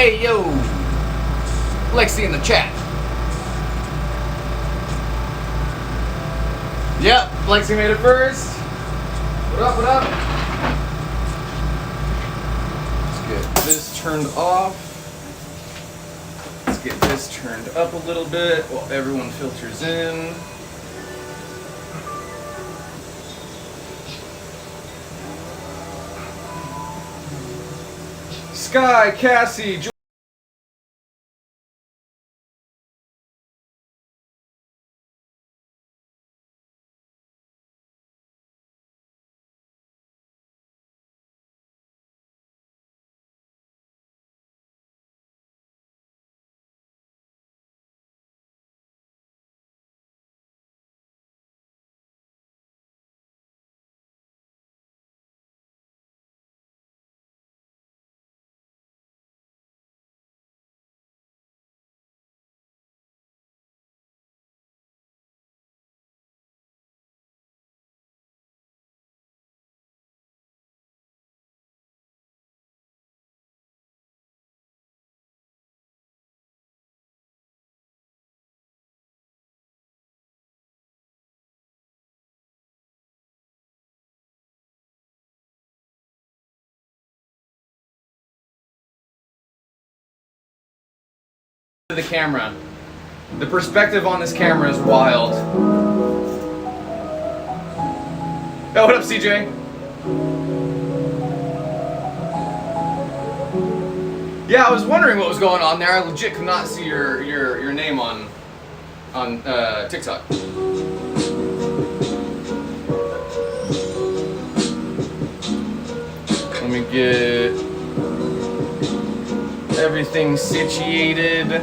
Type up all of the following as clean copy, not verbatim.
Hey yo, Lexi in the chat. Yep, Lexi made it first. What up, what up? Let's get this turned off. Let's get this turned up a little bit while everyone filters in. Sky, Cassie, the camera. The perspective on this camera is wild. Oh, what up, CJ? Yeah, I was wondering what was going on there. I legit could not see your name on TikTok. Let me get everything situated.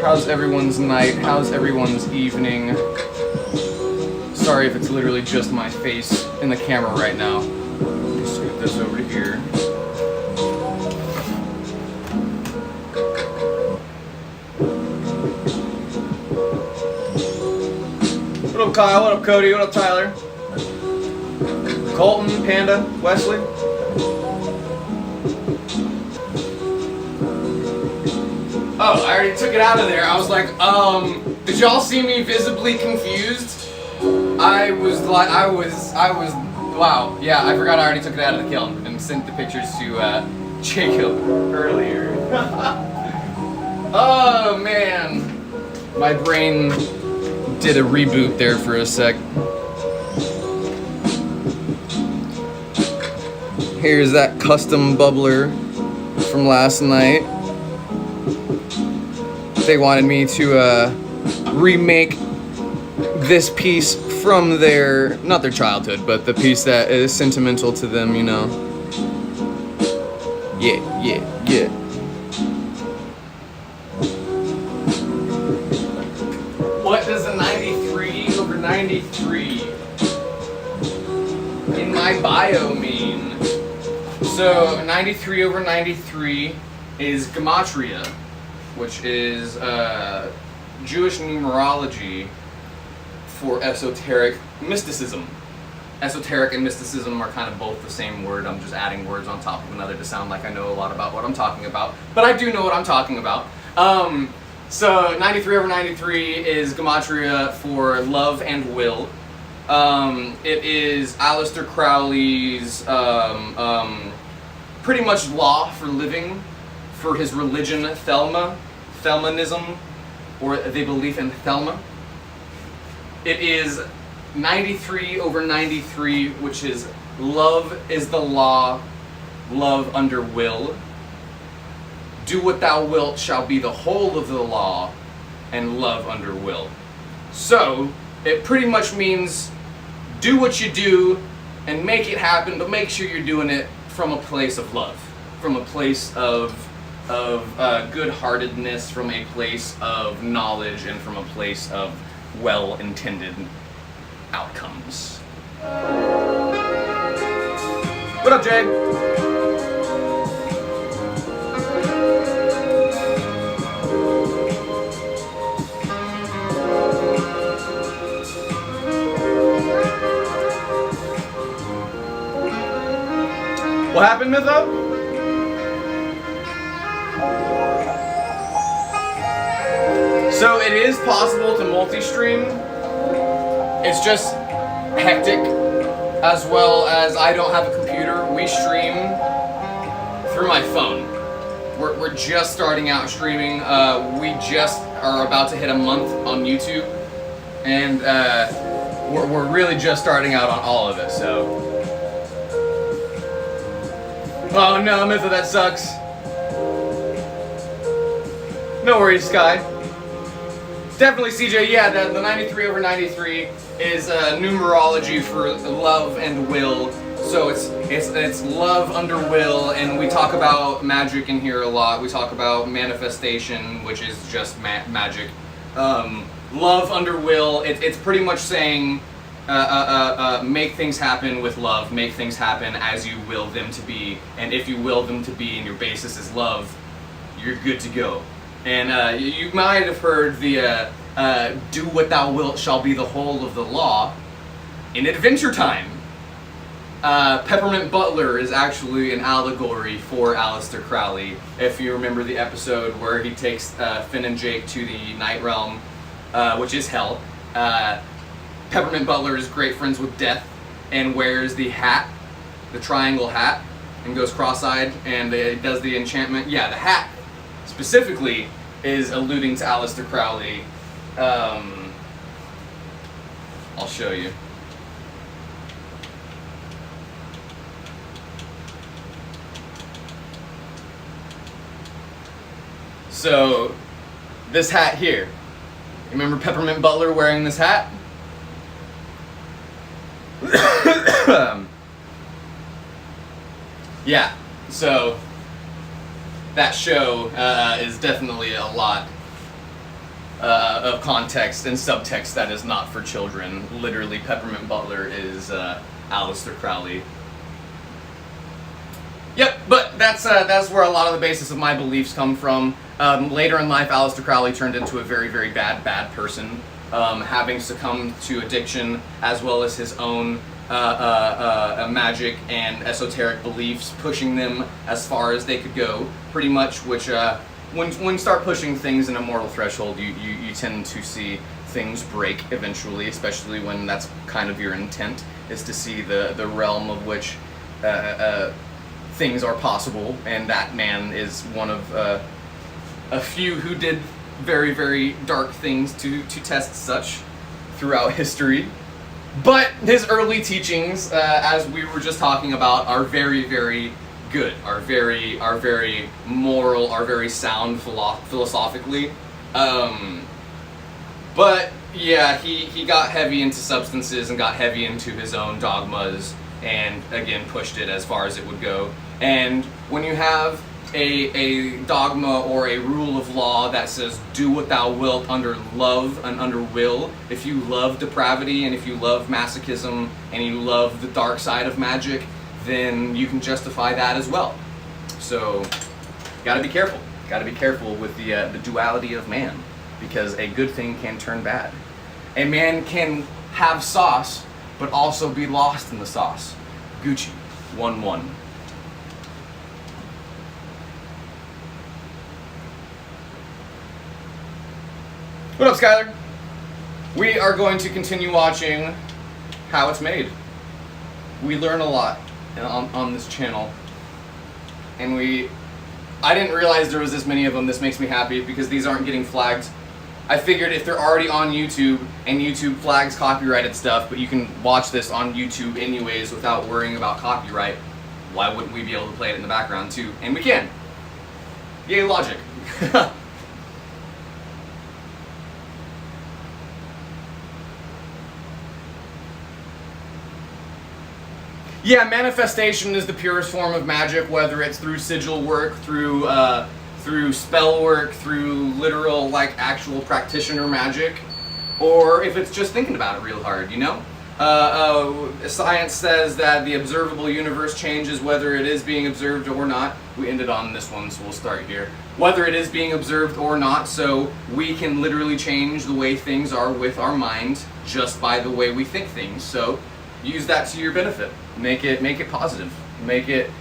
How's everyone's night? How's everyone's evening? Sorry if it's literally just my face in the camera right now. Just scoot this over to here. What up, Kyle? What up, Cody? What up, Tyler? Colton, Panda, Wesley? Oh, I already took it out of there. I was like, did y'all see me visibly confused? I was, wow. Yeah, I forgot I already took it out of the kiln and sent the pictures to Jacob earlier. Oh, man. My brain did a reboot there for a sec. Here's that custom bubbler from last night. They wanted me to remake this piece from their, not their childhood, but the piece that is sentimental to them, you know. Yeah. What does a 93 over 93 in my bio mean? So 93 over 93 is gematria, which is Jewish numerology for esoteric mysticism. Esoteric and mysticism are kind of both the same word. I'm just adding words on top of another to sound like I know a lot about what I'm talking about. But I do know what I'm talking about. So 93 over 93 is gematria for love and will. It is Aleister Crowley's pretty much law for living for his religion, Thelmanism, or the belief in Thelma. It is 93 over 93, which is love is the law, love under will. Do what thou wilt shall be the whole of the law, and love under will. So, it pretty much means do what you do and make it happen, but make sure you're doing it from a place of love, from a place of good-heartedness, from a place of knowledge, and from a place of well-intended outcomes. What up, Jay? What happened, Mytho? So it is possible to multi-stream. It's just hectic, as well as I don't have a computer. We stream through my phone. We're just starting out streaming. We just are about to hit a month on YouTube, and we're really just starting out on all of it. So, oh no, Mytha, that sucks. No worries, Sky. Definitely, CJ. Yeah, the 93 over 93 is numerology for love and will. So it's love under will, and we talk about magic in here a lot. We talk about manifestation, which is just magic. Love under will. It's pretty much saying make things happen with love. Make things happen as you will them to be, and if you will them to be, and your basis is love, you're good to go. And you might have heard the do what thou wilt shall be the whole of the law in Adventure Time. Peppermint Butler is actually an allegory for Aleister Crowley. If you remember the episode where he takes Finn and Jake to the Night Realm, which is hell, Peppermint Butler is great friends with Death and wears the hat, the triangle hat, and goes cross-eyed and does the enchantment. Yeah, the hat specifically is alluding to Aleister Crowley. I'll show you. So, this hat here. Remember Peppermint Butler wearing this hat? Yeah, so that show is definitely a lot of context and subtext that is not for children. Literally, Peppermint Butler is Aleister Crowley. Yep, but that's where a lot of the basis of my beliefs come from. Later in life, Aleister Crowley turned into a very, very bad person, having succumbed to addiction as well as his own magic and esoteric beliefs, pushing them as far as they could go, pretty much, which when you start pushing things in a mortal threshold, you tend to see things break eventually, especially when that's kind of your intent, is to see the realm of which things are possible, and that man is one of a few who did very, very dark things to test such throughout history. But his early teachings, as we were just talking about, are very, very good, are very moral, are very sound philosophically. But yeah, he got heavy into substances and got heavy into his own dogmas, and again pushed it as far as it would go. And when you have a dogma or a rule of law that says do what thou wilt under love and under will, if you love depravity and if you love masochism and you love the dark side of magic, then you can justify that as well. So gotta be careful. Gotta be careful with the duality of man, because a good thing can turn bad. A man can have sauce but also be lost in the sauce. Gucci 1-1. What up, Skylar? We are going to continue watching how it's made. We learn a lot on this channel, and I didn't realize there was this many of them. This makes me happy because these aren't getting flagged. I figured if they're already on YouTube and YouTube flags copyrighted stuff, but you can watch this on YouTube anyways without worrying about copyright, why wouldn't we be able to play it in the background too? And we can. Yay, logic. Yeah, manifestation is the purest form of magic, whether it's through sigil work, through spell work, through literal, like, actual practitioner magic, or if it's just thinking about it real hard, you know? Science says that the observable universe changes whether it is being observed or not. We ended on this one, so we'll start here. Whether it is being observed or not, so we can literally change the way things are with our mind just by the way we think things. So use that to your benefit. Make it positive. Make it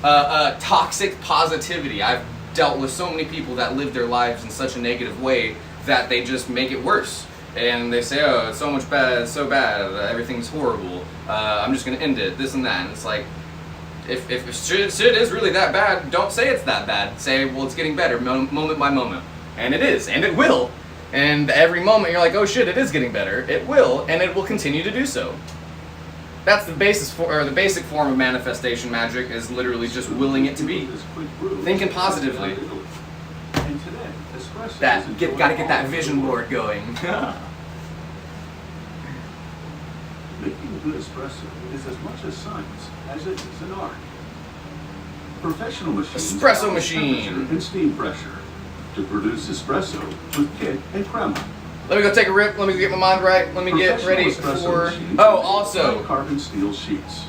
toxic positivity. I've dealt with so many people that live their lives in such a negative way that they just make it worse. And they say, oh, it's so much bad, it's so bad, everything's horrible, I'm just gonna end it, this and that. And it's like, if shit is really that bad, don't say it's that bad. Say, well, it's getting better moment by moment. And it is, and it will. And every moment you're like, oh shit, it is getting better. It will, and it will continue to do so. That's the basis or the basic form of manifestation magic, is literally just willing it to be. Thinking positively. Gotta get that vision board going. Making good espresso is as much a science as it is an art. Professional machines Espresso machine and steam pressure to produce espresso with kick and crema. Let me go take a rip. Let me get my mind right. Let me get ready for. Oh, also carbon steel sheets.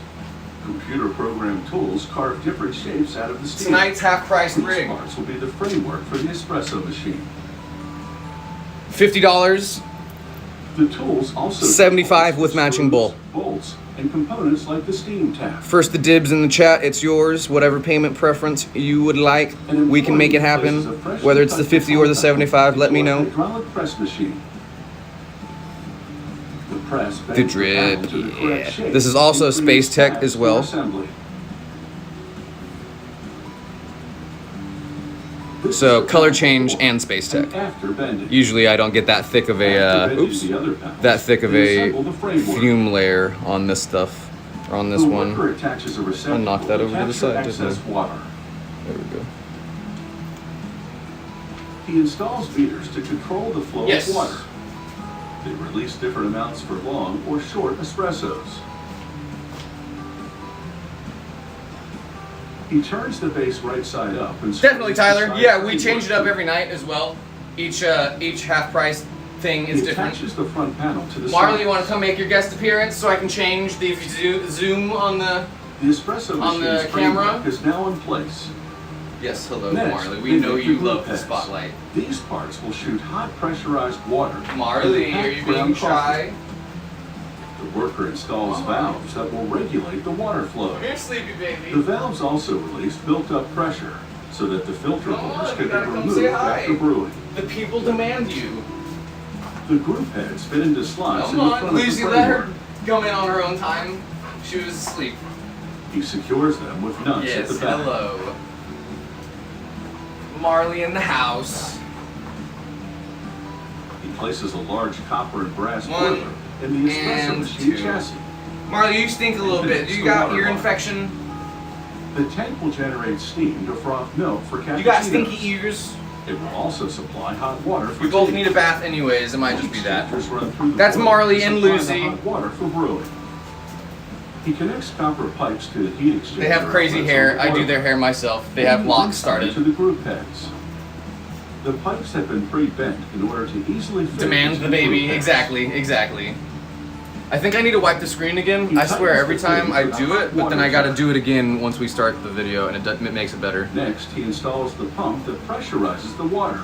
Computer programmed tools carve different shapes out of the steel. Tonight's half-price These rig. parts will be the framework for the espresso machine. $50. The tools also $75 with matching bowl. Bolts and components like the steam tap. First the dibs in the chat. It's yours. Whatever payment preference you would like, we can make it happen. Whether it's the 50 or the 75, let me know. Hydraulic press machine. The press The drip. Yeah. This is also Space Tech as well. So color change and Space Tech. Usually I don't get that thick of a fume layer on this stuff, or on this one. I knocked that over to the side, didn't I? There we go. He installs meters to control the flow of water. They release different amounts for long or short espressos. He turns the base right side up and definitely, Tyler. Yeah, we change it up every night as well. Each half price thing is different. Attaches the front panel to the Marley, you want to come make your guest appearance so I can change the zoom on the espresso on the camera? Is now in place. Yes, hello, Marley. We know you love the spotlight. These parts will shoot hot pressurized water. Marley, are you being shy? The worker installs valves that will regulate the water flow. Here, sleepy baby. The valves also release built-up pressure so that the filter holders can be removed after brewing. The people demand you. The group heads fit into slots in the front of the Lucy, let her go in on her own time. She was asleep. He secures them with nuts at the back. Yes, hello. Marley in the house. He places a large copper and brass boiler in the espresso machine chassis. Marley, you stink a little bit. You got ear infection? The tank will generate steam to froth milk for cappuccinos. You got stinky ears? It will also supply hot water for We both need a bath anyways. It might just be that. That's Marley and Lucy. Hot water for brewing. He connects copper pipes to the heat exchanger. They have crazy hair. I do their hair myself. They have locks started. To the group heads. The pipes have been pre-bent in order to easily fit. Demand the baby. Exactly. I think I need to wipe the screen again. I swear every time I do it, but then I gotta do it again once we start the video, and it makes it better. Next, he installs the pump that pressurizes the water.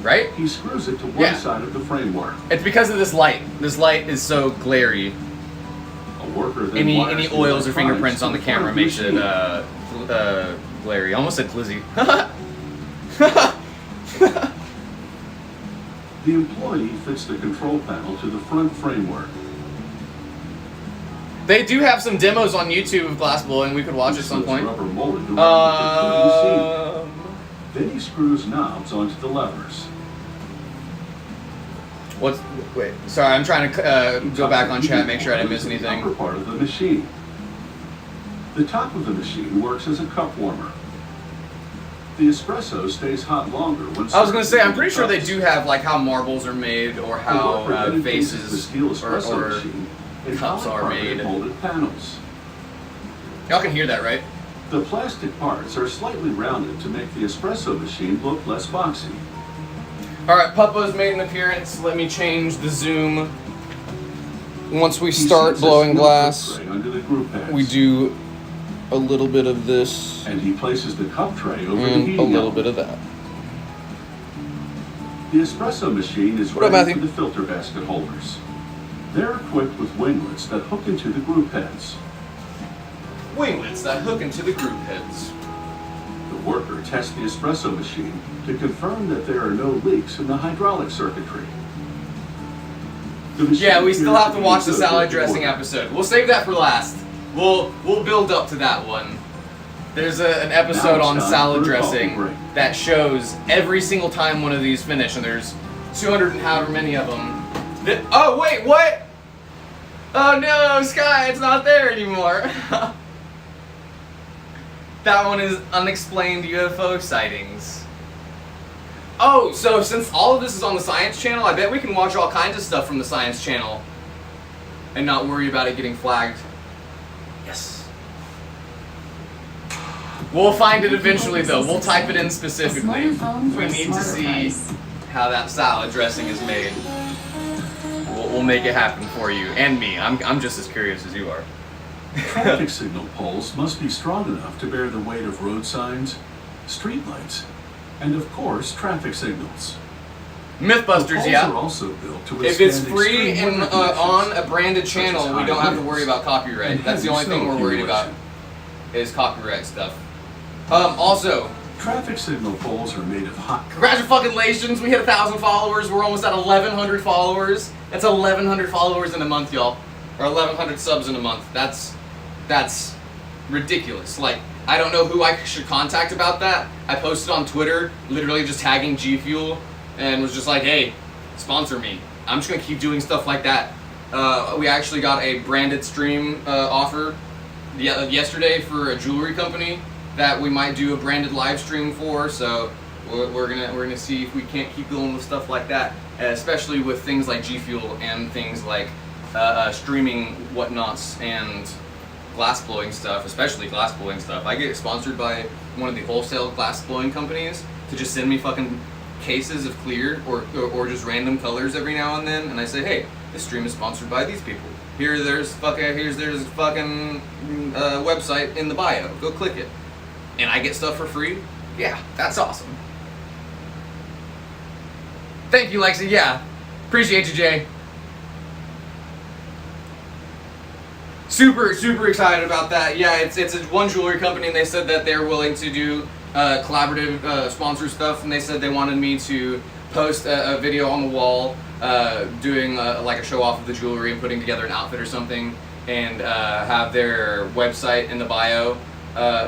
Right? He screws it to one side of the framework. It's because of this light. This light is so glary. Any oils or fingerprints on the camera makes it glary. I almost said glizzy. The employee fits the control panel to the front framework. They do have some demos on YouTube of glass blowing we could watch at some point. Rubber molded Then he screws knobs onto the levers. Wait, sorry, I'm trying to go back on chat, make sure I didn't miss anything. The upper part of the machine. The top of the machine works as a cup warmer. The espresso stays hot longer when. I was gonna say, I'm pretty sure they do have like how marbles are made or how vases or cups are made. Panels. Y'all can hear that, right? The plastic parts are slightly rounded to make the espresso machine look less boxy. Alright, Puppa's made an appearance. Let me change the zoom. Once we start blowing glass, under the group heads. We do a little bit of this. And he places the cup tray over and the heating a little bit of that. The espresso machine is ready for the filter basket holders. They're equipped with winglets that hook into the group heads. Winglets that hook into the group heads. The worker test the espresso machine to confirm that there are no leaks in the hydraulic circuitry. Yeah, we still have to watch the salad dressing episode. We'll save that for last. We'll build up to that one. There's an episode on salad dressing that shows every single time one of these finish, and there's 200 and however many of them. Oh wait, what? Oh no, Sky, it's not there anymore. That one is unexplained UFO sightings. Oh, so since all of this is on the Science Channel, I bet we can watch all kinds of stuff from the Science Channel and not worry about it getting flagged. Yes. We'll find it eventually, though. We'll type it in specifically. We need to see how that salad dressing is made. We'll make it happen for you and me. I'm just as curious as you are. Traffic signal poles must be strong enough to bear the weight of road signs, streetlights, and of course, traffic signals. Mythbusters, yeah. Are also built to if it's free and on a branded channel, we don't have to worry about copyright. That's the only thing we're worried about, is copyright stuff. Also, traffic signal poles are made of hot. Congratulations, we hit 1,000 followers. We're almost at 1,100 followers. That's 1,100 followers in a month, y'all, or 1,100 subs in a month. That's ridiculous. Like, I don't know who I should contact about that. I posted on Twitter, literally just tagging G Fuel, and was just like, hey, sponsor me. I'm just gonna keep doing stuff like that. We actually got a branded stream offer yesterday for a jewelry company that we might do a branded live stream for. So we're gonna see if we can't keep going with stuff like that, especially with things like G Fuel and things like streaming whatnots and glass blowing stuff, especially glass blowing stuff. I get sponsored by one of the wholesale glass blowing companies to just send me fucking cases of clear or just random colors every now and then, and I say, hey, this stream is sponsored by these people. Here's their fucking website in the bio. Go click it, and I get stuff for free. Yeah, that's awesome. Thank you, Lexi. Yeah, appreciate you, Jay. Super excited about that. Yeah, it's one jewelry company, and they said that they're willing to do collaborative sponsor stuff, and they said they wanted me to post a video on the wall doing like a show off of the jewelry and putting together an outfit or something, and have their website in the bio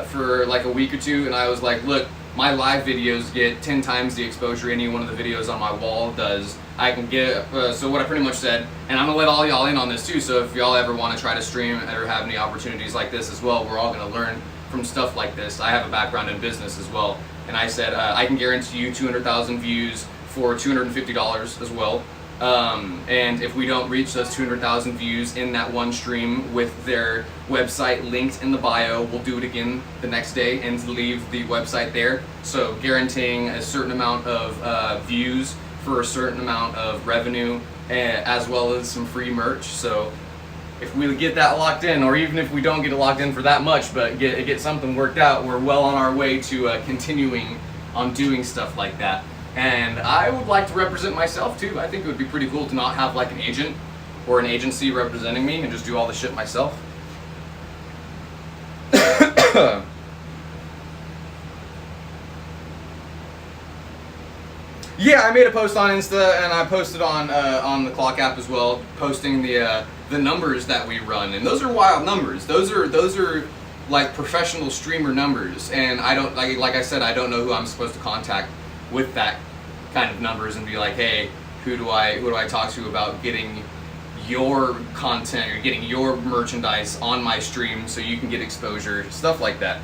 for like a week or two. And I was like, look, my live videos get 10 times the exposure any one of the videos on my wall does. I can get, so what I pretty much said, and I'm gonna let all y'all in on this too, so if y'all ever want to try to stream or have any opportunities like this as well, we're all gonna learn from stuff like this. I have a background in business as well, and I said I can guarantee you 200,000 views for $250 as well. And if we don't reach those 200,000 views in that one stream with their website linked in the bio, we'll do it again the next day and leave the website there. So guaranteeing a certain amount of views for a certain amount of revenue, as well as some free merch. So if we get that locked in, or even if we don't get it locked in for that much, but get something worked out, we're well on our way to continuing on doing stuff like that. And I would like to represent myself too. I think it would be pretty cool to not have like an agent or an agency representing me and just do all the shit myself. Yeah, I made a post on Insta, and I posted on the Clock app as well, posting the numbers that we run, and those are wild numbers. Those are like professional streamer numbers, and I don't like I said, I don't know who I'm supposed to contact with that kind of numbers and be like, hey, who do I talk to about getting your content or getting your merchandise on my stream so you can get exposure, stuff like that.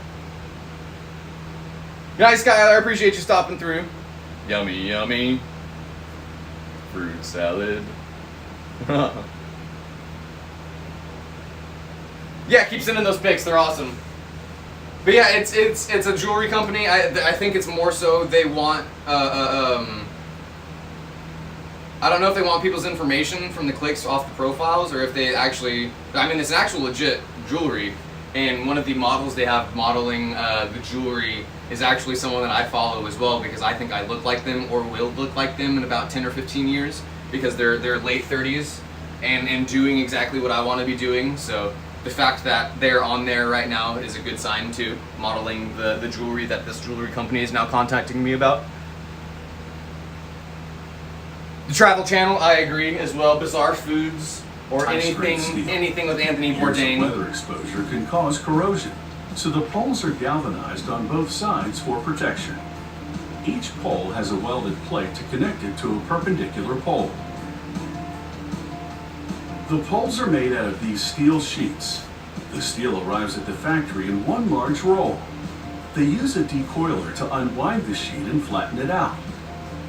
Nice, Skylar, I appreciate you stopping through. Yummy, yummy. Fruit salad. Yeah, keep sending those pics, they're awesome. But yeah, it's a jewelry company. I think it's more so they want I don't know if they want people's information from the clicks off the profiles, or if they actually, I mean, it's an actual legit jewelry, and one of the models they have modeling the jewelry is actually someone that I follow as well, because I think I look like them or will look like them in about 10 or 15 years, because they're late 30s and doing exactly what I want to be doing. So The fact that they're on there right now is a good sign too, modeling the jewelry that this jewelry company is now contacting me about. The Travel Channel, I agree as well. Bizarre foods or anything with Anthony Bourdain. Weather exposure can cause corrosion, so the poles are galvanized on both sides for protection. Each pole has a welded plate to connect it to a perpendicular pole. The poles are made out of these steel sheets. The steel arrives at the factory in one large roll. They use a decoiler to unwind the sheet and flatten it out.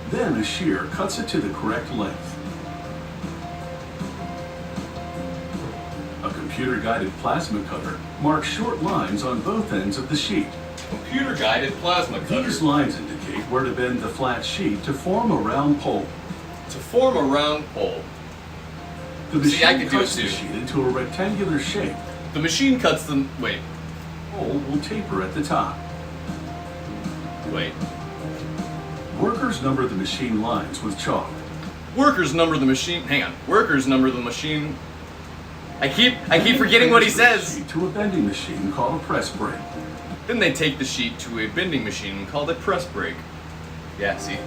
Then a shear cuts it to the correct length. A computer-guided plasma cutter marks short lines on both ends of the sheet. Computer-guided plasma cutter. These lines indicate where to bend the flat sheet to form a round pole. To form a round pole. The machine I could do it cuts the too. sheet into a rectangular shape. The machine cuts them. Wait. The pole will taper at the top. Wait. Workers number the machine lines with chalk. Workers number the machine. Hang on. Workers number the machine. I keep forgetting what he says. Sheet to a bending machine called a press brake. Then they take the sheet to a bending machine called a press brake. Yeah, see?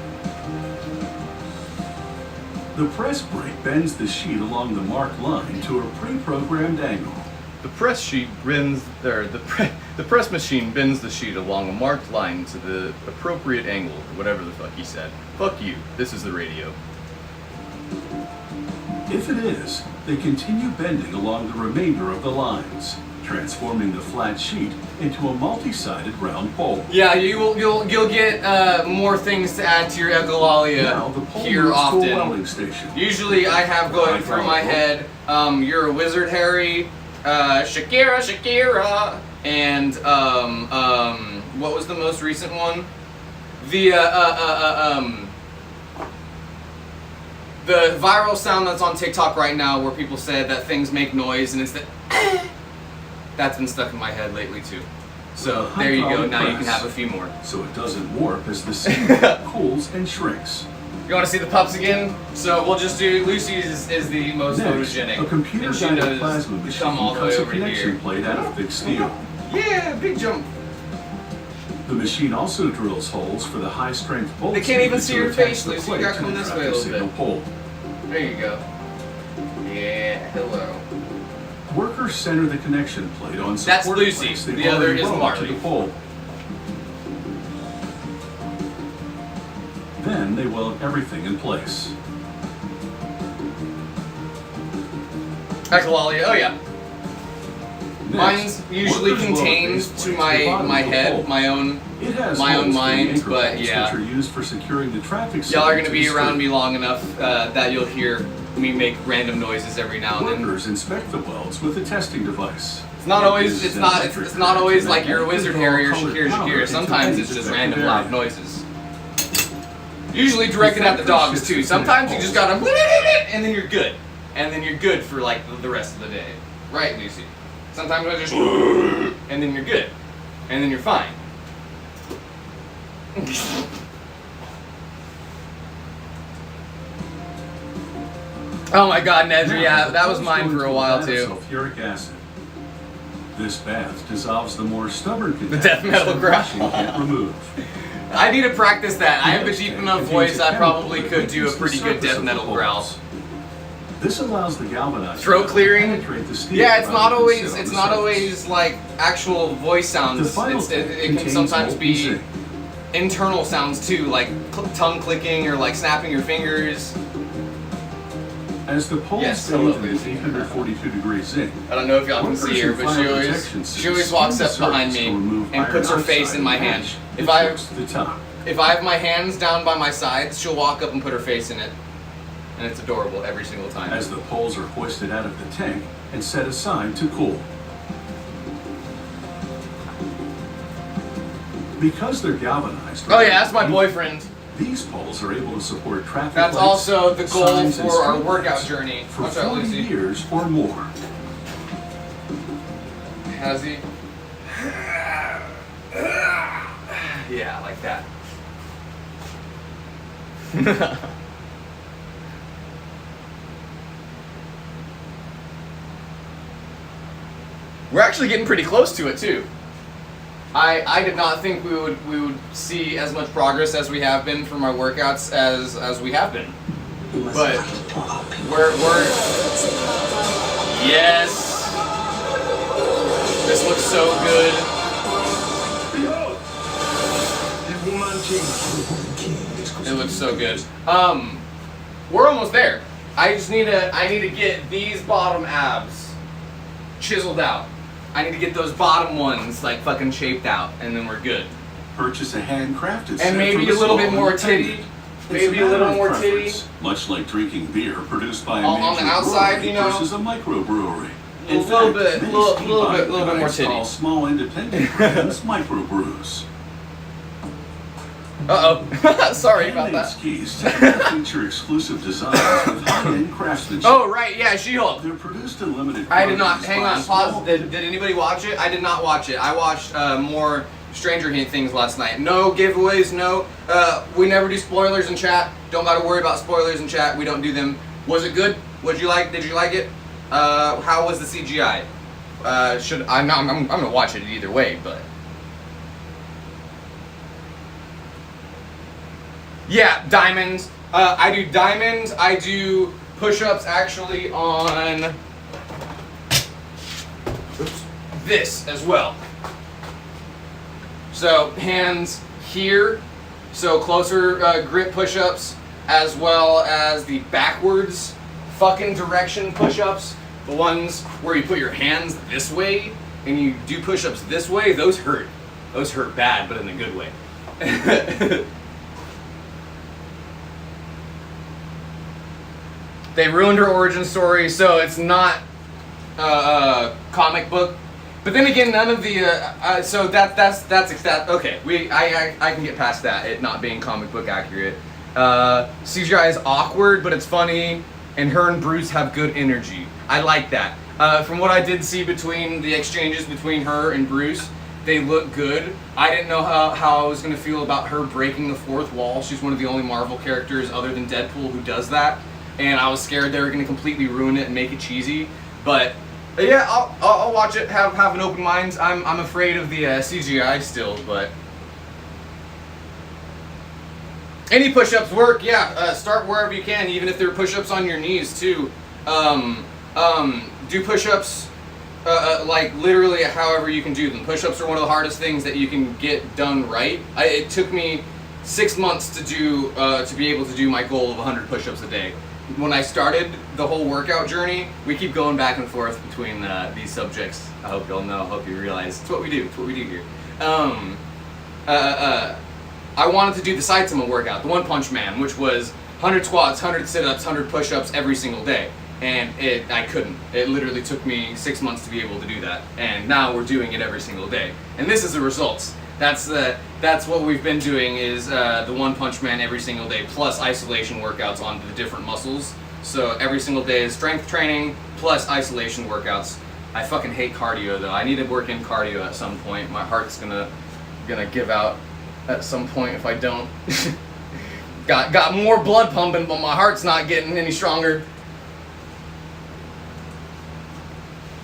The press brake bends the sheet along the marked line to a pre-programmed angle. The press machine bends the sheet along a marked line to the appropriate angle, or whatever the fuck he said. Fuck you. This is the radio. If it is, they continue bending along the remainder of the lines, transforming the flat sheet into a multi-sided round pole. Yeah, you'll get more things to add to your echolalia Now the pole here moves to a often. welding station. Usually I have going through my head, you're a wizard, Harry, Shakira, and what was the most recent one? The viral sound that's on TikTok right now where people said that things make noise and it's the that's been stuck in my head lately too. So there you go, now you can have a few more. So it doesn't warp as the seed cools and shrinks. You want to see the pups again? So we'll just do Lucy's is the most Next, photogenic. a computer-guided plasma to machine come all the way cuts a over connection here. plate out of thick steel. Yeah, big jump. The machine also drills holes for the high-strength bolts. They can't even needed see to your attach face, the Lucy. You plate gotta to come the this way a traffic little signal bit. pole. There you go. Yeah, hello. Workers center the connection plate on That's support Lucy. plates they've The other already is welded Marley. to the pole. Then they weld everything in place. Echolalia, oh yeah. Next, Mine's usually workers weld contained base to plates my bottom my of the head, pole. my own. It has my own holes for the mind, anchor but bolts, yeah. which are used for securing the traffic Y'all are signal gonna to be the around street. me long enough that you'll hear me make random noises every now and then. Workers inspect the welds with a testing device. It's not always. It's not always like you're a wizard, Harry, or Shakira. Sometimes it's just random loud noises. Usually directed at the dogs too. Sometimes you just gotta and then you're good, and then you're good for like the rest of the day, right, Lucy? Sometimes I just and then you're good, and then you're fine. Oh my God, Nedry, yeah, that was mine for a while too. Sulfuric acid. This bath dissolves the more stubborn contaminants death metal that growl. washing can't remove. I need to practice that. I have a Next deep tank enough contains voice. a I chemical probably that could do a weakens the pretty good surface death of the metal growl. poles. This allows the galvanized Throat metal to clearing. penetrate the steel Yeah, it's rather not than always. sit on It's the not surface. always like actual voice The sounds. final It tank can contains sometimes molten be zinc. internal sounds too, like tongue clicking or like snapping your fingers. As the poles Yes, bathe hello, in Lucy. 842 degrees zinc, I don't know if y'all can workers see her, in but fire she protection always suits walks skim up the behind surface me to remove and iron puts her face oxide in my and hand. ash If that I coats the top. if I have my hands down by my sides, she'll walk up and put her face in it, and it's adorable every single time. As the poles are hoisted out of the tank and set aside to cool. Because they're galvanized. Oh yeah, that's my boyfriend. These poles are able to support traffic That's lights, also the goal signs, and for our street workout lights journey. for What's up, 40 Lucy? years or more. Has he? Yeah, like that. We're actually getting pretty close to it too. I did not think we would see as much progress as we have been from our workouts as we have been. But we're yes. This looks so good. It looks so good. We're almost there. I need to get these bottom abs chiseled out. I need to get those bottom ones like fucking shaped out, and then we're good. Purchase a handcrafted set and maybe from a little small bit more independent. titty. It's Maybe a little more titty. Much like drinking beer produced by a On major the outside, brewery you know. versus a microbrewery. A little bit more titty. Call small independent brands microbrews. Sorry about Handmade that. skis typically feature exclusive designs with high-end craftsmanship. Oh right, yeah, She-Hulk. They're produced in limited I did not. quantities Hang by on, small- pause. Did anybody watch it? I did not watch it. I watched more Stranger Things last night. No giveaways. No. We never do spoilers in chat. Don't gotta worry about spoilers in chat. We don't do them. Was it good? What'd you like? Did you like it? How was the CGI? I'm gonna watch it either way, but. Yeah, diamonds. I do diamonds. I do push-ups actually on this as well. So hands here, so closer grip push-ups, as well as the backwards fucking direction push-ups. The ones where you put your hands this way and you do push-ups this way, those hurt. Those hurt bad, but in a good way. They ruined her origin story, so it's not comic book. But then again, none of the so that's okay. I can get past that, it not being comic book accurate. CGI is awkward, but it's funny, and her and Bruce have good energy. I like that. From what I did see between the exchanges between her and Bruce, they look good. I didn't know how I was going to feel about her breaking the fourth wall. She's one of the only Marvel characters other than Deadpool who does that. And I was scared they were going to completely ruin it and make it cheesy. But yeah, I'll watch it, have an open mind. I'm afraid of the CGI still, but any push-ups work. Yeah, start wherever you can, even if they're push-ups on your knees too. Do push-ups like literally however you can do them. Push-ups are one of the hardest things that you can get done right. It took me 6 months to be able to do my goal of 100 push-ups a day. When I started the whole workout journey, we keep going back and forth between these subjects. I hope y'all know, I hope you realize it's what we do. It's what we do here. I wanted to do the Saitama workout, the One Punch Man, which was 100 squats, 100 sit-ups, 100 push-ups every single day. And I couldn't. It literally took me 6 months to be able to do that. And now we're doing it every single day. And this is the results. That's what we've been doing is the One Punch Man every single day, plus isolation workouts on the different muscles. So every single day is strength training plus isolation workouts. I fucking hate cardio though. I need to work in cardio at some point. My heart's gonna give out at some point if I don't. got more blood pumping, but my heart's not getting any stronger.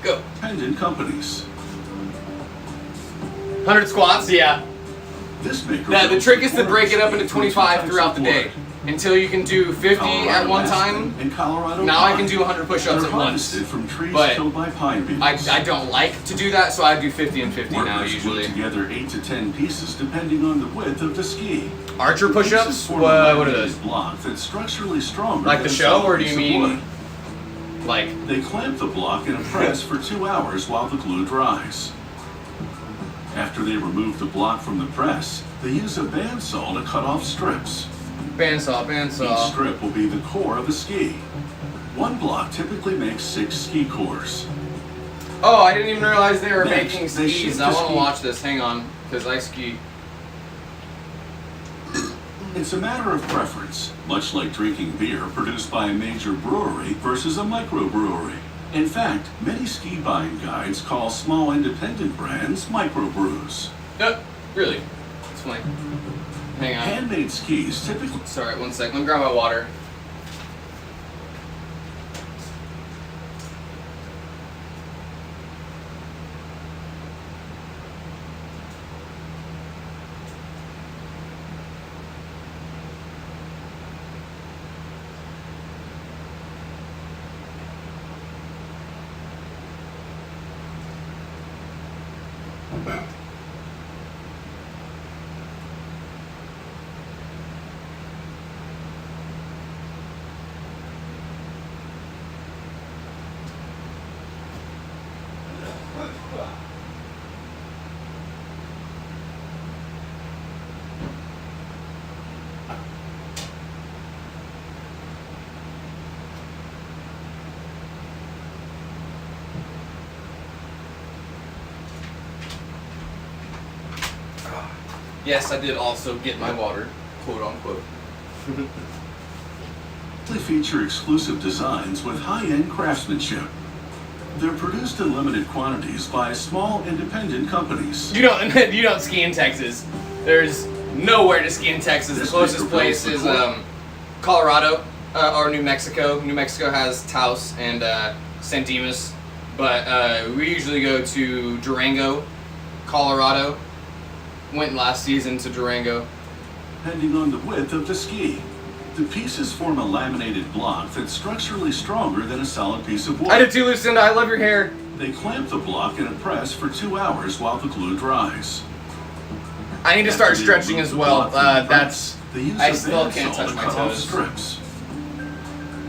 Go. Independent companies. 100 squats, yeah. This maker The trick is to break it up into 25 throughout the day until you can do 50 at one time. In Colorado Now I can do 100 push-ups at once, from trees but killed by pine beetles. I don't like to do that, so I do 50 and 50 now Workers usually. glue together 8 to 10 pieces depending on the width of the ski. Archer Pieces push-ups? form a What are laminated those? block that's structurally stronger Like the than a show, or solid do you piece of mean wood. like? They clamp the block in a press for 2 hours while the glue dries. After they remove the block from the press, they use a bandsaw to cut off strips. Bandsaw. Each strip will be the core of a ski. One block typically makes 6 ski cores. Oh, I didn't even realize they were Next, making they skis. shoot I the want to ski. watch this. Hang on, because I ski. It's a matter of preference, much like drinking beer produced by a major brewery versus a microbrewery. In fact, many ski buying guides call small independent brands microbrews. No, really. It's funny. Hang on. Handmade skis typically... Sorry, 1 second. Let me grab my water. Yes, I did also get my water, quote unquote. They feature exclusive designs with high-end craftsmanship. They're produced in limited quantities by small independent companies. You don't ski in Texas. There's nowhere to ski in Texas. The closest place is Colorado or New Mexico. New Mexico has Taos and San Dimas, but we usually go to Durango, Colorado. Went last season to Durango. Depending on the width of the ski, the pieces form a laminated block that's structurally stronger than a solid piece of wood. I did too, Lucinda. I love your hair. They clamp the block in a press for 2 hours while the glue dries. I need to start stretching as well. I still can't touch my toes. Strips.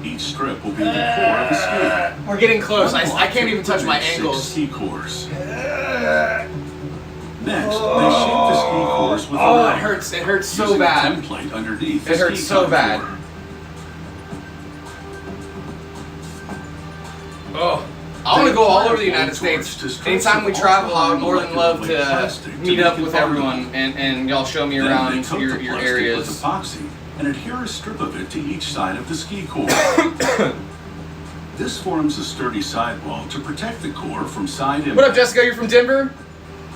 Each strip will be the core of the ski. We're getting close. I can't even touch my ankles. 6 ski cores. Next, they shape the ski cores with a it knife, hurts. It hurts so using bad. a template underneath the It hurts ski so contour. bad. Oh, I want to go all over the United States. Anytime we travel, I would more than love to meet up with everyone and y'all show me around your With areas. epoxy and adhere a strip of it to each side of the ski core. This forms a sturdy sidewall to protect the core from side impact. What up, Jessica? You're from Denver?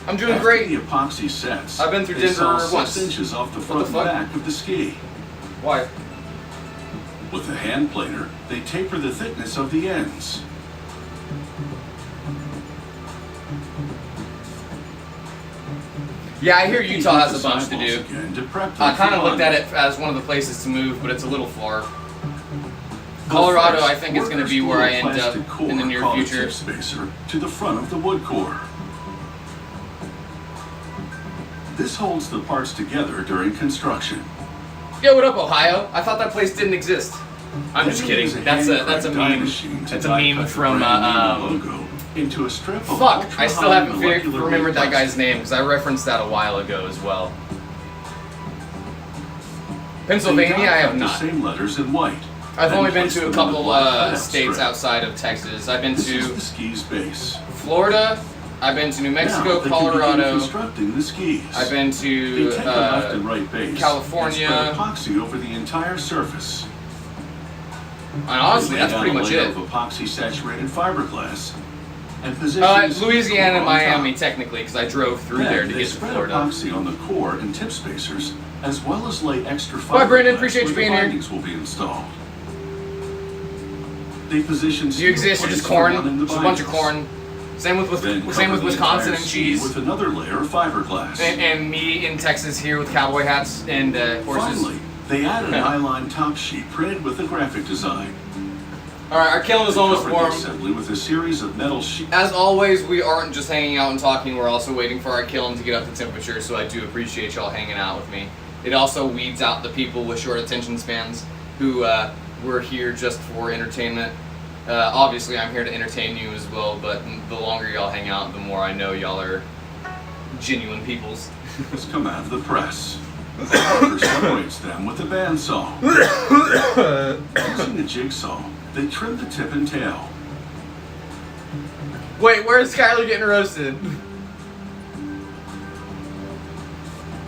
I'm doing After great. the epoxy sets, I've been through they Denver saw once. 6 inches off the What front the and fuck? back of the ski. Why? With a hand planer, they taper the thickness of the ends. Yeah, I hear Utah has a bunch to do. Again to prep them I kind for of looked at bonding. it as one of the places to move, but it's a little far. Colorado, I think, is going to be where I end up in the near future. Spacer to the front of the wood core. This holds the parts together during construction. Yo, what up, Ohio? I thought that place didn't exist. I'm just kidding. That's a meme. That's a meme from logo into a strip of fuck. I still haven't molecular remembered that guy's plastic. name because I referenced that a while ago as well. They Pennsylvania, I have cut the not. same letters in white. I've then only been place to a them in couple black states strip. outside of Texas. I've been This is to the ski's base. Florida. I've been to New Now Mexico, they can begin Colorado. constructing the skis. I've been They to take the left and right base California. and spread epoxy over the entire surface. And honestly, They that's lay pretty down a much layer it. of epoxy saturated fiberglass and position the ski Louisiana and core on Miami, top. technically, because I drove through Then there to they get to spread Florida. epoxy on the core and tip spacers, as well as lay extra fiberglass Bye, Brendan. Appreciate you where being the here. bindings will be installed. They position Do you exist? You're just corn. Just a bunch of corn. Same with Wisconsin and cheese. With another layer of fiberglass. And me in Texas here with cowboy hats and horses. Finally, they add an Yeah. eyeline top sheet printed with a graphic design. Alright, our kiln is They almost cover the warm. assembly with a series of metal sheets. As always, we aren't just hanging out and talking, we're also waiting for our kiln to get up to temperature, so I do appreciate y'all hanging out with me. It also weeds out the people with short attention spans who were here just for entertainment. Obviously, I'm here to entertain you as well, but the longer y'all hang out, the more I know y'all are genuine peoples. Has come out of the press. The worker separates them with a bandsaw. Using a jigsaw, they trim the tip and tail. Wait, where's Skylar getting roasted?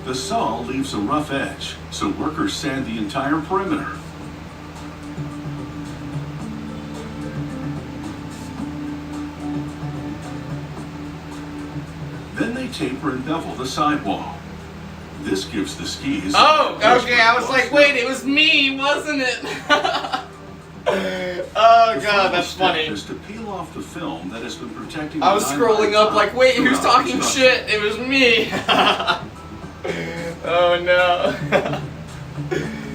The saw leaves a rough edge, so workers sand the entire perimeter. Then they taper and bevel the sidewall. This gives the skis. Oh, okay, I was like, wait, it was me, wasn't it? Oh god, that's funny. Is to peel off the film that has been protecting. I was scrolling up like, wait, who's talking shit? It was me. Oh no.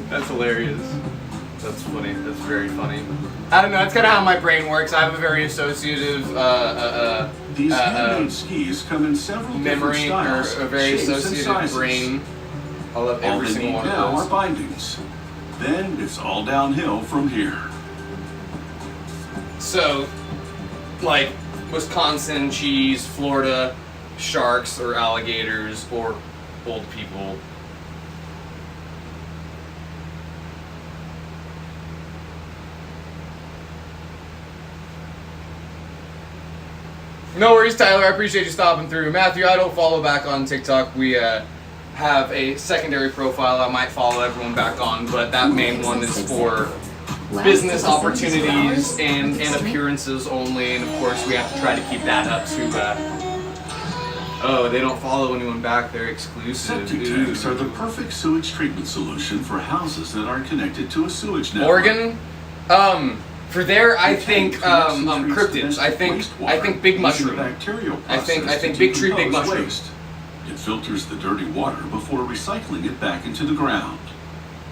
That's hilarious. That's funny. That's very funny. I don't know. That's kind of how my brain works. I have a very associative These handmade skis come in several memory, different styles, or a very shapes, and associative sizes. brain. I love All every they single need one now of are those. bindings. Then it's all downhill from here. So, like Wisconsin cheese, Florida sharks or alligators or old people. No worries, Tyler. I appreciate you stopping through. Matthew, I don't follow back on TikTok. We have a secondary profile I might follow everyone back on, but that main one is for business opportunities and appearances only, and of course we have to try to keep that up to oh, they don't follow anyone back, they're exclusive. Septic tanks are the perfect sewage treatment solution for houses that aren't connected to a sewage network. Oregon, for there I think cryptids. I think big mushroom. I think big tree, big mushroom. Waste. It filters the dirty water before recycling it back into the ground.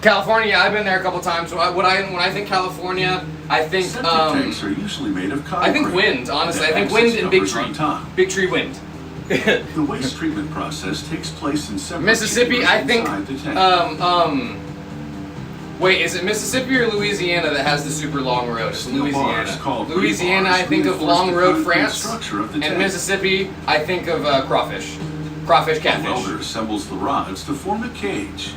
California, I've been there a couple times. When I think California, I think Septic tanks are usually made of concrete. I think wind, honestly. I think wind and big tree. Big tree wind. The waste treatment process takes place in separate Mississippi, I think inside the tank. wait, is it Mississippi or Louisiana that has the super long road? It's Steel bars Louisiana. called Louisiana, I think of reinforce long the road concrete France, structure of the and tank. Mississippi, I think of crawfish. Crawfish, The catfish. welder assembles the rods to form a cage.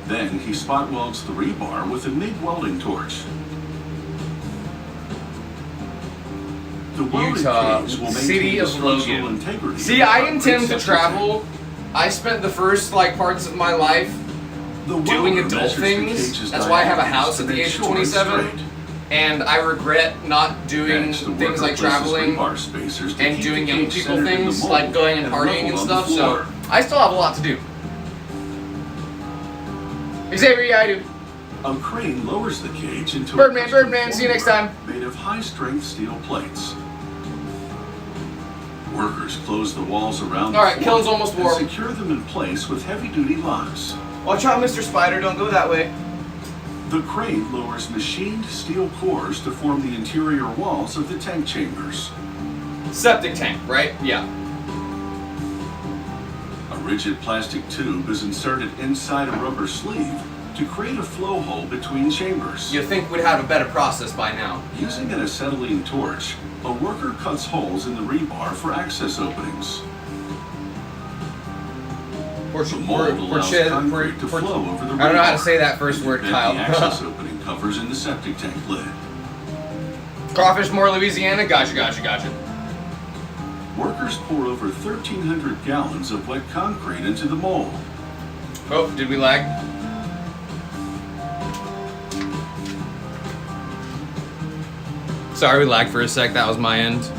Then he spot welds the rebar with a MIG welding torch. The welded Utah, cage will city maintain the of structural Logan. integrity See, of the I concrete intend to septic travel. I spent the first parts of my life tank. The doing welder adult measures the things. cage's That's why I have a diameters house to at the make age of sure it's 27. straight. And I regret not doing Next, the things worker like places traveling rebar spacers to and keep doing the young cage people centered in the things, mold like going and level partying and on the stuff, so floor. I still have a lot to do. Xavier, yeah, I do. A crane lowers the cage into Birdman, a custom Birdman, see you next formwork time. made of high-strength steel plates. Workers close the walls around All right, the floor kiln's almost and warm. secure them in place with heavy-duty locks. Watch out, Mr. Spider, don't go that way. The crane lowers machined steel cores to form the interior walls of the tank chambers. Septic tank, right? Yeah. A rigid plastic tube is inserted inside a rubber sleeve to create a flow hole between chambers. You'd think we'd have a better process by now. Using an acetylene torch, a worker cuts holes in the rebar for access openings. The mold allows concrete to flow over the rebar. I don't know how to say that first and word, prevent Kyle. the access opening covers in the septic tank lid. Crawfish, more Louisiana? Gotcha. Workers pour over 1,300 gallons of wet concrete into the mold. Oh, did we lag? Sorry, we lagged for a sec. That was my end.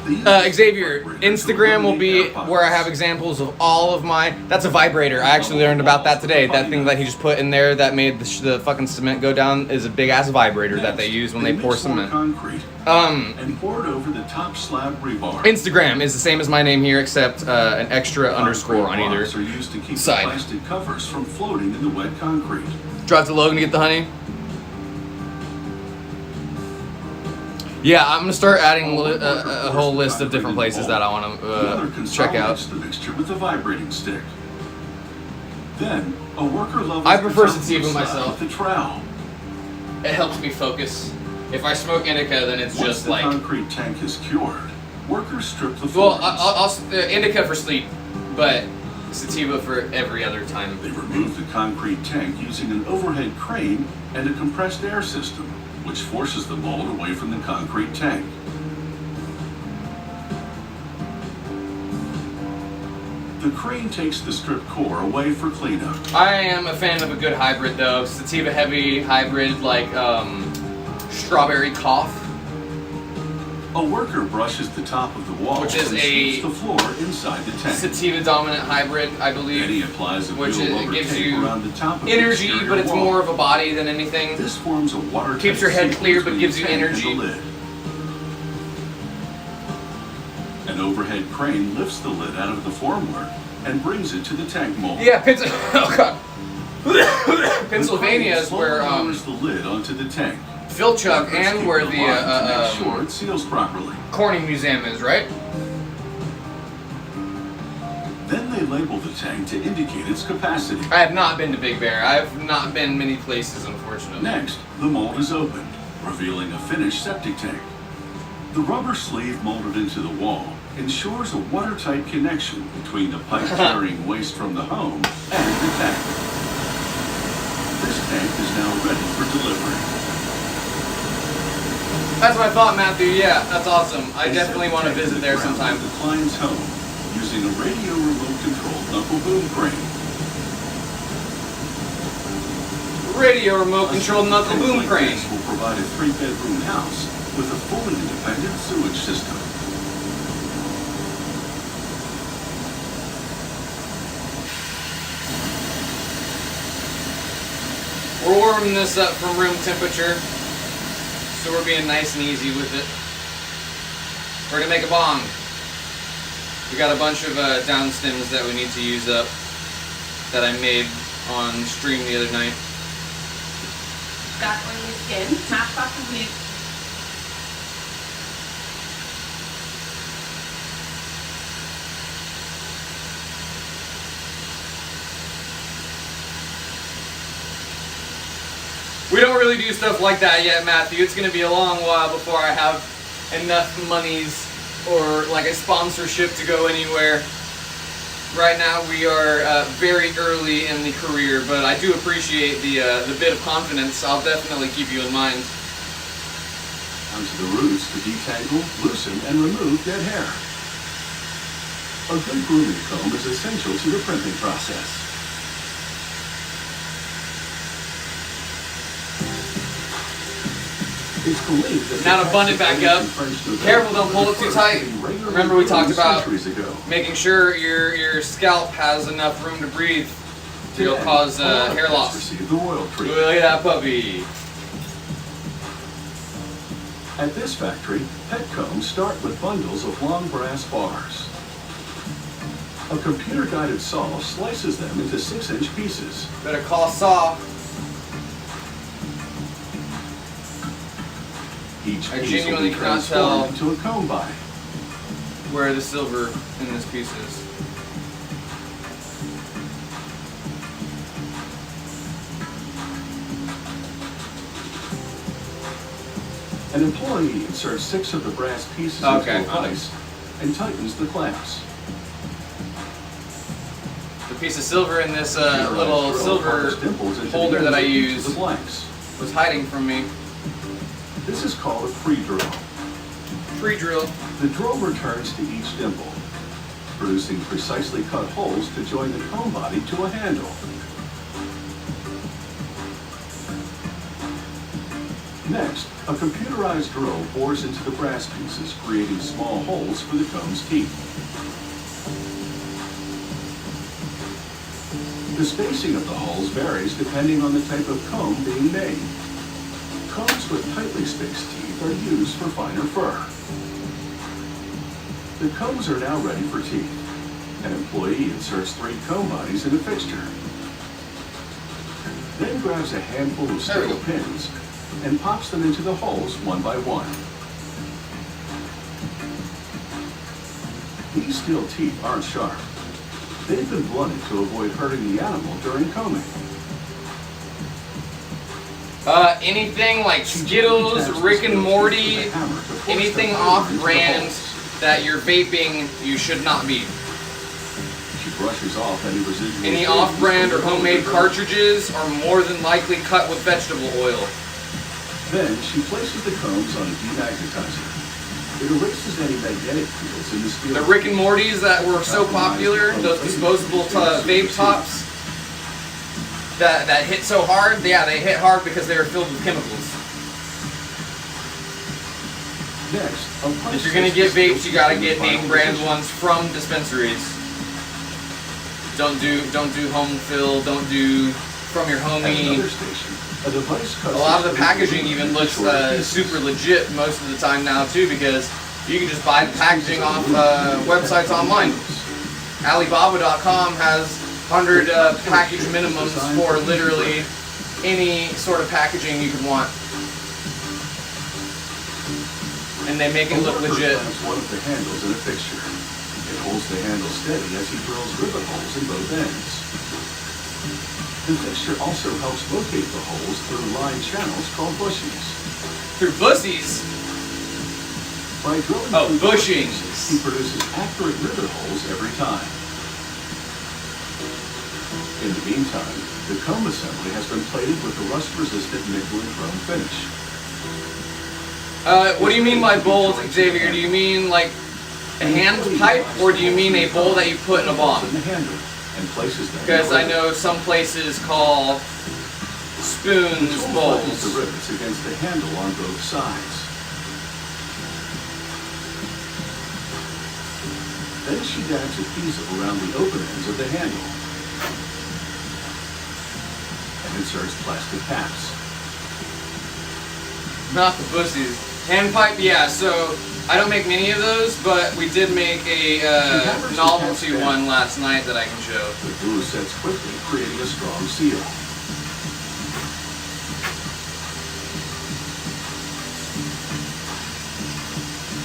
Xavier, Instagram will be where I have examples of all of my... That's a vibrator. I actually learned about that today. That thing that he just put in there that made the fucking cement go down is a big-ass vibrator that they use when they pour cement. Concrete and poured over the top slab rebar. Instagram is the same as my name here, except an extra underscore on either Blocks are used to keep side. the plastic covers from floating in the wet concrete. Drive to Logan to get the honey. Yeah, I'm gonna start adding a whole list of different places that I want to check out. The mixture with a vibrating stick. Then a worker levels I prefer the top of sativa the slab myself. with the trowel. It helps me focus. If I smoke indica, then it's Once just the like... concrete tank is cured, workers strip the Well, floors. I'll indica for sleep, but sativa for every other time. They remove the concrete tank using an overhead crane and a compressed air system, which forces the mold away from the concrete tank. The crane takes the stripped core away for cleanup. I am a fan of a good hybrid though. Sativa heavy hybrid like strawberry cough. A worker brushes the top of the wall Which is and a sweeps the floor inside the tank. Sativa dominant hybrid, I Then believe. he applies a Which blue it rubber gives tape you around the top of the energy, exterior but it's wall. more of a body than anything. This forms a water Keeps your head clear, but gives you energy. An overhead crane lifts the lid out of the formwork and brings it to the tank mold. Yeah, oh god. Pennsylvania is where lowers the lid onto the tank. Phil Chuck and where To make sure the it seals properly. Corning Museum is, right? Then they label the tank to indicate its capacity. I have not been to Big Bear. I have not been many places, unfortunately. Next, the mold is opened, revealing a finished septic tank. The rubber sleeve molded into the wall ensures a watertight connection between the pipe carrying waste from the home and the tank. This tank is now ready for delivery. That's what I thought, Matthew. Yeah, that's awesome. I definitely want to visit there sometime. The client's home using a radio remote controlled knuckle boom crane. Radio remote controlled knuckle boom Like crane. this will provide a 3-bedroom house with a fully independent sewage system. We're warming this up from room temperature, so we're being nice and easy with it. We're gonna make a bong. We got a bunch of down stems that we need to use up that I made on stream the other night. Got oily skin, matchbox complete. We don't really do stuff like that yet, Matthew. It's gonna be a long while before I have enough monies or like a sponsorship to go anywhere. Right now we are very early in the career, but I do appreciate the bit of confidence. I'll definitely keep you in mind. Onto the roots to detangle, loosen, and remove dead hair. A good grooming comb is essential to the printing process. It's believed that Now to bun it back up. Careful, don't pull it too tight. Remember we talked about making sure your scalp has enough room to breathe. It'll cause hair loss. Receive the royal treatment. Look at that puppy. At this factory, pet combs start with bundles of long brass bars. A computer-guided saw slices them into 6-inch pieces. Better call saw. Each I piece genuinely will be cannot tell transformed into a comb body. where the silver in this piece is. An employee inserts 6 of the brass pieces Okay, into a vise and tightens the clamps. The piece of silver in this Computerized little drill silver powers dimples into holder the that I ends of each of used the blanks. was hiding from me. This is called a pre-drill. Pre-drill. The drill returns to each dimple, producing precisely cut holes to join the comb body to a handle. Next, a computerized drill bores into the brass pieces, creating small holes for the comb's teeth. The spacing of the holes varies depending on the type of comb being made. Combs with tightly spaced teeth are used for finer fur. The combs are now ready for teeth. An employee inserts 3 comb bodies in a fixture. Then grabs a handful of There we steel go. pins and pops them into the holes one by one. These steel teeth aren't sharp. They've been blunted to avoid hurting the animal during combing. Anything like Skittles, Rick and Morty, anything off-brand that you're vaping, you should not be. She brushes off any residual. Any fumes off-brand or from the homemade filter. cartridges are more than likely cut with vegetable oil. Then she places the combs on a demagnetizer. It erases any magnetic fields in the steel. The Rick and Mortys that were so popular, those disposable vape tops that hit so hard, yeah, they hit hard because they were filled with chemicals. Next, If you're gonna get vapes, you gotta get name brand ones from dispensaries. Don't do home fill. Don't do from your At homie. another station, a device cuts A lot of the the packaging even looks super legit most of the time now too, because you can just buy the packaging off websites online. Alibaba.com has 100 package minimums for literally any sort of packaging you could want. And they make it look legit. Clamps one of the handles in a fixture. It holds the handle steady as he drills rivet holes in both ends. The fixture also helps locate the holes through lined channels called bushings. Through bussies? By drilling through bushings. He produces accurate rivet holes every time. In the meantime, the comb assembly has been plated with the rust-resistant nickel and chrome finish. What do you mean by bowls, Xavier? Do you mean like a hand pipe, or do you mean a bowl that you put in a bomb? Because I know some places call spoons bowls. The rivets against the handle on both sides. Then she dabs adhesive around the open ends of the handle and inserts plastic caps. Not the bussies. Hand pipe, yeah, so I don't make many of those, but we did make a novelty one last night that I can show. The glue sets quickly, creating a strong seal.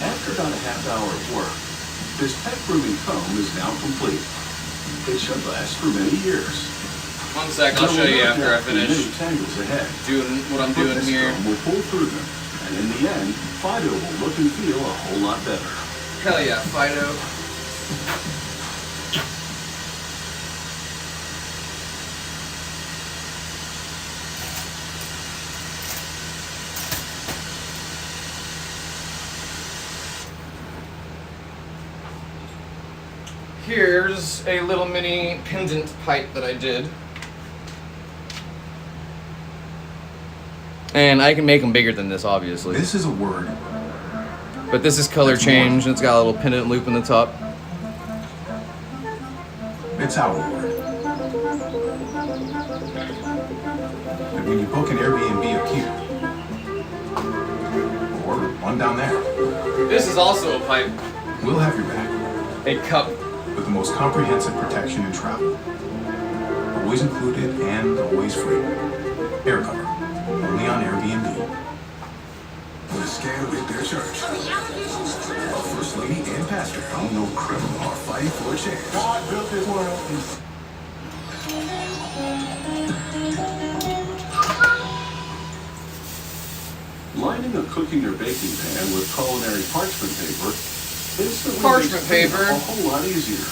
After about a half hour of work, this pet grooming comb is now complete. It should last for many years. 1 sec, I'll show you after I finish tangles ahead. doing what I'm doing here. We'll pull through them, and in the end, Fido will look and feel a whole lot better. Hell yeah, Fido. Here's a little mini pendant pipe that I did. And I can make them bigger than this, obviously. This is a word. But this is color change, and it's got a little pendant loop in the top. It's our word. And when you book an Airbnb up here, or one down there, This is also a pipe. we'll have your back A cup. with the most comprehensive protection in travel. Always included and always free. Air cover. Only on Airbnb. The scam with their church. A first lady and pastor, no criminal, are fighting for a chance. God built this world. Lining a cooking or baking pan with culinary parchment paper instantly Parchment makes cleanup paper. a whole lot easier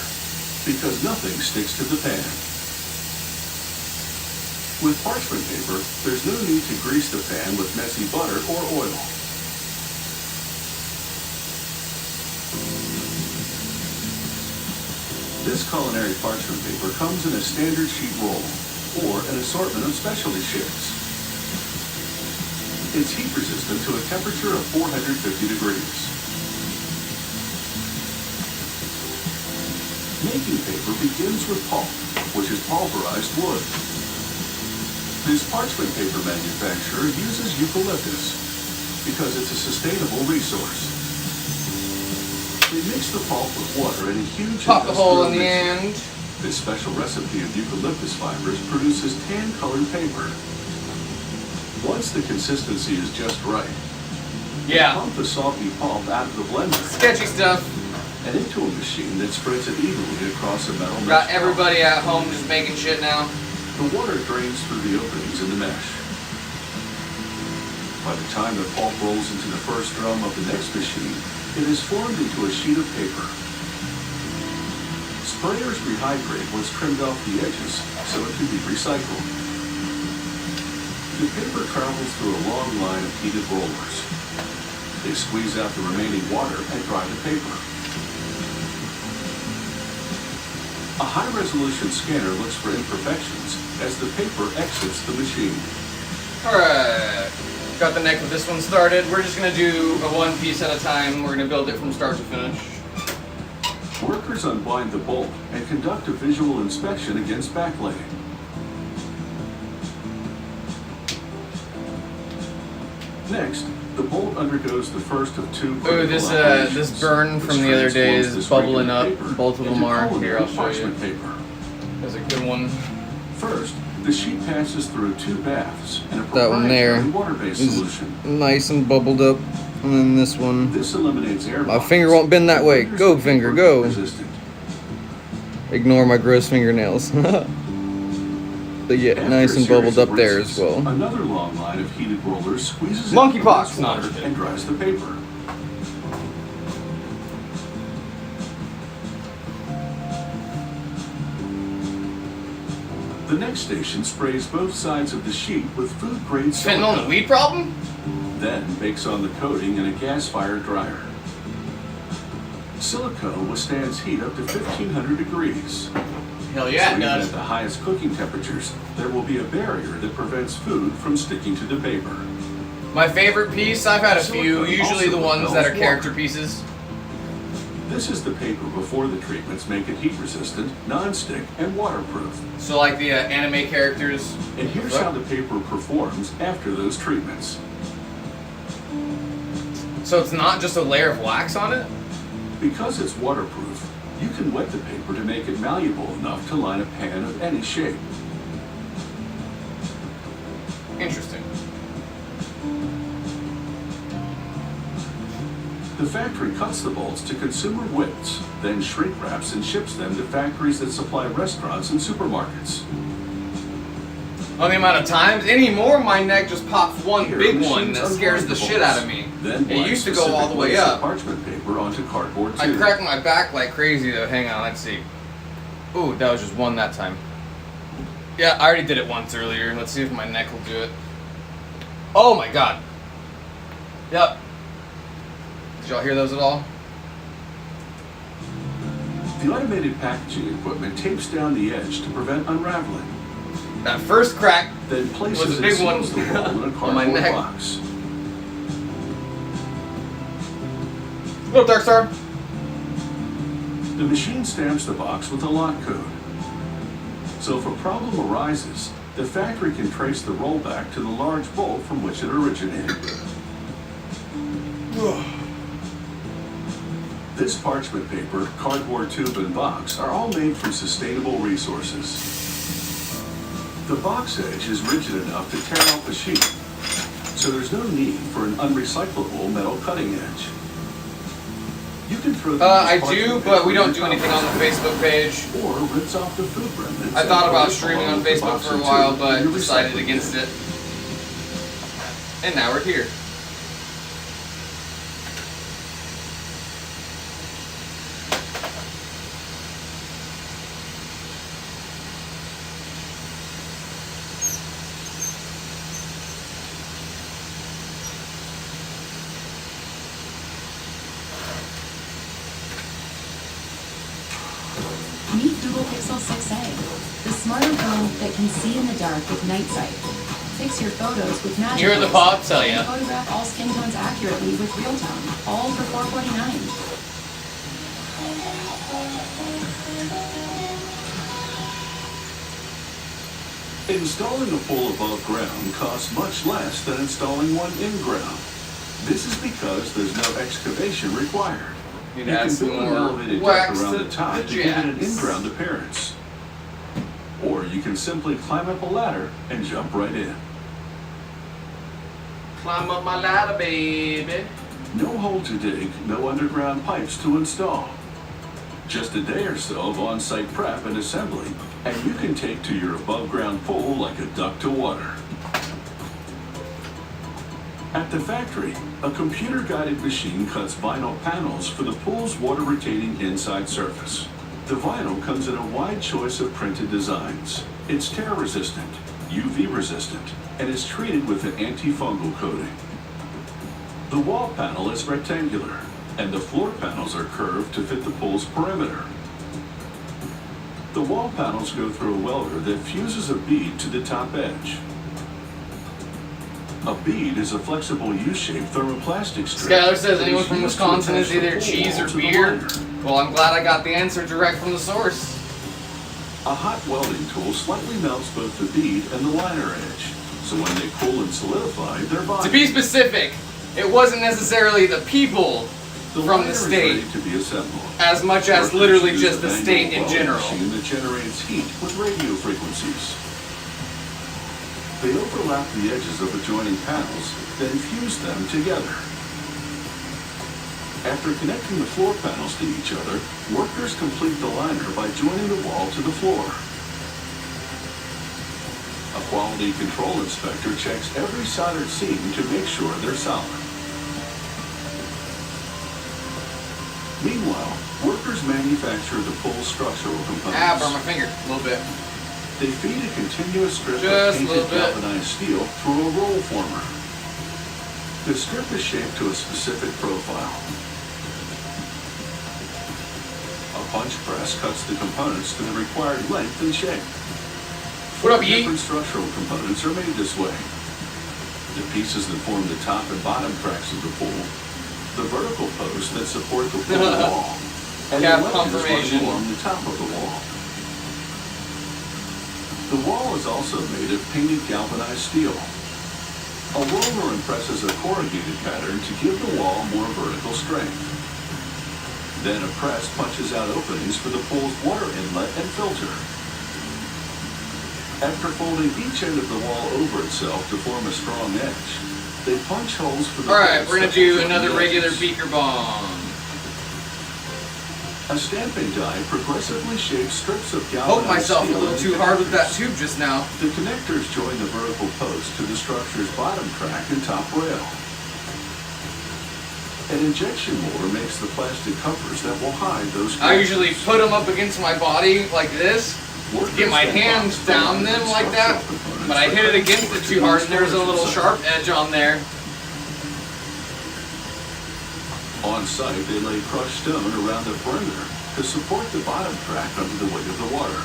because nothing sticks to the pan. With parchment paper, there's no need to grease the pan with messy butter or oil. This culinary parchment paper comes in a standard sheet roll or an assortment of specialty sheets. It's heat resistant to a temperature of 450 degrees. Making paper begins with pulp, which is pulverized wood. This parchment paper manufacturer uses eucalyptus because it's a sustainable resource. They mix the pulp with water in a huge Pop the hole in the industrial end. mixer. This special recipe of eucalyptus fibers produces tan-colored paper. Once the consistency is just right, Yeah. pump the soggy pulp out of the blender Sketchy stuff. and into a machine that spreads it evenly across a metal mesh. Got everybody at home just making shit now. The water drains through the openings in the mesh. By the time the pulp rolls into the first drum of the next machine, it is formed into a sheet of paper. Sprayers rehydrate what's trimmed off the edges so it can be recycled. The paper travels through a long line of heated rollers. They squeeze out the remaining water and dry the paper. A high-resolution scanner looks for imperfections as the paper exits the machine. Alright. Got the neck of this one started. We're just gonna do a one piece at a time. We're gonna build it from start to finish. Workers unwind the bolt and conduct a visual inspection against backlaying. Next, the bolt undergoes the first of two Ooh, critical this operations, burn which from the other day transforms is this bubbling regular up. paper Both of them into are. Here, culinary I'll show you. parchment paper. That's a good one. First, the sheet passes through 2 baths and a That one there proprietary water-based is solution. nice and bubbled up. And then this one. This eliminates air My bubbles. finger won't bend that way. Go, finger, go. Resistant. Ignore my gross fingernails. But yeah, After nice a and series bubbled of up there rinses, as well. Another long line of heated rollers squeezes Monkeypox, in water no. and dries the paper. The next station sprays both sides of the sheet with food-grade Fentanyl and silicone, weed problem? then bakes on the coating in a gas-fired dryer. Silicone withstands heat up to 1500 degrees. Hell yeah, So it even does. at the highest cooking temperatures, there will be a barrier that prevents food from sticking to the paper. My favorite piece, I've had a few, Silicone usually the also ones that are repels character water. pieces. This is the paper before the treatments make it heat-resistant, non-stick, and waterproof. So like the anime characters. And here's how the paper performs after those treatments. So it's not just a layer of wax on it? Because it's waterproof, you can wet the paper to make it malleable enough to line a pan of any shape. Interesting. The factory cuts the bolts to consumer widths, then shrink wraps and ships them to factories that supply restaurants and supermarkets. On the amount of times anymore, my neck just pops one Here, big one machines that scares the unwind shit bolts, out of me. Then It used to go wipe all the way specific up. parchment paper onto cardboard I too. cracked my back like crazy though. Hang on, let's see. Ooh, that was just one that time. Yeah, I already did it once earlier. Let's see if my neck will do it. Oh my god. Yep. Did y'all hear those at all? The automated packaging equipment tapes down the edge to prevent unraveling, That first crack then places was a and big one seals the roll in a on my cardboard neck. box. What up, Dark Star? The machine stamps the box with a lock code. So if a problem arises, the factory can trace the rollback to the large bolt from which it originated. This parchment paper, cardboard tube, and box are all made from sustainable resources. The box edge is rigid enough to tear off the sheet, so there's no need for an unrecyclable metal cutting edge. You can throw the I used do, parchment but we paper don't in do your anything on the compost Facebook page. bin, or rinse off the food remnants. I and thought put about it streaming along on with the Facebook box for a and while, tube but in your decided recycling against bin. it. And now we're here. Meet Google Pixel 6a, the smarter phone that can see in the dark with night sight. Fix your photos with magic. You heard the Lens, pop tell ya. and photograph all skin tones accurately with real tone, all for $449. Installing a pole above ground costs much less than installing one in ground. This is because there's no excavation required. Need You to add can some build an more elevated wax deck around to the top the to give it an jacks. in-ground appearance. Or you can simply climb up a ladder and jump right in. Climb up my ladder, baby. No hole to dig, no underground pipes to install. Just a day or so of on-site prep and assembly, and you can take to your above-ground pool like a duck to water. At the factory, a computer-guided machine cuts vinyl panels for the pool's water-retaining inside surface. The vinyl comes in a wide choice of printed designs. It's tear-resistant, UV-resistant, and is treated with an antifungal coating. The wall panel is rectangular, and the floor panels are curved to fit the pool's perimeter. The wall panels go through a welder that fuses a bead to the top edge. A bead is a flexible U-shaped thermoplastic strip. Skylar says that anyone is from used to Wisconsin is attach the either pool cheese wall or to the beer. liner. Well, I'm glad I got the answer direct from the source. A hot welding tool slightly melts both the bead and the liner edge, so when they cool and solidify, they're bonded. To be specific, it wasn't necessarily the people from liner the is state, ready to be assembled. as much as Workers literally use just a the manual state in welding general. machine that generates heat with radio frequencies. They overlap the edges of adjoining panels, then fuse them together. After connecting the floor panels to each other, workers complete the liner by joining the wall to the floor. A quality control inspector checks every soldered seam to make sure they're solid. Meanwhile, workers manufacture the full structural components. Ah, burn my finger a little bit. They feed a continuous strip Just of a little painted bit. galvanized steel through a roll former. The strip is shaped to a specific profile. A punch press cuts the components to the required length and shape. What up, Different Yeet? structural components are made this way. The pieces that form the top and bottom tracks of the pool, the vertical posts that support the pool wall, and the Cap ledges confirmation. running along the top of the wall. The wall is also made of painted galvanized steel. A roller impresses a corrugated pattern to give the wall more vertical strength. Then a press punches out openings for the pool's water inlet and filter. After folding each end of the wall over itself to form a strong edge, they punch holes for the Alright, bolts we're gonna that will do join another the regular edges. beaker bomb. A stamping die progressively shapes strips of Poked galvanized myself a steel little into too hard with that connectors. tube just now. The connectors join the vertical post to the structure's bottom track and top rail. An injection molding makes the plastic covers that will hide those I usually connectors. put them up against my body like this, Workers get my then hands box the down line them and like that, structural components but I by hit it cutting against over it to too the hard and there's a storage little inside. sharp edge on there. On site, they lay crushed stone around the perimeter to support the bottom track under the weight of the water.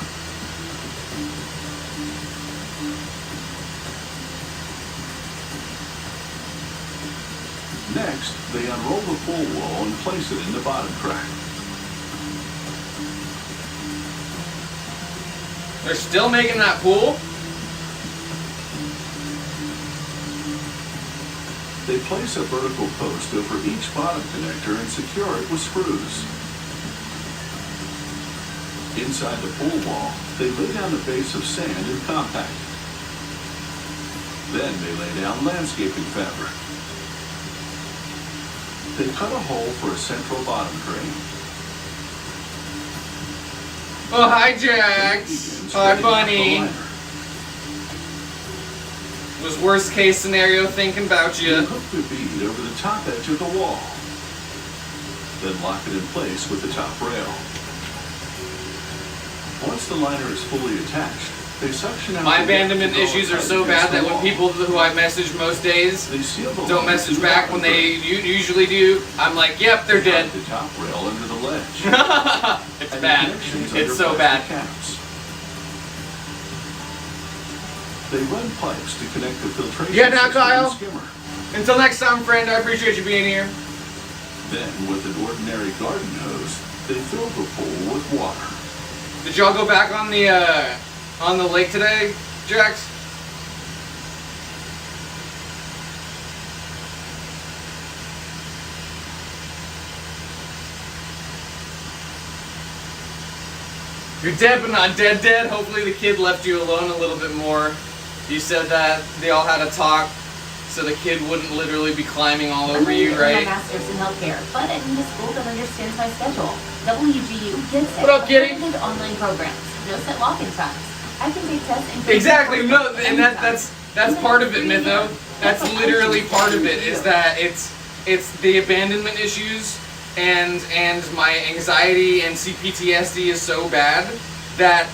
Next, they unroll the pool wall and place it in the bottom track. They're still making that pool? They place a vertical post over each bottom connector and secure it with screws. Inside the pool wall, they lay down a base of sand and compact it. Then they lay down landscaping fabric. They cut a hole for a central bottom drain. Oh, hi, Then Jax. begin Hi, spreading out the bunny. liner. Was worst case scenario thinking about They you. hook the bead over the top edge of the wall. Then lock it in place with the top rail. Once the liner is fully attached, they suction out My the abandonment net to issues draw are it so tight bad against that the when wall. people who I message most days They seal the don't liner message to back the when bottom they drain. usually do, I'm like, yep, they're They dead. hide the top rail under the ledge. It's and the bad. connections It's under so plastic bad. caps. They run pipes to connect the filtration Yeah, now, system Kyle. and skimmer. Until next time, friend, I appreciate you being here. Then, with an ordinary garden hose, they fill the pool with water. Did y'all go back on the lake today, Jax? You're dead but not dead dead. Hopefully the kid left you alone a little bit more. You said that they all had a talk so the kid wouldn't literally be climbing all over you, I'm right? my master's in healthcare, but I need a school that understands my schedule. WGU gets it. What up, Kitty? Accredited online programs. No set walk-in times. I can take tests and Exactly, no, and that's part of it, Mytho. That's literally part of it, is that it's the abandonment issues and my anxiety and CPTSD is so bad that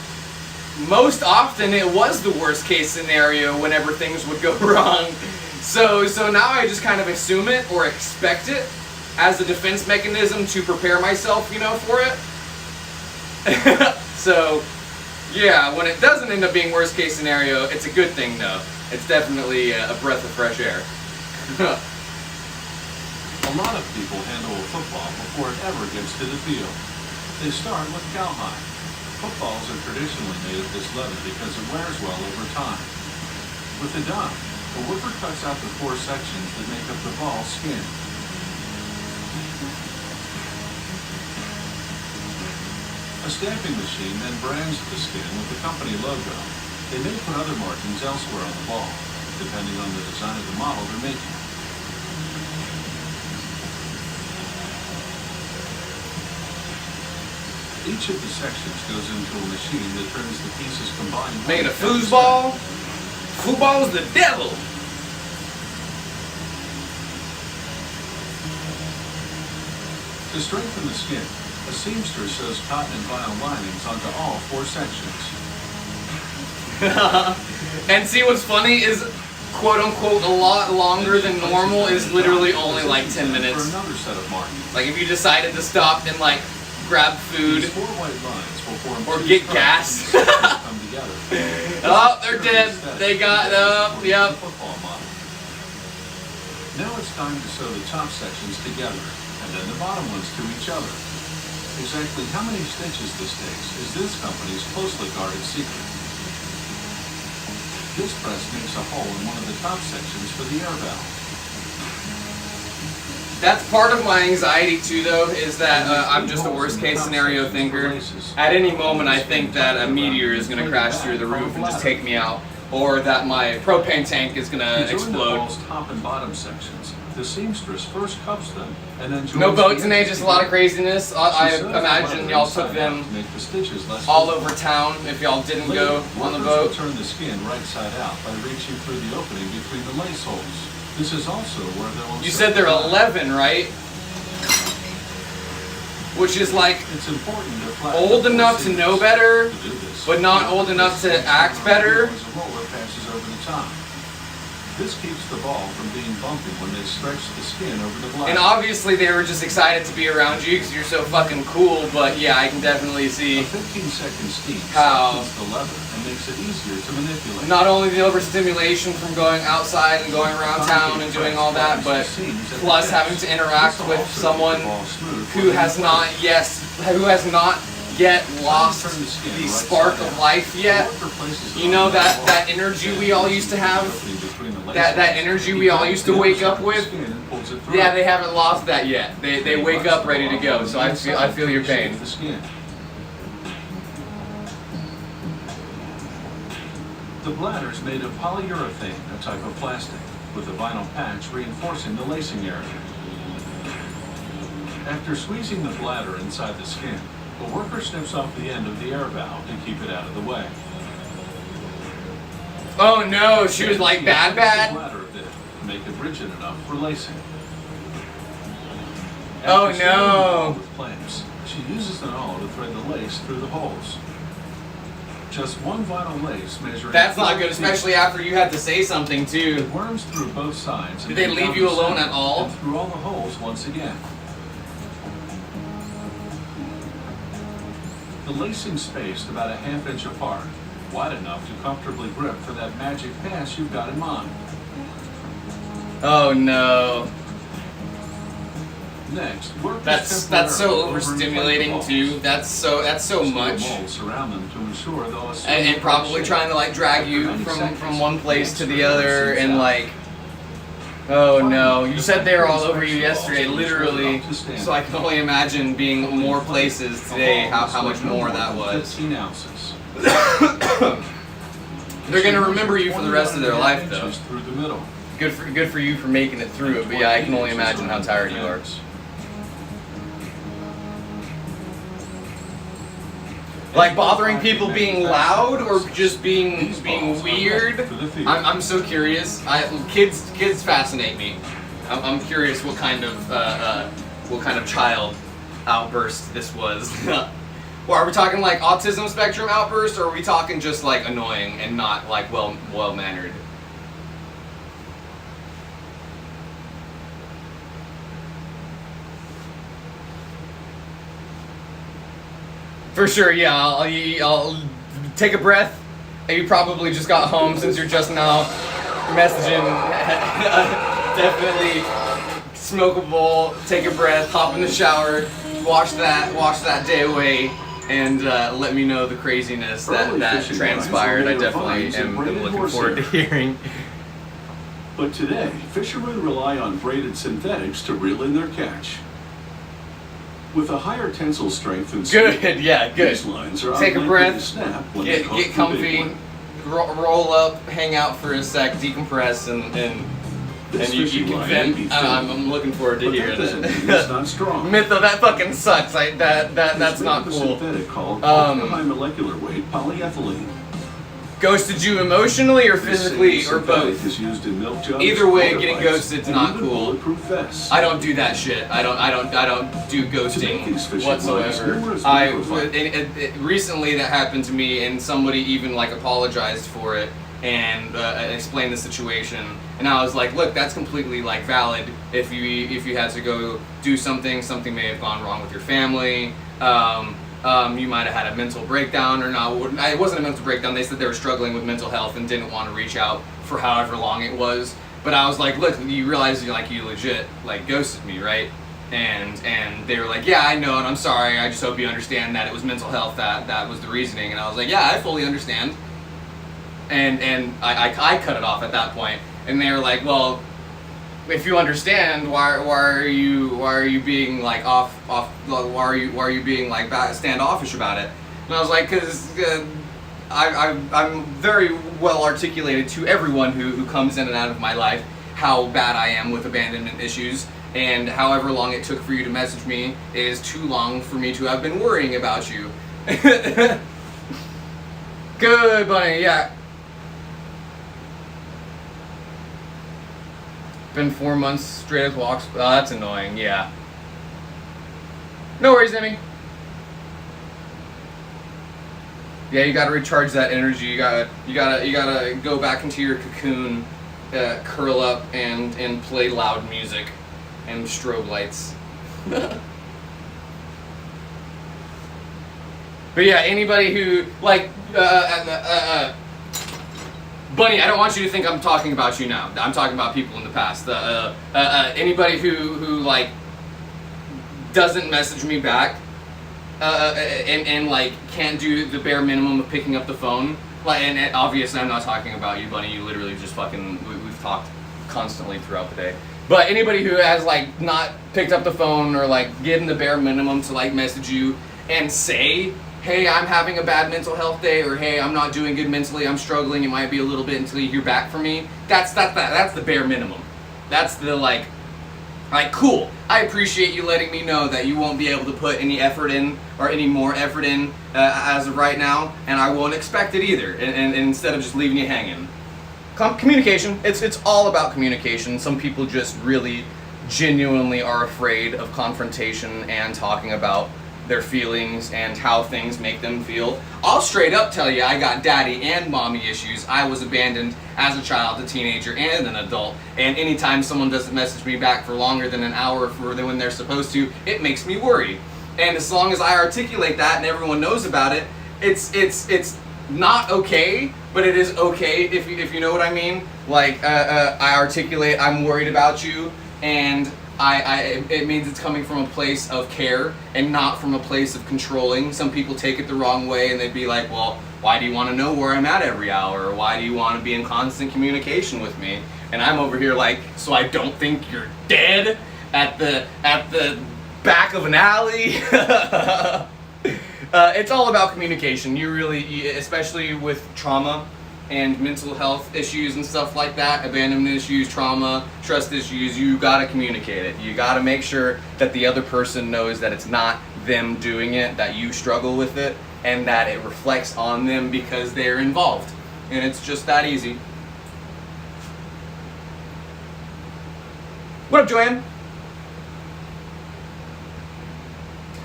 most often it was the worst case scenario whenever things would go wrong. So now I just kind of assume it or expect it as a defense mechanism to prepare myself, for it. So yeah, when it doesn't end up being worst case scenario, it's a good thing though. It's definitely a breath of fresh air. A lot of people handle a football before it ever gets to the field. They start with cowhide. Footballs are traditionally made of this leather because it wears well over time. With a die, the worker cuts out the 4 sections that make up the ball's skin. stamping machine then brands the skin with the company logo. They may put other markings elsewhere on the ball, depending on the design of the model they're making. Each of the sections goes into a machine that turns the pieces combined. Making a foosball? Football is the devil! To strengthen the skin, a seamstress sews cotton and vinyl linings onto all 4 sections. And see what's funny is, quote unquote, a lot longer than normal is literally only like 10 minutes. For another set of markings. Like if you decided to stop and like grab food These 4 white lines will form or 2 get structures gas. that come together. Oh, they're dead. They got yep. Football model. Now it's time to sew the top sections together, and then the bottom ones to each other. Exactly how many stitches this takes is this company's closely guarded secret. This press makes a hole in one of the top sections for the air valve. That's part of my anxiety too, though, is that I'm just a worst case scenario thinker. At any moment, I think that a meteor is going to crash through the roof and just take me out, or that my propane tank is going to To join the explode. ball's top and bottom sections, the seamstress first cups them and then joins No boat the today, edges just a lot of together. craziness. She I sews the imagine leather y'all inside took them out to make the stitches less all visible. over town if y'all didn't go on the Workers boat. will turn the skin right side out by reaching through the opening between the lace holes. This is also where they'll You said they're 11, right? Which is like It's important to flatten old the enough to seams. know better, To do this, but not old enough to act better. As a roller passes over the top. This keeps the ball from being bumpy when they stretch the skin over the bladder. And obviously they were just excited to be around you because you're so fucking cool, but yeah, I can definitely A see 15-second steam How- softens the leather and makes it easier to manipulate. not only the overstimulation from going outside and going around town and doing all that, but plus having to interact with someone who has not yet lost the spark of life yet. You know that energy we all used to have? That energy we all used to wake up with? Yeah, they haven't lost that yet. They wake up ready to go, so I feel your pain. The bladder is made of polyurethane, a type of plastic, with a vinyl patch reinforcing the lacing area. After squeezing the bladder inside the skin, the worker snips off the end of the air valve to keep it out of the way. Oh no, she was like bad. The bladder a bit to make it rigid enough for lacing. Oh, After sealing the no. ball with clamps, she uses an awl to thread the lace through the holes. Just one vinyl lace measuring. That's not 4 good, feet. especially after you had to say something too. It worms through both sides. Did they and leave down you the alone center, at all? And through all the holes once again. The lacing spaced about a ½ inch apart, wide enough to comfortably grip for that magic pass you've got in mind. Oh no. Next, work That's so overstimulating too. That's so much. Surround them to ensure they'll assume And the probably shape. trying to like drag you After 90 from seconds, one place to the next, other rinse and out. like, oh no, you said they were all over you yesterday, literally, so I can only imagine being more places today, how much more that was. 15 ounces. They're gonna remember you for the rest of their life though. Inches through the middle. Good for you for making it through it, but yeah, I can only imagine how tired you are. Like bothering people being loud or just being weird? I'm so curious. Kids fascinate me. I'm curious what kind of child outburst this was. Well, are we talking like autism spectrum outburst, or are we talking just like annoying and not like well mannered? For sure, yeah. I'll take a breath. And you probably just got home since you're just now messaging. Definitely smoke a bowl, take a breath, hop in the shower, wash that day away, and let me know the craziness that transpired. I definitely am looking forward to hearing. But today, fishermen rely on braided synthetics to reel in their catch. With a higher tensile strength and Good, yeah, good. these lines are Take a unlikely breath, to snap when they Get hook the big comfy, one. roll up, hang out for a sec, decompress, and This you fishing can line vent. may be I'm looking forward to but that hearing doesn't mean it. it's not strong. Mytho, that fucking sucks. That's It's not made of a cool. synthetic called Um, ultra-high molecular weight polyethylene. Ghosted you emotionally or This physically same or both? synthetic is used in milk jugs, Either way, motorbikes, getting ghosted's and not even cool. bulletproof vests. I don't do that shit. I don't do ghosting these fishing whatsoever. lines, numerous Recently that happened to me, and somebody even like apologized for it and explained the situation. And I was like, look, that's completely like valid. If you had to go do something may have gone wrong with your family. You might have had a mental breakdown or not. It wasn't a mental breakdown. They said they were struggling with mental health and didn't want to reach out for however long it was. But I was like, look, you realize you legit like ghosted me, right? And they were like, yeah, I know, and I'm sorry. I just hope you understand that it was mental health that was the reasoning. And I was like, yeah, I fully understand. And I cut it off at that point. And they were like, well, if you understand, why are you being like why are you being like standoffish about it? And I was like, because I'm very well articulated to everyone who comes in and out of my life how bad I am with abandonment issues, and however long it took for you to message me is too long for me to have been worrying about you. Good, Bunny, yeah. Been 4 months straight of walks. Oh, that's annoying, yeah. No worries, Emmy. Yeah, you gotta recharge that energy. You gotta go back into your cocoon, curl up and play loud music and strobe lights. But yeah, anybody who like Bunny, I don't want you to think I'm talking about you now. I'm talking about people in the past. Anybody who like doesn't message me back and like can't do the bare minimum of picking up the phone. Like, and obviously I'm not talking about you, Bunny. You literally just fucking we've talked constantly throughout the day. But anybody who has like not picked up the phone or like given the bare minimum to like message you and say, hey, I'm having a bad mental health day, or hey, I'm not doing good mentally, I'm struggling, it might be a little bit until you hear back from me. That's the bare minimum. That's the like cool. I appreciate you letting me know that you won't be able to put any effort in or any more effort in as of right now, and I won't expect it either. And instead of just leaving you hanging, communication. It's all about communication. Some people just really genuinely are afraid of confrontation and talking about their feelings and how things make them feel. I'll straight up tell you I got daddy and mommy issues. I was abandoned as a child, a teenager, and an adult. And anytime someone doesn't message me back for longer than an hour for when they're supposed to, it makes me worry. And as long as I articulate that and everyone knows about it, it's not okay, but it is okay if you know what I mean. Like I articulate, I'm worried about you, and it means it's coming from a place of care and not from a place of controlling. Some people take it the wrong way and they'd be like, well, why do you want to know where I'm at every hour? Or why do you want to be in constant communication with me? And I'm over here like, so I don't think you're dead at the back of an alley? It's all about communication. You really, especially with trauma and mental health issues and stuff like that, abandonment issues, trauma, trust issues, you gotta communicate it. You gotta make sure that the other person knows that it's not them doing it, that you struggle with it, and that it reflects on them because they're involved. And it's just that easy. What up, Joanne?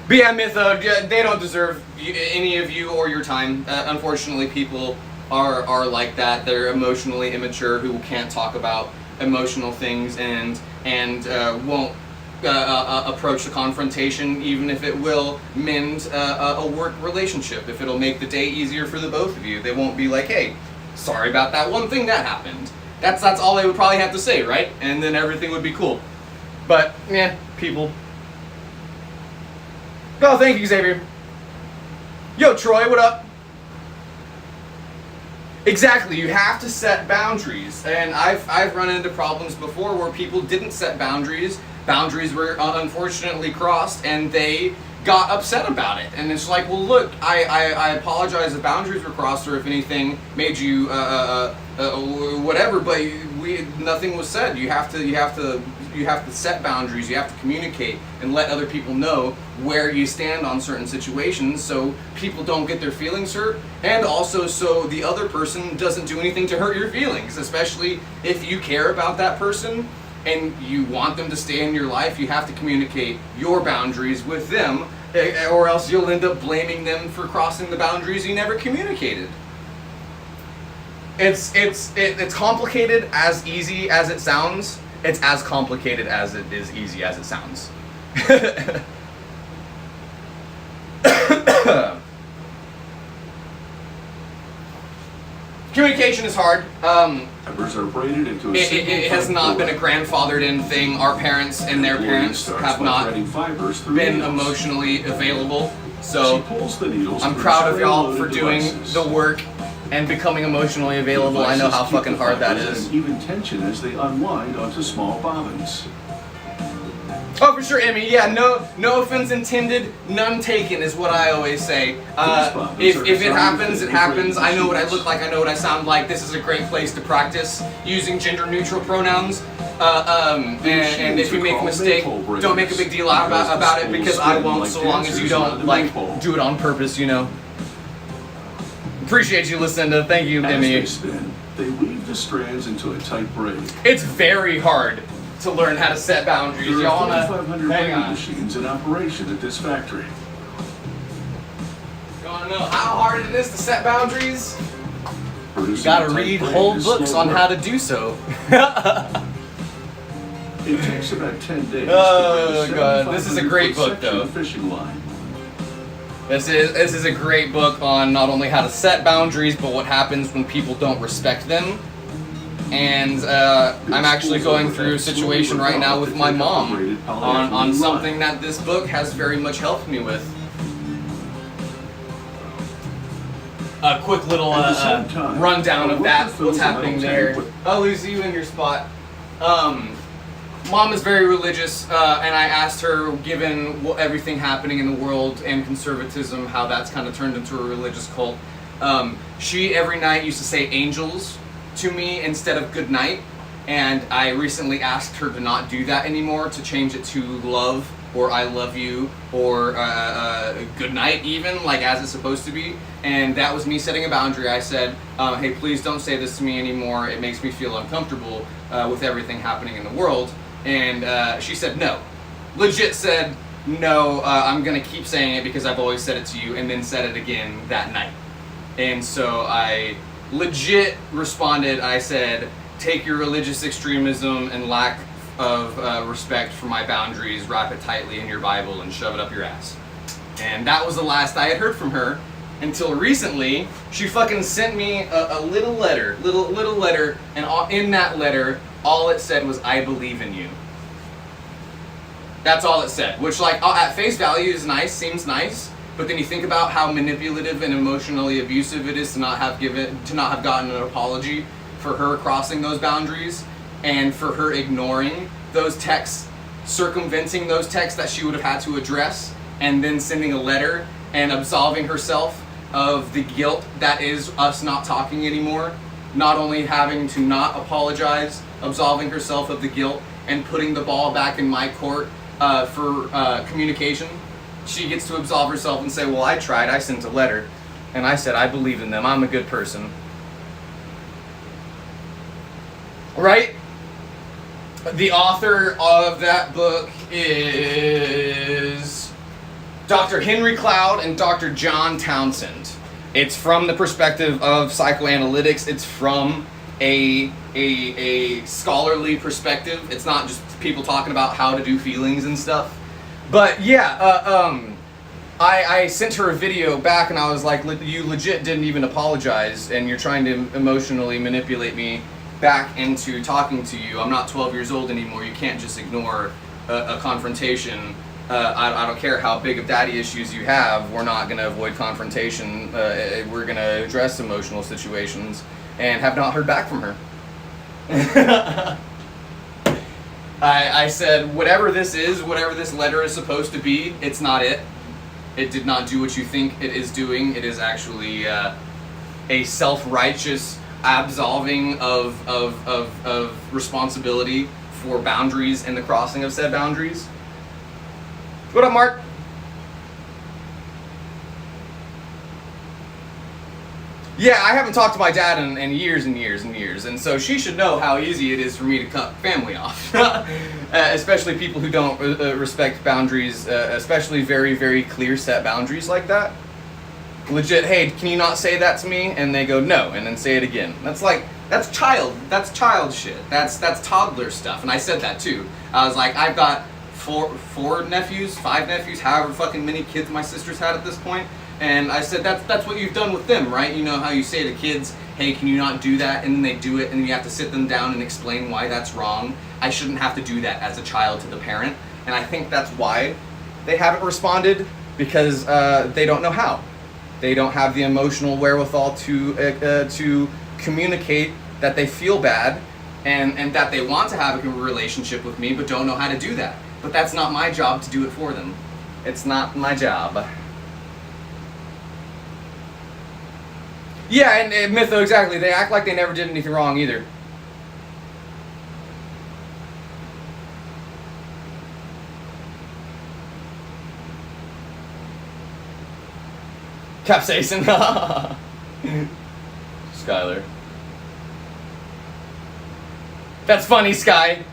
But yeah, Mytho, they don't deserve any of you or your time. Unfortunately, people are like that. They're emotionally immature who can't talk about emotional things and won't approach the confrontation, even if it will mend a work relationship. If it'll make the day easier for the both of you, they won't be like, hey, sorry about that one thing that happened. That's all they would probably have to say, right? And then everything would be cool. But yeah, people. Oh, thank you, Xavier. Yo, Troy, what up? Exactly, you have to set boundaries, and I've run into problems before where people didn't set boundaries boundaries were unfortunately crossed, and they got upset about it. And it's like, well, look, I apologize if boundaries were crossed, or if anything made you whatever, but nothing was said. You have to set boundaries. You have to communicate and let other people know where you stand on certain situations, so people don't get their feelings hurt, and also so the other person doesn't do anything to hurt your feelings. Especially if you care about that person and you want them to stay in your life, you have to communicate your boundaries with them, or else you'll end up blaming them for crossing the boundaries you never communicated. It's complicated as easy as it sounds. It's as complicated as it is easy as it sounds. Communication is hard. Members are braided into a It has not been a grandfathered in thing. Our parents and their parents have not been emotionally available. So I'm proud of y'all for doing the work and becoming emotionally available. I know how fucking hard that is. Even tension as they unwind onto small bobbins. Oh, for sure, Emmy. Yeah, no offense intended, none taken is what I always say. If it happens, it happens. I know what I look like. I know what I sound like. This is a great place to practice using gender-neutral pronouns. And if you make a mistake, don't make a big deal about it, because I won't, so long as you don't do it on purpose, you know. Appreciate you, Lucinda. Thank you, Emmy. As they spin, they weave the strands into a tight braid. It's very hard to learn how to set boundaries. There Y'all are wanna 4,500 hang braid on? machines in operation at this factory. You wanna know how hard it is to set boundaries? You Producing gotta a tight read braid whole is books slow on work. how to do so. It takes about 10 days. Oh, to braid God. This is a great 7,500 book, section though. of fishing line. This is a great book on not only how to set boundaries, but what happens when people don't respect them. And I'm actually going through a situation right now with my mom on something that this book has very much helped me with. A quick little rundown of that, what's happening there. I'll lose you in your spot. Mom is very religious, and I asked her, given everything happening in the world and conservatism, how that's kind of turned into a religious cult. She every night used to say angels to me instead of good night, and I recently asked her to not do that anymore, to change it to love, or I love you, or good night even, like as it's supposed to be. And that was me setting a boundary. I said, hey, please don't say this to me anymore. It makes me feel uncomfortable with everything happening in the world. And she said no. Legit said, no, I'm gonna keep saying it because I've always said it to you, and then said it again that night. And so I legit responded, I said, take your religious extremism and lack of respect for my boundaries, wrap it tightly in your Bible and shove it up your ass. And that was the last I had heard from her, until recently. She fucking sent me a little letter, and in that letter, all it said was, I believe in you. That's all it said, which, like, at face value is nice, seems nice, but then you think about how manipulative and emotionally abusive it is to not have gotten an apology for her crossing those boundaries, and for her ignoring those texts, circumventing those texts that she would have had to address, and then sending a letter and absolving herself of the guilt that is us not talking anymore. Not only having to not apologize, absolving herself of the guilt, and putting the ball back in my court for communication. She gets to absolve herself and say, well, I tried, I sent a letter, and I said, I believe in them, I'm a good person. Right? The author of that book is Dr. Henry Cloud and Dr. John Townsend. It's from the perspective of psychoanalytics. It's from a scholarly perspective. It's not just people talking about how to do feelings and stuff. But yeah, I sent her a video back and I was like, you legit didn't even apologize, and you're trying to emotionally manipulate me back into talking to you. I'm not 12 years old anymore. You can't just ignore a confrontation. I don't care how big of daddy issues you have. We're not going to avoid confrontation. We're going to address emotional situations, and have not heard back from her. I said, whatever this is, whatever this letter is supposed to be, it's not it. It did not do what you think it is doing. It is actually a self-righteous absolving of responsibility for boundaries and the crossing of said boundaries. What up, Mark? Yeah, I haven't talked to my dad in years and years and years, and so she should know how easy it is for me to cut family off. Especially people who don't respect boundaries, especially very, very clear set boundaries like that. Legit, hey, can you not say that to me? And they go, no, and then say it again. That's child shit. That's toddler stuff, and I said that too. I was like, I've got four nephews, 5 nephews, however fucking many kids my sister's had at this point. And I said, that's what you've done with them, right? You know how you say to kids, hey, can you not do that? And then they do it, and then you have to sit them down and explain why that's wrong. I shouldn't have to do that as a child to the parent. And I think that's why they haven't responded, because they don't know how. They don't have the emotional wherewithal to communicate that they feel bad and that they want to have a relationship with me, but don't know how to do that. But that's not my job to do it for them. It's not my job. Yeah, and Mytho, exactly. They act like they never did anything wrong either. Capsaicin. Skylar. That's funny, Sky.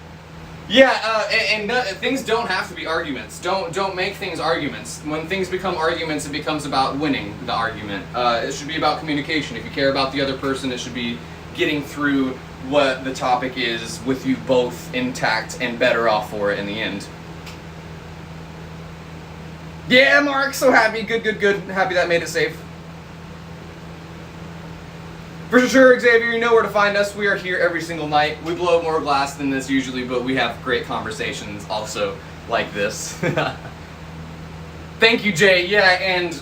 Yeah, and things don't have to be arguments. Don't make things arguments. When things become arguments, it becomes about winning the argument. It should be about communication. If you care about the other person, it should be getting through what the topic is with you both intact and better off for it in the end. Yeah, Mark, so happy. Good. Happy that made it safe. For sure, Xavier, you know where to find us. We are here every single night. We blow more glass than this usually, but we have great conversations also like this. Thank you, Jay. Yeah, and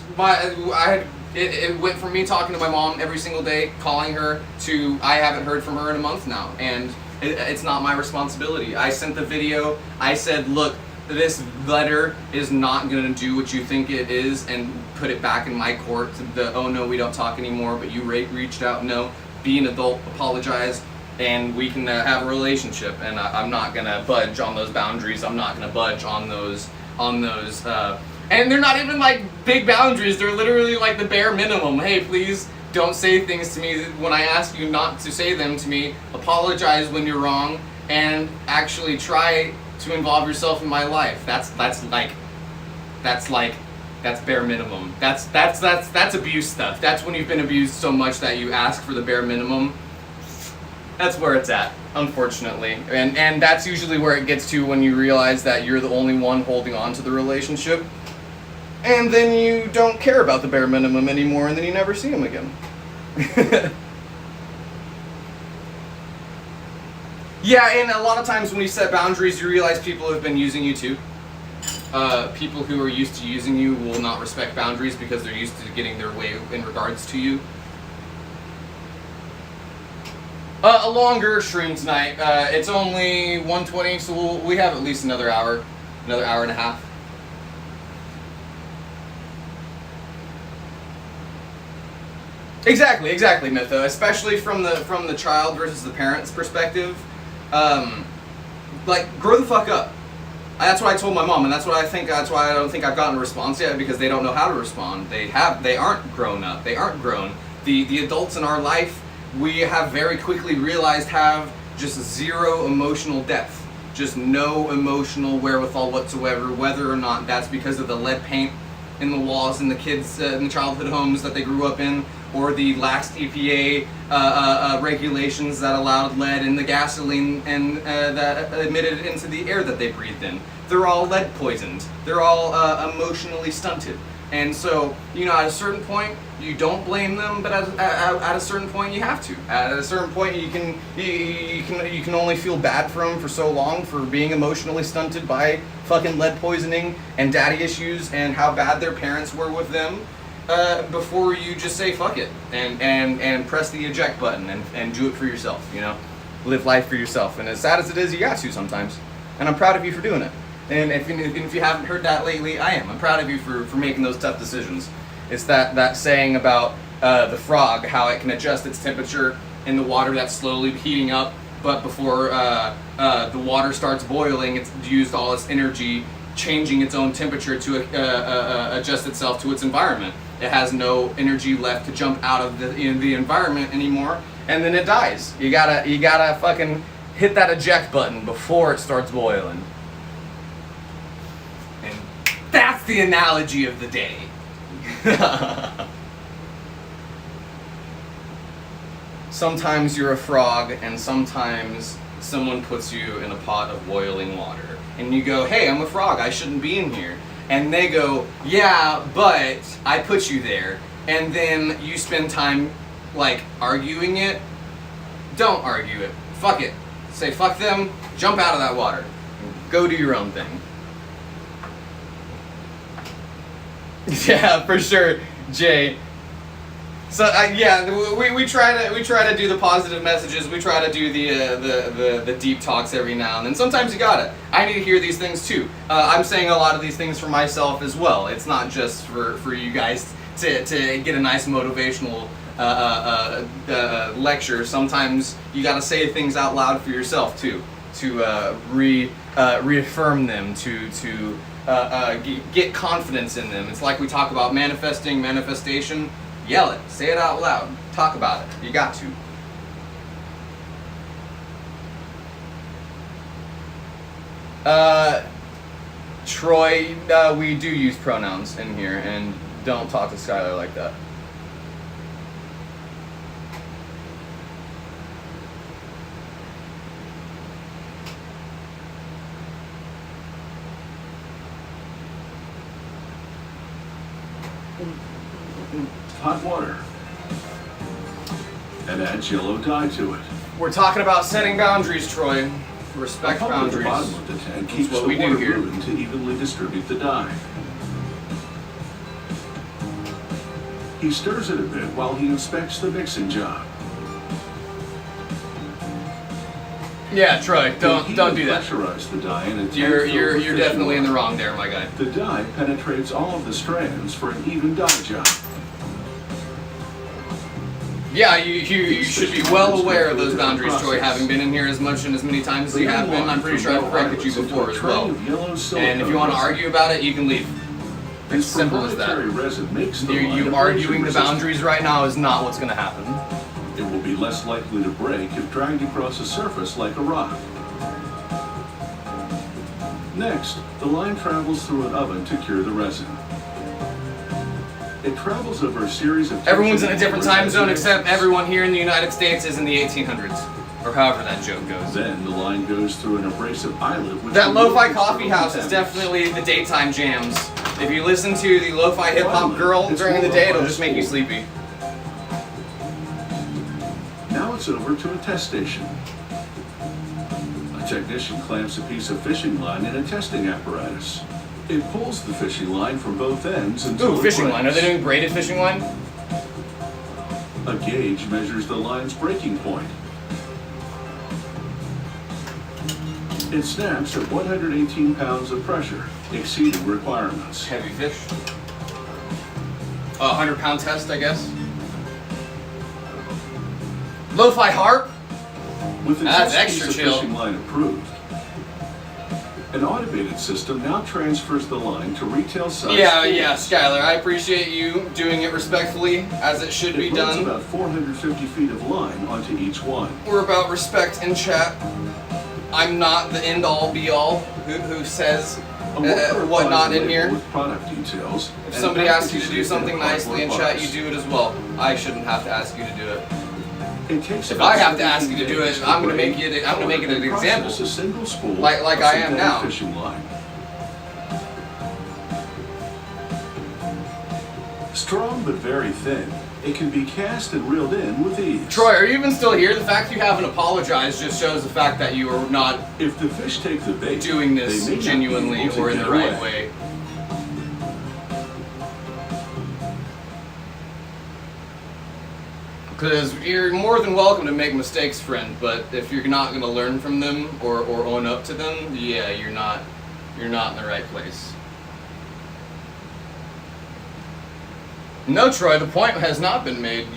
it went from me talking to my mom every single day, calling her, to I haven't heard from her in a month now, and it's not my responsibility. I sent the video. I said, look, this letter is not going to do what you think it is, and put it back in my court. Oh no, we don't talk anymore, but you reached out. No, be an adult, apologize, and we can have a relationship. And I'm not going to budge on those boundaries. I'm not going to budge on those, and they're not even like big boundaries. They're literally like the bare minimum. Hey, please don't say things to me when I ask you not to say them to me. Apologize when you're wrong, and actually try to involve yourself in my life. That's bare minimum. That's abuse stuff. That's when you've been abused so much that you ask for the bare minimum. That's where it's at, unfortunately. And that's usually where it gets to when you realize that you're the only one holding on to the relationship. And then you don't care about the bare minimum anymore, and then you never see them again. Yeah, and a lot of times when you set boundaries, you realize people have been using you too. People who are used to using you will not respect boundaries because they're used to getting their way in regards to you. A longer stream tonight. It's only 1:20, so we have at least another hour and a half. Exactly, Mytho. Especially from the child versus the parent's perspective. Like, grow the fuck up. That's what I told my mom, and that's why I don't think I've gotten a response yet, because they don't know how to respond. They aren't grown up. They aren't grown. The adults in our life, we have very quickly realized have just zero emotional depth. Just no emotional wherewithal whatsoever, whether or not that's because of the lead paint in the walls in the kids' in the childhood homes that they grew up in, or the lax EPA regulations that allowed lead in the gasoline and that emitted into the air that they breathed in. They're all lead poisoned. They're all emotionally stunted. And so, at a certain point, you don't blame them, but at a certain point, you have to. At a certain point, you can only feel bad for them for so long for being emotionally stunted by fucking lead poisoning and daddy issues and how bad their parents were with them, before you just say fuck it and press the eject button and do it for yourself. Live life for yourself. And as sad as it is, you got to sometimes. and I'm proud of you for doing it. And if you haven't heard that lately, I am. I'm proud of you for making those tough decisions. It's that saying about the frog, how it can adjust its temperature in the water that's slowly heating up, but before the water starts boiling, it's used all its energy changing its own temperature to adjust itself to its environment. It has no energy left to jump out of the environment anymore, and then it dies. You gotta fucking hit that eject button before it starts boiling. And that's the analogy of the day. Sometimes you're a frog, and sometimes someone puts you in a pot of boiling water. And you go, hey, I'm a frog, I shouldn't be in here. And they go, yeah, but I put you there. And then you spend time, like, arguing it. Don't argue it. Fuck it. Say fuck them, jump out of that water. Go do your own thing. Yeah, for sure, Jay. So yeah, we try to do the positive messages. We try to do the deep talks every now and then. Sometimes you got it. I need to hear these things too. I'm saying a lot of these things for myself as well. It's not just for you guys to get a nice motivational lecture. Sometimes you got to say things out loud for yourself too, to reaffirm them, to get confidence in them. It's like we talk about manifestation. Yell it, say it out loud, talk about it. You got to. Troy, we do use pronouns in here, and don't talk to Skylar like that. Hot water. And add yellow dye to it. We're talking about setting boundaries, Troy. Respect A pump at the boundaries. bottom of the tank keeps what the we do water here. moving to evenly distribute the dye. He stirs it a bit while he inspects the mixing job. Yeah, Troy, don't He do that. pressurize the dye in a tank You're filled with definitely in the fishing wrong there, my guy. water. The dye penetrates all of the strands for an even dye job. Yeah, you should be well aware of those boundaries, Troy, having been in here as much and as many times as you have been. I'm pretty sure I've corrected you before as well. And if you want to argue about it, you can leave. It's simple as that. You arguing the boundaries right now is not what's going to happen. It will be less likely to break if dragged across a surface like a rock. Next, the line travels through an oven to cure the resin. It travels over a series of... Everyone's in a different time zone except everyone here in the United States is in the 1800s. Or however that joke goes. Then the line goes through an abrasive eyelet... which That lo-fi removes coffee the house is contaminants. definitely the daytime jams. If you listen to the lo-fi hip-hop girl during the day, it'll just make you sleepy. Now it's over to a test station. A technician clamps a piece of fishing line in a testing apparatus. It pulls the fishing line from both ends until Ooh, it fishing line. Are breaks. they doing braided fishing line? A gauge measures the line's breaking point. It snaps at 118 pounds of pressure, exceeding requirements. Heavy fish. 100-pound test, I guess. Lo-fi harp? With the That's test extra piece of chill. fishing line approved, an automated system now transfers the line to retail size. Yeah, Skylar, I appreciate you doing it respectfully, as it should be It runs done. about 450 feet of line onto each one. We're about respect in chat. I'm not the end-all, be-all who says A worker whatnot applies a in here. label with product details. If and somebody asks you to packages do it something in nicely in cardboard chat, you box. do it as well. I shouldn't have to ask you to do it. It takes If about I have to ask 17 you to do days it, I'm gonna break, make it. I'm gonna make it an and example. process a single spool Like of I am synthetic now. Fishing line. Strong but very thin, it can be cast and reeled in with ease. Troy, are you even still here? The fact you haven't apologized just shows the fact that you are not If the fish take the bait, doing this they may not be genuinely able to or in get the right away. way. Because you're more than welcome to make mistakes, friend, but if you're not going to learn from them or own up to them, yeah, you're not in the right place. No, Troy, the point has not been made.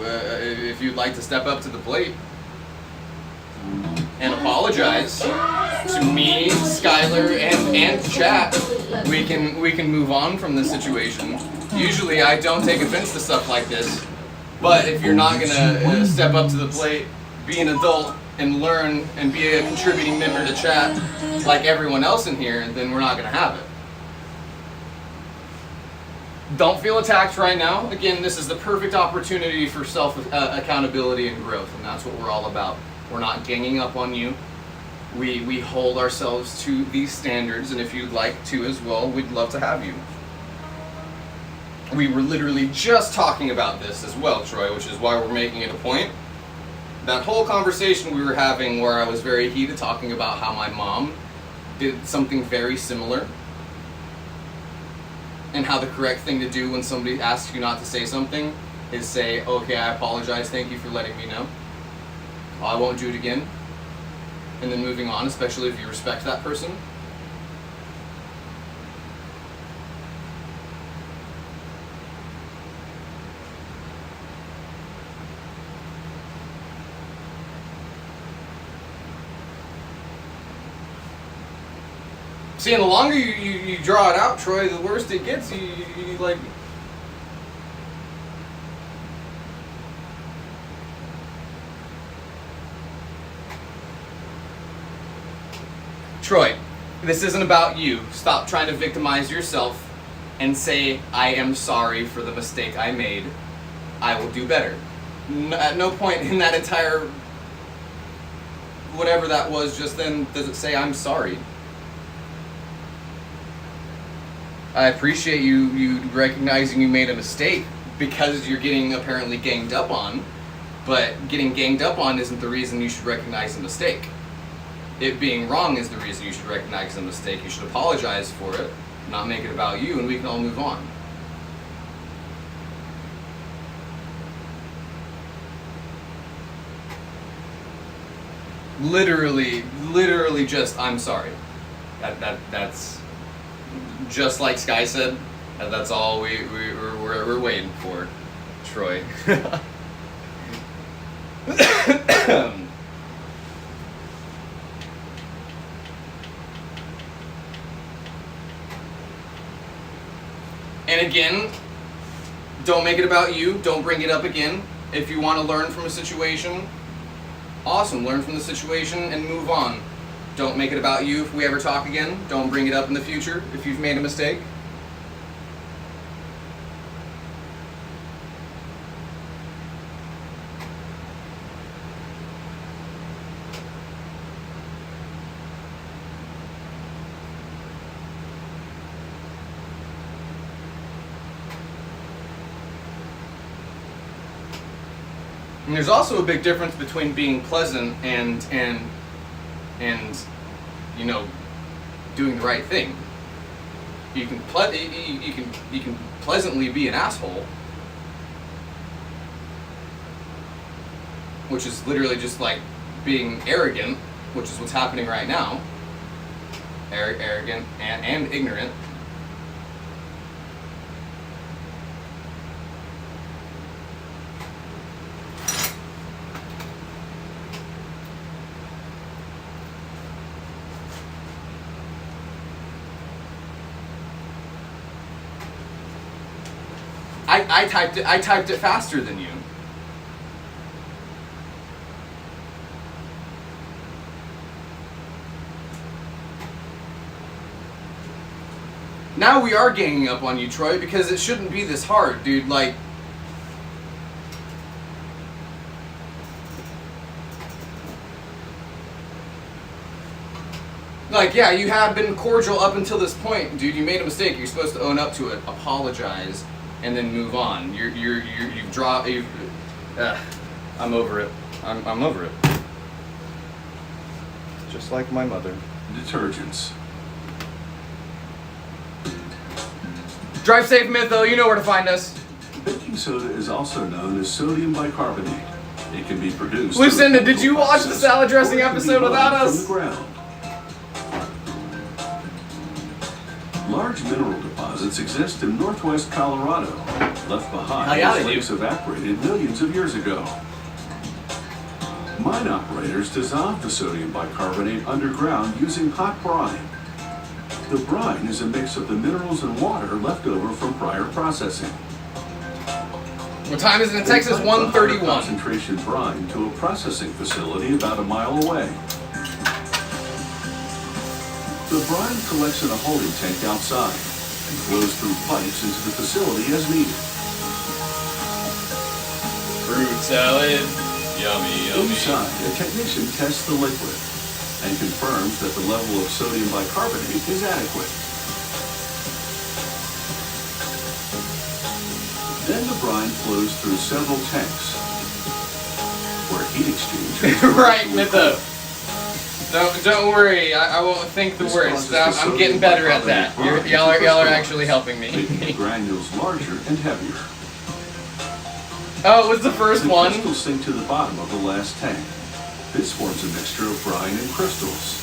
If you'd like to step up to the plate and apologize to me, Skylar, and chat, we can move on from this situation. Usually, I don't take offense to stuff like this, but if you're not gonna step up to the plate, be an adult, and learn and be a contributing member to chat like everyone else in here, then we're not gonna have it. Don't feel attacked right now. Again, this is the perfect opportunity for self-accountability and growth, and that's what we're all about. We're not ganging up on you. We hold ourselves to these standards, and if you'd like to as well, we'd love to have you. We were literally just talking about this as well, Troy, which is why we're making it a point. That whole conversation we were having where I was very heated talking about how my mom did something very similar, and how the correct thing to do when somebody asks you not to say something is say, okay, I apologize, thank you for letting me know. I won't do it again. And then moving on, especially if you respect that person. See, and the longer you draw it out, Troy, the worse it gets. You like... Troy, this isn't about you. Stop trying to victimize yourself and say, I am sorry for the mistake I made. I will do better. At no point in that entire... whatever that was just then does it say, I'm sorry. I appreciate you recognizing you made a mistake because you're getting apparently ganged up on, but getting ganged up on isn't the reason you should recognize a mistake. It being wrong is the reason you should recognize a mistake. You should apologize for it, not make it about you, and we can all move on. Literally just, I'm sorry. That's just like Sky said, that's all we're waiting for, Troy. And again, don't make it about you. Don't bring it up again. If you want to learn from a situation, awesome. Learn from the situation and move on. Don't make it about you if we ever talk again. Don't bring it up in the future if you've made a mistake. And there's also a big difference between being pleasant and you know, doing the right thing. You can pleasantly be an asshole, which is literally just like being arrogant, which is what's happening right now. Arrogant and ignorant. I typed it faster than you. Now we are ganging up on you, Troy, because it shouldn't be this hard, dude. Like, yeah, you have been cordial up until this point, dude. You made a mistake. You're supposed to own up to it, apologize, and then move on. You've dropped. I'm over it. I'm over it. Just like my mother. Detergents. Drive safe, Mytho. You know where to find us. Baking soda is also known as sodium bicarbonate. It can be produced. Lucinda, did you watch the salad dressing episode without us? From the ground. Large mineral deposits exist in northwest Colorado, left behind Hell yeah, as they do. lakes evaporated millions of years ago. Mine operators dissolve the sodium bicarbonate underground using hot brine. The brine is a mix of the minerals and water left over from prior processing. What time is it in They Texas? pipe the higher 1:31. concentration brine to a processing facility about a mile away. The brine collects in a holding tank outside and flows through pipes into the facility as needed. Fruit salad. Yummy, yummy. Inside, a technician tests the liquid and confirms that the level of sodium bicarbonate is adequate. Then the brine flows through several tanks, where heat exchange Right, Mytho. Don't worry, I won't think the This worst. causes the I'm getting better at that. sodium bicarbonate Y'all are crystallize, actually helping me. making the granules larger and heavier. Oh, it was the first The one. crystals sink to the bottom of the last tank. This forms a mixture of brine and crystals.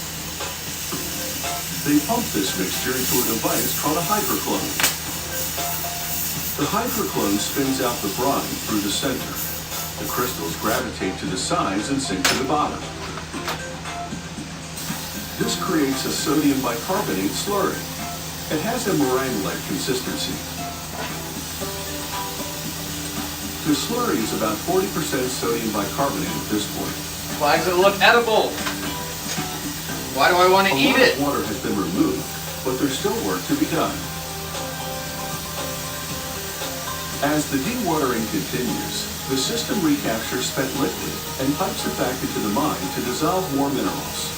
They pump this mixture into a device called a hydroclone. The hydroclone spins out the brine through the center. The crystals gravitate to the sides and sink to the bottom. This creates a sodium bicarbonate slurry. It has a meringue-like consistency. The slurry is about 40% sodium bicarbonate at this point. Why does it look edible? Why do I want to A eat lot it? of water has been removed, but there's still work to be done. As the dewatering continues, the system recaptures spent liquid and pipes it back into the mine to dissolve more minerals.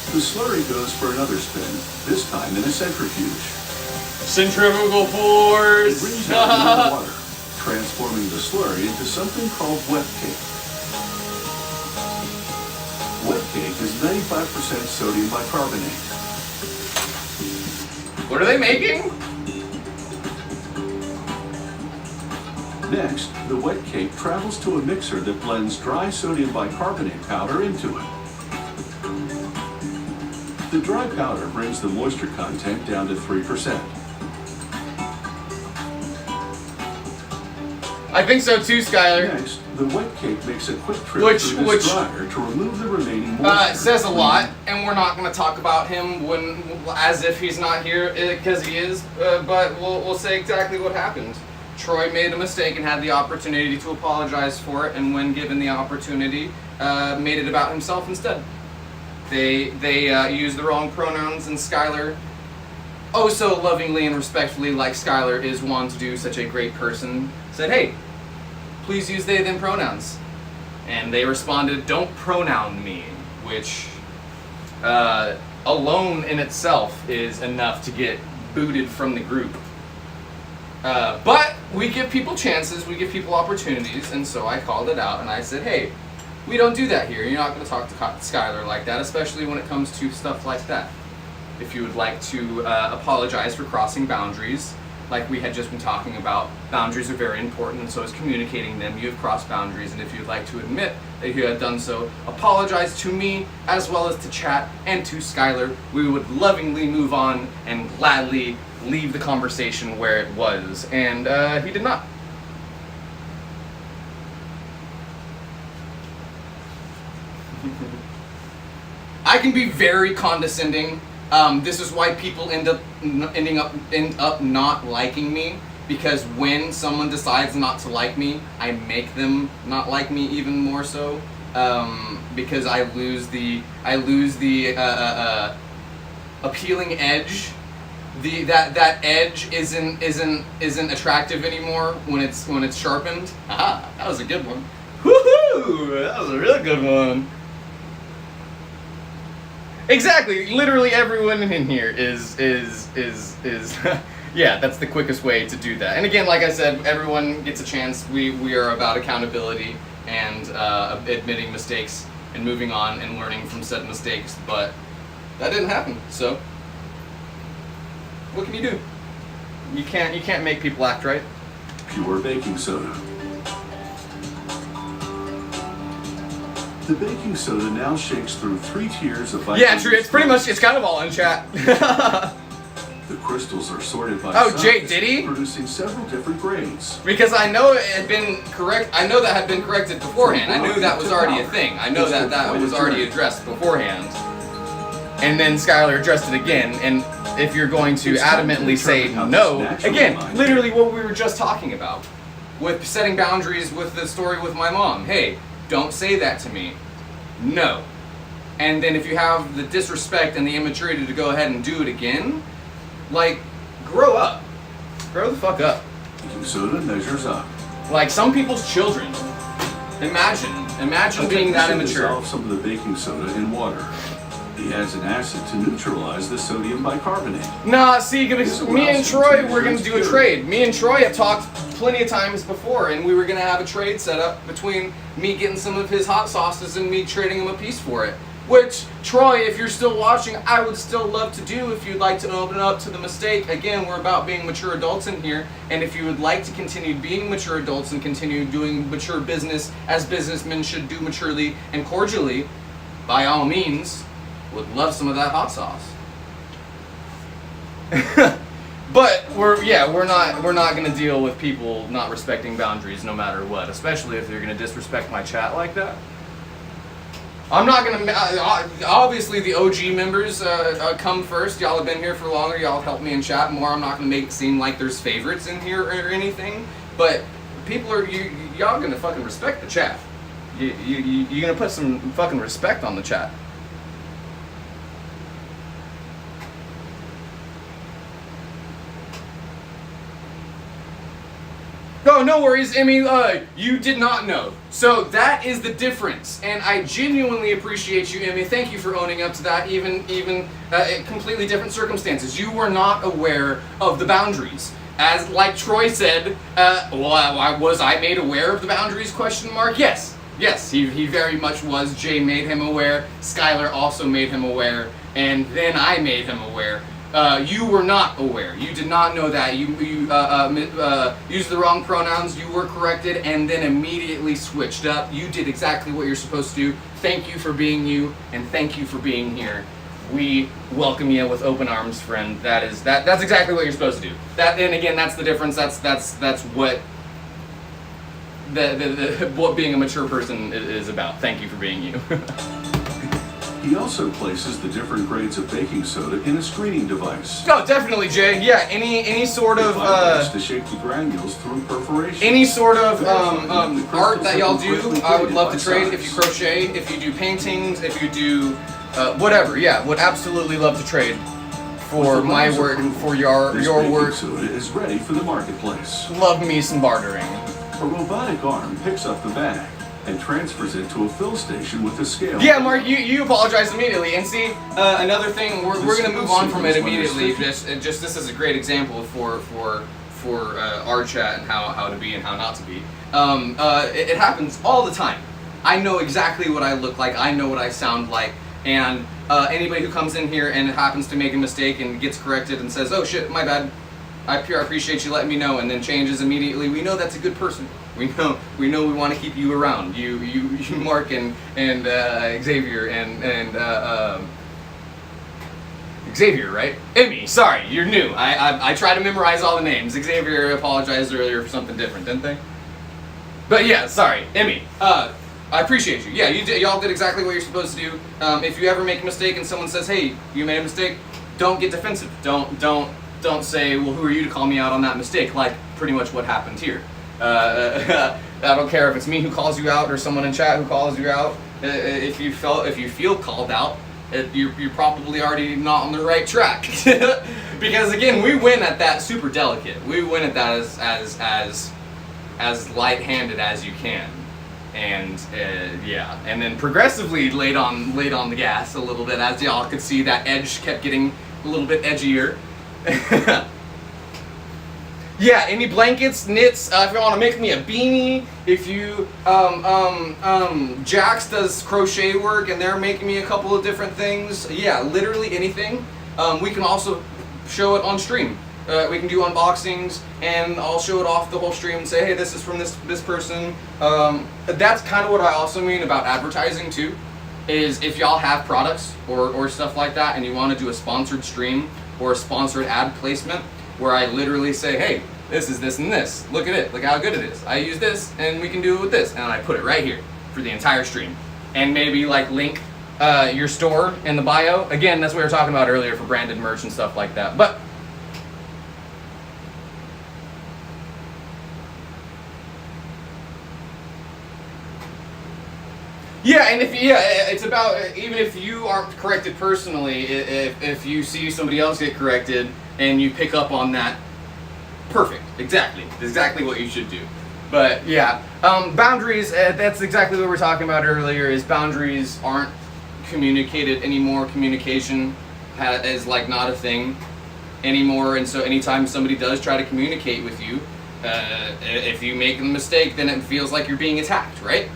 The slurry goes for another spin, this time in a centrifuge. Centrifugal It force. brings out more water, transforming the slurry into something called wet cake. Wet cake is 95% sodium bicarbonate. What are they making? Next, the wet cake travels to a mixer that blends dry sodium bicarbonate powder into it. The dry powder brings the moisture content down to 3%. I think so too, Skylar. Next, the wet cake makes a quick trip Which- through which- this dryer to remove the remaining moisture. It says a lot, and we're not going to talk about him when, as if he's not here, because he is. But we'll say exactly what happened. Troy made a mistake and had the opportunity to apologize for it, and when given the opportunity, made it about himself instead. They used the wrong pronouns, and Skylar, oh so lovingly and respectfully, like Skylar is one to do, such a great person, said, hey, please use they them pronouns. And they responded, don't pronoun me, which alone in itself is enough to get booted from the group. But we give people chances, we give people opportunities, and so I called it out and I said, hey, we don't do that here. You're not going to talk to Skylar like that, especially when it comes to stuff like that. If you would like to apologize for crossing boundaries, like we had just been talking about, boundaries are very important, and so is communicating them. You have crossed boundaries, and if you'd like to admit that you had done so, apologize to me as well as to chat and to Skylar. We would lovingly move on and gladly leave the conversation where it was, and he did not. I can be very condescending. This is why people end up not liking me, because when someone decides not to like me, I make them not like me even more so, because I lose the appealing edge. That edge isn't attractive anymore when it's sharpened. Aha, that was a good one. Woohoo! That was a real good one. Exactly. Literally everyone in here is yeah, that's the quickest way to do that. And again, like I said, everyone gets a chance. We are about accountability and admitting mistakes and moving on and learning from said mistakes, but that didn't happen. So what can you do? You can't make people act right. Pure baking soda. The baking soda now shakes through 3 tiers of Yeah, true. It's pretty much, it's kind of all in chat. The crystals are sorted by Oh, size, Jake, did he? producing several different grades. Because I know it had been correct. I know that had been corrected beforehand. I knew that was already a thing. I know that that was already addressed beforehand. And then Skylar addressed it again. And if you're going to adamantly say no, again, literally what we were just talking about with setting boundaries with the story with my mom. Hey, don't say that to me. No. And then if you have the disrespect and the immaturity to go ahead and do it again, like, grow up. Grow the fuck up. Baking soda measures up. Like some people's children. Imagine being that immature. Dissolve some of the baking soda in water. He adds an acid to neutralize the sodium bicarbonate. Nah, see, me and Troy were gonna do a trade. Me and Troy have talked plenty of times before, and we were gonna have a trade set up between me getting some of his hot sauces and me trading him a piece for it. Which, Troy, if you're still watching, I would still love to do if you'd like to open up to the mistake. Again, we're about being mature adults in here, and if you would like to continue being mature adults and continue doing mature business as businessmen should do maturely and cordially, by all means, would love some of that hot sauce. But we're not gonna deal with people not respecting boundaries no matter what, especially if they're gonna disrespect my chat like that. I'm not gonna. Obviously, the OG members come first. Y'all have been here for longer. Y'all have helped me in chat more. I'm not gonna make it seem like there's favorites in here or anything. But people are y'all gonna fucking respect the chat. You're gonna put some fucking respect on the chat. Oh, no worries, Emmy. You did not know. So that is the difference, and I genuinely appreciate you, Emmy. Thank you for owning up to that. Even in completely different circumstances, you were not aware of the boundaries. As like Troy said, was I made aware of the boundaries? Question mark. Yes, he very much was. Jay made him aware. Skylar also made him aware, and then I made him aware. You were not aware. You did not know that. You used the wrong pronouns. You were corrected and then immediately switched up. You did exactly what you're supposed to do. Thank you for being you, and thank you for being here. We welcome you with open arms, friend. That's exactly what you're supposed to do. And again, that's the difference. That's what what being a mature person is about. Thank you for being you. He also places the different grades of baking soda in a screening device. Oh, definitely, Jay. Yeah, any sort of to shake the granules through perforation. any sort of art that y'all do, I would love to trade. If you crochet, if you do paintings, if you do whatever, yeah, would absolutely love to trade for my work, for your work. Soda is ready for the marketplace. Love me some bartering. A robotic arm picks up the bag and transfers it to a fill station with a scale. Yeah, Mark, you apologize immediately. And see, another thing, we're going to move on from it immediately. Just this is a great example for our chat and how to be and how not to be. It happens all the time. I know exactly what I look like. I know what I sound like. And anybody who comes in here and happens to make a mistake and gets corrected and says, "Oh shit, my bad. I appreciate you letting me know," and then changes immediately, we know that's a good person. We know we want to keep you around. You Mark and Xavier and Xavier, right? Emmy, sorry, you're new. I try to memorize all the names. Xavier apologized earlier for something different, didn't they? But yeah, sorry, Emmy. I appreciate you. Yeah, y'all did exactly what you're supposed to do. If you ever make a mistake and someone says, "Hey, you made a mistake," don't get defensive. Don't say, "Well, who are you to call me out on that mistake?" Like pretty much what happened here. I don't care if it's me who calls you out or someone in chat who calls you out. If you feel called out, you're probably already not on the right track. Because again, we win at that super delicate. We win at that as light-handed as you can. And yeah, and then progressively laid on the gas a little bit, as y'all could see that edge kept getting a little bit edgier. Yeah, any blankets, knits, if you want to make me a beanie, if you, Jax does crochet work and they're making me a couple of different things. Yeah, literally anything. We can also show it on stream. unboxings, and I'll show it off the whole stream and say, hey, this is from this person. That's kind of what I also mean about advertising too, is if y'all have products or stuff like that and you want to do a sponsored stream or a sponsored ad placement where I literally say, hey, this is this and this. Look at it. Look how good it is. I use this and we can do it with this. And I put it right here for the entire stream. And maybe like link your store in the bio. Again, that's what we were talking about earlier for branded merch and stuff like that. But yeah, and it's about, even if you aren't corrected personally, if you see somebody else get corrected and you pick up on that, perfect, exactly what you should do. But yeah, boundaries, that's exactly what we were talking about earlier, is boundaries aren't communicated anymore. Communication is like not a thing anymore, and so anytime somebody does try to communicate with you, if you make a mistake, then it feels like you're being attacked, right?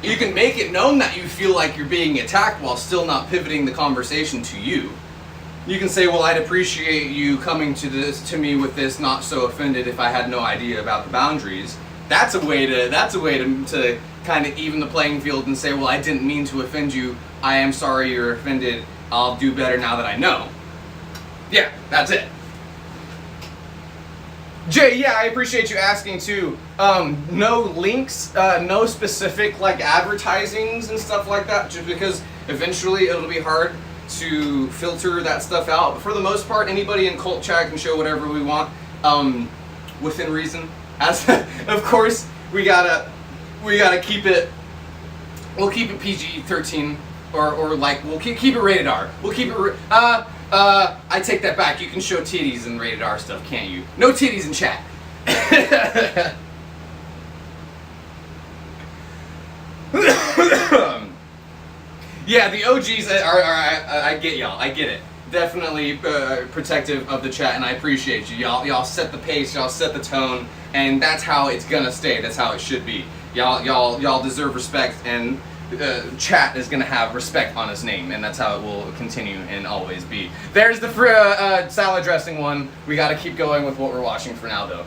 You can make it known that you feel like you're being attacked while still not pivoting the conversation to you. You can say, well, I'd appreciate you coming to me with this, not so offended if I had no idea about the boundaries. That's a way to kind of even the playing field and say, well, I didn't mean to offend you. I am sorry you're offended. I'll do better now that I know. Yeah, that's it. Jay, yeah, I appreciate you asking too. No links, no specific like advertisings and stuff like that, just because eventually it'll be hard to filter that stuff out. But for the most part, anybody in cult chat can show whatever we want, within reason. As of course, we gotta keep it. We'll keep it PG-13, or like we'll keep it rated R. We'll keep it. I take that back. You can show titties in rated R stuff, can't you? No titties in chat. Yeah, the OGs are I get y'all. I get it. Definitely protective of the chat, and I appreciate you. Y'all set the pace. Y'all set the tone, and that's how it's gonna stay. That's how it should be. Y'all deserve respect, and chat is gonna have respect on its name, and that's how it will continue and always be. There's the salad dressing one. We got to keep going with what we're watching for now, though.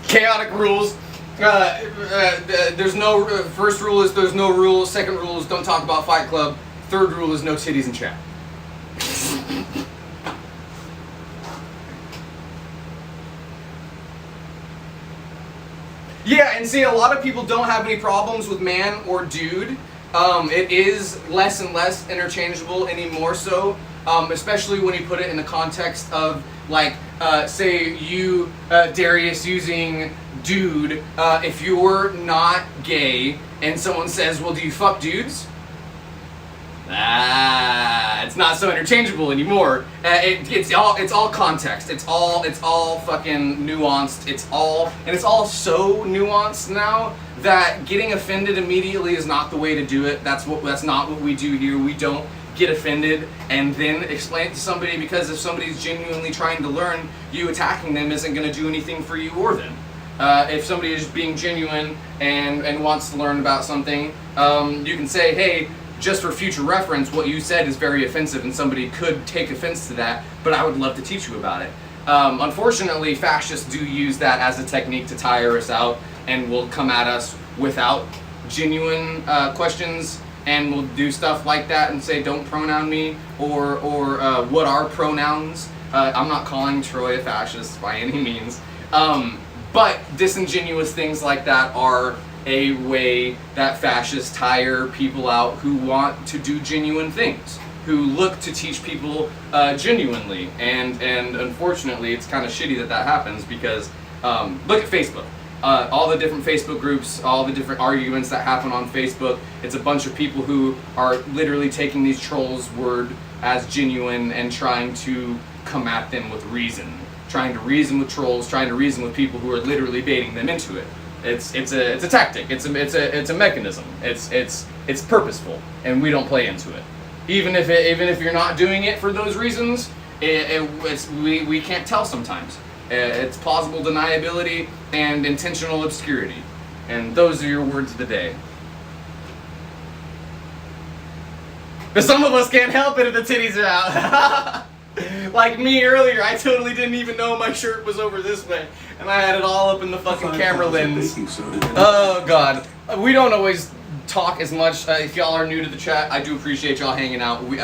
Chaotic rules. There's no first rule is there's no rules. Second rule is don't talk about Fight Club. Third rule is no titties in chat. Yeah, and see, a lot of people don't have any problems with man or dude. It is less and less interchangeable anymore so, especially when you put it in the context of, like, say you, Darius, using dude. If you're not gay and someone says, well, do you fuck dudes? It's not so interchangeable anymore. It's all context. It's all fucking nuanced. It's all so nuanced now that getting offended immediately is not the way to do it. That's not what we do here. We don't get offended and then explain it to somebody, because if somebody's genuinely trying to learn, you attacking them isn't going to do anything for you or them. If somebody is being genuine and wants to learn about something, you can say, hey, just for future reference, what you said is very offensive and somebody could take offense to that, but I would love to teach you about it. Unfortunately, fascists do use that as a technique to tire us out and will come at us without genuine questions, and will do stuff like that and say, don't pronoun me, or what are pronouns? I'm not calling Troy a fascist by any means. But disingenuous things like that are a way that fascists tire people out who want to do genuine things, who look to teach people genuinely, and unfortunately it's kind of shitty that happens, because look at Facebook. All the different Facebook groups, all the different arguments that happen on Facebook, it's a bunch of people who are literally taking these trolls' word as genuine and trying to come at them with reason, trying to reason with trolls, trying to reason with people who are literally baiting them into it. It's a tactic. It's a mechanism. It's purposeful, and we don't play into it. Even if you're not doing it for those reasons, we can't tell sometimes. It's plausible deniability and intentional obscurity, and those are your words of the day. But some of us can't help it if the titties are out. Like me earlier, I totally didn't even know my shirt was over this way. And I had it all up in the fucking camera lens. Oh god. We don't always talk as much. If y'all are new to the chat, I do appreciate y'all hanging out. We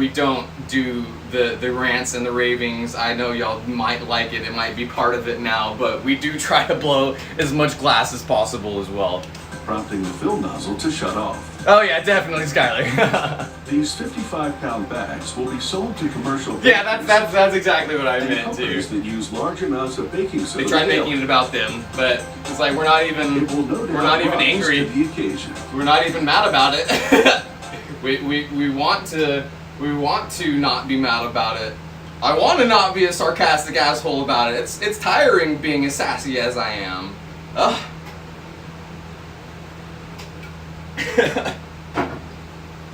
don't do the rants and the ravings. I know y'all might like it. It might be part of it now, but we do try to blow as much glass as possible as well. Prompting the fill nozzle to shut off. Oh yeah, definitely, Skyler. These 55-pound bags will be sold to commercial Yeah, that's exactly what I and meant too. companies that use large amounts of baking soda. They tried making it about them, but it's like we're not even angry. To the occasion. We're not even mad about it. we want to not be mad about it. I want to not be a sarcastic asshole about it. It's tiring being as sassy as I am. Ugh.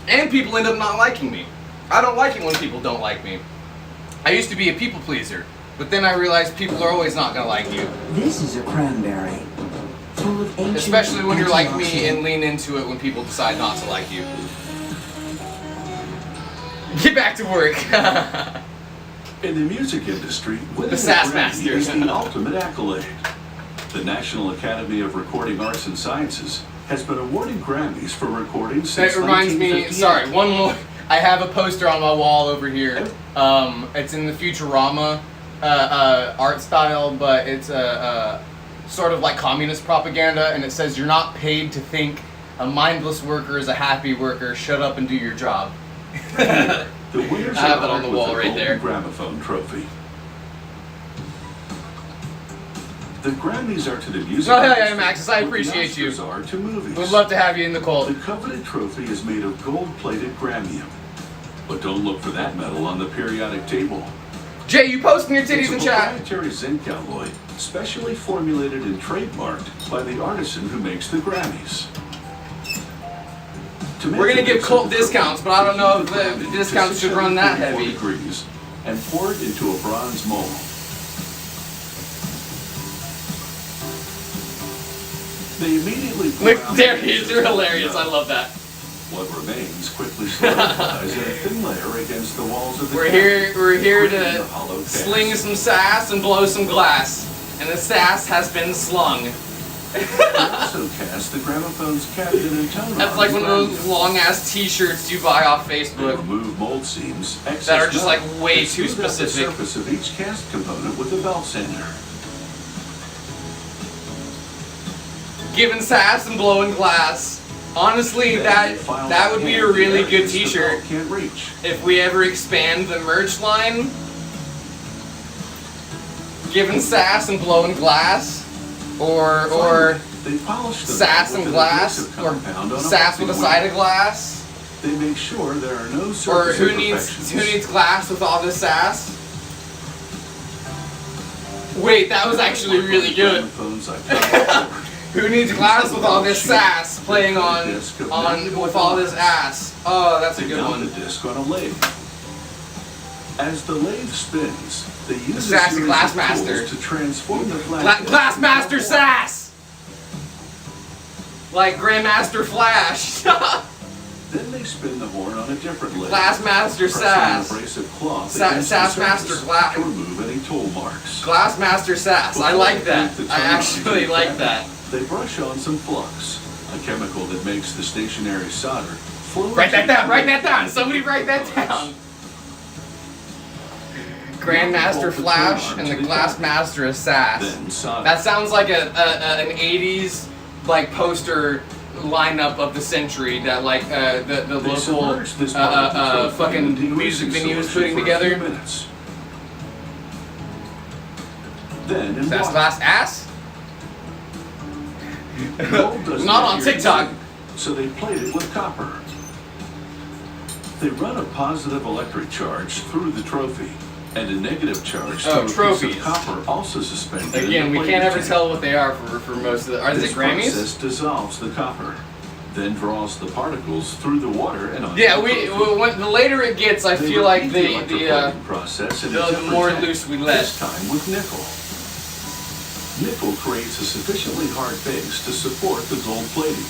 And people end up not liking me. I don't like it when people don't like me. I used to be a people pleaser, but then I realized people are always not gonna like you. This is a cranberry, full of ancient Especially when you're like me antioxidant- and lean into it when people decide not to like you. Get back to work. In the music industry, winning The Sass a Grammy Masters. is the ultimate accolade. The National Academy of Recording Arts and Sciences has been awarding Grammys for recording since That reminds me, 1958. sorry, one more. I have a poster on my wall over here. It's in the Futurama art style, but it's sort of like communist propaganda, and it says, "You're not paid to think. A mindless worker is a happy worker. Shut up and do your job." The winners I have are that on the honored wall with right Golden there. Gramophone trophy. The Grammys are to the music Oh, hell yeah, industry Maxis, I what the appreciate you. Oscars are to movies. We'd love to have you in the cult. The coveted trophy is made of gold-plated Grammium. But don't look for that medal on the periodic table. Jay, you posting your titties It's a in chat? proprietary zinc alloy, specially formulated and trademarked by the artisan who makes the Grammys. To make We're gonna the give mix cult of the discounts, trophy, but I don't know heat if the the Grammy to discounts should run that 634 heavy. degrees and pour it into a bronze mold. They immediately pour Look, out there the he is. ashes You're of the hilarious. I dough. love that. What remains quickly solidifies in a thin layer against the walls of the We're cabinet, here creating to a hollow cast. sling some sass and blow some glass. And the sass has been slung. They also cast the gramophone's cabinet and tone That's like arms one of around those it. long ass t-shirts you buy off They Facebook. remove mold seams, excess That are just, metal, like, way and too smooth out specific. the surface of each cast component with a belt sander. Giving sass and blowing glass. Honestly, Then that they file that would be a hand really the good areas the t-shirt. belt can't reach. If we ever expand the merch line, giving sass and blowing glass, or They polish the sass belt and with an glass, adhesive or compound on a sass with a waxing side wheel. of glass, They make sure there are no or surface who imperfections. needs glass with all this sass? Wait, that was actually really good. Gramophones I've tried before. Who needs glass with all this sass playing on with all this ass? Oh, that's a They good mount one. the disc on a lathe. As the lathe spins, they use a Sassy series Glass of Master. tools to transform the flat Glassmaster sass, like Grandmaster Flash. Then they spin the horn on a different lathe. Glassmaster pressing sass. an abrasive cloth Sa- against the Sassmaster surface Gla- to remove any tool marks. Glassmaster sass. I Before like they that. paint the I tongue on actually to the like cabinet, that. They brush on some flux, a chemical that makes the stationary solder flow. Write that into down. the Write that down. lathe. Somebody write that down. Grandmaster Flash and the Glassmaster Sass. Then solder. That sounds like an 80s like poster lineup of the century that like the They local submerge this part of the trophy in fucking degreasing music venue is solution putting for a together. few minutes. Then in Sass water. Glass Ass? Gold doesn't Not on adhere to TikTok. zinc, so they plate it with copper. They run a positive electric charge through the trophy and a negative charge Oh, through a piece trophies. of copper also suspended in Again, the we plating can't ever tank. tell what they are for most of the. Are This they Grammys? process dissolves the copper, then draws the particles through the water and onto Yeah, the we trophy. when the later it gets, I They feel like repeat the electroplating process in a the different more tank, loose we let. This time with nickel. Nickel creates a sufficiently hard base to support the gold plating.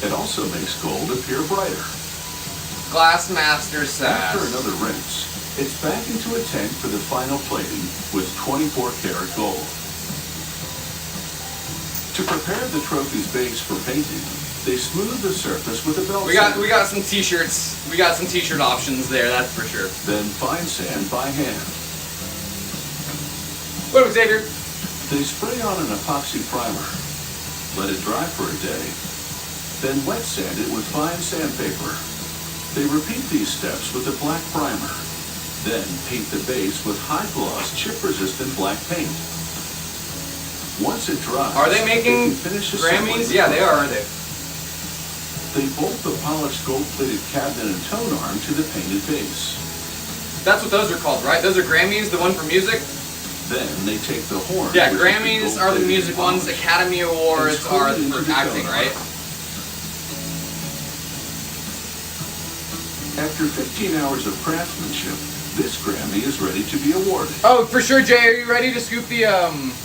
It also makes gold appear brighter. Glassmaster After sass. another rinse, it's back into a tank for the final plating with 24 karat gold. To prepare the trophy's base for painting, they smooth the surface with a belt We got sander. some t-shirts. We got some t-shirt options there, that's for sure. Then fine sand by hand. What up, Xavier? They spray on an epoxy primer. Let it dry for a day. Then wet sand it with fine sandpaper. They repeat these steps with a black primer. Then paint the base with high-gloss, chip-resistant black paint. Once it dries, Are they making can finish assembling Grammys? the Yeah, they trophy. are, are they? They bolt the polished gold-plated cabinet and tone arm to the painted base. That's what those are called, right? Those are Grammys, the one for music? Then they take the horn. Yeah, which is Grammys are the gold-plated music ones, polish, Academy Awards and screw are it into for the acting, tone right? arm. After 15 hours of craftsmanship, this Grammy is ready to be awarded. Oh, for sure, Jay, are you ready to scoop the,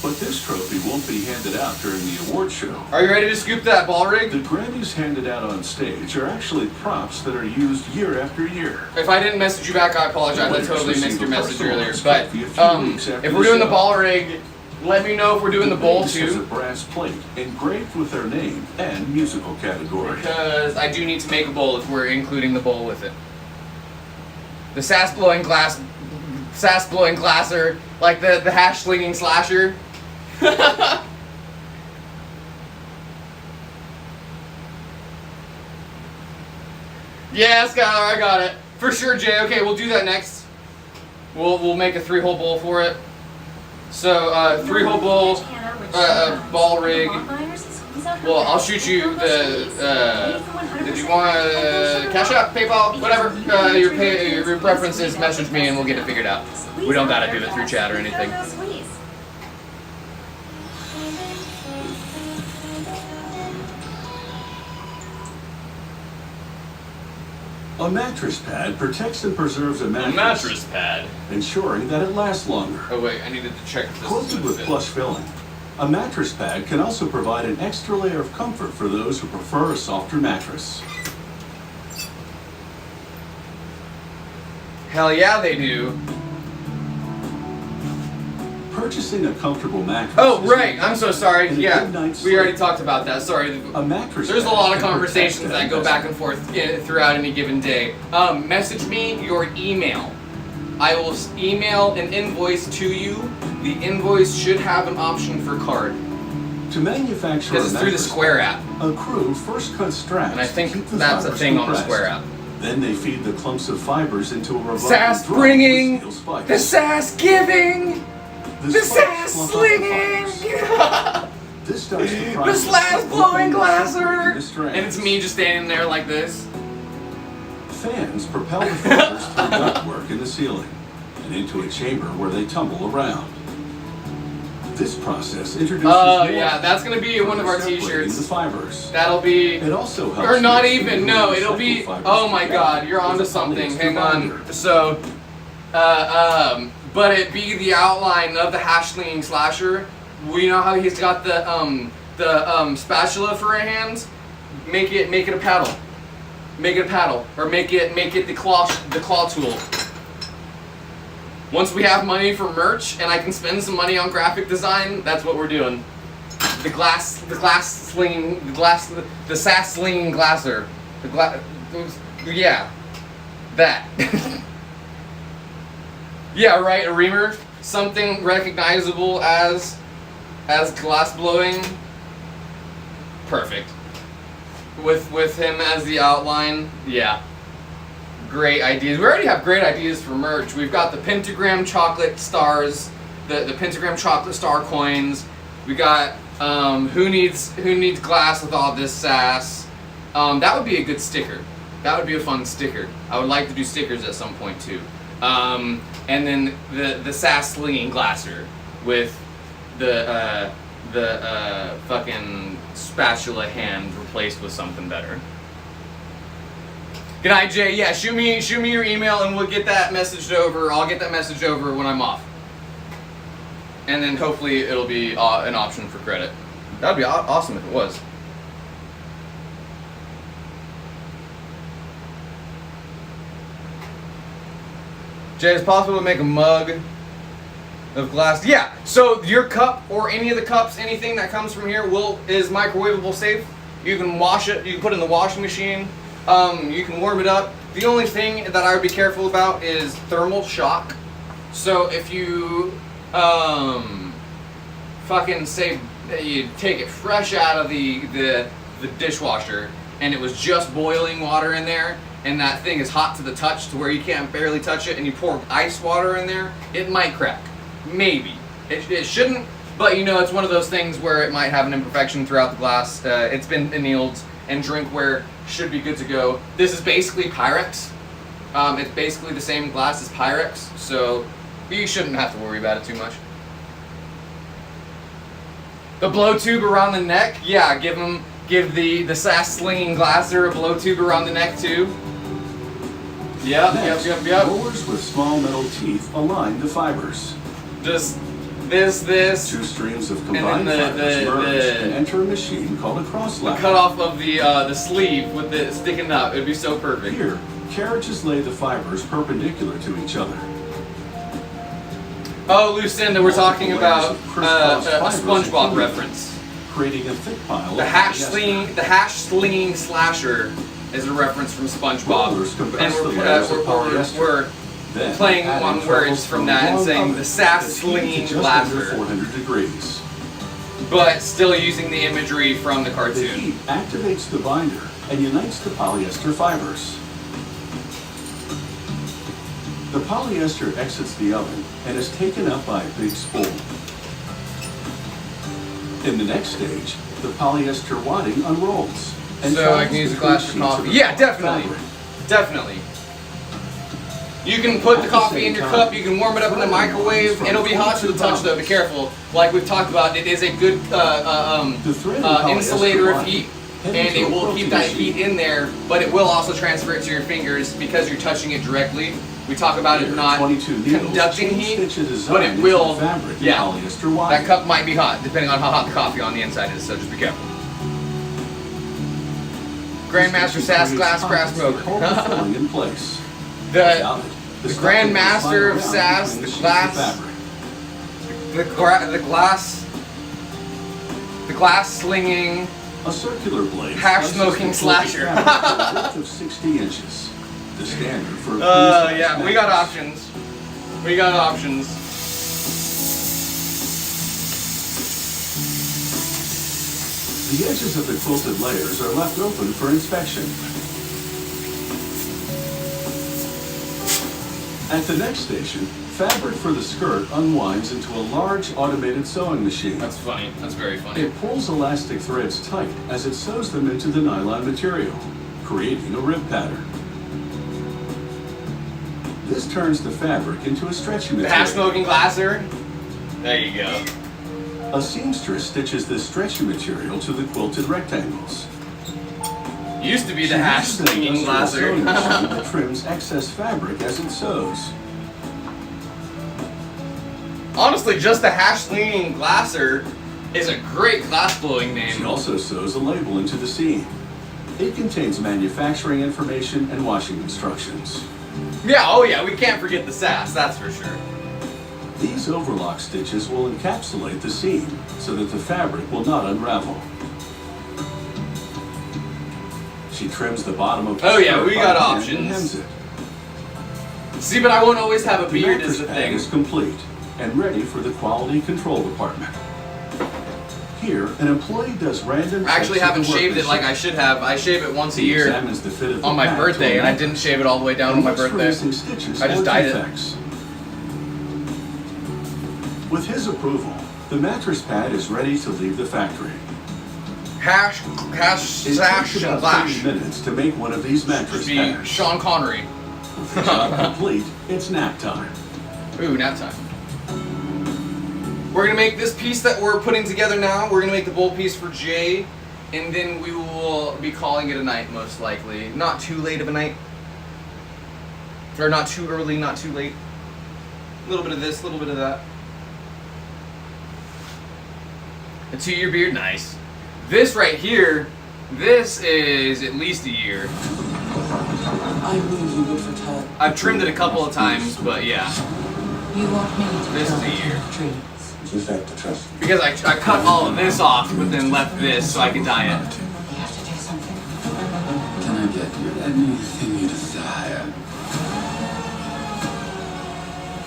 But this trophy won't be handed out during the award show. Are you ready to scoop that ball rig? The Grammys handed out on stage are actually props that are used year after year. If I didn't message you back, I apologize. I Winners totally receive missed your a message earlier. personalized But trophy a few weeks after if the we're doing the show. ball rig, let me know if we're doing the bowl base has a too. brass plate engraved with their name and musical category. Because I do need to make a bowl if we're including the bowl with it. The sass blowing glasser, like the hash slinging slasher. Yeah, Skylar, I got it. For sure, Jay. Okay, we'll do that next. We'll make a 3-hole bowl for it. So, 3-hole bowl, ball rig. Well, I'll shoot you the, did you want Cash App, PayPal, whatever, your preferences, message me and we'll get it figured out. We don't gotta do it through chat or anything. A mattress pad protects and preserves a mattress, pad. ensuring that it lasts longer. Oh wait, I needed to check if this is Quilted gonna with fit. plush filling, a mattress pad can also provide an extra layer of comfort for those who prefer a softer mattress. Hell yeah, they do. Purchasing a comfortable mattress. Oh, is right, an I'm so sorry. and a Yeah, good night's we already sleep. talked about that. Sorry. A mattress There's a pad lot of can conversations protect that go back and forth throughout any given day. Message me your email. I will email an invoice to you. The invoice should have an option for card To manufacture because a it's through the mattress Square app, a crew first cuts straps. and I think to keep the that's a fibers thing on the compressed. Square app. Then they feed the clumps of fibers into a revolving Sass drum bringing, with steel spikes. the sass giving, the spikes sass slump up the slinging. fibers. This starts the The process slash of blowing whipping glasser! the strands. And it's me just standing there like this. Fans propel the fibers through ductwork in the ceiling and into a chamber where they tumble around. This process introduces Oh more yeah, that's gonna be one of our separating t-shirts. the fibers. That'll be, It also helps or not mix the even, new no, and it'll recycled be, fibers oh my together god, you're onto with a something, polyester hang on. binder. So, but it be the outline of the hash slinging slasher. We know how he's got the spatula for a hand. Make it a paddle. Make it a paddle, or make it the claw tool. Once we have money for merch and I can spend some money on graphic design, that's what we're doing. The sass slinging glasser. Yeah, that. Yeah, right, a reamer, something recognizable as glass blowing. Perfect. With him as the outline, yeah. Great ideas. We already have great ideas for merch. We've got the pentagram chocolate stars, the pentagram chocolate star coins. We got who needs glass with all this sass. That would be a good sticker. That would be a fun sticker. I would like to do stickers at some point too. And then the sass slinging glasser with the fucking spatula hand replaced with something better. Good night, Jay. Yeah, shoot me your email and we'll get that messaged over. I'll get that messaged over when I'm off. And then hopefully it'll be an option for credit. That'd be awesome if it was. Jay, is it possible to make a mug of glass? Yeah. So your cup or any of the cups, anything that comes from here is microwavable safe. You can wash it. You can put it in the washing machine. You can warm it up. The only thing that I would be careful about is thermal shock. So if you fucking say you take it fresh out of the dishwasher and it was just boiling water in there, and that thing is hot to the touch to where you can't barely touch it, and you pour ice water in there, it might crack. Maybe. It shouldn't, but you know, it's one of those things where it might have an imperfection throughout the glass. It's been annealed, and drinkware should be good to go. This is basically Pyrex. It's basically the same glass as Pyrex, so you shouldn't have to worry about it too much. The blow tube around the neck, yeah, give the sass slinging glasser a blow tube around the neck too. Next, Yep. rollers with small metal teeth align the fibers. Just this. Two streams of then combined the- fibers the- merge the- and enter a machine called a cross The ladder. cut off of the sleeve with it sticking up. It'd be so perfect. Here, carriages lay the fibers perpendicular to each other. Oh, Lucinda, we're talking about Crisscross a fibers SpongeBob accumulate, reference. creating a thick pile The of hash slinging slasher is a reference from SpongeBob, Rollers compress and the layers of polyester. we're Then, playing adding on troubles words from that and long saying oven the sass that's heated to slinging just under glasser, 400 degrees. but still using the imagery from the The cartoon. heat activates the binder and unites the polyester fibers. The polyester exits the oven and is taken up by a big spool. In the next stage, the polyester wadding unrolls. And So I travels can use a between glass for sheets of coffee. the Yeah, definitely. fabric. Definitely. You can put the At the coffee same in your time, cup, you can warm it up in the microwave, it'll be hot to the touch though, be careful. Like we've talked about, it is a good The thread and polyester insulator of wadding heat, head and into it a will quilting keep that machine. heat in there, but it will also transfer it to your fingers because you're touching it directly. We talk about it Here, not 22 needles conducting change heat, stitch a design but it into will, the fabric and yeah. polyester wadding. That cup might be hot, depending on how hot the coffee on the inside is, so just be careful. Grandmaster Sass Glass Craft Smoker. Hold the filling in place. The Without it, the stuffing will Grandmaster slide of around Sass, between the sheets of glass, fabric. the glass slinging. A circular blade Hash slices smoking the slasher. fabric at a width of 60 inches. The standard for a Yeah, we got mattress. options. We got options. The edges of the quilted layers are left open for inspection. At the next station, fabric for the skirt unwinds into a large automated sewing machine. That's funny. That's very funny. It pulls elastic threads tight as it sews them into the nylon material, creating a rib pattern. This turns the fabric into a stretchy The material. hash smoking glasser. There you go. A seamstress stitches this stretchy material to the quilted rectangles. Used to be She the hash uses an slinging industrial sewing machine glasser. that trims excess fabric as it sews. Honestly, just the hash slinging glasser is a great glass blowing She name. also sews a label into the seam. It contains manufacturing information and washing instructions. Yeah, oh yeah, we can't forget the sass, that's for sure. These overlock stitches will encapsulate the seam so that the fabric will not unravel. She trims the bottom of the Oh, yeah, skirt we by got hand options. and hems it. See, but I won't always have a The beard mattress is the pad thing. is complete and ready for the quality control department. Here, an employee does random I actually checks of haven't the shaved it like I workmanship. should have. I shave it once a He year examines the fit of the on my pad to birthday, and I a didn't shave it all the way down on my looks for birthday. missing stitches I just or dyed it. defects. With his approval, the mattress pad is ready to leave the factory. Hash, It sash, takes and about glash. 30 minutes to make one of these mattress Just be pads. Sean Connery. With the job complete, it's nap time. Ooh, nap time. We're gonna make this piece that we're putting together now. We're gonna make the bowl piece for Jay, and then we will be calling it a night, most likely. Not too late of a night. Or not too early, not too late. A little bit of this, a little bit of that. A 2-year beard, nice. This right here, this is at least a year. I knew you would return. I've trimmed it a couple of times, but yeah. You want me to This is tell a year. your dreams. Just have to trust me. Because I cut all of this off, but then left this so I could dye it. We have to do something. Can I get you anything you desire?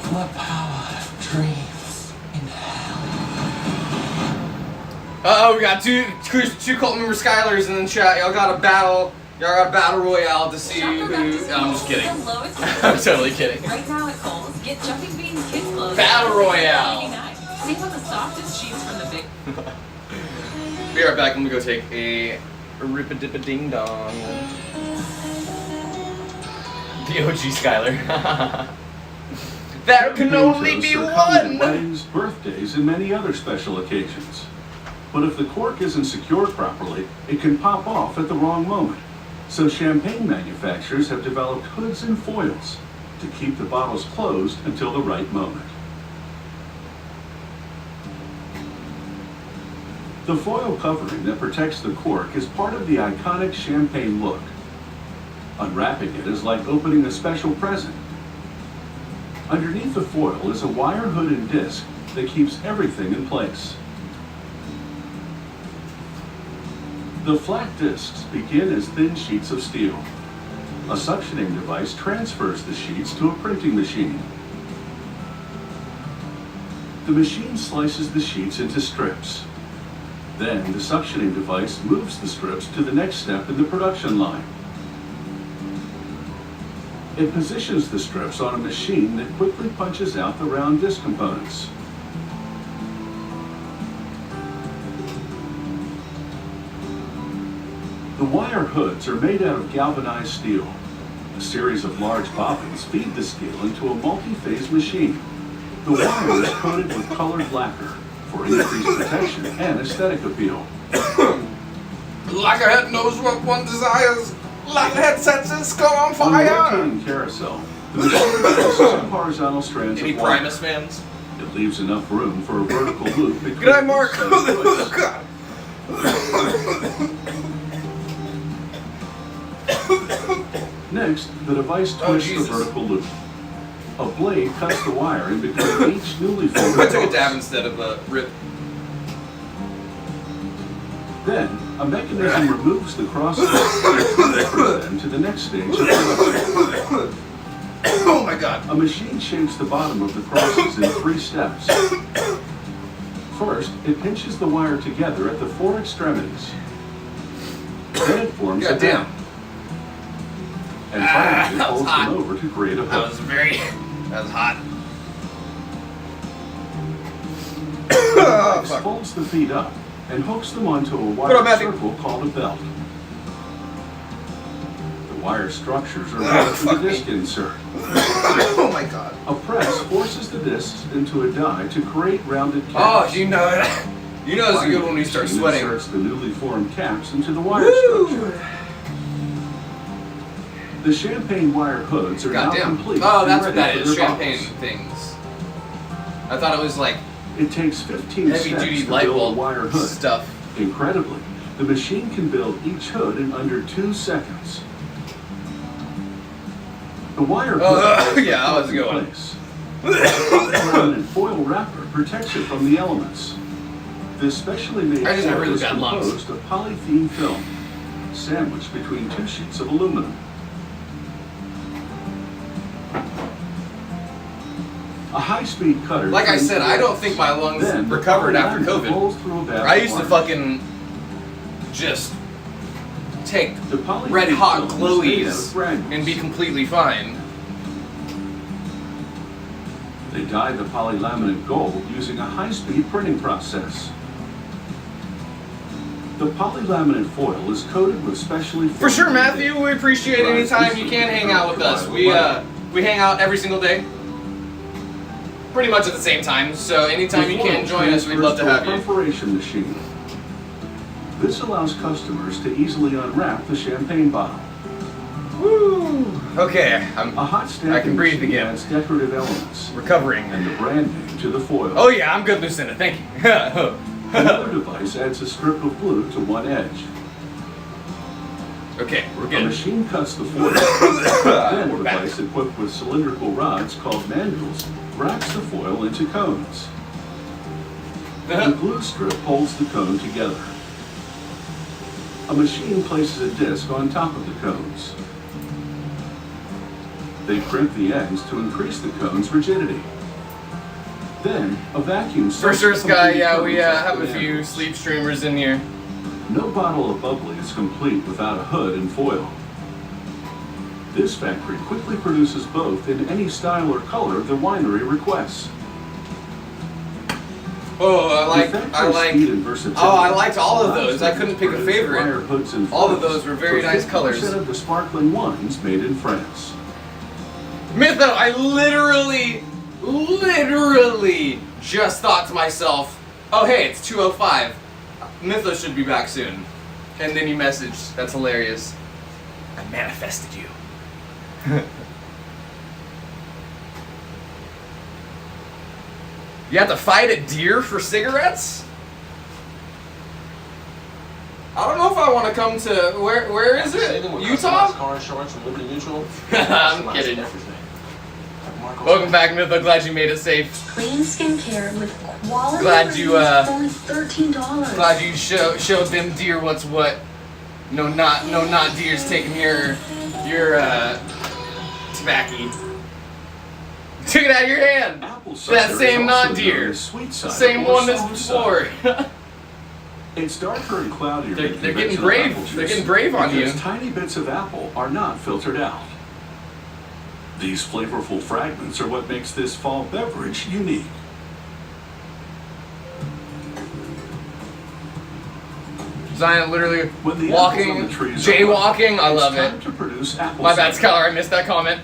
The power of dreams in hell. Uh-oh, we got two cult member Skylers in the chat. Y'all got a battle royale to see who. No, I'm just kidding. I'm totally kidding. Right now at Kohl's, get Jumping Beans kids clothes. Battle royale. See how the softest sheets from the big. Be right back. I'm gonna go take a rip-a-dip-a-ding dong. The OG Skyler. There can only be Champagnes are common at one. weddings, birthdays, and many other special occasions. But if the cork isn't secured properly, it can pop off at the wrong moment. So champagne manufacturers have developed hoods and foils to keep the bottles closed until the right moment. The foil covering that protects the cork is part of the iconic champagne look. Unwrapping it is like opening a special present. Underneath the foil is a wire hood and disc that keeps everything in place. The flat discs begin as thin sheets of steel. A suctioning device transfers the sheets to a printing machine. The machine slices the sheets into strips. Then the suctioning device moves the strips to the next step in the production line. It positions the strips on a machine that quickly punches out the round disc components. The wire hoods are made out of galvanized steel. A series of large bobbins feed the steel into a multi-phase machine. The wire is coated with colored lacquer for increased protection and aesthetic appeal. Lacquerhead knows what one desires. Lacquerhead sets his skull on On the fire. rotating carousel, the machine places two horizontal strands Any of wire. Primus fans? It leaves enough room for a vertical loop between Good night, Mark. each set of hoods. Next, the device twists the Jesus. vertical loop. A blade cuts the wire in between each newly folded I took a hooks. dab instead of a rip. Then, a mechanism removes the crosses and transfers them to the next stage of production. Oh my god. A machine shapes the bottom of the crosses in 3 steps. First, it pinches the wire together at the 4 extremities. Then it forms a God damn. band. And finally, it that was folds hot. them over to create a That hook. was that was hot. The Oh, device fuck. folds the feet up and hooks them onto a What wire up, Matthew? circle called a belt. The wire structures are Oh, routed to fuck the me. disc insert. Oh my god. A press forces the discs into a die to create rounded Oh, caps. you know it. You know it's good when you start Machine sweating. inserts the newly formed caps into the wire Woo! structure. The champagne wire hoods are now Goddamn. complete. Oh, and that's what ready that for is. their Champagne bottles. things. I thought it was like It takes 15 heavy steps duty to light build a bulb wire hood. stuff. Incredibly, the machine can build each hood in under 2 seconds. The wire hood holds the yeah, I was cork in going. place. A laminate foil wrapper protects it from the elements. This specially made I just have foil really is bad lungs. composed of polythene film, sandwiched between 2 sheets of aluminum. A high-speed cutter. Like I trims said, the I don't edges. think my lungs Then the recovered after polylaminate COVID. rolls through a bath I of used to water. fucking just take The polythene red hot film is made out of glowies granules. and be completely fine. They dye the polylaminate gold using a high-speed printing process. The polylaminate foil is coated with specially For sure, formed Matthew. We appreciate any time you can hang out with us. We hang out every single day, pretty much at the same time. So anytime you can join us, we'd love to have a you. perforation machine. This allows customers to easily unwrap the champagne bottle. Woo! Okay, I'm A hot stamping I can breathe machine again. adds decorative elements recovering. and the brand name to the foil. Oh yeah, I'm good, Lucinda. Thank you. Another device adds a strip of glue to one edge. Okay, we're A good. machine cuts the foil. Then a We're back. device equipped with cylindrical rods called mandrels wraps the foil into cones. The glue strip holds the cone together. A machine places a disc on top of the cones. They crimp the ends to increase the cone's rigidity. Then, a vacuum For sucks sure, the Sky, complete yeah, we cones off have the a few mandrels. sleep streamers in here. No bottle of bubbly is complete without a hood and foil. This factory quickly produces both in any style or color the winery requests. Oh, The factory's speed and versatility Oh, I liked all of allows those. I them couldn't to pick a produce favorite. wire hoods and All of foils those were very for nice 50% colors. of the sparkling wines made in France. Mytho, I literally just thought to myself, oh hey, it's 2:05. Mytho should be back soon. And then you messaged. That's hilarious. I manifested you. You have to fight a deer for cigarettes? I don't know if I want to come to where is it? Utah? Car insurance from Liberty Mutual. I'm kidding. Welcome back, Mytho. Glad you made it safe. Clean skincare with quality Glad you, reviews for only $13. Glad you showed them deer what's what. No, not deers taking your tobacco. Took it out of your hand. Apple cider That is same also non-deer. known as sweet cider Same or one as sour before. cider. It's darker and cloudier They're than getting conventional brave. apple juice They're getting brave on because you. tiny bits of apple are not filtered out. These flavorful fragments are what makes this fall beverage unique. Zion literally When the walking, apples on the trees are jaywalking. I ripe, love it's time it. to produce apple My bad, cider. Skylar. I missed that comment.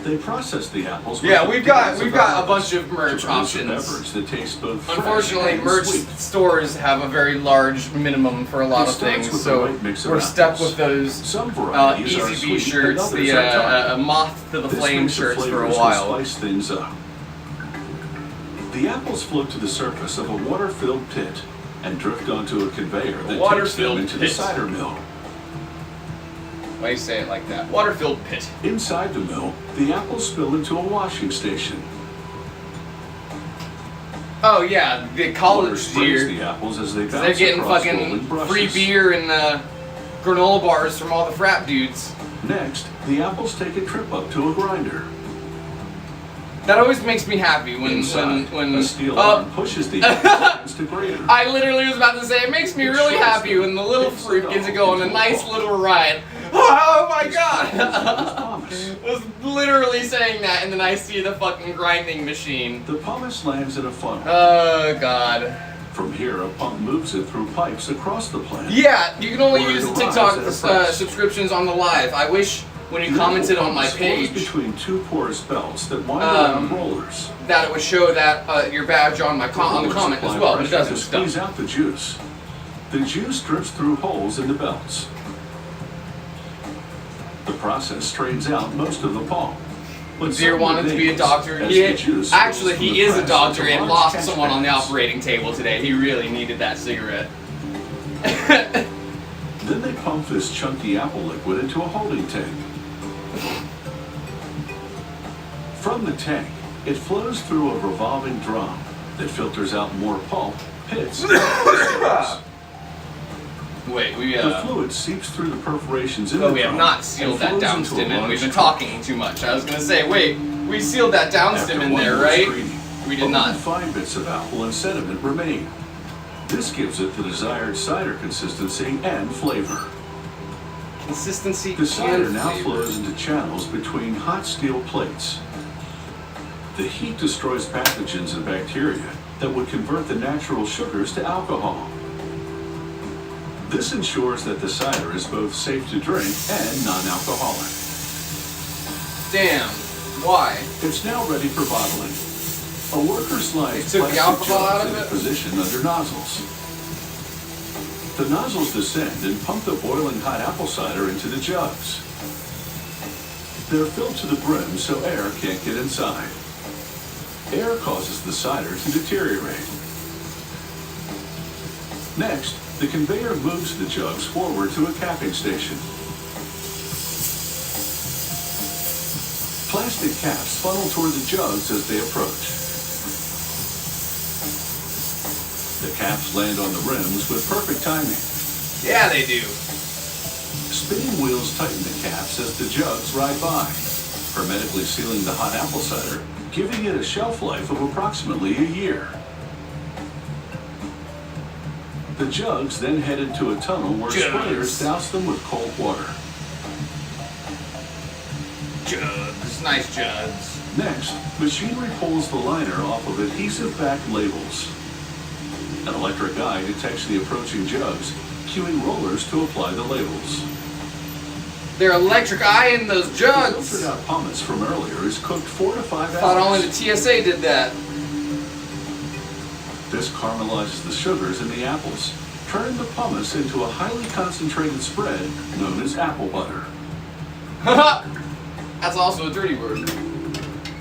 They process the apples. with Yeah, the we've got peels of a apples bunch of to merch produce a options. beverage that tastes both fresh Unfortunately, and merch sweet. stores have a very large minimum for a lot It of starts things, with the so right mix of we're stuck apples. with those Some varieties are Easy Bee sweet shirts, and others the are tart. Moth to the This Flame mix of shirts for a flavors will while. spice things up. The apples float to the surface of a water-filled pit and drift onto a conveyor that takes them water-filled into the pit. cider mill. Why you say it like that? Water-filled pit. Inside the mill, the apples spill into a washing station. Oh yeah, the Water college sprays deer. the apples as they bounce They're getting across fucking rolling brushes. free beer and granola bars from all the frat dudes. Next, the apples take a trip up to a grinder. That always makes me happy when Inside, when a steel oh, arm pushes the apples against a grater. I literally was about to say it makes me really happy when the little fruit gets to go on a nice little ride. Oh my god! Was literally saying that, and then I see the fucking grinding machine. The pumice lands in a funnel. Oh god. From here, a pump moves it through pipes across the plant. Yeah, you can only Where it use the arrives TikTok at a press. subscriptions on the live. I wish when you The commented apple on my pump flows page between two porous belts that wind around rollers. that it would show that your badge on my on the Rollers comment apply as well, but it pressure doesn't. to squeeze Stuff. out the juice. The juice drips through holes in the belts. The process strains out most of the pulp. But Deer some wanted to be a remains doctor. as He the juice actually spills from he the is a press doctor into and large lost catch someone on the pans. operating table today. He really needed that cigarette. Then they pump this chunky apple liquid into a holding tank. From the tank, it flows through a revolving drum that filters out more pulp, pits, and crystals. Wait, we The fluid seeps through the perforations in oh, the we have drum not sealed and that flows into a downstim in. We've large been truck. talking too much. I was gonna say, wait, we sealed that After downstim in one there, more right? screening, We did only not. 5 bits of apple and sediment remain. This gives it the desired cider consistency and flavor. Consistency. The cider and now flavor. flows into channels between hot steel plates. The heat destroys pathogens and bacteria that would convert the natural sugars to alcohol. This ensures that the cider is both safe to drink and non-alcoholic. Damn. Why? It's now ready for bottling. A worker slides They took the plastic alcohol out jugs of into it? position under nozzles. The nozzles descend and pump the boiling hot apple cider into the jugs. They're filled to the brim so air can't get inside. Air causes the cider to deteriorate. Next, the conveyor moves the jugs forward to a capping station. plastic caps funnel toward the jugs as they approach. The caps land on the rims with perfect timing. Yeah, they do. Spinning wheels tighten the caps as the jugs ride by, hermetically sealing the hot apple cider, giving it a shelf life of approximately a year. The jugs then head into a tunnel where sprayers douse them with cold water. Jugs, nice jugs. Next, machinery pulls the liner off of adhesive-backed labels. An electric eye detects the approaching jugs, cueing rollers to apply the labels. Their electric eye in those jugs. Filtered out pumice from earlier is cooked 4 to 5 hours. Thought only the TSA did that. This caramelizes the sugars in the apples, turning the pumice into a highly concentrated spread known as apple butter. That's also a dirty word.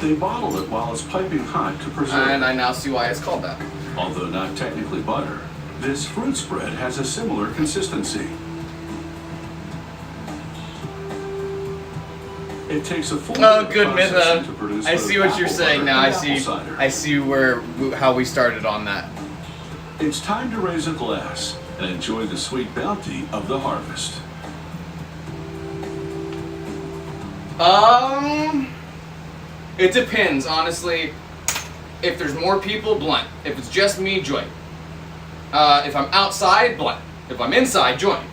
They bottle it while it's piping hot to preserve. And I now see why it's called that. Although not technically butter, this fruit spread has a similar consistency. It takes a full Oh, good myth. to produce I see what you're apple saying butter now. and apple cider. I see how we started on that. It's time to raise a glass and enjoy the sweet bounty of the harvest. It depends, honestly. If there's more people, blunt. If it's just me, joint. If I'm outside, blunt. If I'm inside, joint.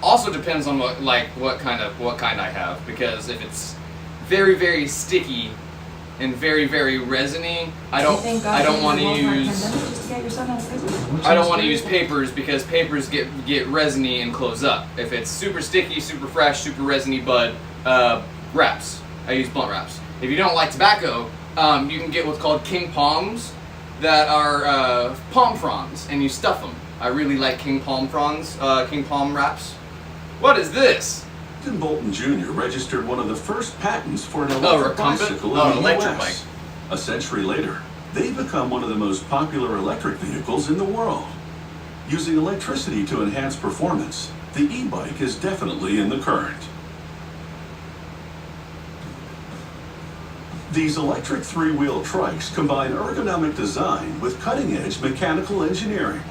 Also depends on what kind I have, because if it's very, very sticky and very, very resiny, I don't want to use papers, because papers get resiny and close up. If it's super sticky, super fresh, super resiny bud, wraps. I use blunt wraps. If you don't like tobacco, you can get what's called king palms, that are palm fronds, and you stuff them. I really like king palm fronds, king palm wraps. What is this? Tim Bolton Jr. registered one of the first patents for an electric bicycle in the electric US. A century later, they've become one of the most popular electric vehicles in the world. Using electricity to enhance performance, the e-bike is definitely in the current. These electric three-wheel trikes combine ergonomic design with cutting-edge mechanical engineering.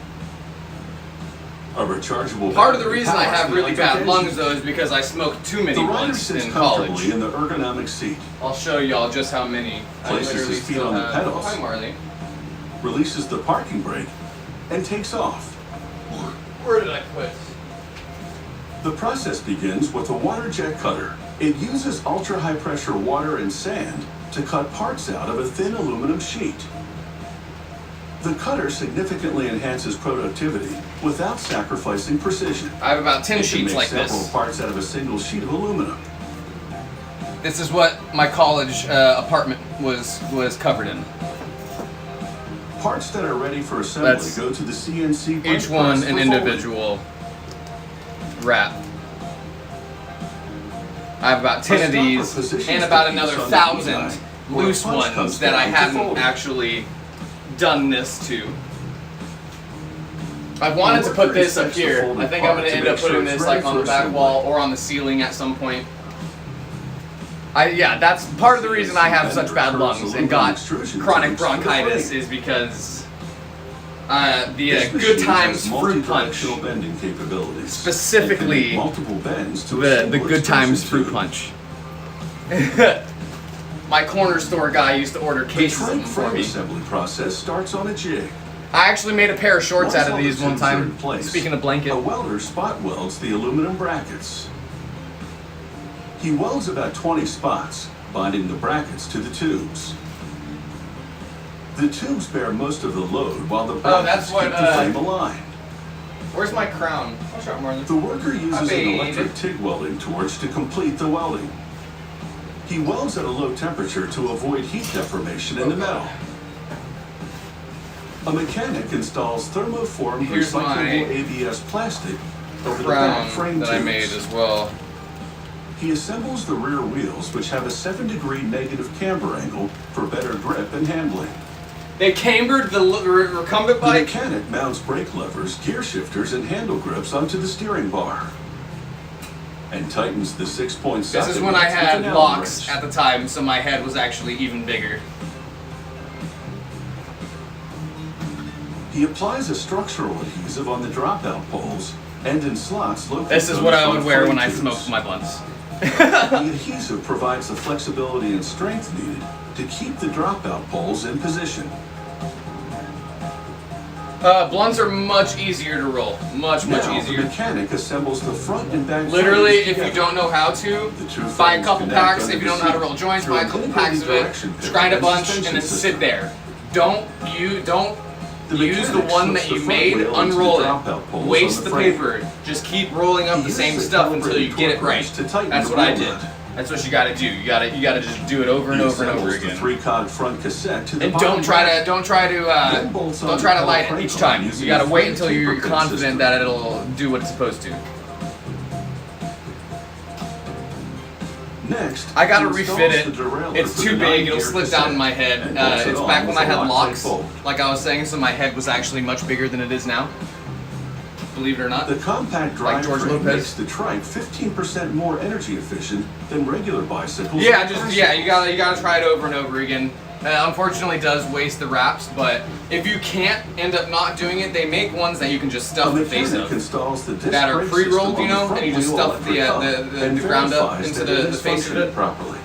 A rechargeable Part of the reason I powers have the really electric bad engine. lungs, though, is because I smoked too many The rider blunts sits in comfortably college. in the ergonomic seat, I'll show y'all just how many. Places his feet on the pedals. Hi, Marley. releases the parking brake, and takes off. Where did I put? The process begins with a water jet cutter. It uses ultra-high pressure water and sand to cut parts out of a thin aluminum sheet. The cutter significantly enhances productivity without sacrificing precision. I have about 10 It can sheets make like several this. parts out of a single sheet of aluminum. This is what my college apartment was covered in. Parts that are ready for assembly That's go to the CNC print Each one press an for individual wrap. I have about 10 of these and about another 1,000 loose ones that I haven't actually done this to. I wanted to put this up here. I think I'm going to end up putting this like on the back wall or on the ceiling at some point. Yeah, that's part of the reason I have such bad lungs and got chronic bronchitis is because the Good Times Fruit Punch, specifically the Good Times Fruit Punch. My corner store guy used to order cases of them for me. assembly process starts on a jig. I actually made a pair of shorts out of these one time. Speaking of blanket. A welder spot welds the aluminum brackets. He welds about 20 spots, binding the brackets to the tubes. The tubes bear most of the load, while the brackets keep the frame aligned. Where's my crown? What's up, Marlon? The worker uses an electric TIG welding torch to complete the welding. He welds at a low temperature to avoid heat deformation in the metal. A mechanic installs thermoformed recyclable ABS plastic over the back frame that tubes. I made as well. He assembles the rear wheels, which have a 7-degree negative camber angle for better grip and handling. They cambered the recumbent bike? The mechanic mounts brake levers, gear shifters, and handle grips onto the steering bar. and tightens the 6-point This is socket when I nuts with had an Allen locks wrench. at the time, so my head was actually even bigger. He applies a structural adhesive on the dropout poles and in slots located This is on what the I would front wear frame when I tubes. smoked my blunts. The adhesive provides the flexibility and strength needed to keep the dropout poles in position. Blunts are much easier to roll. Much Now, easier. the mechanic assembles the front and back Literally, frames if you together. don't know how to, The two buy a frames couple connect packs. under If you the don't know how to seat roll joints, through buy a an couple integrated packs of it, direction pivot grind a and bunch, suspension and then system. sit there. Don't The use the mechanic one slips that the you front made, rail into the unroll dropout it. poles Waste on the frame. paper. Just keep rolling up He the uses same the stuff until calibrated you get it torque right. wrench to tighten That's the what I roll did. nut. That's what you gotta do. You gotta just do it over and He over and over assembles the again. 3-cog front cassette to the And bottom don't try rack. to light it each time. You gotta wait until Using a you're taper confident system. that it'll do what it's supposed to. Next, I gotta he installs refit the it. derailleur It's for too the big, it'll 9-gear slip down cassette my head. and bolts it It's on back when with I a had Loctite locks, bolt. like I was saying, so my head was actually much bigger than it is now. Believe it or not. The compact Like drive George frame Lopez. makes the trike 15% more energy efficient than regular bicycles. Yeah, and just you bicycles. gotta try it over and over again. Unfortunately, it does waste the wraps, but if you can't end up not doing it, they make ones that you can just A stuff the face mechanic of. installs the disc That are brake pre-rolled, system you on know, front and you just wheel stuff the, electric hub the and ground up verifies into that it the is face of functioning it. properly.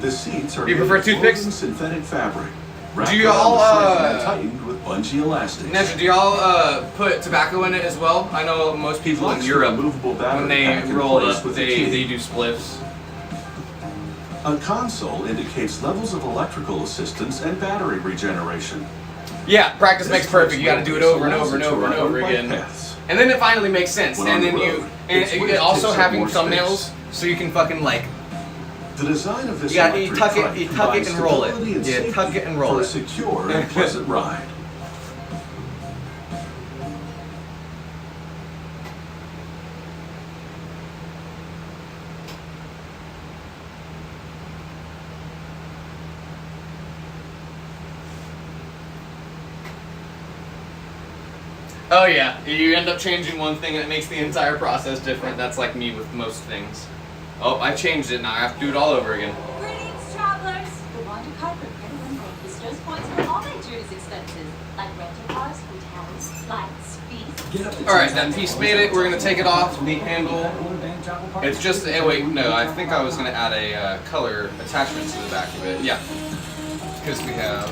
The seats are Do you made prefer of toothpicks? woven synthetic fabric. wrapped Do you around all, the frame and tightened with bungee elastics. Nestor, do y'all put tobacco in it as well? I know most people in locks the Europe, removable battery when they pack in roll place up, with a they key. do spliffs. A console indicates levels of electrical assistance and battery regeneration. Yeah, practice This makes perfect. You gotta do it over and allows over and it to over and ride over on bike again. paths. And then it finally makes sense. When And on then the you, road, and its width also takes up having more thumbnails, space. so you can fucking like, The design of this you electric tuck it, trike you tuck it provides and roll it. stability and Yeah, safety tuck it and roll for a it. secure and pleasant ride. Oh yeah, you end up changing one thing and it makes the entire process different. That's like me with most things. Oh, I changed it now. I have to do it all over again. Greetings, travelers! The Wander card from Credit One Bank bestows points for all their tourist expenses, like rental cars, hotels, flights, fees. All right, that piece made it. We're gonna take it off the handle. It's just. Wait, no. I think I was gonna add a color attachment to the back of it. Yeah, because we have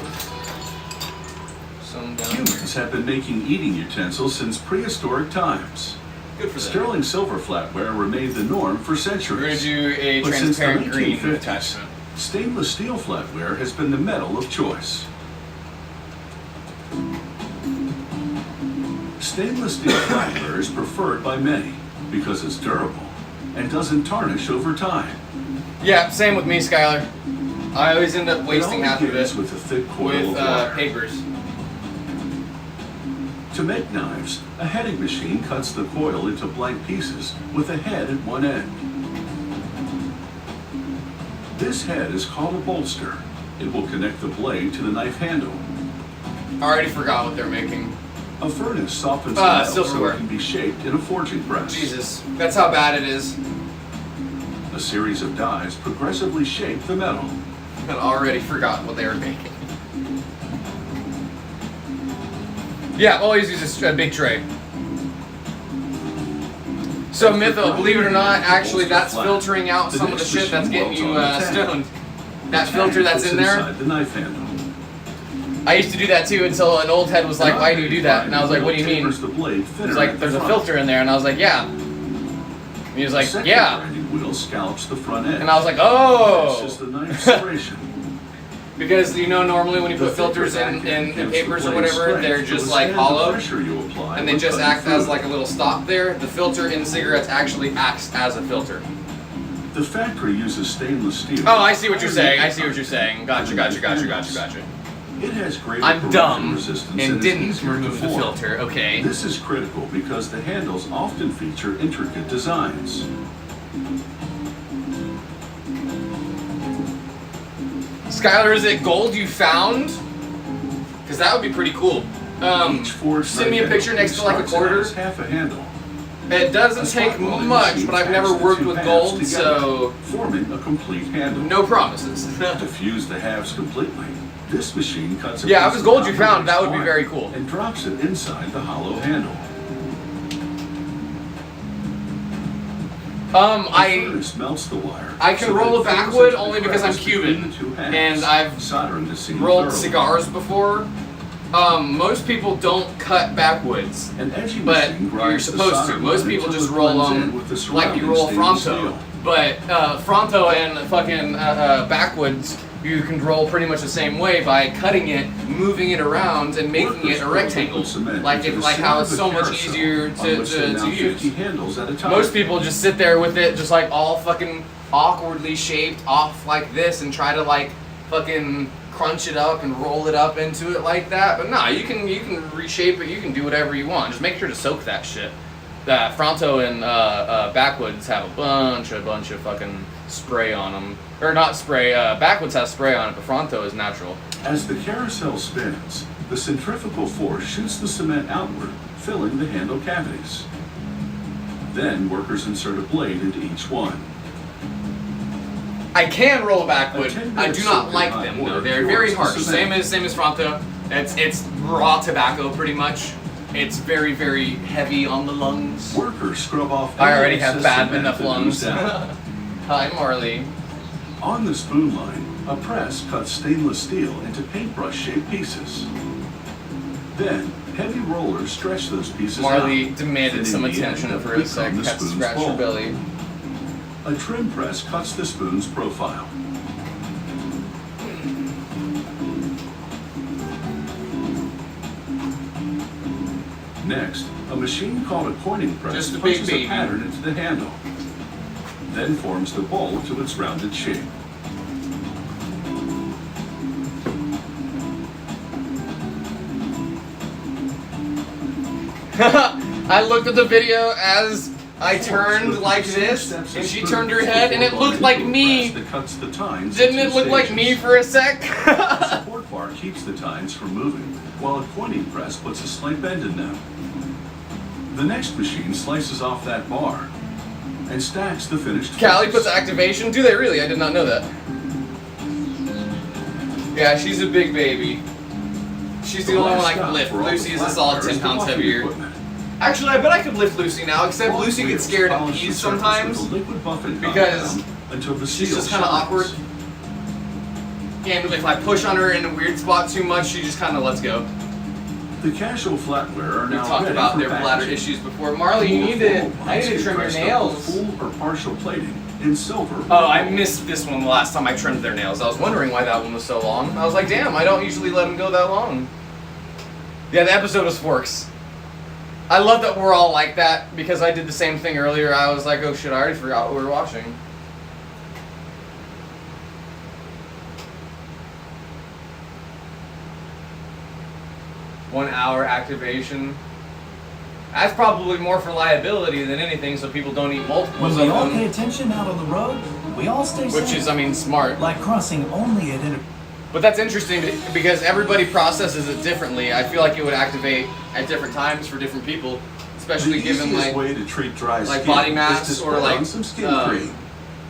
some down here. Humans have been making eating utensils since prehistoric times. Good for them. Sterling silver flatware remained the norm for We're centuries. gonna do a But since the transparent green 1950s, attachment. stainless steel flatware has been the metal of choice. Stainless steel flatware is preferred by many because it's durable and doesn't tarnish over time. Yeah, same with me, Skylar. I always end up wasting It all half of begins it with a thick coil with of wire. papers. To make knives, a heading machine cuts the coil into blank pieces with a head at one end. This head is called a bolster. It will connect the blade to the knife handle. I already forgot what they're making. A furnace softens the metal so silverware. it can be shaped in a forging press. Jesus, that's how bad it is. A series of dies progressively shape the metal. I already forgot what they were making. Yeah, always use a big tray. So Mytho, believe it or not, actually that's filtering out some of the shit that's getting you stoned. That filter that's in there, Inside the knife handle. I used to do that too until an old head was like, why do you do that? And I was like, what do you mean? Tapers the blade thinner He's at like, the there's a front. filter in there, and I was like, yeah. And he was like, Second yeah. grinding wheel scallops the front edge. And I was like, This oh. is the knife's serration. Because you know normally when you The put filters thicker in backing gives the papers or blade whatever, strength they're to just like withstand the hollow. pressure you apply And they when just cutting act as food. like a little stop there. The filter in cigarettes actually acts as a filter. The factory uses stainless steel. Oh, I see what you're saying. I see what you're saying. Gotcha. It has greater I'm corrosion dumb resistance and is didn't easier to remove the form. filter. Okay. This is critical because the handles often feature intricate designs. Skylar, is it gold you found? Because that would be pretty cool. Each forged Send me a knife picture handle next to like a starts out quarter. as half a handle. It doesn't A spot take welding much, machine but I've taps never the worked two with halves gold, together, so forming a complete handle. no promises. To fuse the halves completely, this machine cuts a Yeah, piece if it's of gold you copper found, that would be wire very cool. and drops it inside the hollow handle. The furnace melts the wire. I can so that roll it a fills backwood into the only because I'm crevice between Cuban, the two halves, and I've soldering the seam rolled thoroughly. cigars before. Most people don't cut backwoods, An edging but machine you're grinds the supposed solder to. Most line people until just it roll blends in them with the like you surrounding roll stainless Fronto. steel. But Fronto and fucking backwoods, you can roll pretty much the same way by cutting it, moving it around, and making it a rectangle. Like how it's so much easier to use. Handles at a time. Most people just sit there with it just like all fucking awkwardly shaped off like this and try to like fucking crunch it up and roll it up into it like that. But nah, you can reshape it, you can do whatever you want. Just make sure to soak that shit. Fronto and backwoods have a bunch of fucking spray on them. Or not spray, backwoods has spray on it, but Fronto is natural. As the carousel spins, the centrifugal force shoots the cement outward, filling the handle cavities. Then workers insert a blade into each one. I can roll a backwood. A 10 I do not like hot them though. water They're very cures the harsh. cement. Same as Fronto. It's raw tobacco pretty much. It's very, very heavy on the lungs. Workers scrub off. I already have excess bad cement enough that lungs. ooze out. Hi, Marley. On the spoon line, a press cuts stainless steel into paintbrush-shaped pieces. Then, heavy rollers stretch those pieces Marley out, demanded some fitting the end attention that for a become sec. the Had to spoon's scratch her bowl. belly. A trim press cuts the spoon's profile. Next, a machine called a coining press Just a big punches baby. a pattern into the handle, then forms the bowl to its rounded shape. I looked at the video as I turned like this, and she turned her head, and it looked like me. Didn't it look like me for a sec? The support bar keeps the tines from moving, while a coining press puts a slight bend in them. The next machine slices off that bar and stacks the finished Callie forms. puts activation. Do they really? I did not know that. Yeah, she's a big baby. She's the only one I can lift. Lucy is a solid 10 pounds heavier. Actually, I bet I could lift Lucy now, except Lucy gets scared and pees sometimes because she's just kind of awkward. And if I push on her in a weird spot too much, she just kind of lets go. The casual flatware are We now talked ready about for their bladder packaging. issues before. Marley, you need to. I need to trim your nails. Full or partial plating in silver. Oh, I missed this one the last time I trimmed their nails. I was wondering why that one was so long. I was like, damn, I don't usually let them go that long. Yeah, the episode was forks. I love that we're all like that because I did the same thing earlier. I was like, oh shit, I already forgot what we were watching. One hour activation. That's probably more for liability than anything, so people don't eat multiples When we of all pay them. attention out on the road, we all stay safe. Which is, I mean, smart. Like crossing only at But that's interesting because everybody processes it differently. I feel like it would activate at different times for different people, especially The given easiest like way to treat dry like skin body is mass to or spread like on some skin cream.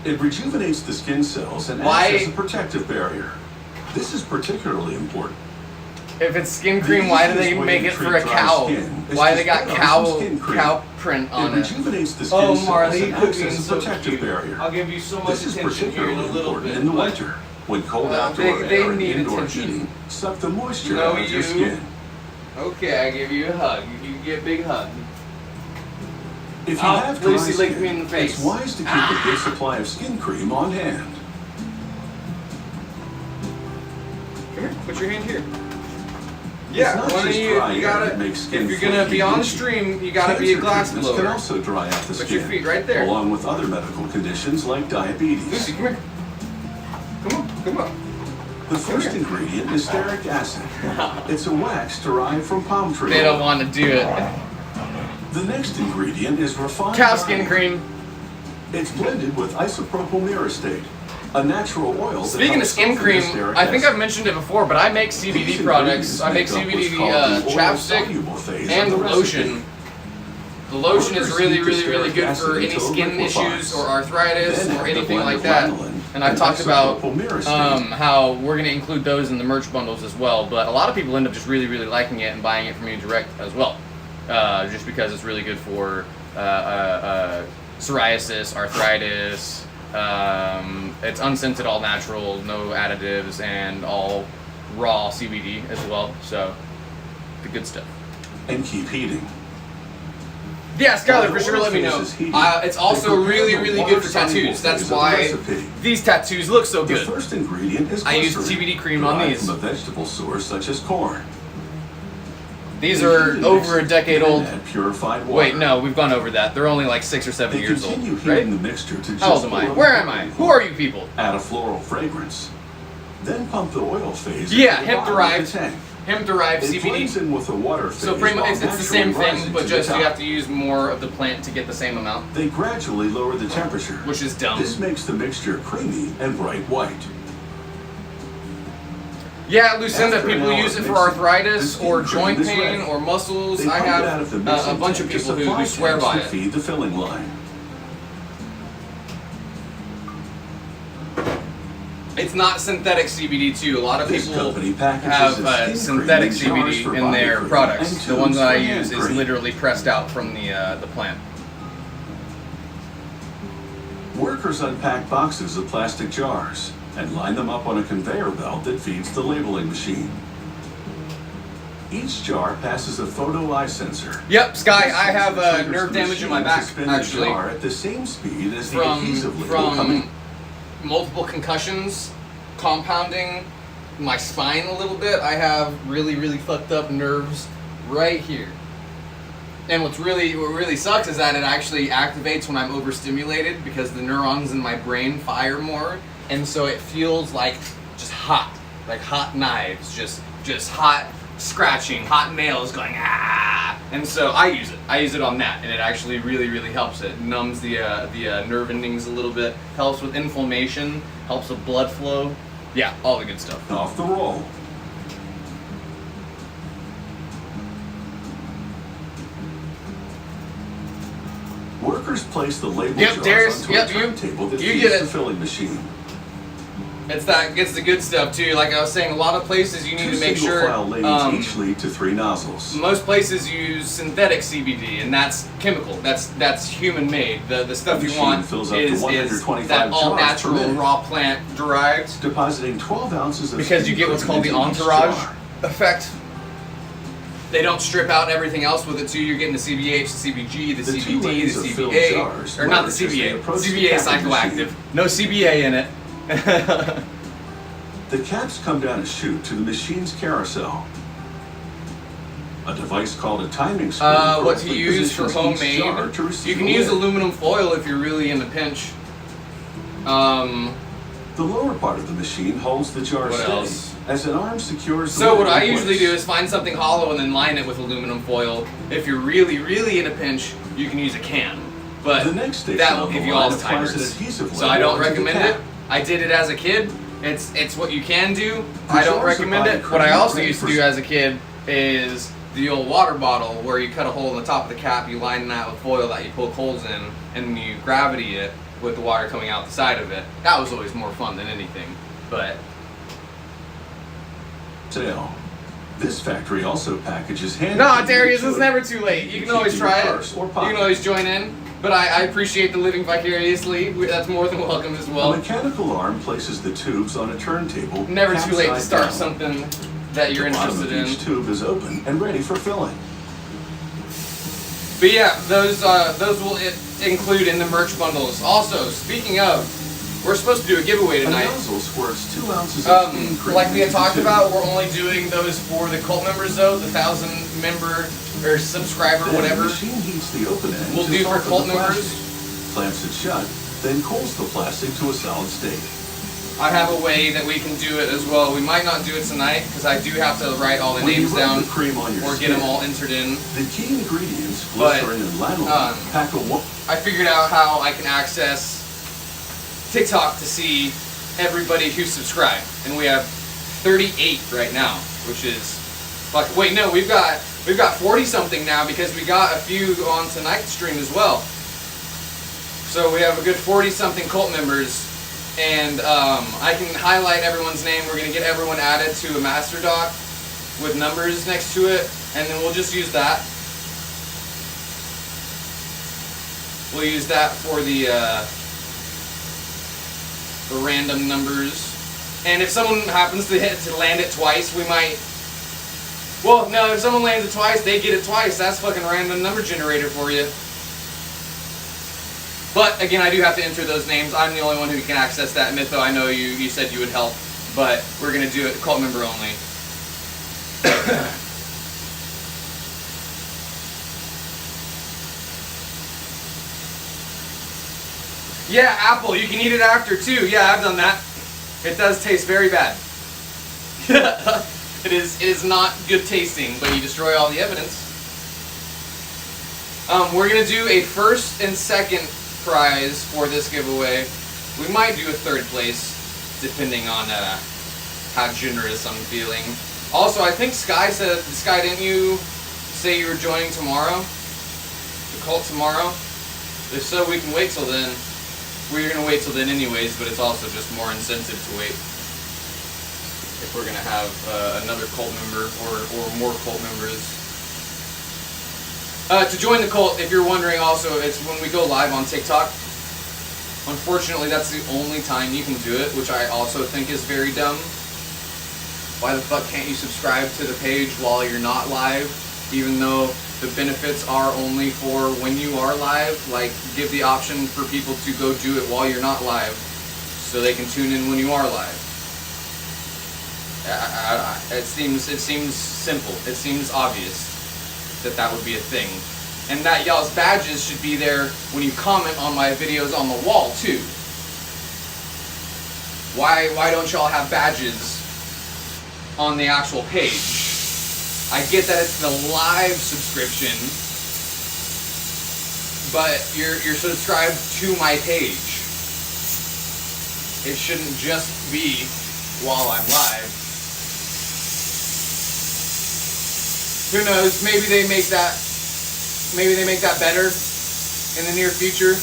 It rejuvenates the skin cells and Why- acts as a protective barrier. This is particularly important. if it's skin cream, why do they make it for a cow? Why they got cow print on It it? rejuvenates the skin Oh, cells Marley, and acts cooking as a so protective cute. barrier. I'll give you so much This is attention here in a particularly little important bit. in the What? winter, when cold they outdoor need air and indoor attention. heating suck the moisture No, out of your you. skin. Okay, I give you a hug. You can get a big hug. If you Oh, have dry Lucy licked skin, me in the face. it's wise to keep a good supply of skin cream on hand. Come here, put your hand here. It's Yeah, not one of just you dry air gotta. that makes skin If you're gonna flaky be on and stream, you gotta be a Cancer glass treatments can blower. also dry out the Put skin. your feet right there. Along with other medical conditions like diabetes. Lucy, come here. Come on. The first ingredient is stearic acid. It's a wax derived from palm tree They don't oil. want to do it. The next ingredient is refined Cow skin iron. cream. It's blended with isopropyl myristate, a natural oil. that Speaking of helps skin soften the cream, stearic I think acid. I've mentioned it before, but I make CBD These products. ingredients I make make up CBD what's called the chapstick oil-soluble phase of and the lotion. recipe. The lotion is Workers really, heat really, the really good stearic for acid any until it skin liquefies. issues or arthritis Then or add the anything blend like of that. lanolin And I've and talked about isopropyl myristate. how we're going to include those in the merch bundles as well. But a lot of people end up just really, really liking it and buying it from me direct as well, just because it's really good for psoriasis, arthritis. It's unscented, all natural, no additives, and all raw CBD as well. So the good stuff. And keep heating. Yeah, Skylar, While for the sure, oil let me phase know. is heating, It's also they prepare really, the really good for water-soluble tattoos. That's phase of the why recipe. these tattoos look so The good. first ingredient is I use glycerin, TBD cream on derived these. from a vegetable source such as corn. These They are heat and over mix a decade and old. add purified water. Wait, no, we've gone over that. They're only like 6 or 7 They years old, continue right? heating the mixture to just How old am I? below Where the am I? boiling Who point. are you people? Add a floral fragrance. Then pump the oil phase Yeah, into the bottom hemp-derived. of the tank. Hemp-derived It blends CBD. in with the water phase So pretty much while it's the same naturally thing, rising but to the just you top. have to use more of the plant to get the same amount, They gradually lower the temperature, which is dumb. This makes the mixture creamy and bright white. Yeah, Lucinda, After an people hour use it of for mixing, arthritis the or skin cream joint is pain ready. or muscles. They I pump it out have of the a mixing bunch of tank to people supply who swear tanks by to it. feed the filling line. It's not synthetic CBD too. A lot of This people company packages have its skin synthetic cream in jars CBD for in body their cream products. and The one tubes that I for hand use is cream. literally pressed out from the plant. Workers unpack boxes of plastic jars and line them up on a conveyor belt that feeds the labeling machine. Each jar passes a photo eye sensor. Yep, Sky, This I have sensor triggers nerve the damage in my machine to back, spin the actually, jar at the same speed as the adhesive label coming. from multiple concussions, compounding my spine a little bit. I have really, really fucked up nerves right here. And what really sucks is that it actually activates when I'm overstimulated because the neurons in my brain fire more, and so it feels like just hot, like hot knives, just hot scratching, hot nails going ah. And so I use it on that, and it actually really helps. It numbs the nerve endings a little bit, helps with inflammation, helps with blood flow. Yeah, all the good stuff. Off the roll. Workers place the label Yep, jars Darius, onto yep, a turntable that you feeds get the it. filling machine. It's the good stuff too. Like I was saying, a lot of places you need Two to make sure. single-file lanes each lead to 3 nozzles. Most places use synthetic CBD, and that's chemical. That's human made. The stuff The you machine want fills up to is 125 that all jars per natural minute. raw plant derived. Depositing 12 ounces of Because you skin get what's cream called the into each entourage jar. effect. They don't strip out everything else with it too. You're getting the CBH, the CBG, the The two CBD, lanes of the filled CBA, jars or not the merge as they CBA. approach the CBA is capping psychoactive. machine. No CBA in it. The caps come down a chute to the machine's carousel. A device called a timing screw. What to correctly use for positions each jar homemade? to receive You can a use lid. aluminum foil if you're really in a pinch. The lower part of the machine holds the jar What steady else? as an arm secures the So lid what I in usually place. do is find something hollow and then line it with aluminum foil. If you're really in a pinch, you can use a can. But The next station that will on give the you line applies an Alzheimer's. adhesive So I label don't onto the recommend cap. it. I did it as a kid. It's what you can do. The I don't jars of recommend body it. What I cream also ready used to for- do as a kid is the old water bottle where you cut a hole in the top of the cap, you line that with foil that you poke holes in, and you gravity it with the water coming out the side of it. That was always more fun than anything. But Sale. This factory also packages hand. no, cream Darius, into it's a- never too late. You can always keep in your try it. purse or You pocket. can always join in. But I appreciate the living vicariously. That's more than welcome as A well. mechanical arm places the tubes on a turntable. Never too late to capside start down. something that you're The bottom interested of in. each tube is open and ready for filling. But yeah, those will include in the merch bundles. Also, speaking of, we're supposed to do a giveaway A tonight. nozzle squirts 2 ounces of skin cream Like we had into talked the tube. about, we're only doing those for the cult members though, the 1,000 member or subscriber, Then whatever. The machine heats the open end We'll to do for soften cult the members. plastic, clamps it shut, then cools the plastic to a solid state. I have a way that we can do it as well. We might not do it tonight because I do have to write all the When you names rub down the cream on your or get skin, them all entered in. The key ingredients, But, glycerin and lanolin, pack a I figured out how I can access TikTok to see everybody who subscribed, and we have 38 right now, which is fuck. Wait, no, we've got We've got 40 something now because we got a few on tonight's stream as well. So we have a good 40 something cult members, and I can highlight everyone's name. We're gonna get everyone added to a master doc with numbers next to it, and then we'll just use that. We'll use that for the random numbers. And if someone happens to land it twice, we might. Well, no, if someone lands it twice, they get it twice. That's fucking random number generator for you. But again, I do have to enter those names. I'm the only one who can access that. Mytho, I know you said you would help, but we're gonna do it cult member only. Yeah, apple, you can eat it after too. Yeah, I've done that. It does taste very bad. It is not good tasting, but you destroy all the evidence. We're gonna do a first and second prize for this giveaway. We might do a third place, depending on how generous I'm feeling. Also, I think Sky said, Sky, didn't you say you were joining tomorrow? The cult tomorrow? If so, we can wait till then. We're gonna wait till then anyways, but it's also just more incentive to wait. If we're gonna have another cult member or more cult members. To join the cult, if you're wondering also, it's when we go live on TikTok. Unfortunately, that's the only time you can do it, which I also think is very dumb. Why the fuck can't you subscribe to the page while you're not live, even though the benefits are only for when you are live? Like, give the option for people to go do it while you're not live, so they can tune in when you are live. It seems simple. It seems obvious that would be a thing, and that y'all's badges should be there when you comment on my videos on the wall too. Why don't y'all have badges on the actual page? I get that it's the live subscription, but you're subscribed to my page. It shouldn't just be while I'm live. Who knows? Maybe they make that better in the near future.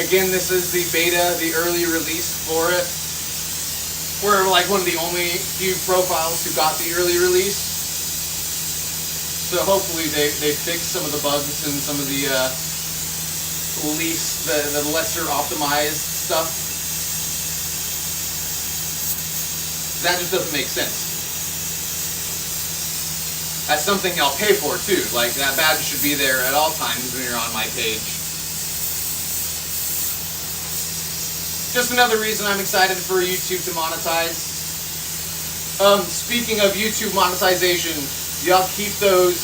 Again, this is the beta, the early release for it. We're like one of the only few profiles who got the early release. So hopefully they fix some of the bugs and some of the the lesser optimized stuff. That just doesn't make sense. That's something y'all pay for too. Like, that badge should be there at all times when you're on my page. Just another reason I'm excited for YouTube to monetize. Speaking of YouTube monetization, y'all keep those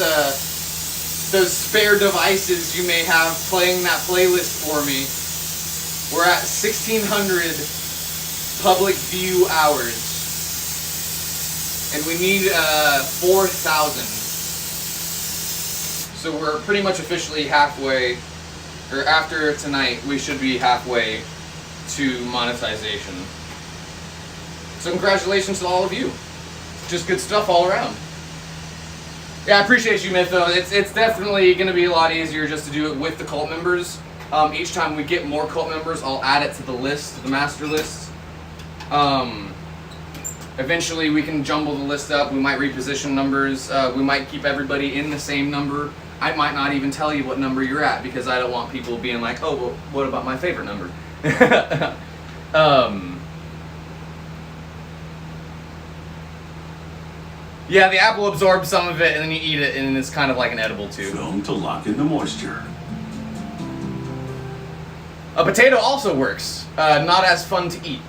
spare devices you may have playing that playlist for me. We're at 1,600 public view hours. And we need 4,000. So we're pretty much officially halfway, or after tonight, we should be halfway to monetization. So congratulations to all of you. Just good stuff all around. Yeah, I appreciate you, Mytho. It's definitely going to be a lot easier just to do it with the cult members. Each time we get more cult members, I'll add it to the list, the master list. Eventually we can jumble the list up. We might reposition numbers. We might keep everybody in the same number. I might not even tell you what number you're at because I don't want people being like, oh, well, what about my favorite number? Yeah, the apple absorbs some of it and then you eat it and it's kind of like an edible too. Film to lock in the moisture. A potato also works. Not as fun to eat.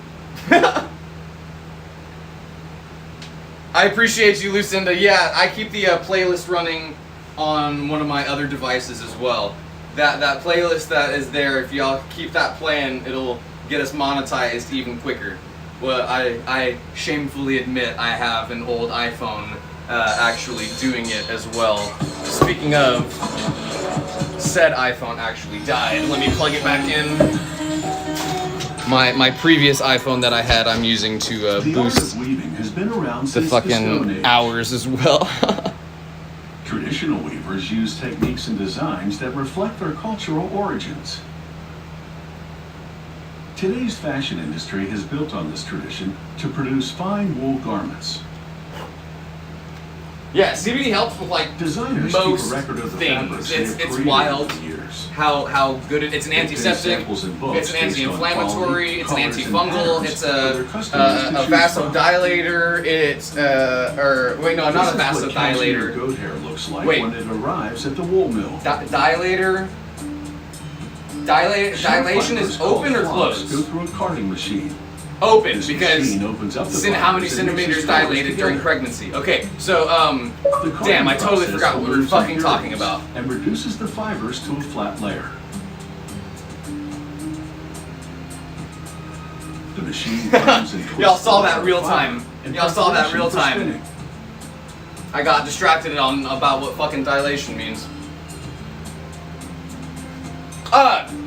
I appreciate you, Lucinda. Yeah, I keep the playlist running on one of my other devices as well. That playlist that is there, if y'all keep that playing, it'll get us monetized even quicker. Well, I shamefully admit I have an old iPhone actually doing it as well. Speaking of, said iPhone actually died. Let me plug it back in. My previous iPhone that I had, I'm using to boost weaving has been around the fucking hours as well. Traditional weavers use techniques and designs that reflect their cultural origins. Today's fashion industry has built on this tradition to produce fine wool garments. Yeah, CBD helps with like Designers most keep a record of the things. fabrics they have It's created wild over the years. how good it's an They pin antiseptic, samples in books it's an based on anti-inflammatory, quality, it's an colors, and antifungal, patterns it's for their customers to a choose from. vasodilator, it's or wait no, not a This is what cashmere vasodilator. goat hair looks like Wait. when it arrives at the wool mill. Dilator. Dilation is Fibers called open or flocks Go closed? through a carding machine. Open This because machine opens up the how many fibers and mixes centimeters colors dilated during together. pregnancy? Okay, so The carding damn, I totally process forgot what we were removes fucking talking impurities about. and reduces the fibers to a flat layer. The machine turns and twists Y'all saw the that real fiber time. in Y'all saw that preparation real for time. spinning. I got distracted on about what fucking dilation means.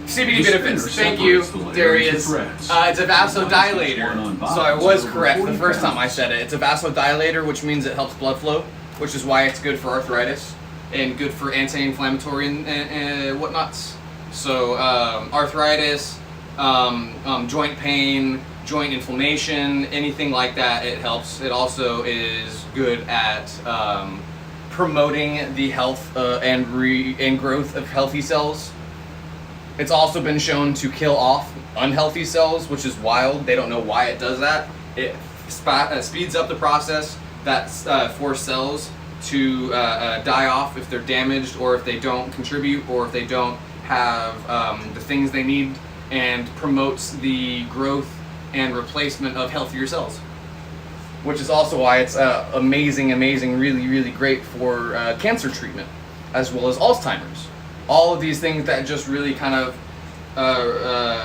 CBD The benefits. spinner Thank you, separates the layer into Darius. threads. It's a vasodilator. One on So I bottom, was over correct the 40 first time I pounds. said it. It's a vasodilator, which means it helps blood flow, which is why it's good for arthritis and good for anti-inflammatory and whatnots. So arthritis, joint pain, joint inflammation, anything like that, it helps. It also is good at promoting the health and growth of healthy cells. It's also been shown to kill off unhealthy cells, which is wild. They don't know why it does that. It speeds up the process for cells to die off if they're damaged or if they don't contribute or if they don't have the things they need, and promotes the growth and replacement of healthier cells. Which is also why it's amazing, really great for cancer treatment, as well as Alzheimer's. All of these things that just really kind of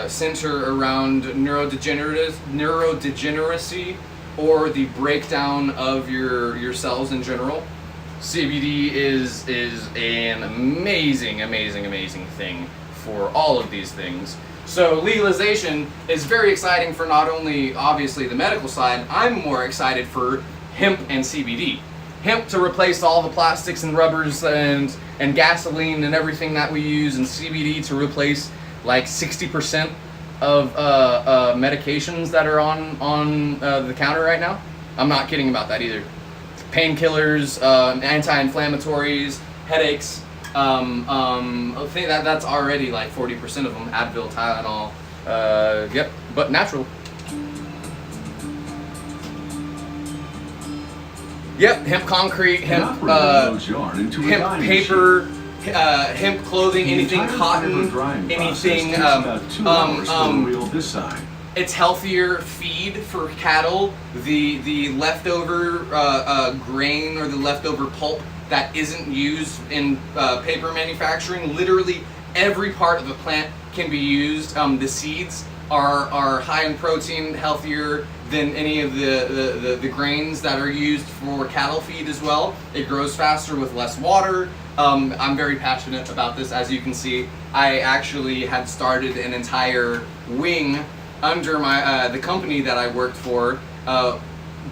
center around neurodegeneracy or the breakdown of your cells in general. CBD is an amazing thing for all of these things. So legalization is very exciting for not only obviously the medical side. I'm more excited for hemp and CBD. Hemp to replace all the plastics and rubbers and gasoline and everything that we use, and CBD to replace like 60% of medications that are on the counter right now. I'm not kidding about that either. Painkillers, anti-inflammatories, headaches. I think that's already like 40% of them. Advil, Tylenol. Yep, but natural. Yep, hemp concrete, hemp paper, hemp clothing, anything cotton, anything. It's healthier feed for cattle. The leftover grain or the leftover pulp that isn't used in paper manufacturing. Literally every part of the plant can be used. The seeds are high in protein, healthier than any of the grains that are used for cattle feed as well. It grows faster with less water. I'm very passionate about this, as you can see. I actually had started an entire wing under the company that I worked for,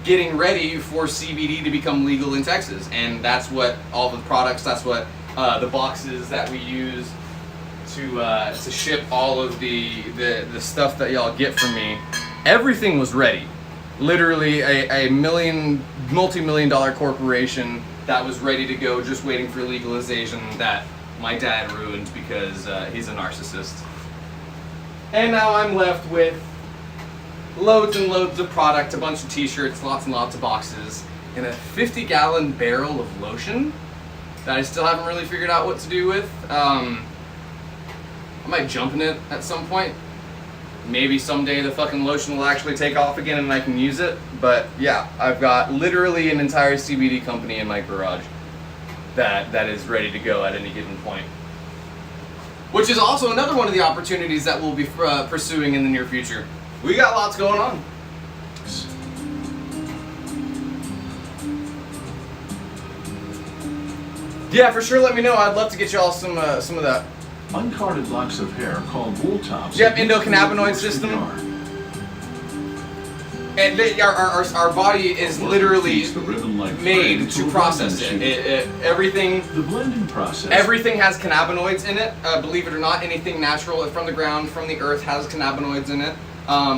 getting ready for CBD to become legal in Texas. And that's what all the products, that's what the boxes that we use to ship all of the stuff that y'all get from me. Everything was ready. Literally a multi-million-dollar corporation that was ready to go, just waiting for legalization, that my dad ruined because he's a narcissist. And now I'm left with loads and loads of product, a bunch of t-shirts, lots and lots of boxes, and a 50-gallon barrel of lotion that I still haven't really figured out what to do with. I might jump in it at some point. Maybe someday the fucking lotion will actually take off again and I can use it. But yeah, I've got literally an entire CBD company in my garage that is ready to go at any given point. Which is also another one of the opportunities that we'll be pursuing in the near future. We got lots going on. Yeah, for sure, let me know. I'd love to get y'all some of that. Uncarded locks of hair called wool tops. Yep, endocannabinoid system. And our body is literally The ribbon-like made thread to a process blending it. machine. Everything. The blending process. Everything has cannabinoids in it. Believe it or not, anything natural from the ground, from the earth, has cannabinoids in it.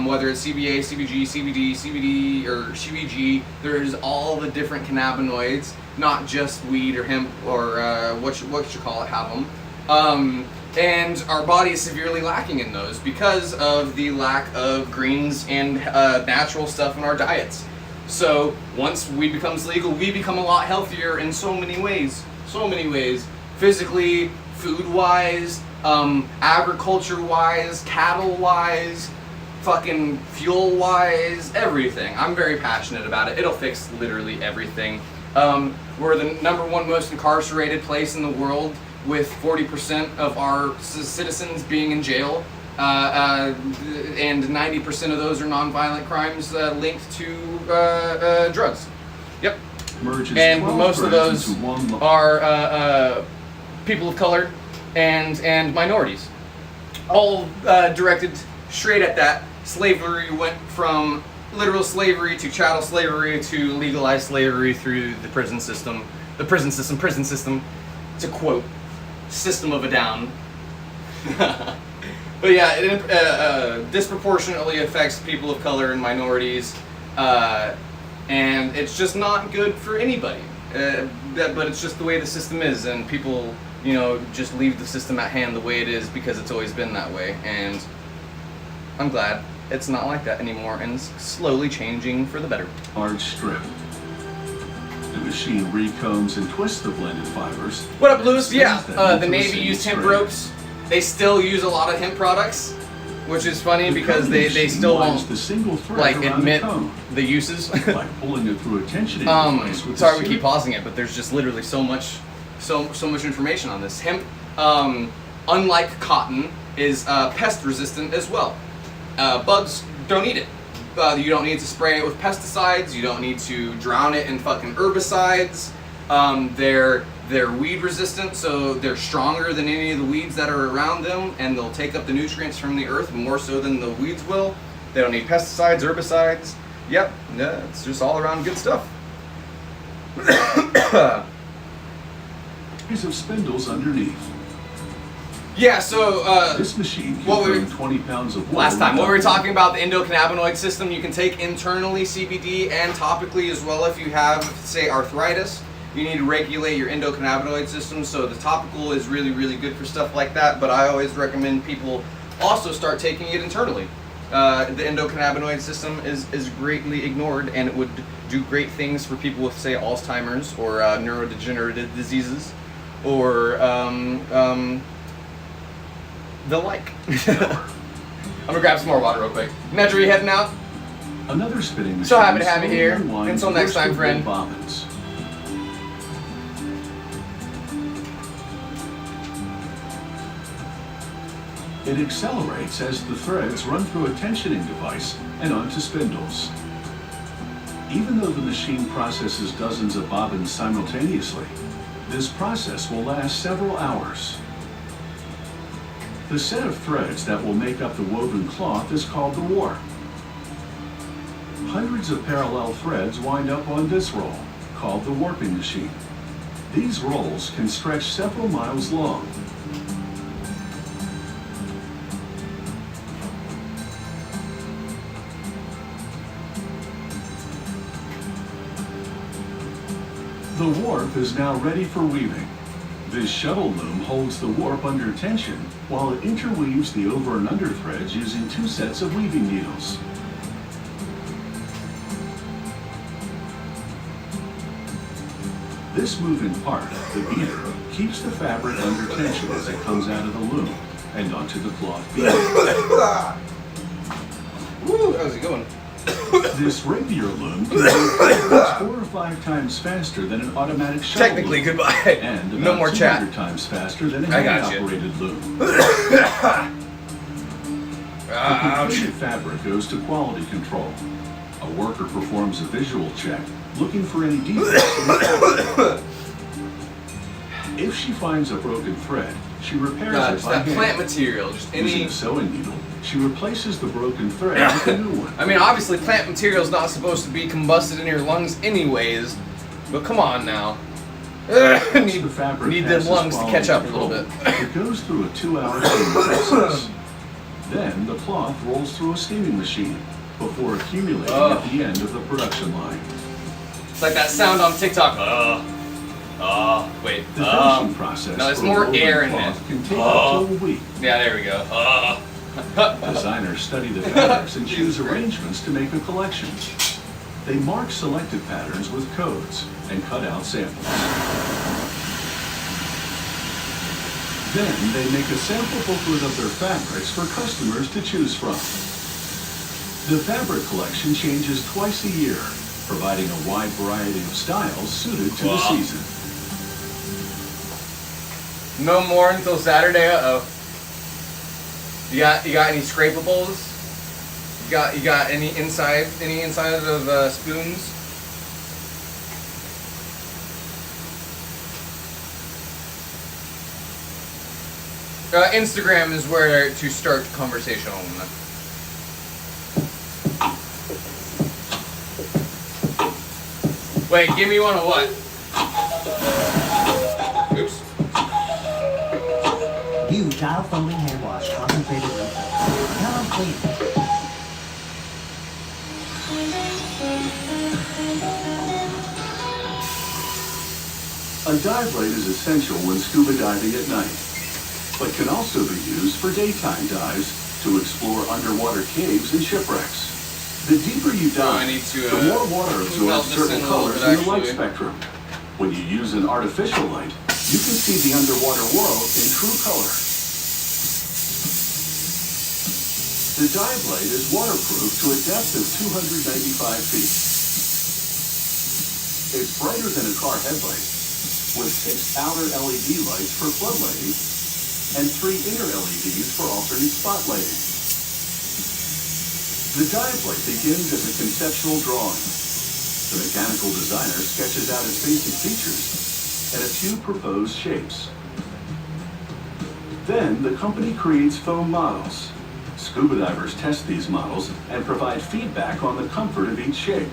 Whether it's CBA, CBG, CBD, CBD, or CBG, there's all the different cannabinoids, not just weed or hemp or what you call it, have them. And our body is severely lacking in those because of the lack of greens and natural stuff in our diets. So once weed becomes legal, we become a lot healthier in so many ways. So many ways. Physically, food-wise, agriculture-wise, cattle-wise, fucking fuel-wise, everything. I'm very passionate about it. It'll fix literally everything. We're the #1 most incarcerated place in the world, with 40% of our citizens being in jail, and 90% of those are nonviolent crimes linked to drugs. Yep. Merges And 12 most of threads those into one are people of color and minorities. All directed straight at that. Slavery went from literal slavery to chattel slavery to legalized slavery through the prison system. The prison system, to quote System of a Down. But yeah, it disproportionately affects people of color and minorities, and it's just not good for anybody. But it's just the way the system is, and people, just leave the system at hand the way it is because it's always been that way. And I'm glad it's not like that anymore, and it's slowly changing for the better. large strip. The machine recombs and twists the blended fibers. What up, Lewis? Yeah, Sends them the into a Navy single used hemp strand. ropes. They still use a lot of hemp products, which is funny The because cutting they machine still winds won't the single thread around admit the cone, the uses. by pulling it through a tensioning device with Sorry the we keep pausing it, but there's just literally so much information on this. Hemp, unlike cotton, is pest resistant as well. Bugs don't eat it. You don't need to spray it with pesticides. You don't need to drown it in fucking herbicides. They're weed resistant, so they're stronger than any of the weeds that are around them, and they'll take up the nutrients from the earth more so than the weeds will. They don't need pesticides, herbicides. Yep, yeah, it's just all around good stuff. series of spindles underneath. Yeah, so This machine can what we burn 20 pounds of wood. last time, what we were without- talking about, the endocannabinoid system, you can take internally CBD and topically as well if you have, say, arthritis. You need to regulate your endocannabinoid system, so the topical is really, really good for stuff like that, but I always recommend people also start taking it internally. The endocannabinoid system is greatly ignored, and it would do great things for people with, say, Alzheimer's or neurodegenerative diseases or the like. I'm gonna grab some more water real quick. Nedra, you heading out? Another spinning machine. So happy to have you slowly here. unwinds Until next time, worsted friend. bobbins. It accelerates as the threads run through a tensioning device and onto spindles. Even though the machine processes dozens of bobbins simultaneously, this process will last several hours. The set of threads that will make up the woven cloth is called the warp. Hundreds of parallel threads wind up on this roll, called the warping machine. These rolls can stretch several miles long. The warp is now ready for weaving. This shuttle loom holds the warp under tension while it interweaves the over and under threads using two sets of weaving needles. This moving part, the beater, keeps the fabric under tension as it comes out of the loom and onto the cloth bead. Woo, how's it going? This rapier loom can move fabrics 4 or 5 times faster than an automatic shuttle Technically, loom, goodbye. and No about more 200 chat. times faster than a I got you. hand-operated loom. The Ouch. completed fabric goes to quality control. A worker performs a visual check, looking for any defects in the fabric. If she finds a broken thread, she repairs God, it just by that hand. plant material, just Using any. a sewing needle, she replaces the broken thread with a new one. I mean, obviously, plant material is not supposed to be combusted in your lungs, anyways. But come on now. Once the fabric need them passes lungs to quality catch up a control, little bit. It goes through a 2-hour steaming process. Then the cloth rolls through a steaming machine before accumulating at the end of the production line. It's like that sound on TikTok. Wait. The finishing process No, there's for more woven air in cloth it. can take up to a week. Yeah, there we go. Designers study the fabrics and choose arrangements to make a collection. They mark selected patterns with codes and cut out samples. Then they make a sample booklet of their fabrics for customers to choose from. The fabric collection changes twice a year, providing a wide variety of styles suited to the season. No more until Saturday. You got any scrapables? You got any inside of spoons? Instagram is where to start conversation on that. Wait, give me one of what? Oops. New tile foaming hair wash, concentrated refill. Come on, clean. A dive light is essential when scuba diving at night, but can also be used for daytime dives to explore underwater caves and shipwrecks. The deeper you dive, the more water absorbs certain colors in the light spectrum. When you use an artificial light, you can see the underwater world in true color. The dive light is waterproof to a depth of 295 feet. It's brighter than a car headlight, with 6 outer LED lights for floodlighting and 3 inner LEDs for alternate spotlighting. The dive light begins as a conceptual drawing. The mechanical designer sketches out its basic features and a few proposed shapes. Then the company creates foam models. Scuba divers test these models and provide feedback on the comfort of each shape.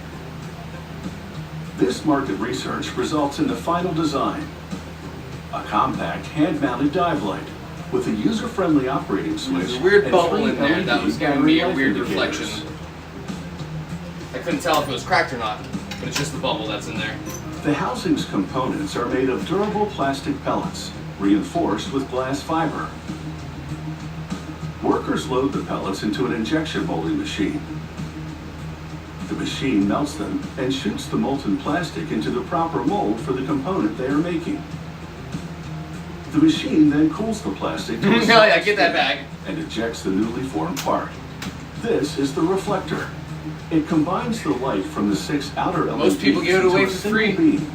This market research results in the final design, a compact hand-mounted dive light with a user-friendly operating switch. There's a weird and bubble 3 in there that LED was giving me a battery weird life indicators. reflection. I couldn't tell if it was cracked or not, but it's just the bubble that's in there. The housing's components are made of durable plastic pellets, reinforced with glass fiber. Workers load the pellets into an injection molding machine. The machine melts them and shoots the molten plastic into the proper mold for the component they are making. The machine then cools the plastic to a Hell yeah, get that bag. and ejects the newly formed part. This is the reflector. It combines the light from the 6 outer LEDs Most people give it away into a for single free. beam.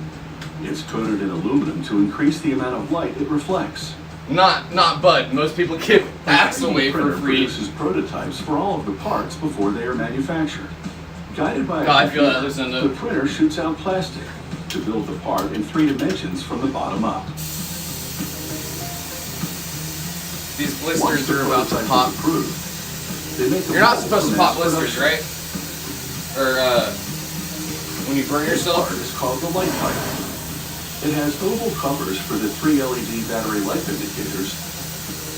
It's coated in aluminum to increase the amount of light it reflects. Not Bud. Most people give apps away for printer free. produces prototypes for all of the parts before they are manufactured. Guided by a God, I feel that. computer, Listen to the printer shoots out plastic to build the part in 3 dimensions from the bottom up. these Once blisters the are about to prototype pop. is approved, they make a You're not mold supposed to for pop mass blisters, production. right? Or when you burn This yourself. part is called the light pipe. It has oval covers for the 3 LED battery light indicators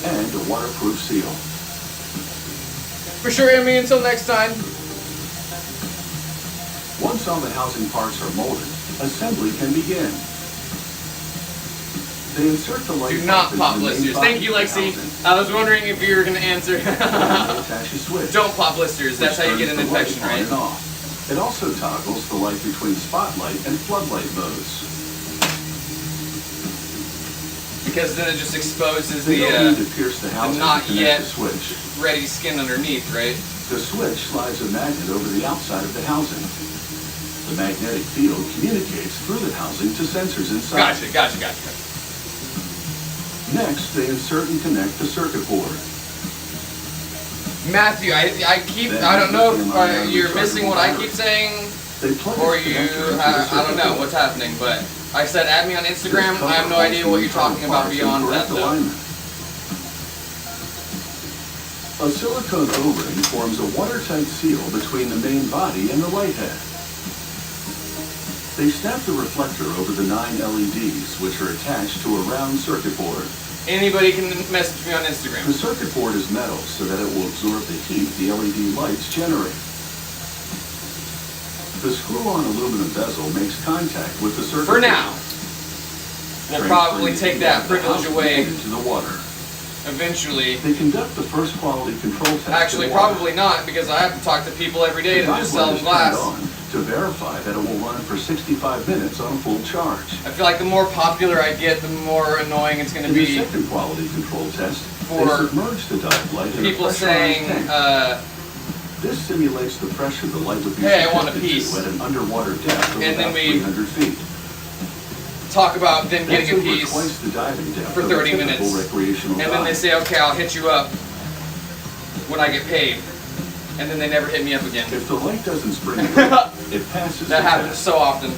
and a waterproof seal. For sure, Emmy. Until next time. Once all the housing parts are molded, assembly can begin. They insert the light Do not pipe pop into the main blisters. body Thank you, of the Lexi. housing. I was wondering if you were gonna answer. They attach a switch. Don't pop blisters. That's how you get an which turns infection, the light on right? and off. It also toggles the light between spotlight and floodlight modes. Because then it just exposes They the don't need to pierce the housing not to connect yet the switch. ready skin underneath, right? The switch slides a magnet over the outside of the housing. The magnetic field communicates through the housing to sensors inside. Gotcha. Next, they insert and connect the circuit board. Matthew, I don't know if you're missing what I keep saying, They plug or its you, connector into the I don't circuit know board. what's happening, but I said add me on Instagram. I have no idea what you're talking about beyond that though. A silicone O-ring forms a watertight seal between the main body and the light head. They snap the reflector over the 9 LEDs, which are attached to a round circuit board. Anybody can message me on Instagram. The circuit board is metal so that it will absorb the heat the LED lights generate. The screw-on aluminum bezel makes contact with the circuit For board. now. We'll probably take that privilege away into the water. Eventually. They conduct the first quality control test. Actually, probably not, because I have to talk to people every day to just sell them glass. To verify that it will run for 65 minutes on full charge. I feel like the more popular I get, the more annoying it's going to be. The second quality control test, for they submerge the dive light in people a saying, this simulates the pressure the light would be hey, I want a subjected piece. to at an underwater depth of and about then we 300 feet. Talk about them That's getting a over piece twice the diving depth for of 30 a typical minutes. recreational And then they dive. say, okay, I'll hit you up when I get paid. And then they never hit me up again. If the light doesn't spring up, it passes That the happens test. so often.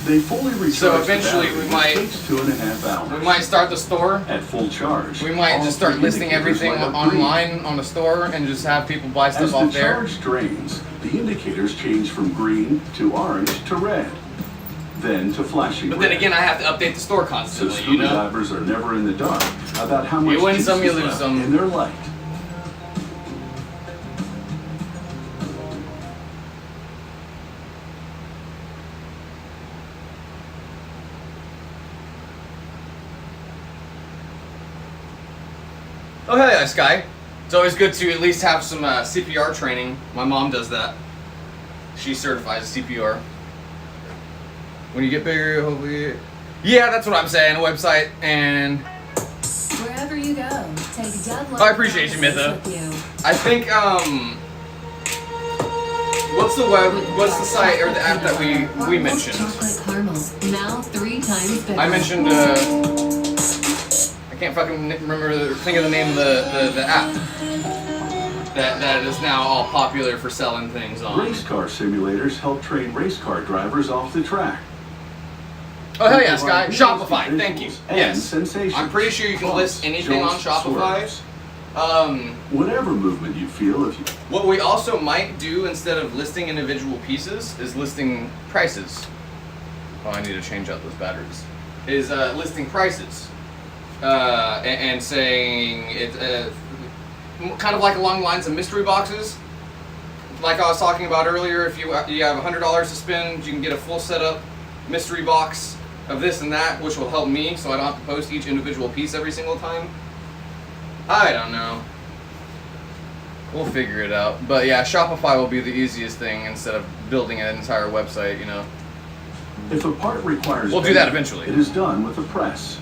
They fully recharge So eventually the battery, we might- which takes 2.5 hours. We might start the store. At full charge. We might all just start three listing indicators everything light up green. online on the store and just have people buy As stuff the off there. charge drains, the indicators change from green to orange to red, then to flashing But red. then again, I have to update the store So constantly, scuba you know? divers are never in the dark about how much You win juice some, you is lose left some. in their light. Oh, hell yeah, Sky. It's always good to at least have some CPR training. My mom does that. She certifies CPR. When you get bigger, hopefully... Yeah, that's what I'm saying. A website and... Wherever you go, take Doug. I appreciate you, Mytha. with you. I think, what's the site or the app that we mentioned? Chocolate caramel, now 3 times better. I mentioned, I can't fucking think of the name of the app that is now all popular for selling things on. Race car simulators help train race car drivers off the track. Oh hell yeah, Sky! Shopify, thank you. And Yes, sensations. I'm pretty sure you can Bumps, list anything on jolts, Shopify. swerves. Whatever movement you feel, if you What we also might do instead of listing individual pieces is listing prices. Oh, I need to change out those batteries. Is listing prices and saying it kind of like along the lines of mystery boxes. Like I was talking about earlier, if you have $100 to spend, you can get a full setup mystery box of this and that, which will help me so I don't have to post each individual piece every single time. I don't know. We'll figure it out. But yeah, Shopify will be the easiest thing instead of building an entire website, you know. If a part requires We'll do that bending, eventually. It is done with a press.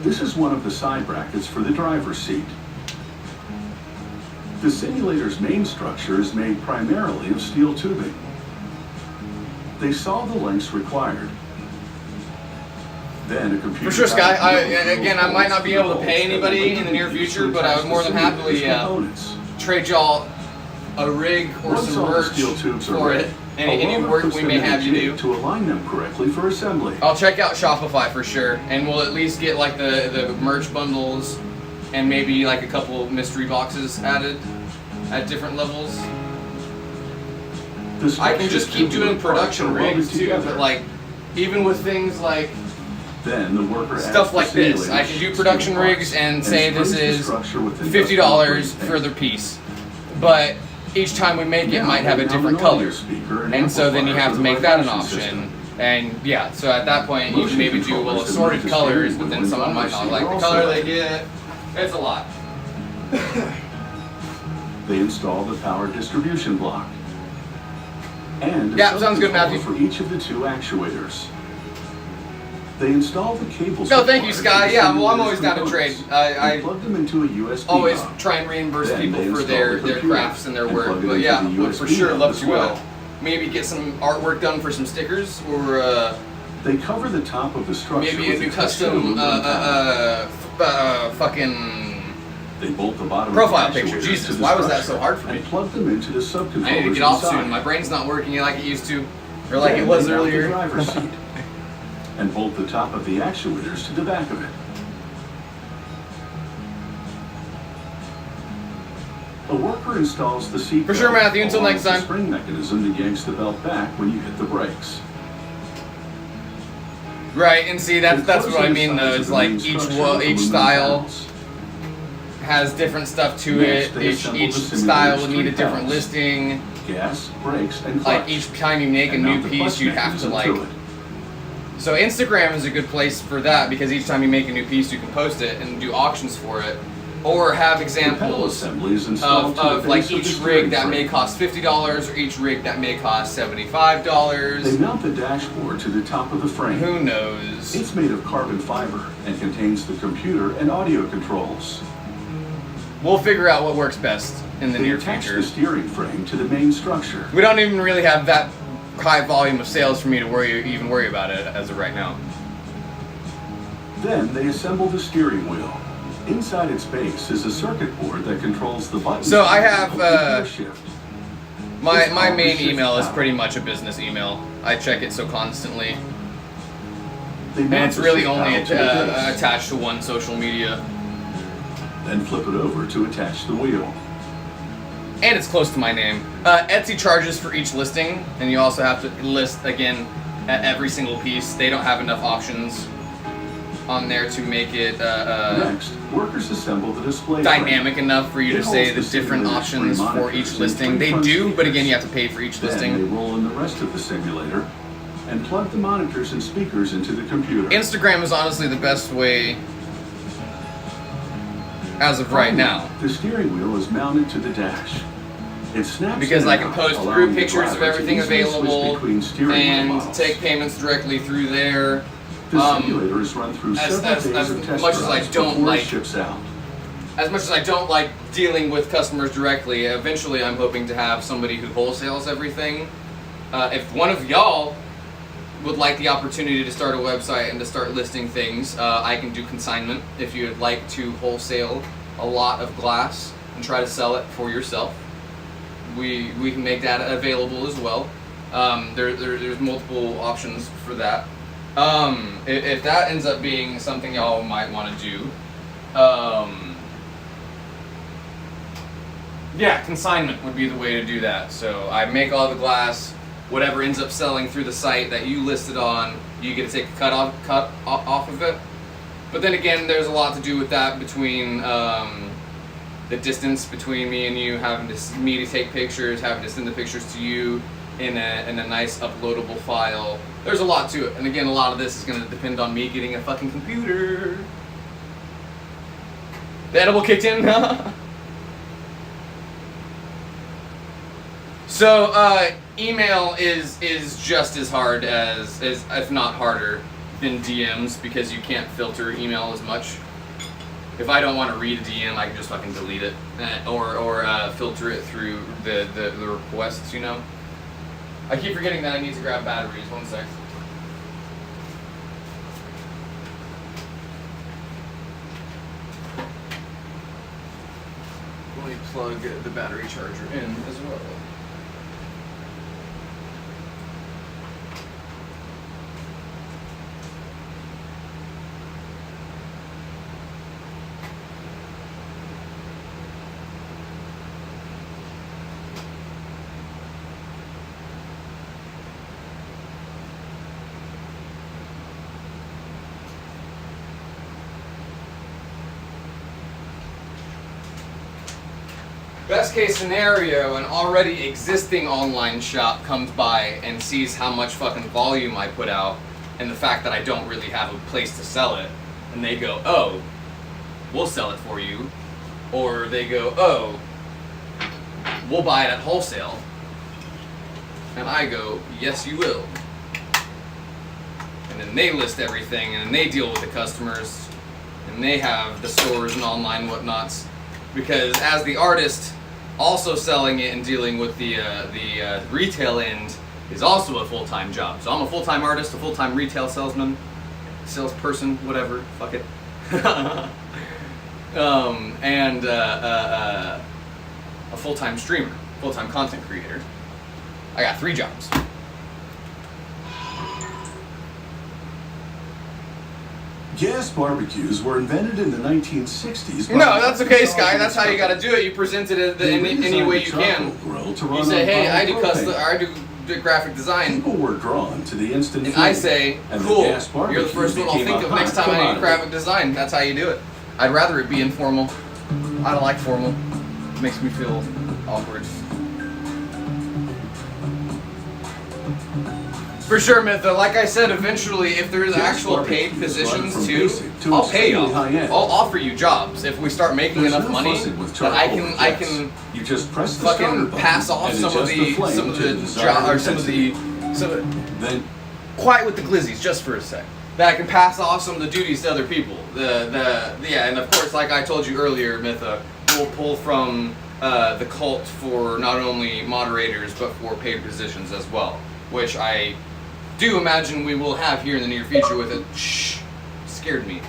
This is one of the side brackets for the driver's seat. The simulator's main structure is made primarily of steel tubing. They saw the lengths required. Then a computer... For sure, Sky. I might not be able to pay anybody in the near future, but I would more than happily trade y'all a rig or Once some all the merch steel tubes are for ready, it. a Any welder work puts we them may in a have you jig do. to align them correctly for assembly. I'll check out Shopify for sure, and we'll at least get like the merch bundles and maybe like a couple mystery boxes added at different levels. I can just keep doing production rigs too, but like even with things like Then the worker stuff like this, I can do production rigs and say this is $50 for the piece, but each time we make it might have a different color, and so then you have to make that an option. And yeah, so at that point you can maybe do assorted colors, but then someone might not like the color they get. It's a lot. They install the power distribution block. And Yeah, sounds good, Matthew. for each of the 2 actuators. They install the cables. No, thank you, required Sky. for the Yeah, well, I'm simulator's always down to trade. components. I They plug them into a USB always dock. try and reimburse Then people they for install their the computer crafts and their and work. plug it But into yeah, the would for USB sure dock love as to well. maybe get some artwork done for some stickers or They cover the top of the structure maybe a with new custom custom aluminum panel. fucking They bolt the bottom profile of the picture. actuators Jesus, to the why was that structure so hard for me? And plug them into the subcontrollers I need to get off inside. soon. My brain's not working like it used to. Or like it Then was they mount the earlier. driver's seat and bolt the top of the actuators to the back of it. A worker installs the seat For sure, belt Matthew. Until along next with the time. spring mechanism that yanks the belt back when you hit the brakes. Right, and see that's what I Enclosing mean the though. sides It's of the like main each structure with each aluminum style panels. has different stuff to Next, it. they assemble the Each simulator's style would need a three different pedals. listing. Gas, brakes, and clutch. Like each time you make a And new mount the piece, clutch you'd have to mechanism like. it. So Instagram is a good place for that because each time you make a new piece, you can post it and do auctions for it, or have The pedal examples assembly is installed of to the like base of each the rig steering that may frame. cost $50 or each rig that may cost $75. They mount the dashboard to the top of the frame. Who knows? It's made of carbon fiber and contains the computer and audio controls. We'll figure out what works best in the They near attach future. the steering frame to the main structure. We don't even really have that high volume of sales for me to even worry about it as of right now. Then they assemble the steering wheel. Inside its base is a circuit board that controls the buttons. So I have, of the gear shift. My It's called main the shift email is power. pretty much a business email. I check it so constantly, They and mount it's the really shift only power to the base, attached to one social media, then flip it over to attach the wheel. and it's close to my name. Etsy charges for each listing, and you also have to list again at every single piece. They don't have enough options on there to make it Next, workers assemble the display frame. dynamic enough for you to It say holds the different simulator's options three for monitors each and listing. three They front do, but again, speakers. you have to pay for each Then they listing. roll in the rest of the simulator and plug the monitors and speakers into the computer. Instagram is honestly the best way as of right now. The steering wheel is mounted to the dash. It snaps Because in I and can out, post allowing through the pictures of driver to everything easily switch available between steering wheel and models. take payments directly through there. The simulator is run through as- several as days of test much as I drives don't before it like- ships out. As much as I don't like dealing with customers directly, eventually I'm hoping to have somebody who wholesales everything. If one of y'all would like the opportunity to start a website and to start listing things, I can do consignment if you would like to wholesale a lot of glass and try to sell it for yourself. We can make that available as well. There's multiple options for that. If that ends up being something y'all might want to do, yeah, consignment would be the way to do that. So I make all the glass, whatever ends up selling through the site that you listed on, you get to take a cut off of it. But then again, there's a lot to do with that between the distance between me and you, having me to take pictures, having to send the pictures to you in a nice uploadable file. There's a lot to it, and again, a lot of this is going to depend on me getting a fucking computer. The edible kicked in. So email is just as hard as if not harder than DMs because you can't filter email as much. If I don't want to read a DM, I can just fucking delete it or filter it through the requests, you know. I keep forgetting that I need to grab batteries. One sec. Let me plug the battery charger in as well. Best case scenario, an already existing online shop comes by and sees how much fucking volume I put out and the fact that I don't really have a place to sell it, and they go, oh, we'll sell it for you. Or they go, oh, we'll buy it at wholesale. And I go, yes you will. And then they list everything, and then they deal with the customers, and they have the stores and online whatnots. Because as the artist, also selling it and dealing with the retail end is also a full-time job. So I'm a full-time artist, a full-time retail salesman, salesperson, whatever, fuck it. And a full-time streamer, full-time content creator. I got 3 jobs. Gas barbecues were invented in the 1960s. by No, that's okay, Arkansas Sky. That's how you got to do it. You present it in any way you can. You say, hey, I do graphic design. People were drawn to the instant And flame, I say, and the cool, gas you're the first one I'll became think a of next hot time I need commodity. graphic design. That's how you do it. I'd rather it be informal. I don't like formal. It makes me feel awkward. For sure, Mytha. Like I said, eventually, if there's Gas actual paid barbecues run positions from too, basic to I'll pay y'all. extremely high-end. I'll offer you jobs if we start making There's enough no money fussing with that I charcoal can gas. You just press the starter fucking button pass off and some of adjust the flame some of to the desired job or some of the Then quiet with the glizzies just for a sec. That I can pass off some of the duties to other people. Yeah, and of course, like I told you earlier, Mytha, we'll pull from the cult for not only moderators but for paid positions as well, which I do imagine we will have here in the near future with it. Scared me.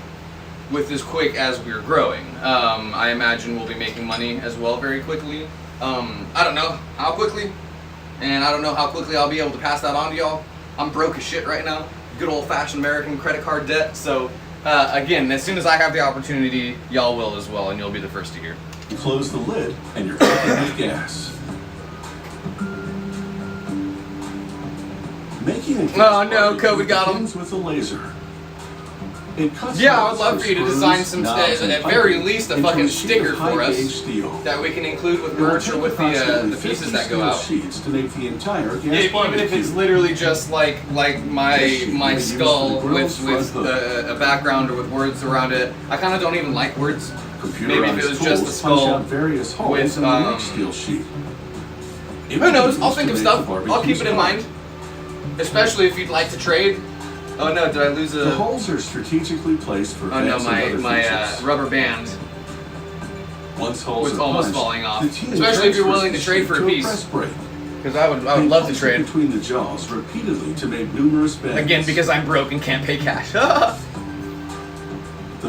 With as quick as we're growing. I imagine we'll be making money as well very quickly. I don't know how quickly, and I don't know how quickly I'll be able to pass that on to y'all. I'm broke as shit right now. Good old-fashioned American credit card debt. So, again, as soon as I have the opportunity, y'all will as well, and you'll be the first to hear. you close the lid and you're cooking with gas. Making a gas Oh, no, barbecue COVID got 'em. begins with a laser. It cuts Yeah, I holes would love for you to screws, design some, knobs, and at very piping least, a into fucking sheet sticker of for us high-gauge steel. that we can include with It will merch or take with approximately the pieces 50 that go steel out. sheets to make the entire gas Even if barbecue. it's literally just like my skull with a background or with words around it. I kind of don't even like words. Maybe if it was just the tools punch skull out various holes with in the next steel sheet. who knows? I'll think of stuff. I'll keep it in mind. Especially if you'd like to trade. Oh no, did I lose a? The holes are strategically placed for Oh no, vents and other my features. rubber band Once holes was are almost punched, falling off. the team Especially if you're transfers willing to the trade sheet for a to piece. press brake. Because I would They love to punch it trade. between the jaws repeatedly to make numerous bends. Again, because I'm broke and can't pay cash. The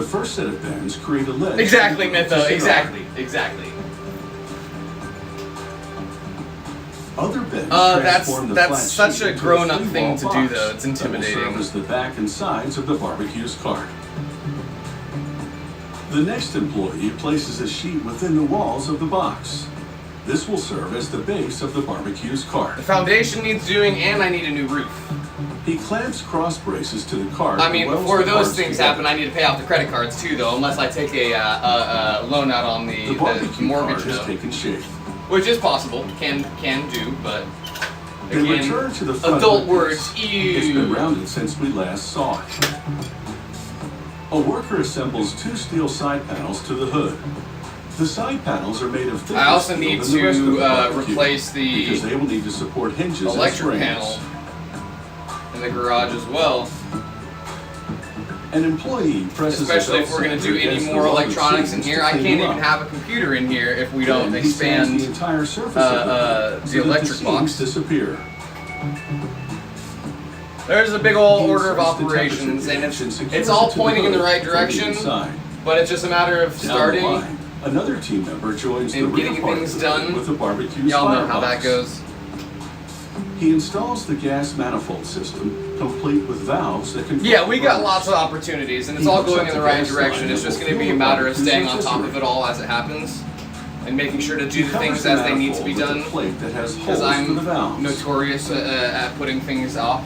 first set of bends create a ledge. Exactly, to Mytho. sit Exactly. on. Exactly. Other bends That's transform the flat such sheet a into grown-up free thing wall to do, box though. It's that will intimidating. serve as the back and sides of the barbecue's cart. The next employee places a sheet within the walls of the box. This will serve as the base of the barbecue's cart. The foundation needs doing, and I need a new roof. He clamps cross braces to the cart. I mean, and welds before the those parts things together. happen, I need to pay off the credit cards too, though, unless I take a loan out on The the barbecue mortgage, cart has though. taken shape. Which is possible, can do, but They again, return to the front adult of the words. piece. It's been Ew. rounded since we last saw it. A worker assembles two steel side panels to the hood. The side panels are made of thicker I also steel need than the rest of to the barbecue, replace the because they will need to support hinges and electric springs. panel in the garage as well. An employee presses Especially a if we're going to belt do sensor any against more the welded electronics in seams here. to I clean can't them even up. have a computer in here if we don't Then he sands expand the entire surface of the hood the so that electric seams box. disappear. There's a big old He order of inserts the operations, and temperature gauge and it's secures all it to the pointing in the hood right from the direction, inside. but it's just a matter of Down the starting. line, another team member joins the and rear getting part things of the hood done. with the barbecue's Y'all know how firebox. that goes. He installs the gas manifold system, complete with valves that control Yeah, we the got burners. lots of opportunities, and it's He all hooks going up in the the right gas direction. line It's that just will going to be a fuel the matter of barbecue's staying on top of rotisserie. it all as it happens, and making sure to do He the covers things the as they need to be manifold with done. a plate that has Because holes for the I'm valves. notorious at putting things off.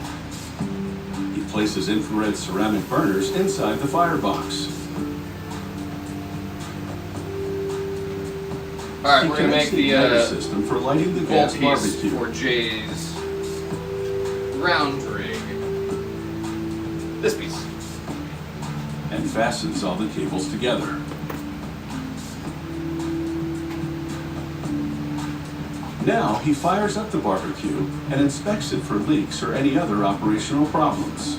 He places infrared ceramic burners inside the firebox. All right, He we're gonna connects make the igniter system for lighting the gold gas piece barbecue. for Jay's round rig. This piece. And fastens all the cables together. Now he fires up the barbecue and inspects it for leaks or any other operational problems.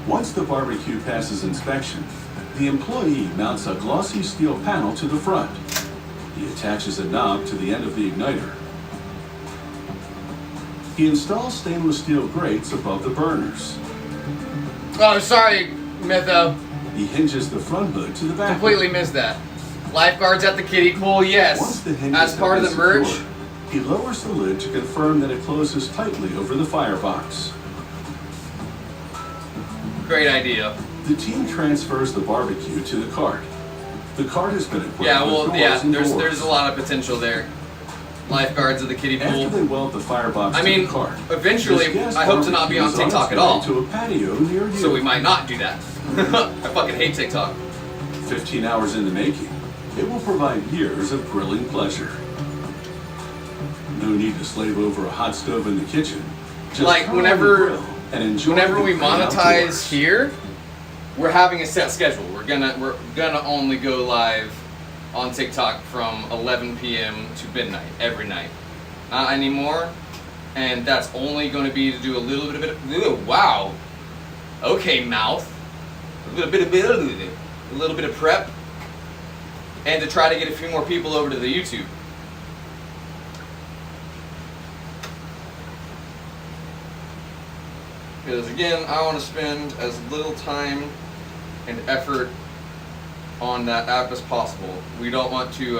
Once the barbecue passes inspection, the employee mounts a glossy steel panel to the front. He attaches a knob to the end of the igniter. He installs stainless steel grates above the burners. Oh, sorry, Mytho. He hinges the front hood to the back. Completely missed that. Lifeguards at the kiddie pool, Once yes. the hinges As part of have the been merch. secured, he lowers the lid to confirm that it closes tightly over the firebox. Great idea. The team transfers the barbecue to the cart. The cart has been equipped Yeah, with well, doors yeah, and there's doors. a lot of potential there. Lifeguards of the kiddie After they pool. weld the firebox I to mean, the cart, eventually, this gas I hope to not be on barbecue is TikTok at its way all. to a patio near you. So we might not do that. I fucking hate TikTok. 15 hours in the making, it will provide years of grilling pleasure. No need to slave over a hot stove in the kitchen. Just Like, turn on the whenever grill and enjoy we the great monetize outdoors. here, we're having a set schedule. We're gonna only go live on TikTok from 11 p.m. to midnight every night. Not anymore, and that's only going to be to do a little bit of wow. Okay, mouth. A little bit of prep, and to try to get a few more people over to the YouTube. Because again, I want to spend as little time and effort on that app as possible. We don't want to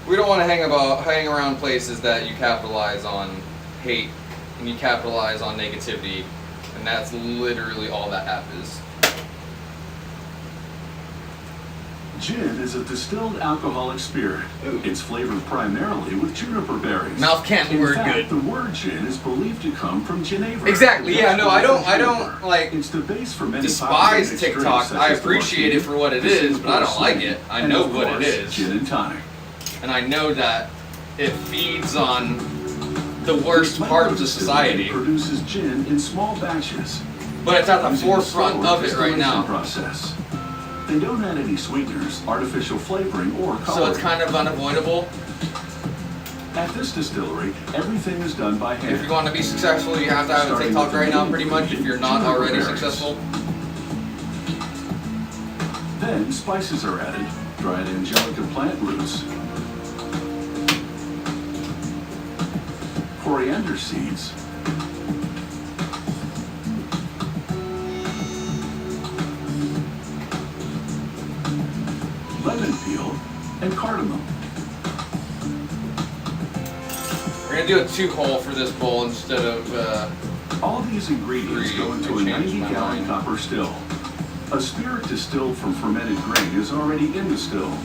hang around places that you capitalize on hate and you capitalize on negativity, and that's literally all that app is. Gin is a distilled alcoholic spirit. Ooh. It's flavored primarily with juniper berries. Mouth can't In word fact, good. the word gin is believed to come from Geneva. Exactly, yeah, no, I don't Juniper. like It's the base for many despise popular TikTok. drinks such I as the appreciate it martini, for what it the is, but I don't Singapore like Sling, it. I and know of what it course, is. Gin and tonic. and I know that it feeds on the worst parts of society. Produces gin in small batches. But it's at the using forefront slower of it right distillation now. Process. They don't add any sweeteners, artificial flavoring, or coloring. So it's kind of unavoidable. At this distillery, everything is done by hand. If you want to be successful, you have to have a Starting TikTok with the right now, main pretty much, if you're not juniper already berries. successful. Then spices are added, dried angelica plant roots, coriander seeds, lemon peel, and cardamom. We're going to do a 2-hole for this bowl instead of, All these ingredients go into a I changed my 90-gallon mind. copper still. A spirit distilled from fermented grain is already in the still.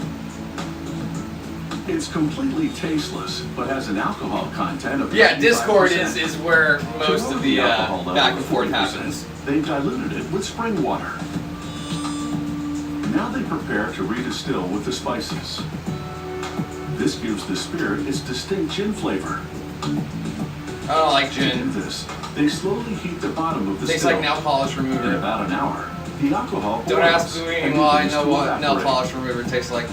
It's completely tasteless, but has an alcohol content of yeah, Discord 95%. is where most To lower of the alcohol level back and to forth 40%, happens. They've diluted it with spring water. Now they prepare to redistill with the spices. This gives the spirit its distinct gin flavor. I don't like To do gin. this, they slowly heat the bottom of the Tastes still. like nail polish In remover. about an hour, the alcohol Don't boils ask me and why I begins know to what nail evaporate. polish remover tastes like.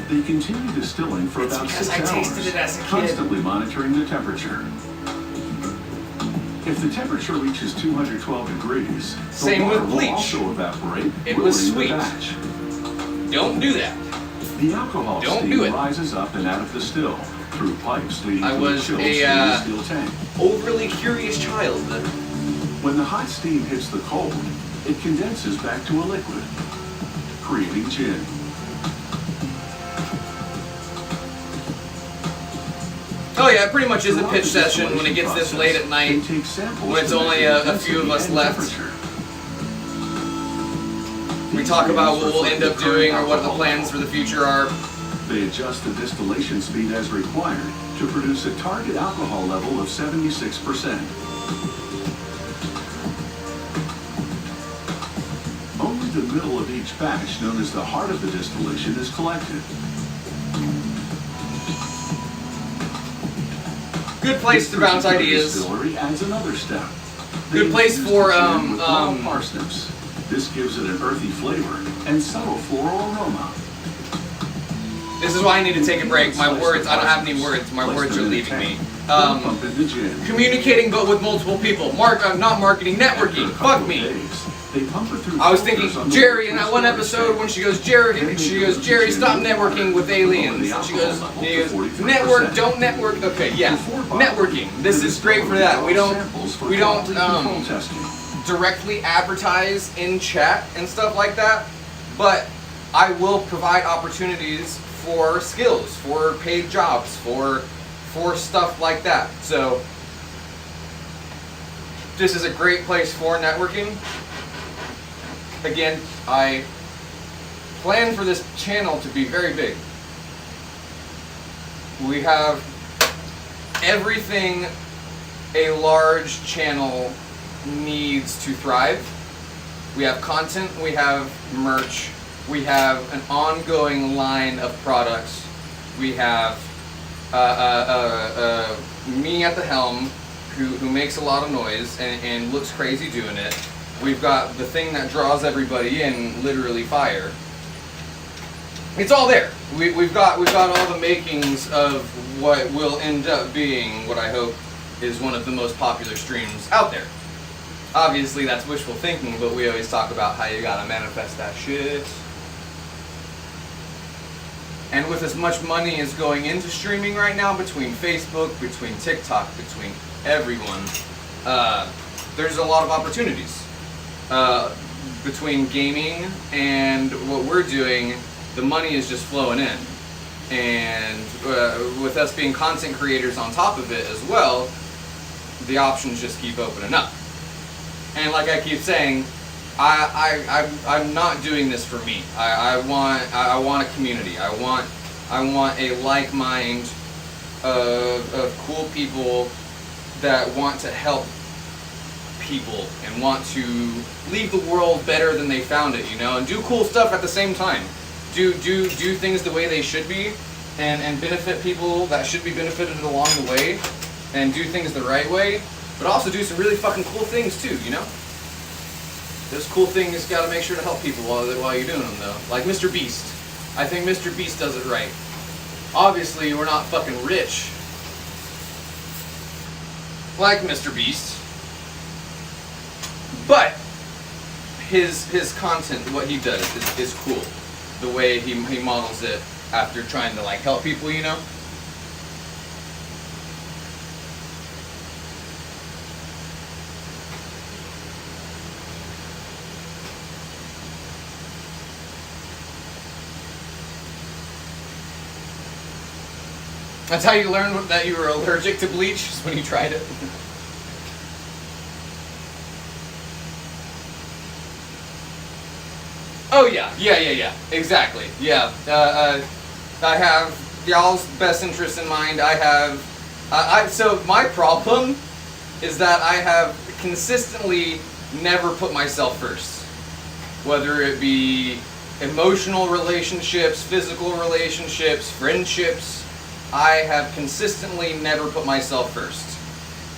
They continue distilling for It's about because 6 I hours, tasted it as a kid. constantly monitoring the temperature. If the temperature reaches 212 degrees, the Same water with will bleach. also evaporate, It was ruining the sweet. batch. Don't do that. The alcohol Don't steam do it. rises up and out of the still through pipes leading I to was a chilled a, stainless steel tank. Overly curious child. When the hot steam hits the cold, it condenses back to a liquid, creating gin. Oh yeah, it pretty much is a Throughout pitch the session when it distillation gets this process, late at night. they take samples when it's to only measure a few of intensity us and left. temperature. We These talk about readings what we'll reflect end up the current doing or what the alcohol plans for level. the future are. They adjust the distillation speed as required to produce a target alcohol level of 76%. Only the middle of each batch, known as the heart of the distillation, is collected. Good place to bounce This particular ideas. distillery adds another step. Good They place infuse for, the gin with wild parsnips. This gives it an earthy flavor and subtle floral aroma. This is why I need to take a break. My words, I don't have any words. My words are leaving me. Pump in the gin. Communicating but with multiple people. Not marketing, networking. Fuck me. They pump it through I was thinking, filters on the Jerry, in way to that one storage episode tank. when she goes, Jerry, stop networking with aliens. And she goes, network, don't network. Okay, yeah, networking. This is great for that. We don't directly advertise in chat and stuff like that, but I will provide opportunities for skills, for paid jobs, for stuff like that. So this is a great place for networking. Again, I plan for this channel to be very big. We have everything a large channel needs to thrive. We have content, we have merch, we have an ongoing line of products, we have me at the helm who makes a lot of noise and looks crazy doing it. We've got the thing that draws everybody in, literally fire. It's all there. We've got all the makings of what will end up being what I hope is one of the most popular streams out there. Obviously that's wishful thinking, but we always talk about how you gotta manifest that shit. And with as much money as going into streaming right now, between Facebook, between TikTok, between everyone, there's a lot of opportunities. Between gaming and what we're doing, the money is just flowing in. And with us being content creators on top of it as well, the options just keep opening up. And like I keep saying, I'm not doing this for me. I want a community. I want a like mind of cool people that want to help people and want to leave the world better than they found it, you know, and do cool stuff at the same time. Do things the way they should be, and benefit people that should be benefited along the way, and do things the right way, but also do some really fucking cool things too, you know? Those cool things gotta make sure to help people while you're doing them though. Like Mr. Beast. I think Mr. Beast does it right. Obviously we're not fucking rich like Mr. Beast, but his content, what he does is cool. The way he models it after trying to like help people, you know? That's how you learned that you were allergic to bleach, is when you tried it. Oh yeah, exactly, yeah. I have y'all's best interest in mind. So my problem is that I have consistently never put myself first. Whether it be emotional relationships, physical relationships, friendships, I have consistently never put myself first.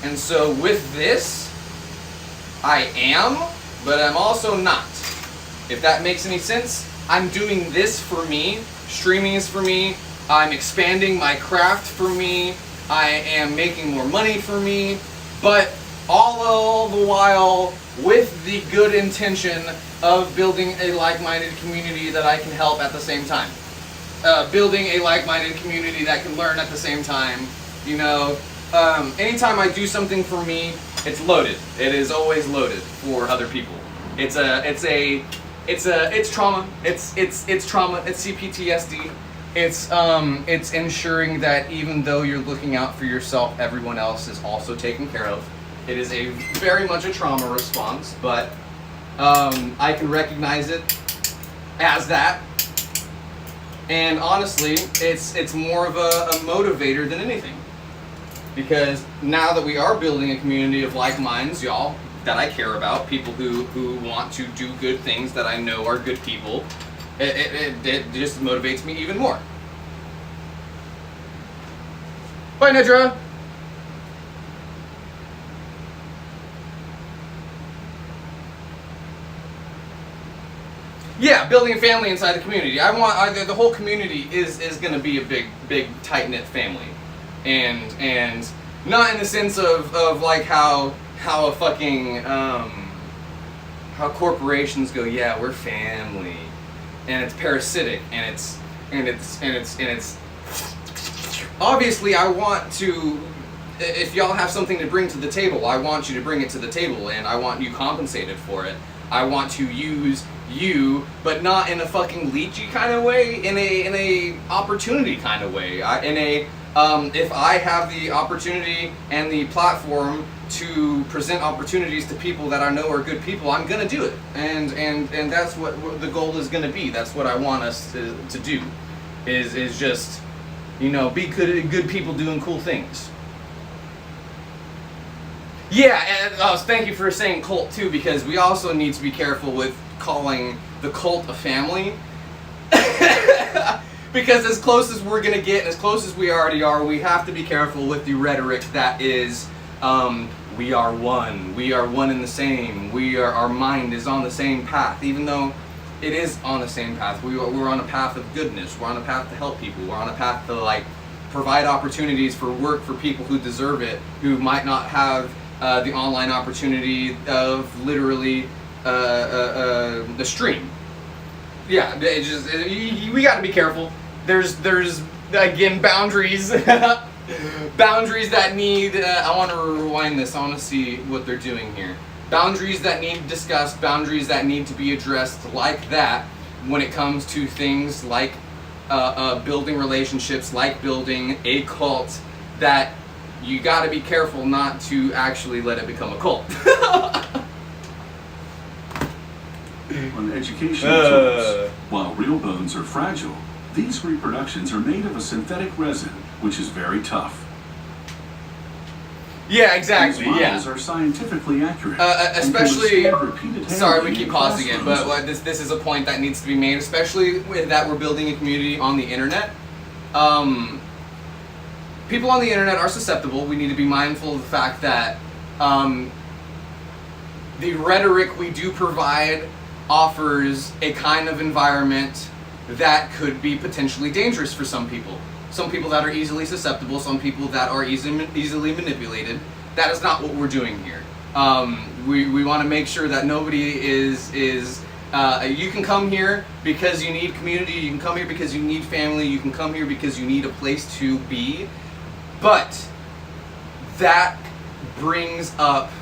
And so with this, I am, but I'm also not. If that makes any sense, I'm doing this for me. Streaming is for me. I'm expanding my craft for me. I am making more money for me. But all the while with the good intention of building a like-minded community that I can help at the same time. Building a like-minded community that can learn at the same time. You know, anytime I do something for me, it's loaded. It is always loaded for other people. It's trauma. It's trauma. It's CPTSD. It's ensuring that even though you're looking out for yourself, everyone else is also taken care of. It is a very much a trauma response, but I can recognize it as that. And honestly, it's more of a motivator than anything. Because now that we are building a community of like minds, y'all, that I care about, people who want to do good things that I know are good people, it just motivates me even more. Bye, Nedra! Yeah, building a family inside the community. The whole community is going to be a big tight-knit family. And not in the sense of like how a fucking how corporations go, yeah, we're family, and it's parasitic, and it's obviously I want to, if y'all have something to bring to the table, I want you to bring it to the table, and I want you compensated for it. I want to use you, but not in a fucking leechy kind of way, in a opportunity kind of way. If I have the opportunity and the platform to present opportunities to people that I know are good people, I'm gonna do it, and that's what the goal is gonna be. That's what I want us to do, is just, you know, be good people doing cool things. Yeah, and thank you for saying cult too, because we also need to be careful with calling the cult a family. Because as close as we're gonna get, and as close as we already are, we have to be careful with the rhetoric that is, we are one in the same, our mind is on the same path, even though it is on the same path. We're on a path of goodness, we're on a path to help people, we're on a path to like provide opportunities for work for people who deserve it, who might not have the online opportunity of literally the stream. Yeah, we got to be careful. There's again boundaries, boundaries that need. I want to rewind this. I want to see what they're doing here. Boundaries that need discussed. Boundaries that need to be addressed like that when it comes to things like building relationships, like building a cult. That you got to be careful not to actually let it become a cult. On educational tools. While real bones are fragile, these reproductions are made of a synthetic resin, which is very tough. Yeah, exactly. These Yeah. models are scientifically accurate. Especially, and can withstand repeated sorry, we handling keep in pausing it, but classrooms. this is a point that needs to be made, especially with that we're building a community on the internet. People on the internet are susceptible. We need to be mindful of the fact that the rhetoric we do provide offers a kind of environment that could be potentially dangerous for some people. Some people that are easily susceptible, some people that are easily manipulated. That is not what we're doing here. We want to make sure that nobody is you can come here because you need community, you can come here because you need family, you can come here because you need a place to be. But that brings up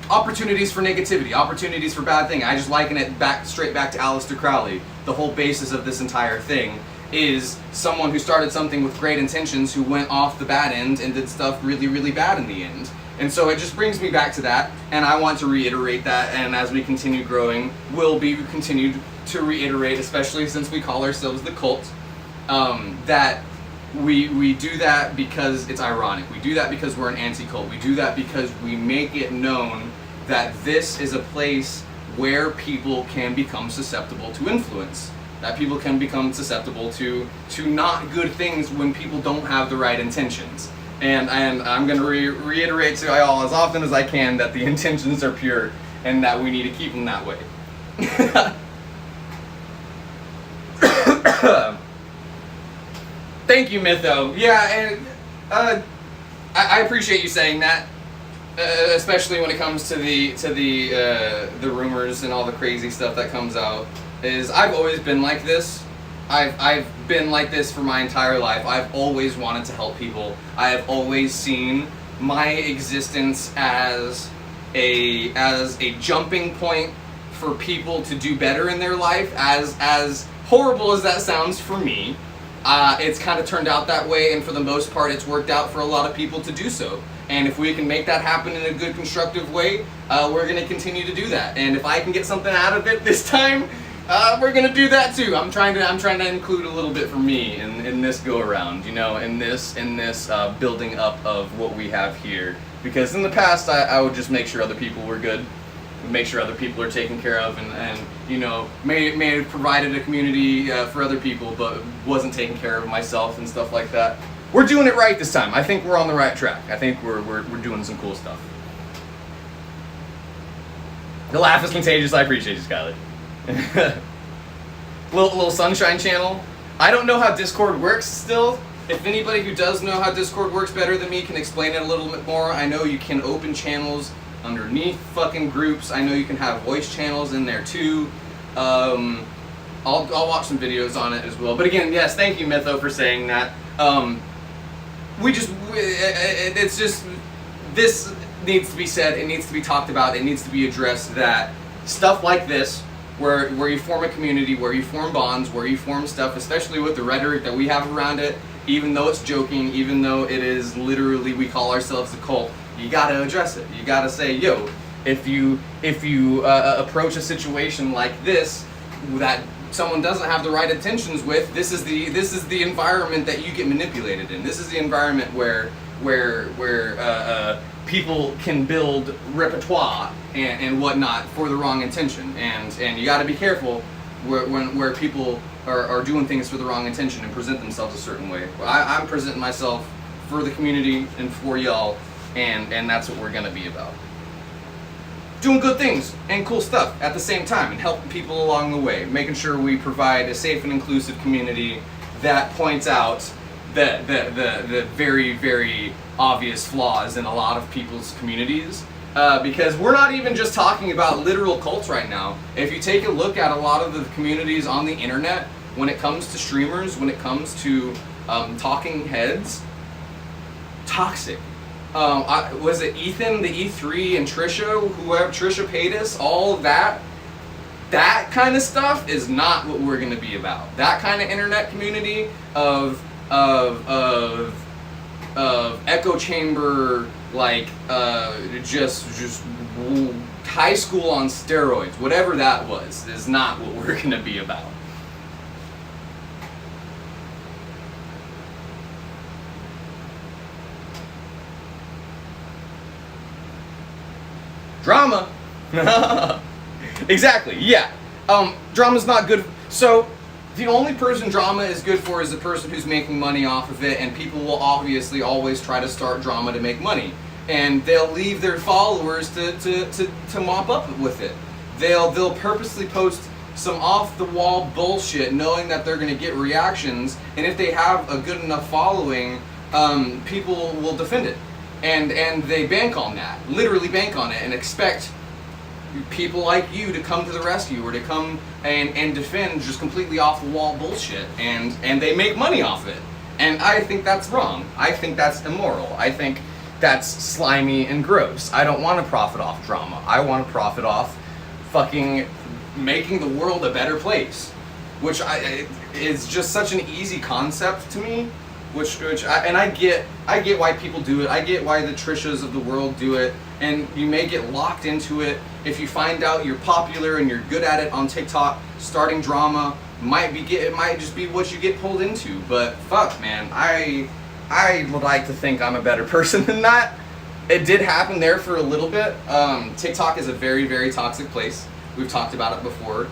opportunities for negativity, opportunities for bad thing. I just liken it straight back to Aleister Crowley. The whole basis of this entire thing is someone who started something with great intentions who went off the bad end and did stuff really, really bad in the end. And so it just brings me back to that, and I want to reiterate that, and as we continue growing, will be continued to reiterate, especially since we call ourselves the cult, that we do that because it's ironic. We do that because we're an anti-cult. We do that because we make it known that this is a place where people can become susceptible to influence. That people can become susceptible to not good things when people don't have the right intentions. And I'm going to reiterate to y'all as often as I can that the intentions are pure and that we need to keep them that way. Thank you, Mytho. Yeah, and I appreciate you saying that, especially when it comes to the rumors and all the crazy stuff that comes out. I've always been like this. I've been like this for my entire life. I've always wanted to help people. I have always seen my existence as a jumping point for people to do better in their life. As horrible as that sounds for me, it's kind of turned out that way, and for the most part it's worked out for a lot of people to do so. And if we can make that happen in a good, constructive way, we're going to continue to do that. And if I can get something out of it this time, we're going to do that too. I'm trying to include a little bit for me in this go around, you know, in this building up of what we have here. Because in the past I would just make sure other people were good, make sure other people are taken care of, and you know, may have provided a community for other people, but wasn't taking care of myself and stuff like that. We're doing it right this time. I think we're on the right track. I think we're doing some cool stuff. The laugh is contagious. I appreciate you, Skyler. little sunshine channel. I don't know how Discord works still. If anybody who does know how Discord works better than me can explain it a little bit more. I know you can open channels underneath fucking groups. I know you can have voice channels in there too. I'll watch some videos on it as well. But again, yes, thank you, Mytho, for saying that. It's just, this needs to be said, it needs to be talked about, it needs to be addressed, that stuff like this, where you form a community, where you form bonds, where you form stuff, especially with the rhetoric that we have around it, even though it's joking, even though it is literally we call ourselves a cult, you gotta address it. You gotta say, yo, if you approach a situation like this that someone doesn't have the right intentions with, this is the environment that you get manipulated in. This is the environment where people can build repertoire and whatnot for the wrong intention, and you got to be careful where people are doing things for the wrong intention and present themselves a certain way. I'm presenting myself for the community and for y'all, and that's what we're gonna be about. Doing good things and cool stuff at the same time and helping people along the way, making sure we provide a safe and inclusive community that points out the very, very obvious flaws in a lot of people's communities. Because we're not even just talking about literal cults right now. If you take a look at a lot of the communities on the internet, when it comes to streamers, when it comes to talking heads, toxic. Was it Ethan, the E3, and Trisha, whoever, Trisha Paytas, all of that? That kind of stuff is not what we're going to be about. That kind of internet community of echo chamber, like just high school on steroids, whatever that was, is not what we're going to be about. Drama. Exactly, yeah. Drama's not good. So, the only person drama is good for is the person who's making money off of it, and people will obviously always try to start drama to make money. And they'll leave their followers to mop up with it. They'll purposely post some off-the-wall bullshit knowing that they're going to get reactions, and if they have a good enough following, people will defend it. And they bank on that, literally bank on it, and expect people like you to come to the rescue or to come and defend just completely off the wall bullshit, and they make money off it. And I think that's wrong. I think that's immoral. I think that's slimy and gross. I don't want to profit off drama. I want to profit off fucking making the world a better place, which is just such an easy concept to me. I get why people do it. I get why the Trishas of the world do it, and you may get locked into it if you find out you're popular and you're good at it on TikTok. Starting drama it might just be what you get pulled into. But fuck, man, I would like to think I'm a better person than that. It did happen there for a little bit. TikTok is a very, very toxic place. We've talked about it before.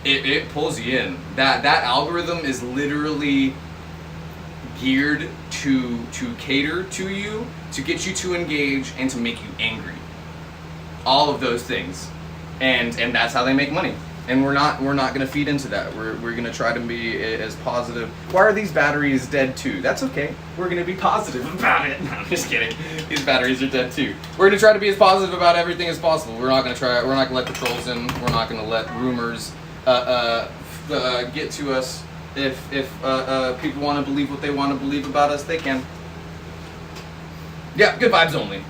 It pulls you in. That algorithm is literally geared to cater to you, to get you to engage, and to make you angry. All of those things, and that's how they make money. And we're not gonna feed into that. We're gonna try to be as positive. Why are these batteries dead too? That's okay. We're gonna be positive about it. No, I'm just kidding. These batteries are dead too. We're gonna try to be as positive about everything as possible. We're not gonna let the trolls in. We're not gonna let rumors get to us. If people want to believe what they want to believe about us, they can. Yeah, good vibes only.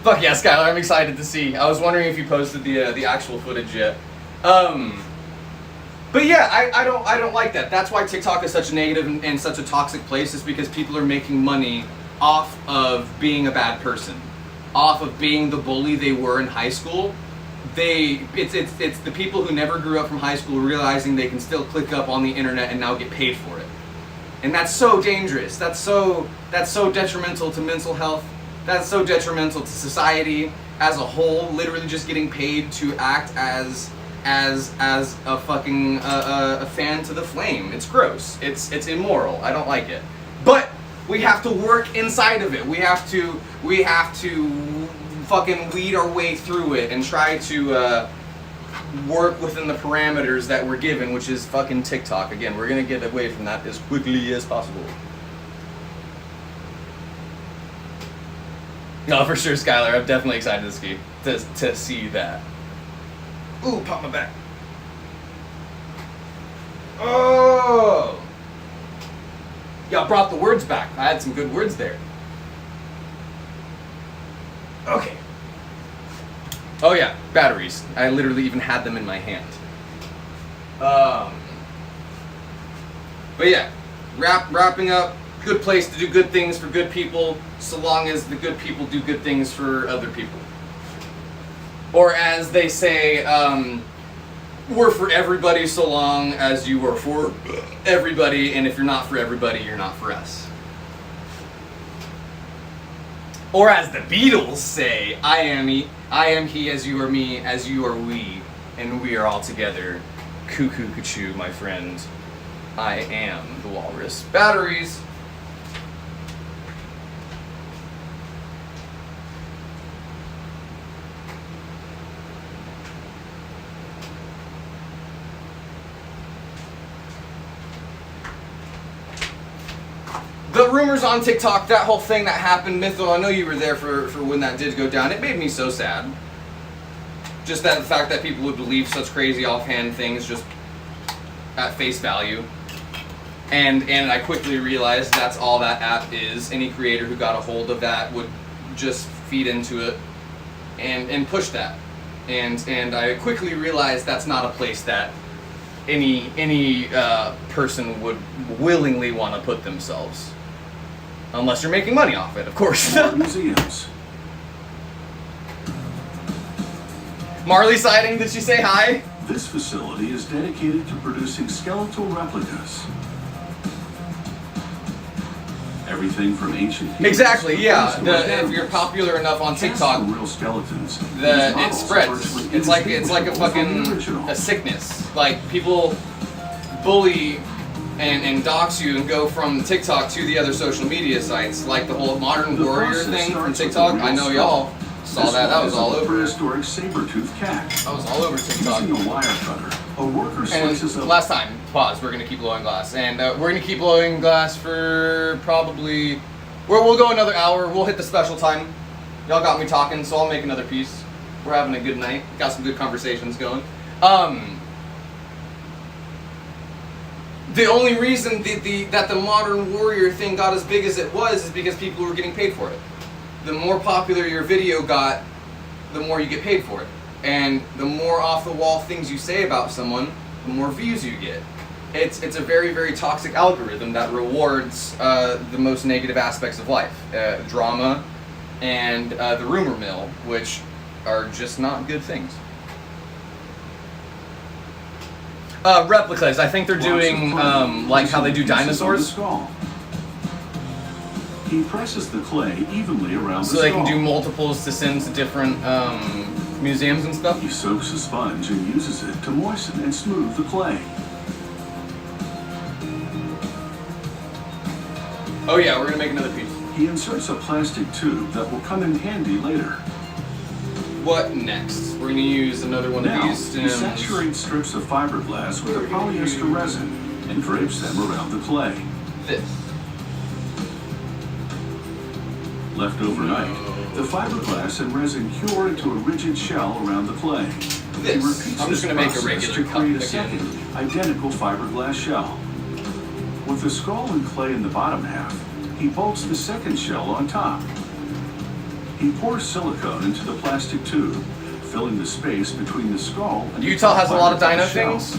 Fuck yeah, Skylar, I'm excited to see. I was wondering if you posted the actual footage yet. But yeah, I don't like that. That's why TikTok is such a negative and such a toxic place, is because people are making money off of being a bad person, off of being the bully they were in high school. It's the people who never grew up from high school realizing they can still click up on the internet and now get paid for it. And that's so dangerous. That's so detrimental to mental health. That's so detrimental to society as a whole. Literally just getting paid to act as a fucking a fan to the flame. It's gross. It's immoral. I don't like it. But we have to work inside of it. We have to fucking weed our way through it and try to work within the parameters that we're given, which is fucking TikTok. Again, we're gonna get away from that as quickly as possible. No, for sure, Skylar. I'm definitely excited to see that. Ooh, pop my back. Oh! Y'all brought the words back. I had some good words there. Okay. Oh yeah, batteries. I literally even had them in my hand. But yeah, wrapping up. Good place to do good things for good people, so long as the good people do good things for other people. Or as they say, we're for everybody so long as you are for everybody, and if you're not for everybody, you're not for us. Or as the Beatles say, I am he as you are me, as you are we, and we are all together. Cuckoo, cuckoo, my friend. I am the walrus. Batteries. The rumors on TikTok, that whole thing that happened, Mytho, I know you were there for when that did go down. It made me so sad. Just that the fact that people would believe such crazy offhand things just at face value. And I quickly realized that's all that app is. Any creator who got a hold of that would just feed into it and push that. And I quickly realized that's not a place that any person would willingly want to put themselves. Unless you're making money off it, of course. Museums. Marley sighting, did she say hi? This facility is dedicated to producing skeletal replicas. Everything from ancient humans Exactly, to yeah. prehistoric If animals. you're popular enough on Cast the TikTok, real skeletons. These it models spreads. virtually It's like a indistinguishable from the fucking original. a sickness. Like people bully and dox you and go from TikTok to the other social media sites, like the whole modern The warrior process thing from starts with TikTok. the real I know skull. y'all saw This that. That one was is all a over. prehistoric saber-toothed cat. That was all over TikTok. Using a wire cutter, a worker slices And up. last time, pause. We're gonna keep blowing glass, and we're gonna keep blowing glass for probably. We'll go another hour. We'll hit the special time. Y'all got me talking, so I'll make another piece. We're having a good night. Got some good conversations going. The only reason that the modern warrior thing got as big as it was is because people were getting paid for it. The more popular your video got, the more you get paid for it. And the more off-the-wall things you say about someone, the more views you get. It's a very, very toxic algorithm that rewards the most negative aspects of life. Drama and the rumor mill, which are just not good things. Replicas, I think they're doing like how they do dinosaurs. He presses the clay evenly around So the they skull. can do multiples to send to different museums and stuff. He soaks a sponge and uses it to moisten and smooth the clay. Oh yeah, we're gonna make another piece. He inserts a plastic tube that will come in handy later. What next? We're gonna use another one Now, of these he stems. saturates strips of fiberglass with a polyester resin and drapes them around the clay. This. Left overnight, the fiberglass and resin cure into a rigid shell around the clay. He This. repeats I'm just this gonna make a process regular to cup create a again. second, identical fiberglass shell. With the skull and clay in the bottom half, he bolts the second shell on top. He pours silicone into the plastic tube, filling the space between the skull and Utah the has a lot of dino fiberglass shell. things.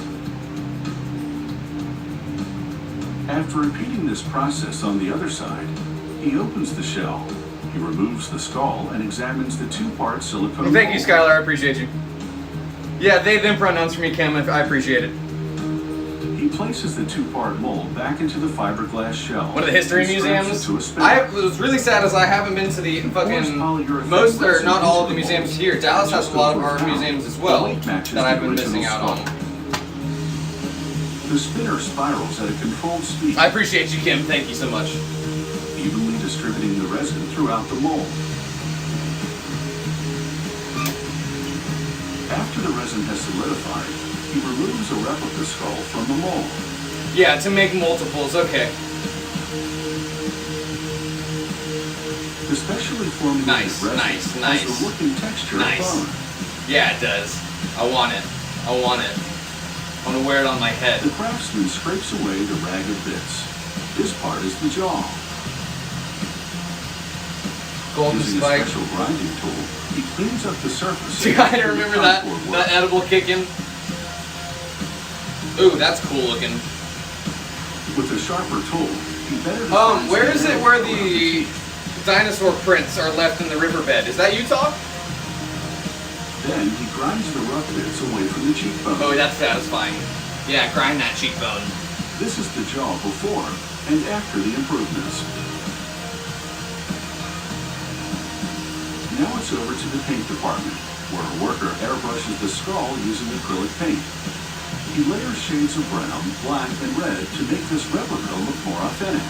After repeating this process on the other side, he opens the shell. He removes the skull and examines the two-part silicone Thank you, mold. Skylar. I appreciate you. Yeah, they them pronouns for me, Cam. I appreciate it. He places the two-part mold back into the fiberglass shell. One of the history and straps museums. it to a spindle. What's really sad is I haven't been to the fucking most, or not all of the museums here. Dallas has a lot of art museums as well that I've been missing out on. The spinner spirals at a controlled speed, I appreciate you, Kim. Thank you so much. evenly distributing the resin throughout the mold. After the resin has solidified, he removes a replica skull from the mold. Yeah, to make multiples. Okay. The specially formulated Nice, resin nice, has nice. the looking texture Nice. of bone. Yeah, it does. I want it. I want it. I want to wear it on my head. The craftsman scrapes away the ragged bits. This part is the jaw. Golden Using spike. a special grinding tool, he cleans up the surface. See, I remember that edible kicking. Ooh, that's cool looking. With a sharper tool, he better. Where is it where the dinosaur prints are left in the riverbed? Is that Utah? Then he grinds the rough bits away from the cheekbone. Oh, that's satisfying. Yeah, grind that cheekbone. This is the jaw before and after the improvements. Now it's over to the paint department, where a worker airbrushes the skull using acrylic paint. He layers shades of brown, black, and red to make this replica look more authentic.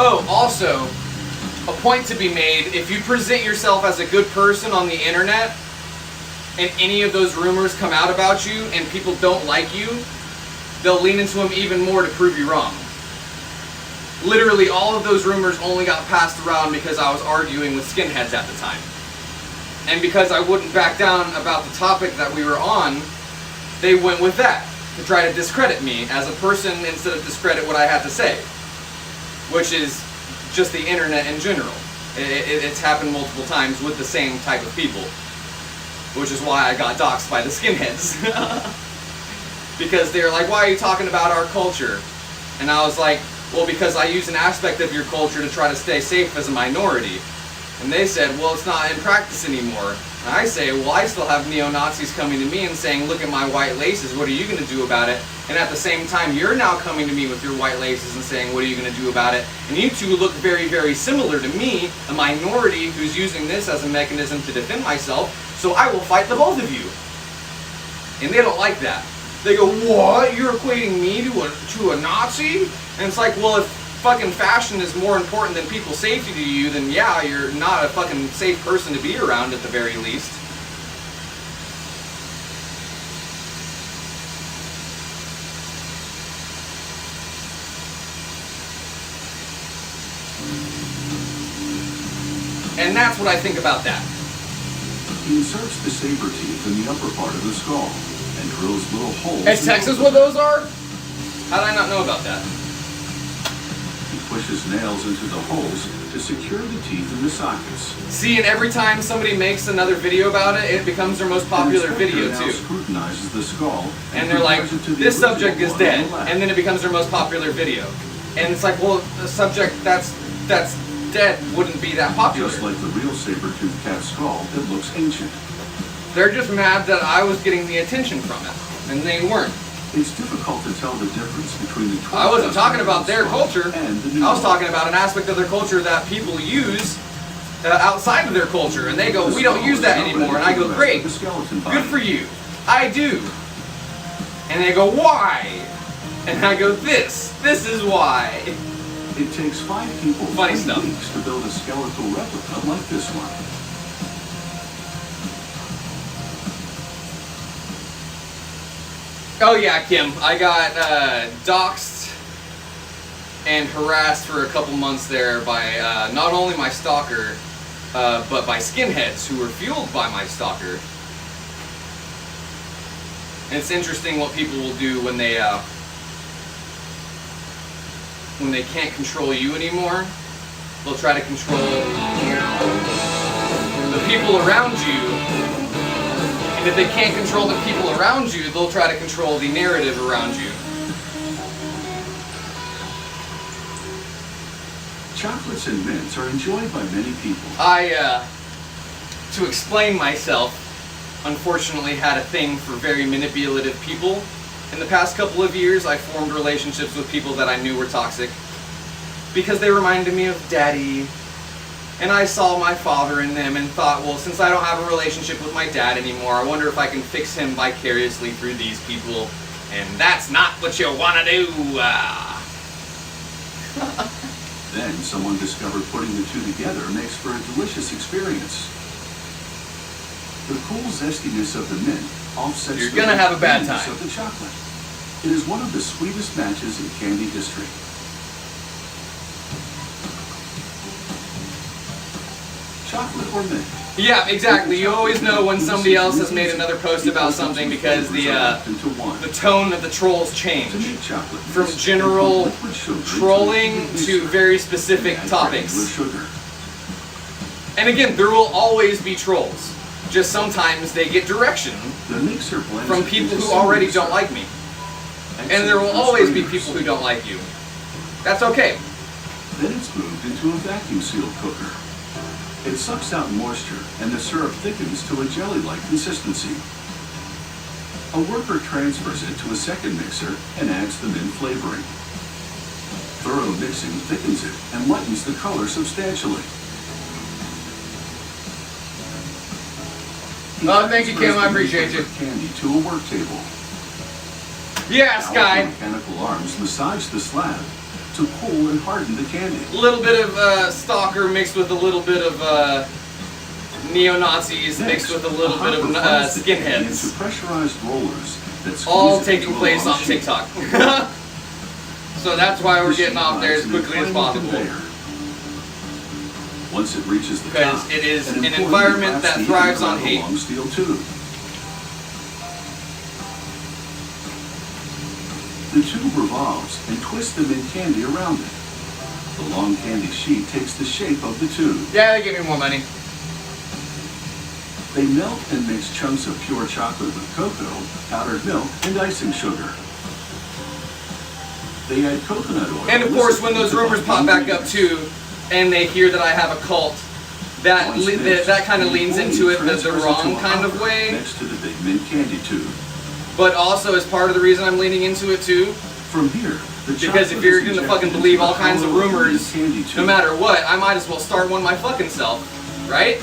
Oh, also, a point to be made, if you present yourself as a good person on the internet, and any of those rumors come out about you, and people don't like you, they'll lean into them even more to prove you wrong. Literally, all of those rumors only got passed around because I was arguing with skinheads at the time. And because I wouldn't back down about the topic that we were on, they went with that, to try to discredit me as a person instead of discredit what I had to say. Which is just the internet in general. It's happened multiple times with the same type of people. Which is why I got doxxed by the skinheads. Because they're like, why are you talking about our culture? And I was like, well, because I use an aspect of your culture to try to stay safe as a minority. And they said, well, it's not in practice anymore. And I say, well, I still have neo-Nazis coming to me and saying, look at my white laces, what are you going to do about it? And at the same time, you're now coming to me with your white laces and saying, what are you going to do about it? And you two look very, very similar to me, a minority who's using this as a mechanism to defend myself, so I will fight the both of you. And they don't like that. They go, what? You're equating me to a Nazi? And it's like, well, if fucking fashion is more important than people's safety to you, then yeah, you're not a fucking safe person to be around at the very least. And that's what I think about that. He inserts the saber teeth in the upper part of the skull and drills little holes. Is Texas what those are? How did I not know about that? He pushes nails into the holes to secure the teeth in the sockets. See, and every time somebody makes another video about it, it becomes their most popular video too. Scrutinizes the skull and they're like, this subject is dead, and then it becomes their most popular video. And it's like, well, the subject that's dead wouldn't be that popular. Just like the real saber-toothed cat skull, it looks ancient. They're just mad that I was getting the attention from it, and they weren't. It's difficult to tell the difference between the I wasn't talking about their culture. And the new I was talking about an aspect of their culture that people use outside of their culture, and they go, we don't use that anymore. And I go, great, good for you. I do. And they go, why? And I go, this is why. It takes 5 people Funny stuff. weeks to build a skeletal replica like this one. Oh yeah, Kim, I got doxxed and harassed for a couple months there by not only my stalker, but by skinheads who were fueled by my stalker. And it's interesting what people will do when they can't control you anymore. They'll try to control the people around you. And if they can't control the people around you, they'll try to control the narrative around you. Chocolates and mints are enjoyed by many people. To explain myself, unfortunately had a thing for very manipulative people. In the past couple of years, I formed relationships with people that I knew were toxic because they reminded me of Daddy. And I saw my father in them and thought, well, since I don't have a relationship with my dad anymore, I wonder if I can fix him vicariously through these people. And that's not what you want to do. Then someone discovered putting the two together makes for a delicious experience. The cool zestiness of the mint offsets You're gonna have a bad sweetness time. of the chocolate. It is one of the sweetest matches in candy history. Chocolate or mint, Yeah, exactly. You always know when somebody else has made another post about something because the tone of the trolls change from general trolling to very specific topics. And again, there will always be trolls. Just sometimes they get direction from people who already don't like me. And there will always be people who don't like you. That's okay. Then it's moved into a vacuum-sealed cooker. It sucks out moisture, and the syrup thickens to a jelly-like consistency. A worker transfers it to a second mixer and adds the mint flavoring. Thorough mixing thickens it and lightens the color substantially. Oh, thank you, Kim. I appreciate you. Candy to a work table. Yeah, Sky. Mechanical arms massage the slab to cool and harden the candy. A little bit of stalker mixed with a little bit of neo-Nazis mixed with a little bit of skinheads. Into pressurized rollers that all taking place on TikTok. So that's why we're getting off there as quickly as possible. Once it reaches the because top, it is an environment that thrives on hate. Long steel tube. The tube revolves and twists the mint candy around it. The long candy sheet takes the shape of the tube. Yeah, they give me more money. They melt and mix chunks of pure chocolate with cocoa, powdered milk, and icing sugar. They add coconut oil. And of course, when those rumors pop back up too, and they hear that I have a cult, that kind of leans into it the wrong kind of way. Next to the big mint candy tube. But also as part of the reason I'm leaning into it too. From here, because if you're gonna fucking believe all kinds of rumors, no matter what, I might as well start one my fucking self, right?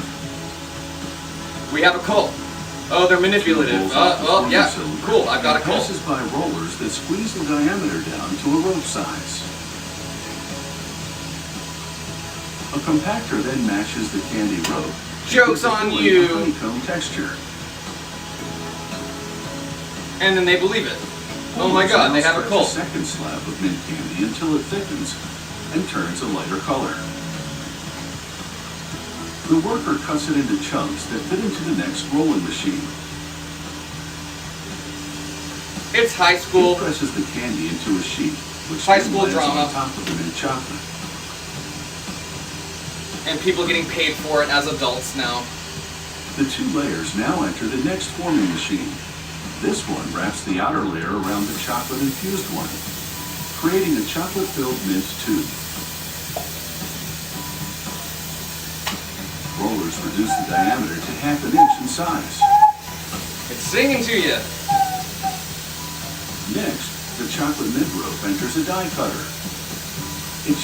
We have a cult. Oh, they're manipulative. Well, yeah, cool. I've got a cult. Passes by rollers that squeeze the diameter down to a rope size. A compactor then matches the candy rope. Joke's on you. Honeycomb texture. And then they believe it. Oh my god, they have a cult. A second slab of mint candy until it thickens and turns a lighter color. The worker cuts it into chunks that fit into the next rolling machine. It's high school. It presses the candy into a sheet, which high school lands drama on top of the mint chocolate. And people getting paid for it as adults now. The two layers now enter the next forming machine. This one wraps the outer layer around the chocolate-infused one, creating a chocolate-filled mint tube. Rollers reduce the diameter to ½ inch in size. It's singing to you. Next, the chocolate mint rope enters a die cutter.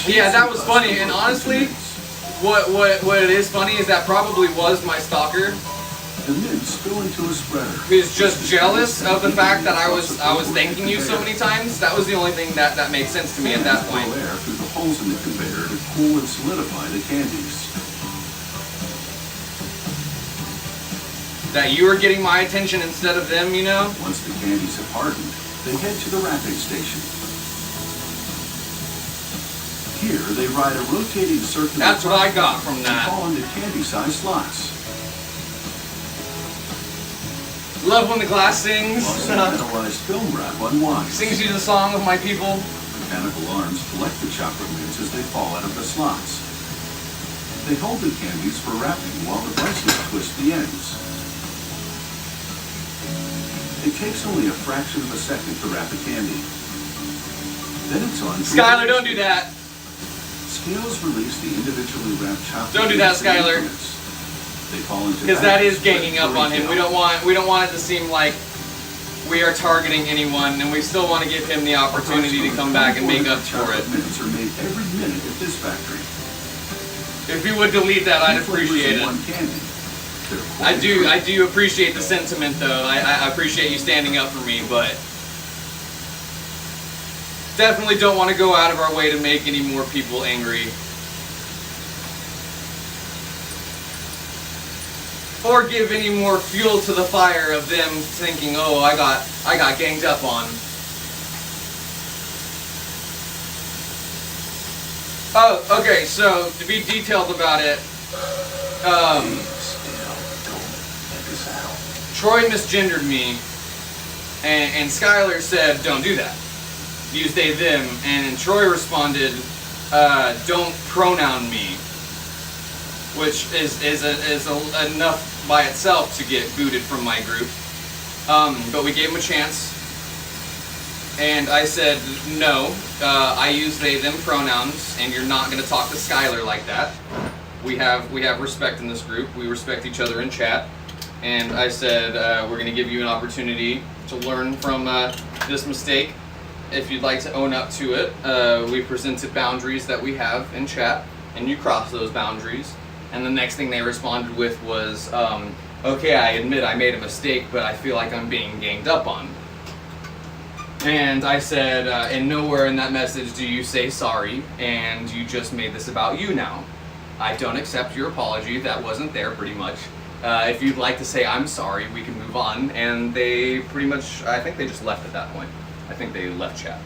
Yeah, that was funny, and honestly, what it is funny is that probably was my stalker. The mint spill into a spreader. Who's just jealous of the fact that I was thanking you so many times. That was the only thing that made sense to me at that point. Blow air through the holes in the conveyor to cool and solidify the candies. That you were getting my attention instead of them, you know? Once the candies have hardened, they head to the wrapping station. Here, they ride a rotating circular. That's what I got from that. Fall into candy-sized slots. Love when the glass sings. Metallized film wrap unwinds. Sings you the song of my people. Mechanical arms collect the chocolate mints as they fall out of the slots. They hold the candies for wrapping while the bracelets twist the ends. It takes only a fraction of a second to wrap a candy. Then it's on. Skylar, don't do that. Scales release the individually wrapped chocolate. Don't do that, Skylar. Because that is ganging up on him. We don't want it to seem like we are targeting anyone, and we still want to give him the opportunity to come back and make up for it. Mints are made every minute at this factory. If you would delete that, I'd appreciate it. I do appreciate the sentiment, though. I appreciate you standing up for me, but definitely don't want to go out of our way to make any more people angry. Or give any more fuel to the fire of them thinking, oh, I got ganged up on. Oh, okay, so to be detailed about it, Troy misgendered me, and Skylar said, don't do that. Use they, them, and then Troy responded, don't pronoun me, which is enough by itself to get booted from my group. But we gave him a chance, and I said, no, I use they, them pronouns, and you're not going to talk to Skylar like that. We have respect in this group. We respect each other in chat. And I said, we're going to give you an opportunity to learn from this mistake. If you'd like to own up to it, we presented boundaries that we have in chat, and you cross those boundaries. And the next thing they responded with was, okay, I admit I made a mistake, but I feel like I'm being ganged up on. And I said, and nowhere in that message do you say sorry, and you just made this about you now. I don't accept your apology. That wasn't there, pretty much. If you'd like to say I'm sorry, we can move on. And they pretty much, I think they just left at that point. I think they left chat.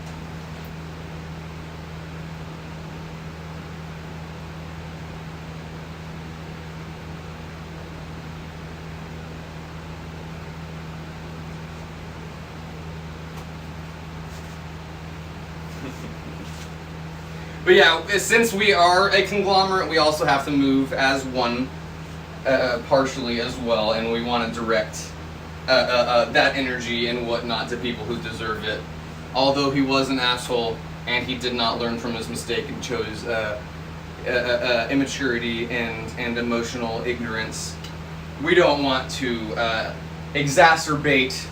But yeah, since we are a conglomerate, we also have to move as one, partially as well, and we want to direct that energy and whatnot to people who deserve it. Although he was an asshole and he did not learn from his mistake and chose immaturity and emotional ignorance, we don't want to exacerbate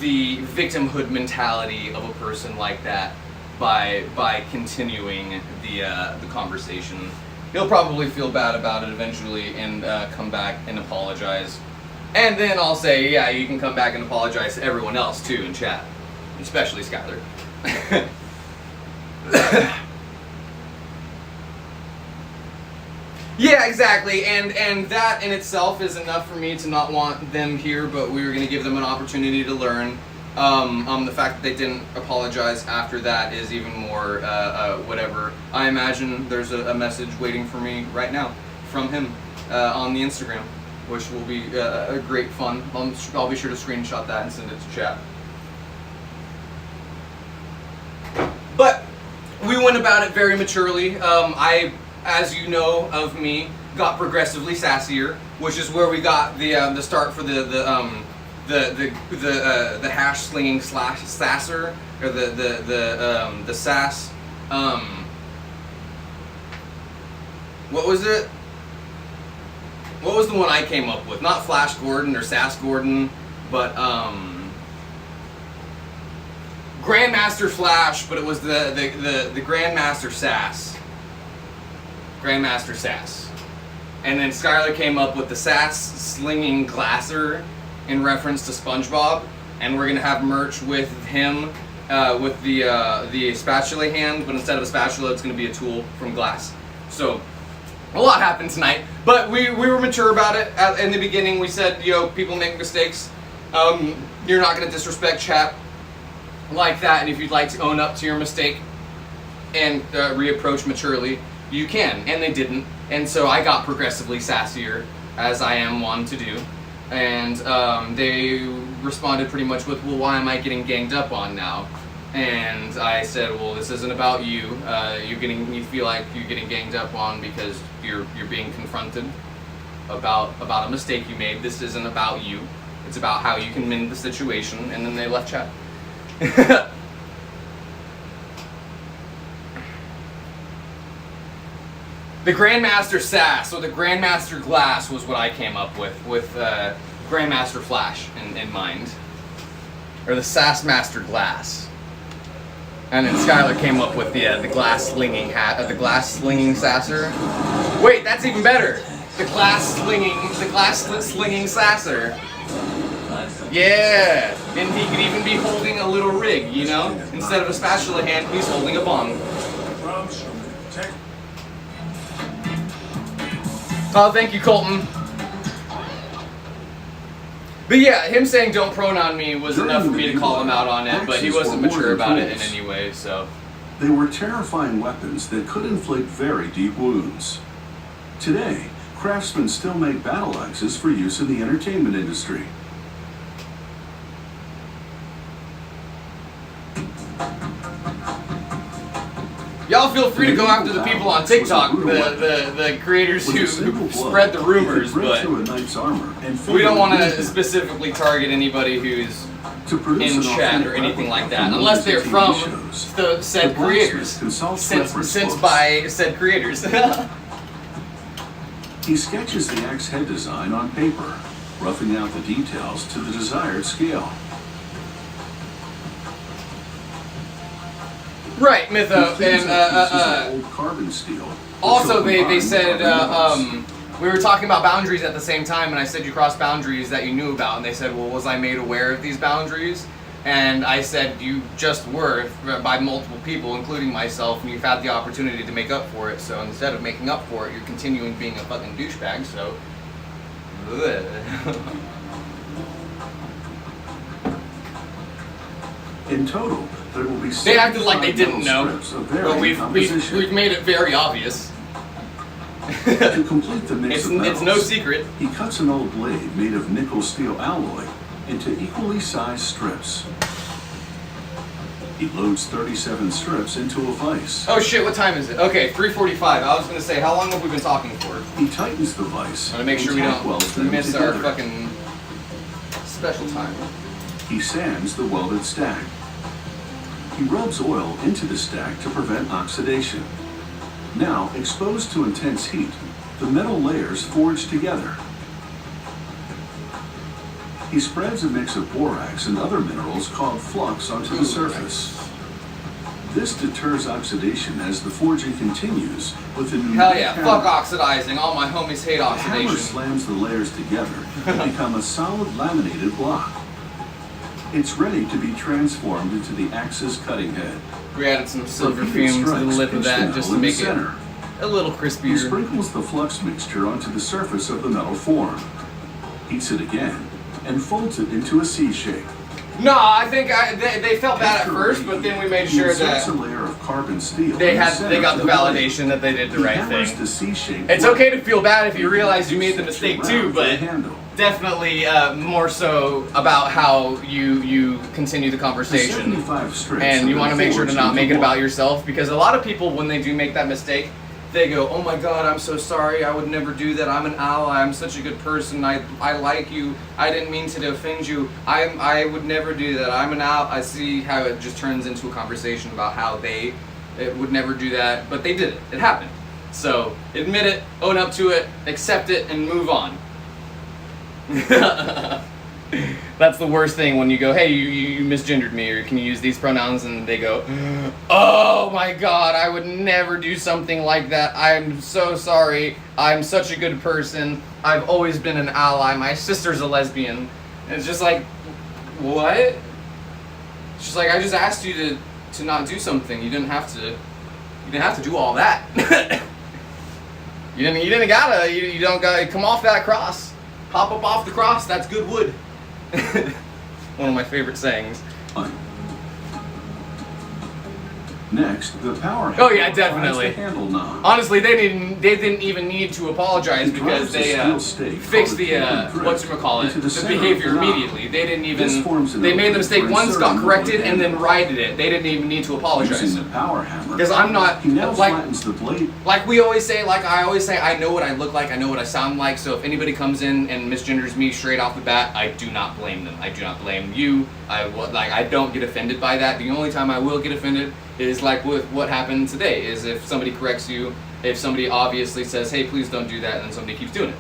the victimhood mentality of a person like that by continuing the conversation. He'll probably feel bad about it eventually and come back and apologize. And then I'll say, yeah, you can come back and apologize to everyone else too in chat, especially Skylar. Yeah, exactly, and that in itself is enough for me to not want them here, but we were going to give them an opportunity to learn. The fact that they didn't apologize after that is even more whatever. I imagine there's a message waiting for me right now from him on the Instagram, which will be a great fun. I'll be sure to screenshot that and send it to chat. But we went about it very maturely. I, as you know of me, got progressively sassier, which is where we got the start for the hash slinging slash sasser, or the sass. What was it? What was the one I came up with? Not Flash Gordon or Sass Gordon, but Grandmaster Flash, but it was the Grandmaster Sass. Grandmaster Sass. And then Skylar came up with the Sass Slinging Glasser in reference to SpongeBob, and we're gonna have merch with him with the spatula hand, but instead of a spatula, it's gonna be a tool from glass. So a lot happened tonight, but we were mature about it. In the beginning, we said, yo, people make mistakes. You're not gonna disrespect chat like that, and if you'd like to own up to your mistake and reapproach maturely, you can. And they didn't, and so I got progressively sassier, as I am one to do. And they responded pretty much with, well, why am I getting ganged up on now? And I said, well, this isn't about you. You feel like you're getting ganged up on because you're being confronted about a mistake you made. This isn't about you. It's about how you can mend the situation. And then they left chat. The Grandmaster Sass, or the Grandmaster Glass, was what I came up with Grandmaster Flash in mind. Or the Sass Master Glass. And then Skylar came up with the glass slinging hat, the glass slinging sasser. Wait, that's even better. The glass slinging sasser. Yeah, and he could even be holding a little rig, you know? Instead of a spatula hand, he's holding a bong. Oh, thank you, Colton. But yeah, him saying don't pronoun me was enough for me to call him out on it, but he wasn't mature about it in any way, so. They were terrifying weapons that could inflict very deep wounds. Today, craftsmen still make battle axes for use in the entertainment industry. Y'all feel free to go after the people on TikTok, the creators who spread the rumors, but we don't want to specifically target anybody who's in chat or anything like that, unless they're from the said creators, sent by said creators. He sketches the axe head design on paper, roughing out the details to the desired scale. Right, Mytho, and old carbon steel. Also, they said we were talking about boundaries at the same time, and I said you crossed boundaries that you knew about, and they said, well, was I made aware of these boundaries? And I said you just were by multiple people, including myself, and you've had the opportunity to make up for it. So instead of making up for it, you're continuing being a fucking douchebag. So. In total, there will be. They acted like they didn't know, but we've made it very obvious. To complete the mix of metals, it's no secret. He cuts an old blade made of nickel steel alloy into equally sized strips. He loads 37 strips into a vise. Oh shit, what time is it? Okay, 3:45. I was gonna say, how long have we been talking for? He tightens the vise. I wanna make sure we don't miss our fucking special time. He sands the welded stack. He rubs oil into the stack to prevent oxidation. Now, exposed to intense heat, the metal layers forge together. He spreads a mix of borax and other minerals called flux onto the surface. This deters oxidation as the forging continues with a new Hell yeah, fuck oxidizing. All my homies hate the oxidation. hammer slams the layers together to become a solid laminated block. It's ready to be transformed into the axe's cutting head. We added some silver fumes to the lip of that just to make it a little crispier. He sprinkles the flux mixture onto the surface of the metal form, heats it again, and folds it into a C shape. No, I think they felt bad at first, but then we made sure that a layer of carbon steel they got the validation that they did the right thing. It's okay to feel bad if you realize you made the mistake too, but definitely more so about how you continue the conversation. And you want to make sure to not make it about yourself, because a lot of people, when they do make that mistake, they go, oh my god, I'm so sorry, I would never do that, I'm an ally, I'm such a good person, I like you, I didn't mean to offend you, I would never do that, I'm an ally. I see how it just turns into a conversation about how they would never do that, but they did it, it happened. So, admit it, own up to it, accept it, and move on. That's the worst thing when you go, hey, you misgendered me, or can you use these pronouns? And they go, oh my god, I would never do something like that. I'm so sorry. I'm such a good person. I've always been an ally. My sister's a lesbian. And it's just like, what? She's like, I just asked you to not do something. You didn't have to do all that. You don't gotta come off that cross. Hop up off the cross, that's good wood. One of my favorite sayings. Next, the power. Oh yeah, definitely. The handle knob. Honestly, they didn't even need to apologize because they fixed the the behavior immediately. They didn't even. They made the mistake once, got corrected, and then righted it. They didn't even need to apologize. Using the power hammer. Because I'm not flattens the blade. Like we always say, like I always say, I know what I look like, I know what I sound like. So if anybody comes in and misgenders me straight off the bat, I do not blame them. I do not blame you. I don't get offended by that. The only time I will get offended is like with what happened today, is if somebody corrects you, if somebody obviously says, hey, please don't do that, and then somebody keeps doing it.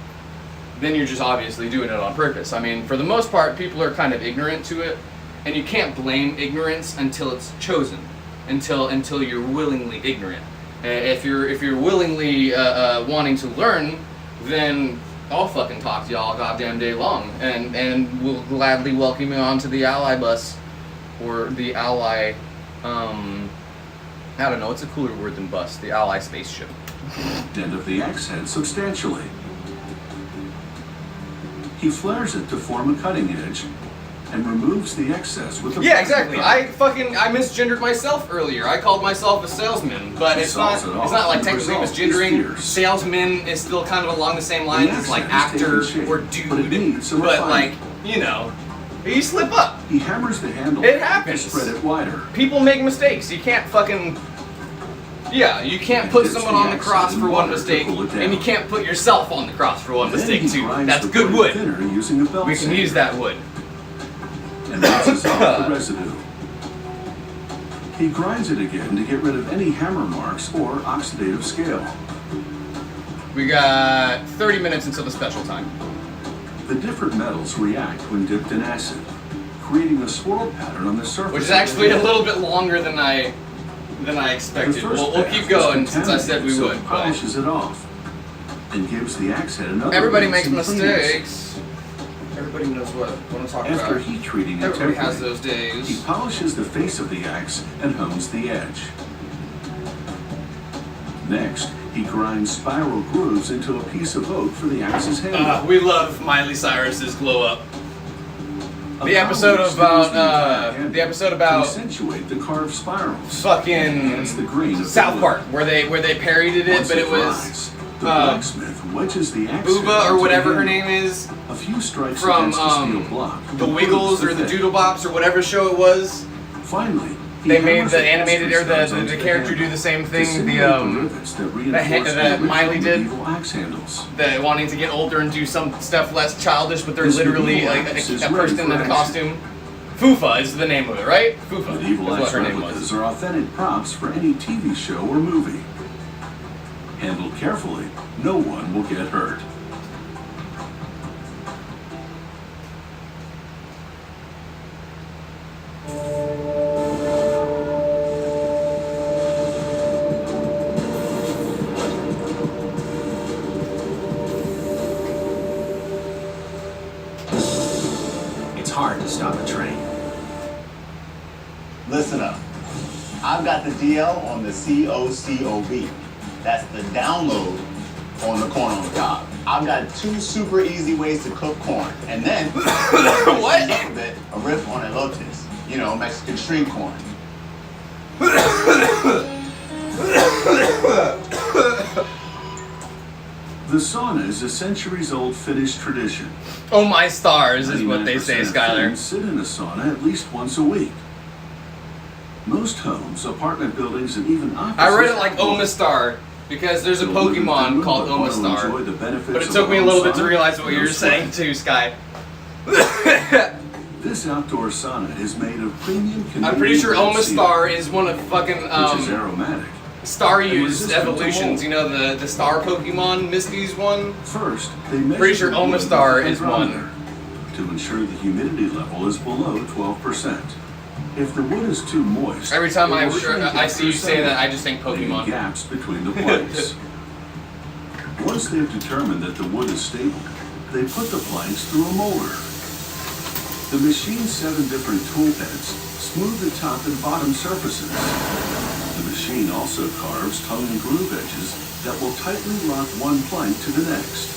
Then you're just obviously doing it on purpose. I mean, for the most part, people are kind of ignorant to it, and you can't blame ignorance until it's chosen, until you're willingly ignorant. If you're willingly wanting to learn, then I'll fucking talk to y'all goddamn day long, and we'll gladly welcome you onto the ally bus, or the ally, I don't know, it's a cooler word than bus, the ally spaceship. End of the axe head substantially. He flares it to form a cutting edge, and removes the excess with a exactly. I misgendered myself earlier. I called myself a salesman, but it's not like technically misgendering. Salesman is still kind of along the same lines as like actor or dude, but like, you know, you slip up. He hammers the handle. It happens. Spread it wider. People make mistakes. You can't fucking Yeah, you can't put someone on the cross for one mistake, and you can't put yourself on the cross for one mistake too. That's good wood. We can use that wood. And mixes off the residue. He grinds it again to get rid of any hammer marks or oxidative scale. We got 30 minutes until the special time. The different metals react when dipped in acid, creating a swirl pattern on the surface. Which is actually a little bit longer than I expected. We'll keep going since I said we would. It polishes it off and gives the axe head another. Everybody makes rinse and mistakes. Everybody knows what I'm talking about. After heat treating it Everybody carefully, has those days. he polishes the face of the axe and hones the edge. Next, he grinds spiral grooves into a piece of oak for the axe's handle. We love Miley Cyrus's glow up. The episode about accentuate the carved spirals. Fucking the green of South the Park, where they parodied it, but it was the blacksmith wedges the axe Booba or whatever her name is. A few strikes from against the steel block. The Wiggles or the Doodle Bops or whatever show it was. Finally, they made the animated or the character do the same thing. That Miley did. The wanting to get older and do some stuff less childish, but they're literally like a person in a costume. Fufa is the name of it, right? Fufa is what her name was. Replicas are authentic props for any TV show or movie. Handled carefully, no one will get hurt. It's hard to stop a train. Listen up. I've got the DL on the COCOV. That's the download on the corn on the cob. I've got 2 super easy ways to cook corn. And then, what? A riff on elotes. You know, Mexican street corn. The sauna is a centuries-old Finnish tradition. Oh my stars is what they say, 99% of Skylar. Finns sit in a sauna at least once a week. Most homes, apartment buildings, and even offices. I read it like Omastar because there's a Pokemon called Omastar, but it took me a little bit to realize what you were saying too, Sky. This outdoor sauna is made of premium Canadian. I'm pretty sure gold seal, Omastar is one of fucking which is aromatic. Staryu's evolutions. You know the star Pokemon, Misty's one. First, they measure Pretty sure the wood with Omastar a is one. hydrometer to ensure the humidity level is below 12%. If the wood is too moist, Every time it will shrink I see you after say that, assembly, I just think leaving Pokemon. gaps between the planks. Once they've determined that the wood is stable, they put the planks through a molder. The machine's 7 different tool heads smooth the top and bottom surfaces. The machine also carves tongue and groove edges that will tightly lock one plank to the next.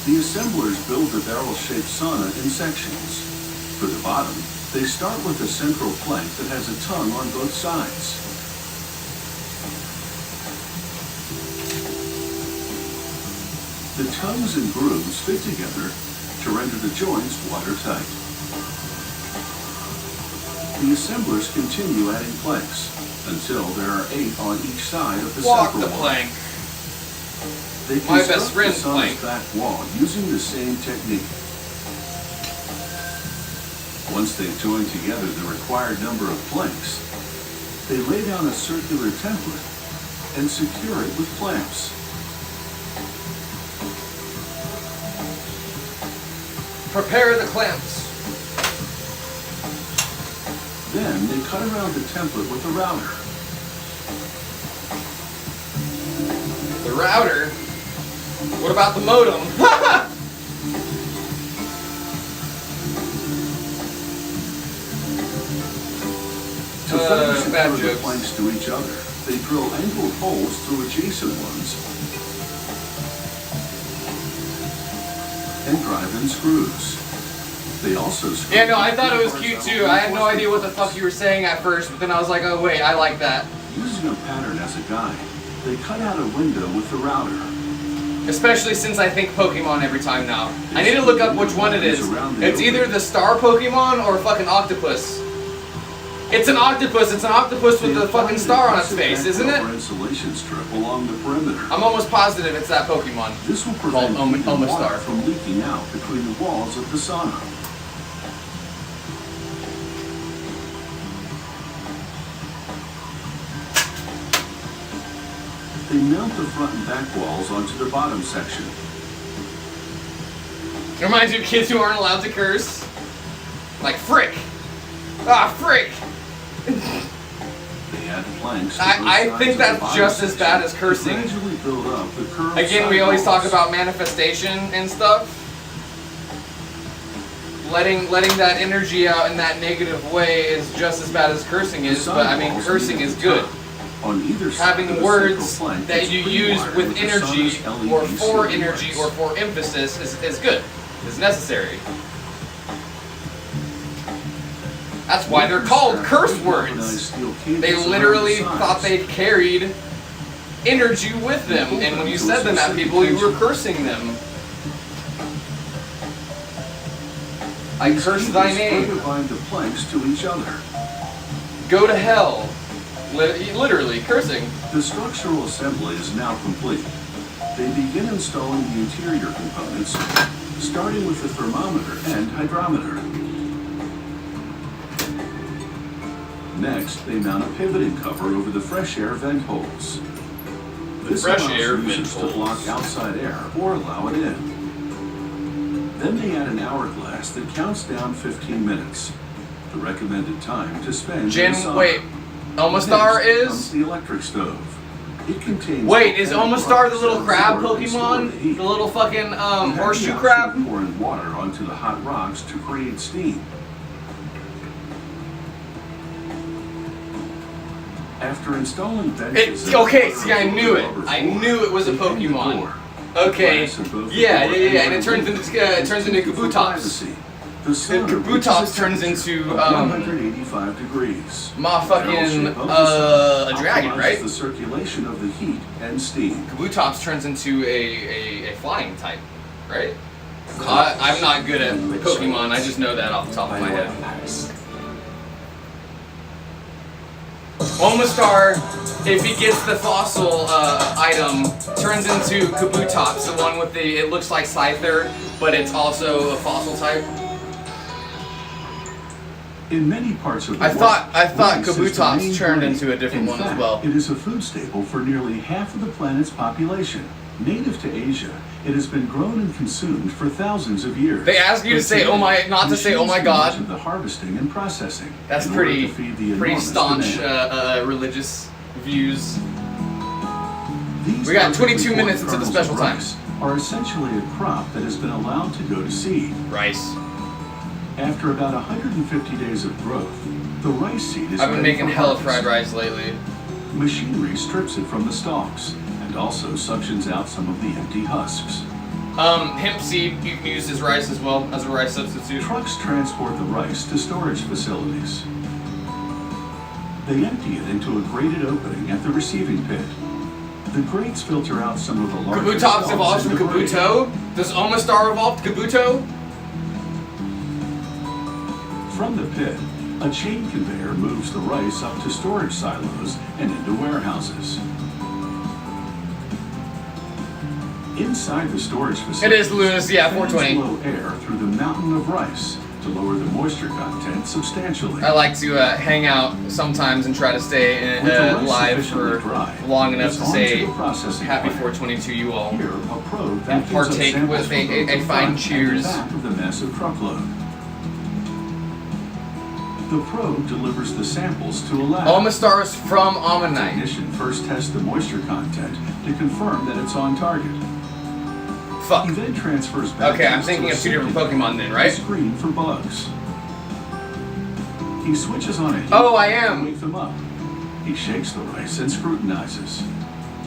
The assemblers build the barrel-shaped sauna in sections. For the bottom, they start with a central plank that has a tongue on both sides. The tongues and grooves fit together to render the joints watertight. The assemblers continue adding planks until there are 8 on each side of the Walk central the wall. plank. They My construct best friend's the sauna's plank. back wall using the same technique. Once they've joined together the required number of planks, they lay down a circular template and secure it with clamps. Prepare the clamps. Then they cut around the template with a router. The router? What about the modem? To further secure bad the jokes. planks to each other, they drill angled holes through adjacent ones and drive in screws. They also screw. Yeah, no, I thought it was cute too. I had no idea what the fuck you were saying at first, but then I was like, oh wait, I like that. Using a pattern as a guide, they cut out a window with the router. Especially since I think Pokemon every time now. I need to look up which one it is. It's either the star Pokemon or fucking Octopus. It's an octopus. It's an octopus with a fucking star on its face, isn't it? Insulation strip along the perimeter. I'm almost positive it's that Pokemon. This will prevent called heat and water Omastar from leaking out between the walls of the sauna. They mount the front and back walls onto the bottom section. It reminds you of kids who aren't allowed to curse. Like frick. Ah, frick. They add planks to I think that's just as bad as cursing. Gradually build up the curved Again, we side always talk walls. about manifestation and stuff. Letting that energy out in that negative way is just as bad as cursing is, but I mean, cursing is good. On either side of Having the words central plank that is you free use wire with the energy sauna's LED or for ceiling energy lights. or for emphasis is good, is necessary. That's why they're called curse words. They literally thought they carried energy with them, and when you said them at people, you were cursing them. I curse thy name. Bind the planks to each other. Go to hell. Literally, cursing. The structural assembly is now complete. They begin installing the interior components, starting with the thermometer and hydrometer. Next, they mount a pivoting cover over the fresh air vent holes. This Fresh allows air users vent to holes. block outside air or allow it in. Then they add an hourglass that counts down 15 minutes, the recommended time to spend in the sauna. Wait, Omastar Next is? comes the electric stove. It contains Wait, is volcanic Omastar the rocks little that crab absorb and store Pokemon? the heat. The little fucking You have the horseshoe option crab? of pouring water onto the hot rocks to create steam. After installing benches, Okay, see, I knew it. I knew it was a Pokemon. Okay, yeah, and it turns into Kabutops. The sauna And reaches Kabutops a turns temperature into of 185 degrees. ma fucking A dragon, right? The circulation of the heat and steam. Kabutops turns into a flying type, right? I'm not good at Pokemon. I just know that off the top of my head. Omastar, if he gets the fossil item, turns into Kabutops, the one with the, it looks like Scyther, but it's also a fossil type. In many parts of the I thought rice is the Kabutops main turned grain. into a different In one as fact, well. It is a food staple for nearly half of the planet's population. Native to Asia, it has been grown and consumed for thousands of years. They ask you to But say, today, oh my, not to say, oh my machines do much god. of the harvesting and processing. That's in order pretty, to feed the pretty enormous staunch demand. religious views. These We got 22 perfectly minutes formed into the kernels special of time. rice are essentially a crop that has been allowed to go to seed. Rice. After about 150 days of growth, the rice seed is I've been ready making for hella harvest. fried rice lately. Machinery strips it from the stalks and also suctions out some of the empty husks. Hemp seed you can use as rice as well, as a rice substitute. Trucks transport the rice to storage facilities. They empty it into a grated opening at the receiving pit. The grates filter out some of the larger Kabutops stalks evolves and from debris. Kabuto? Does Omastar evolve Kabuto? From the pit, a chain conveyor moves the rice up to storage silos and into warehouses. Inside the storage facility, It is Lunas, yeah, 420. blow air through the mountain of rice to lower the moisture content substantially. I like to hang out sometimes and try to stay With the rice live sufficiently for dry, long enough it's to on say the processing happy plant. 422 you all. Here, a probe And vacuums up partake samples with from both a the fine front and cheers. the back of the massive truckload. The probe delivers the samples to a lab. Omastar is from Ammonite. Technician first tests the moisture content to confirm that it's on target. Fuck. He then transfers back. Okay, I'm thinking of two different Pokemon then, right? Screen for bugs. He switches on a heat Oh, I to am. wake them up. He shakes the rice and scrutinizes.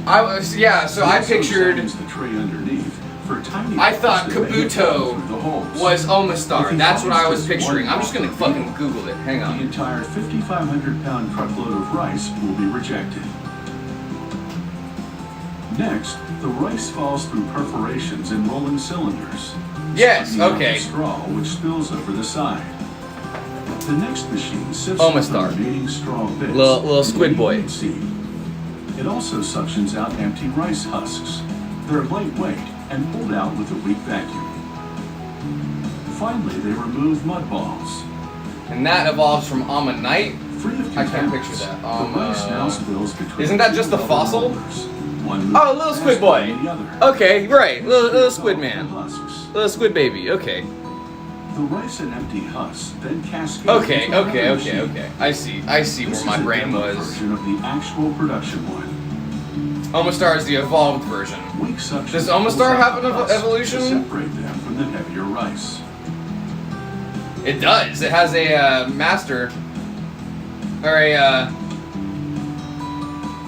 I was, yeah, so He I also pictured, examines the tray underneath for tiny I parts thought that may have Kabuto gone through the holes. was If Omastar. he That's what finds I was just picturing. one I'm just gonna rock fucking revealed, Google it. Hang the on. entire 5,500-pound truckload of rice will be rejected. Next, the rice falls through perforations in rolling cylinders. Yes, squeezing out okay. the straw, which spills over the side. The next machine sifts Omastar. the remaining strong bits. Little squid in the boy. wheat seed. It also suctions out empty rice husks. They're lightweight and pulled out with a weak vacuum. Finally, they remove mud balls. And that evolves from ammonite. Free of I can't contaminants, picture that. the rice now spills between Isn't that just two a fossil? boulders. One Oh, little squid boy. than the other. Okay, right. Little squid man. Husks. Little squid baby. Okay. The rice and empty husks then cascade. Okay. into another Okay. machine. I see This where my is a brain demo was. version of the actual production one. Omastar is the evolved version. Weak suction Does pulls Omastar out have the an husks evolution? to separate them from the heavier rice. It does. It has a master. Or a.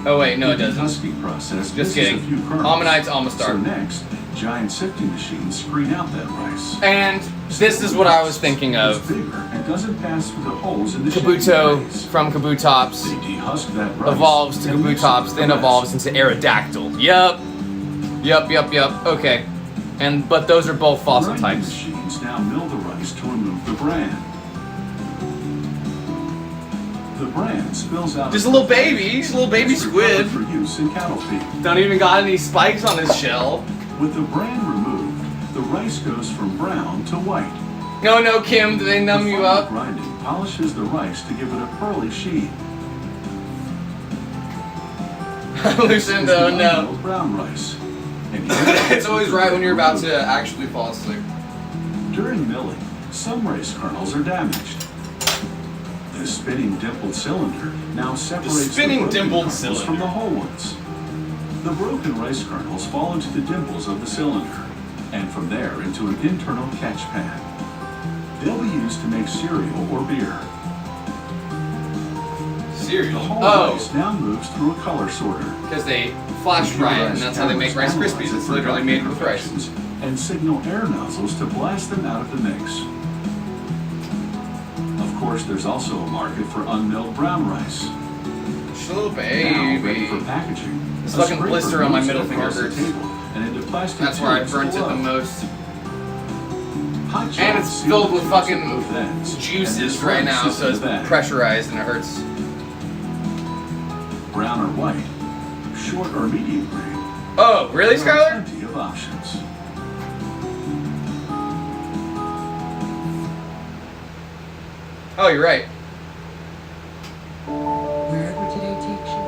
Oh wait, no, it In the doesn't. husking process, Just misses kidding. a few kernels. Ammonite's So Omastar. next, giant sifting machines screen out that rice. And this is what I was thinking It's of. bigger and doesn't pass through the holes in the Kabuto shaping trays. from Kabutops They dehusk that rice evolves to and mix it Kabutops, with then the evolves rest. into Aerodactyl. Yup. Okay. But those are both fossil Grinding types. machines now mill the rice to remove the bran. The bran spills out. Just a little baby. Just a little baby It's recovered squid. for use in cattle feed. Don't even got any spikes on his shell. With the bran removed, the rice goes from brown to white. No, Kim, do they numb The you final up? grinding polishes the rice to give it a pearly sheen. Lucindo, no. Unmilled brown rice. And It's always right when you're about to actually fall asleep. during milling, some rice kernels are damaged. The spinning dimpled cylinder now separates spinning broken dimpled kernels cylinder. from the whole ones. The broken rice kernels fall into the dimples of the cylinder, and from there into an internal catch pan. They'll be used to make cereal or beer. The Cereal. whole Oh, rice now moves through a color sorter. because they flash dry it, and that's how they make Rice Krispies. It's literally made with rice. And signal air nozzles to blast them out of the mix. Of course, there's also a market for unmilled brown rice. Just a little Now ready baby. for packaging. This A fucking scraper blister on my moves it middle finger across the hurts. table and into plastic That's where I tubes burnt it below. the most. Hot And shots it's seal filled the with tubes at fucking both ends, and juices this right rice now, sits so in it's the bag. pressurized and it hurts. Brown or white, short or medium grain. Oh, really, There are Skylar? plenty of options. Oh, you're right. Wherever today takes you,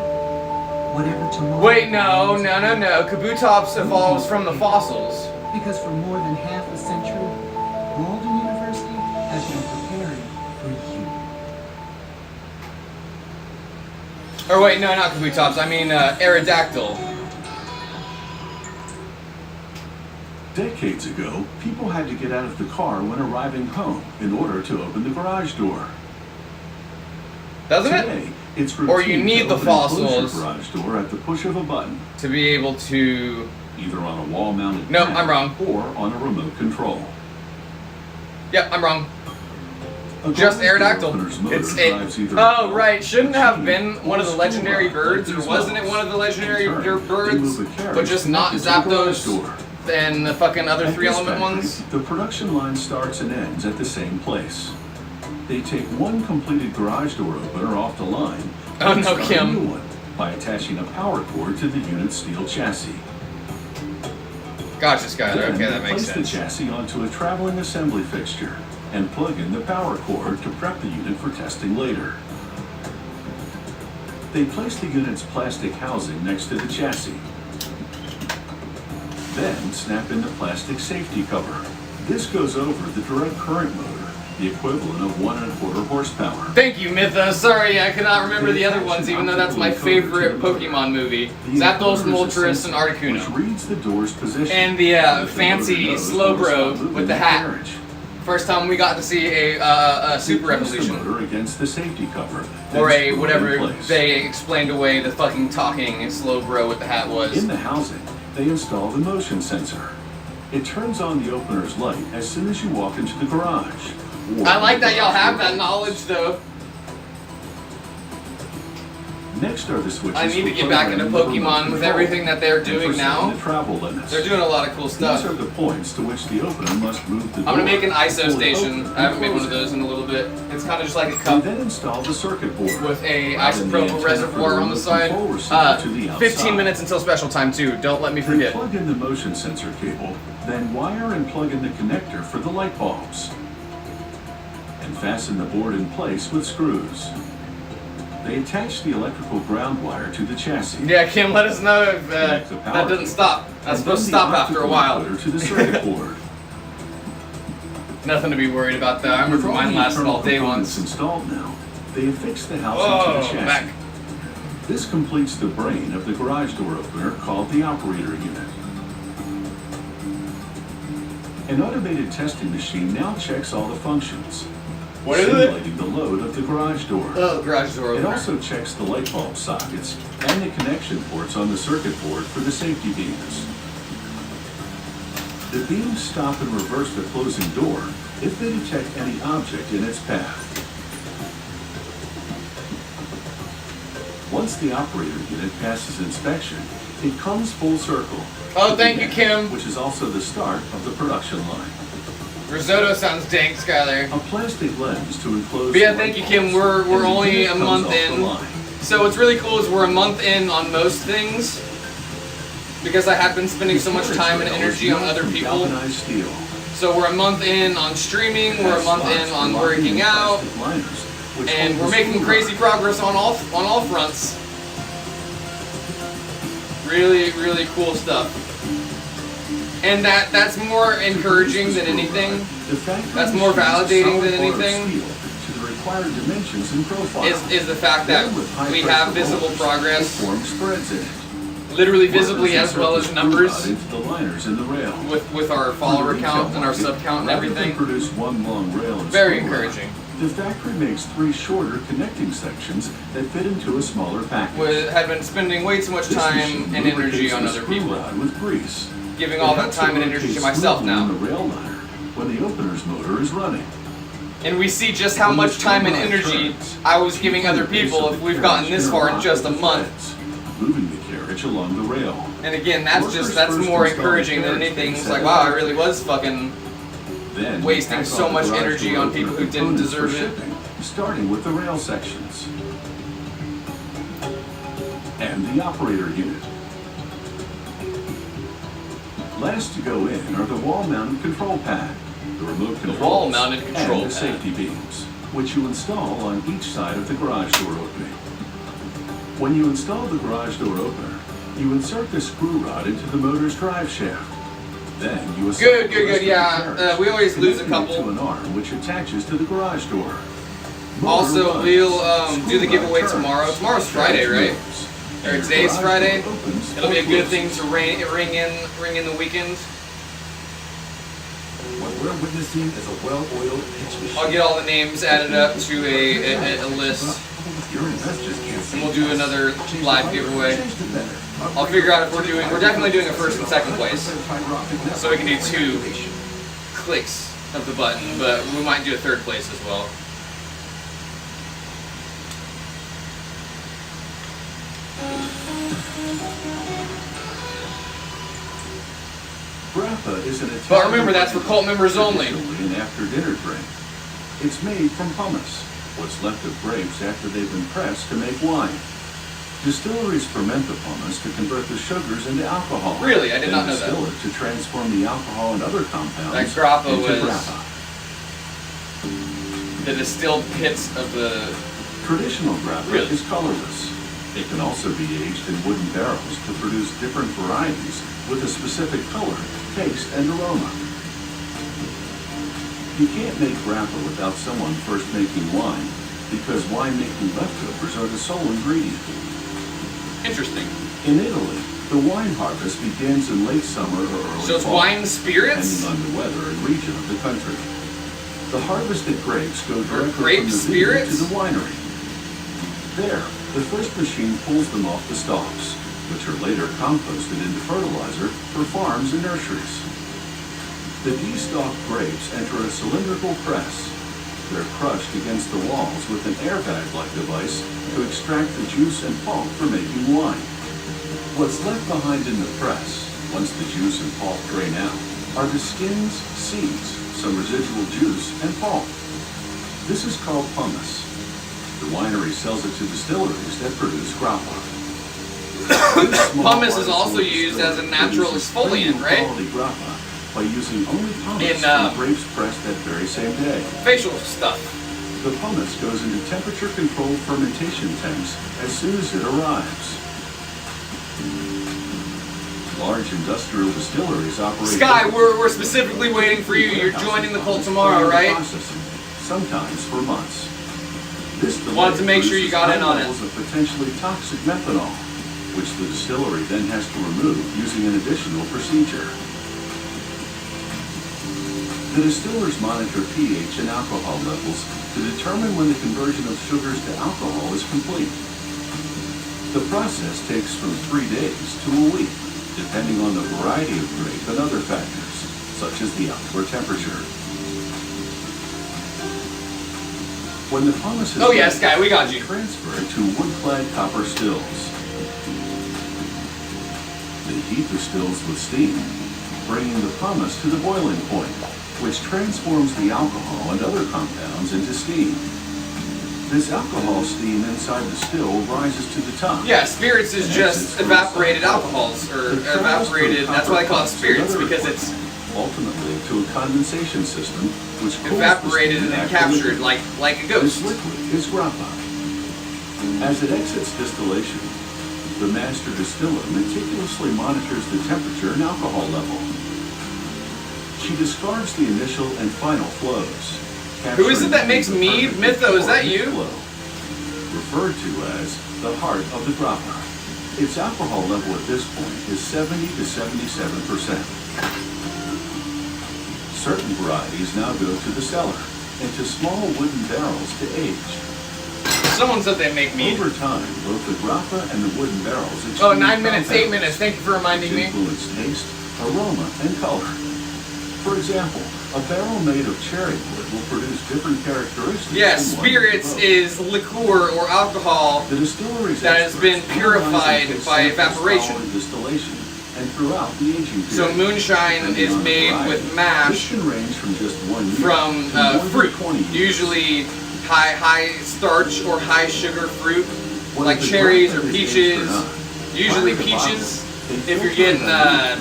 whatever tomorrow. Wait, no. Kabutops evolves from the fossils. Because for more than half a century, Walden University has been preparing for you. Or wait, no, not Kabutops. I mean, Aerodactyl. Decades ago, people had to get out of the car when arriving home in order to open the garage door. Doesn't it? Today, it's Or you routine need to the open and close your fossils. garage door at the push of a button, To be able to... either on a wall-mounted No, pad I'm wrong. or on a remote control. Yep, I'm wrong. A Just garage door opener's Aerodactyl. motor It's drives it. either a Oh, belt, right. Shouldn't a have chain, been one or of the a legendary spool rod birds, like or these wasn't it belts. one of the legendary In turn, they birds? move a carriage But just not into the garage Zapdos door. and the fucking other At three this element factory, ones? The production line starts and ends at the same place. They take one completed garage door opener off the line Oh, and no, start Kim. a new one by attaching a power cord to the unit's steel chassis. Gotcha, Skylar. Then Okay, that they makes place sense. the chassis onto a traveling assembly fixture and plug in the power cord to prep the unit for testing later. They place the unit's plastic housing next to the chassis. Then snap in the plastic safety cover. This goes over the direct current motor, the equivalent of 1 1/4 horsepower. Thank you, Mythos. Sorry, I cannot remember the other ones, even though that's my favorite Pokemon movie. The Zapdos, encoder is a Moltres, and sensor which Articuno. reads the door's position. And the so that fancy motor knows Slowbro when to stop moving with the hat. carriage. First time we got to see a super They place the evolution. motor against the safety cover. Or then a screw it in whatever place. they explained away the fucking talking Slowbro with the hat was. In the housing, they install the motion sensor. It turns on the opener's light as soon as you walk into the garage. Or I like that y'all garage have door that opens. knowledge though. Next are the switches. I need to get back into Pokemon with everything that they're doing now. They're doing a lot of cool stuff. These are the points to which the opener must move the door. I'm gonna make an ISO station. I haven't made one of those in a little bit. It's kind of just like a cup. Then install the circuit board With a isopropyl reservoir on the side. 15 minutes until special time too. Don't let me Then forget. plug in the motion sensor cable, then wire and plug in the connector for the light bulbs. And fasten the board in place with screws. They attach the electrical ground wire to the chassis. Yeah, Kim, let us know if that doesn't stop. That's supposed to stop after a while. To the circuit board. Nothing to be worried about though. I remember mine lasted all day once. Installed now. They affix the house into the chassis. Back. This completes the brain of the garage door opener called the operator unit. An automated testing machine now checks all the functions. What is it? Simulating the load of the garage door. Oh, garage door It opener. also checks the light bulb sockets and the connection ports on the circuit board for the safety beams. The beams stop and reverse the closing door if they detect any object in its path. Once the operator unit passes inspection, it comes full circle. Oh, thank you, Kim. Which is also the start of the production line. Risotto sounds dank, Skylar. A plastic lens to enclose. But yeah, thank you, Kim. We're only a month in. So what's really cool is we're a month in on most things because I have been spending so much time and energy on other people. So we're a month in on streaming. We're a month in on working out, and we're making crazy progress on all fronts. Really, really cool stuff. And that's more encouraging than anything. That's more validating than anything. Is the fact that we have visible progress, literally visibly as well as numbers, with our follower count and our sub count and everything. Very encouraging. The factory makes 3 shorter connecting sections that fit into a smaller package. We had been spending way too much time and energy on other people. With grease. Giving all that time and energy to myself now. The rail liner when the opener's motor is running. And we see just how much time and energy I was giving other people if we've gotten this far in just a month. Moving the carriage along the rail. And again, that's more encouraging than anything. It's like, wow, I really was fucking wasting so much energy on people who didn't deserve it. Starting with the rail sections. And the operator unit. Last to go in are the wall-mounted control pad, the remote controls, wall-mounted control and the safety beams, which you install on each side of the garage door opening. When you install the garage door opener, you insert the screw rod into the motor's drive shaft. Then you good. Yeah, we always lose a couple. To an arm which attaches to the garage door. Also, we'll do the giveaway tomorrow. Tomorrow's Friday, right? Or today's Friday. It'll be a good thing to ring in the weekend. What we're witnessing is a well-oiled pitch machine. I'll get all the names added up to a list. Your investors can't see. And we'll do another live giveaway. I'll figure out if we're definitely doing a first and second place. So we can do 2 clicks of the button, but we might do a third place as well. Grappa is an Italian. But remember, that's for cult members only. An after-dinner drink. It's made from hummus, what's left of grapes after they've been pressed to make wine. Distilleries ferment the hummus to convert the sugars into alcohol. Really? I did not know that. Distill it to transform the alcohol and other compounds That grappa into was grappa. The distilled pits of the... Traditional grappa Really? is colorless. It can also be aged in wooden barrels to produce different varieties with a specific color, taste, and aroma. You can't make grappa without someone first making wine, because wine-making leftovers are the sole ingredient. Interesting. In Italy, the wine harvest begins in late summer or early So it's fall, wine spirits? depending on the weather and region of the country. The harvested grapes go directly grape from the vineyard spirits? to the winery. There, the first machine pulls them off the stalks, which are later composted into fertilizer for farms and nurseries. The de-stalked grapes enter a cylindrical press. They're crushed against the walls with an airbag-like device to extract the juice and pulp for making wine. What's left behind in the press, once the juice and pulp drain out, are the skins, seeds, some residual juice, and pulp. This is called pumice. The winery sells it to distilleries that produce grappa. Pumice is also used as a natural exfoliant, right? Grappa by using only pumice In, from grapes pressed that very same day. Facial stuff. The pumice goes into temperature-controlled fermentation tanks as soon as it arrives. Large industrial distilleries operate... Sky, we're specifically waiting for you. You're joining the cult tomorrow, right? Processing, sometimes for months. This Wanted to make sure you got in on it. levels of potentially toxic methanol, which the distillery then has to remove using an additional procedure. The distillers monitor pH and alcohol levels to determine when the conversion of sugars to alcohol is complete. The process takes from 3 days to a week, depending on the variety of grape and other factors, such as the outdoor temperature. When the pumice is yes, Sky, we got you. Transfer it to wood-clad copper stills. They heat the stills with steam, bringing the pumice to the boiling point, which transforms the alcohol and other compounds into steam. This alcohol steam inside the still rises to the top. Yeah, spirits is just evaporated alcohols, or evaporated, that's why they call it spirits, because it's ultimately to a condensation system which evaporated and then captured like a ghost. This liquid is grappa. As it exits distillation, the master distiller meticulously monitors the temperature and alcohol level. She discards the initial and final flows. Who is it that makes mead? Mytho, is that you? Flow, referred to as the heart of the grappa. Its alcohol level at this point is 70 to 77%. Certain varieties now go to the cellar, into small wooden barrels to age. Someone said they make mead. Over time, both the grappa and the wooden barrels exchange 9 minutes, 8 minutes. Thank you for reminding me. Influence taste, aroma, and color. For example, a barrel made of cherry wood will produce different characteristics. Yes, spirits is liqueur or alcohol that has been purified by evaporation. Distillation and throughout the aging period. So moonshine is made with mash can range from just 1 year from fruit, usually high starch or high sugar fruit, like cherries or peaches. Usually peaches. If you're getting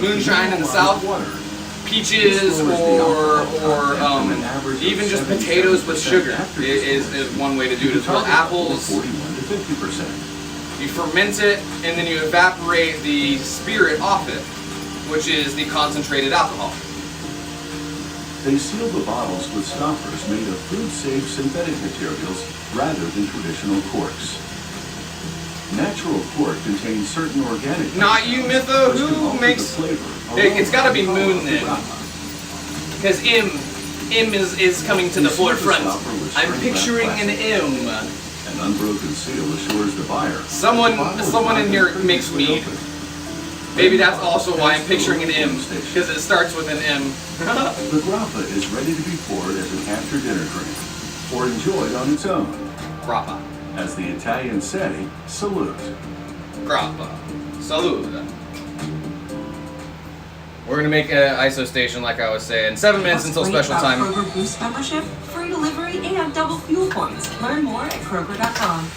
moonshine in the south, peaches or even just potatoes with sugar is one way to do it as well. Apples. 41 to 50%. You ferment it, and then you evaporate the spirit off it, which is the concentrated alcohol. They seal the bottles with stoppers made of food-safe synthetic materials rather than traditional corks. Natural cork contains certain organic... Not you, Mytho. Who makes... It's got to be Moon then. Because M is coming to the forefront. I'm picturing an M. An unbroken seal assures the buyer. Someone in here makes mead. Maybe that's also why I'm picturing an M, because it starts with an M. The grappa is ready to be poured as an after-dinner drink, or enjoyed on its own. Grappa. As the Italians say, salute. Grappa. Salute. We're gonna make an ISO station, like I was saying. 7 minutes until special time. Kroger Boost membership, free delivery, and double fuel points. Learn more at Kroger.com.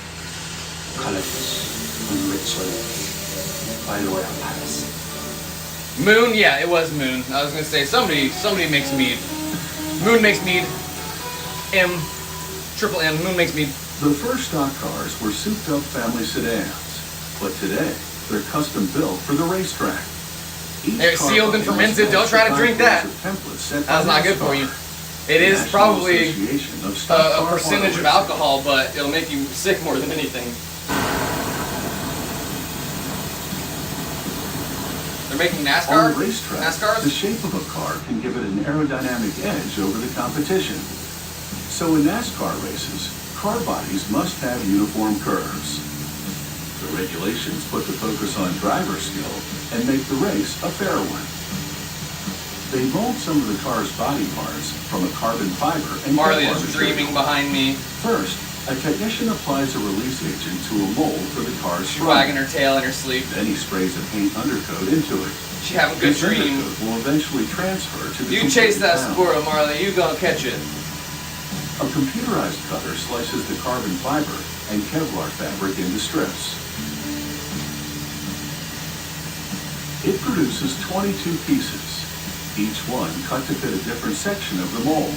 Colors and rituals by Loyal Paris. Moon, yeah, it was Moon. I was gonna say somebody makes mead. Moon makes mead. Triple M. Moon makes mead. The first stock cars were souped-up family sedans, but today they're custom built for the racetrack. They're sealed and fermented. Don't try to drink that. That's not good for you. It is probably a percentage of alcohol, but it'll make you sick more than anything. They're making NASCAR? On the racetrack, NASCARs? the shape of a car can give it an aerodynamic edge over the competition. So in NASCAR races, car bodies must have uniform curves. The regulations put the focus on driver skill and make the race a fair one. They mold some of the car's body parts from a carbon fiber and Marley Kevlar is material. dreaming behind me. First, a technician applies a release agent to a mold for the car's She's wagging her tail in her sleep. Then he sprays a paint undercoat into it. She having a good This dream. undercoat will eventually transfer to the You chase completed that panel. squirrel, Marley. You gonna catch it. A computerized cutter slices the carbon fiber and Kevlar fabric into strips. It produces 22 pieces, each one cut to fit a different section of the mold.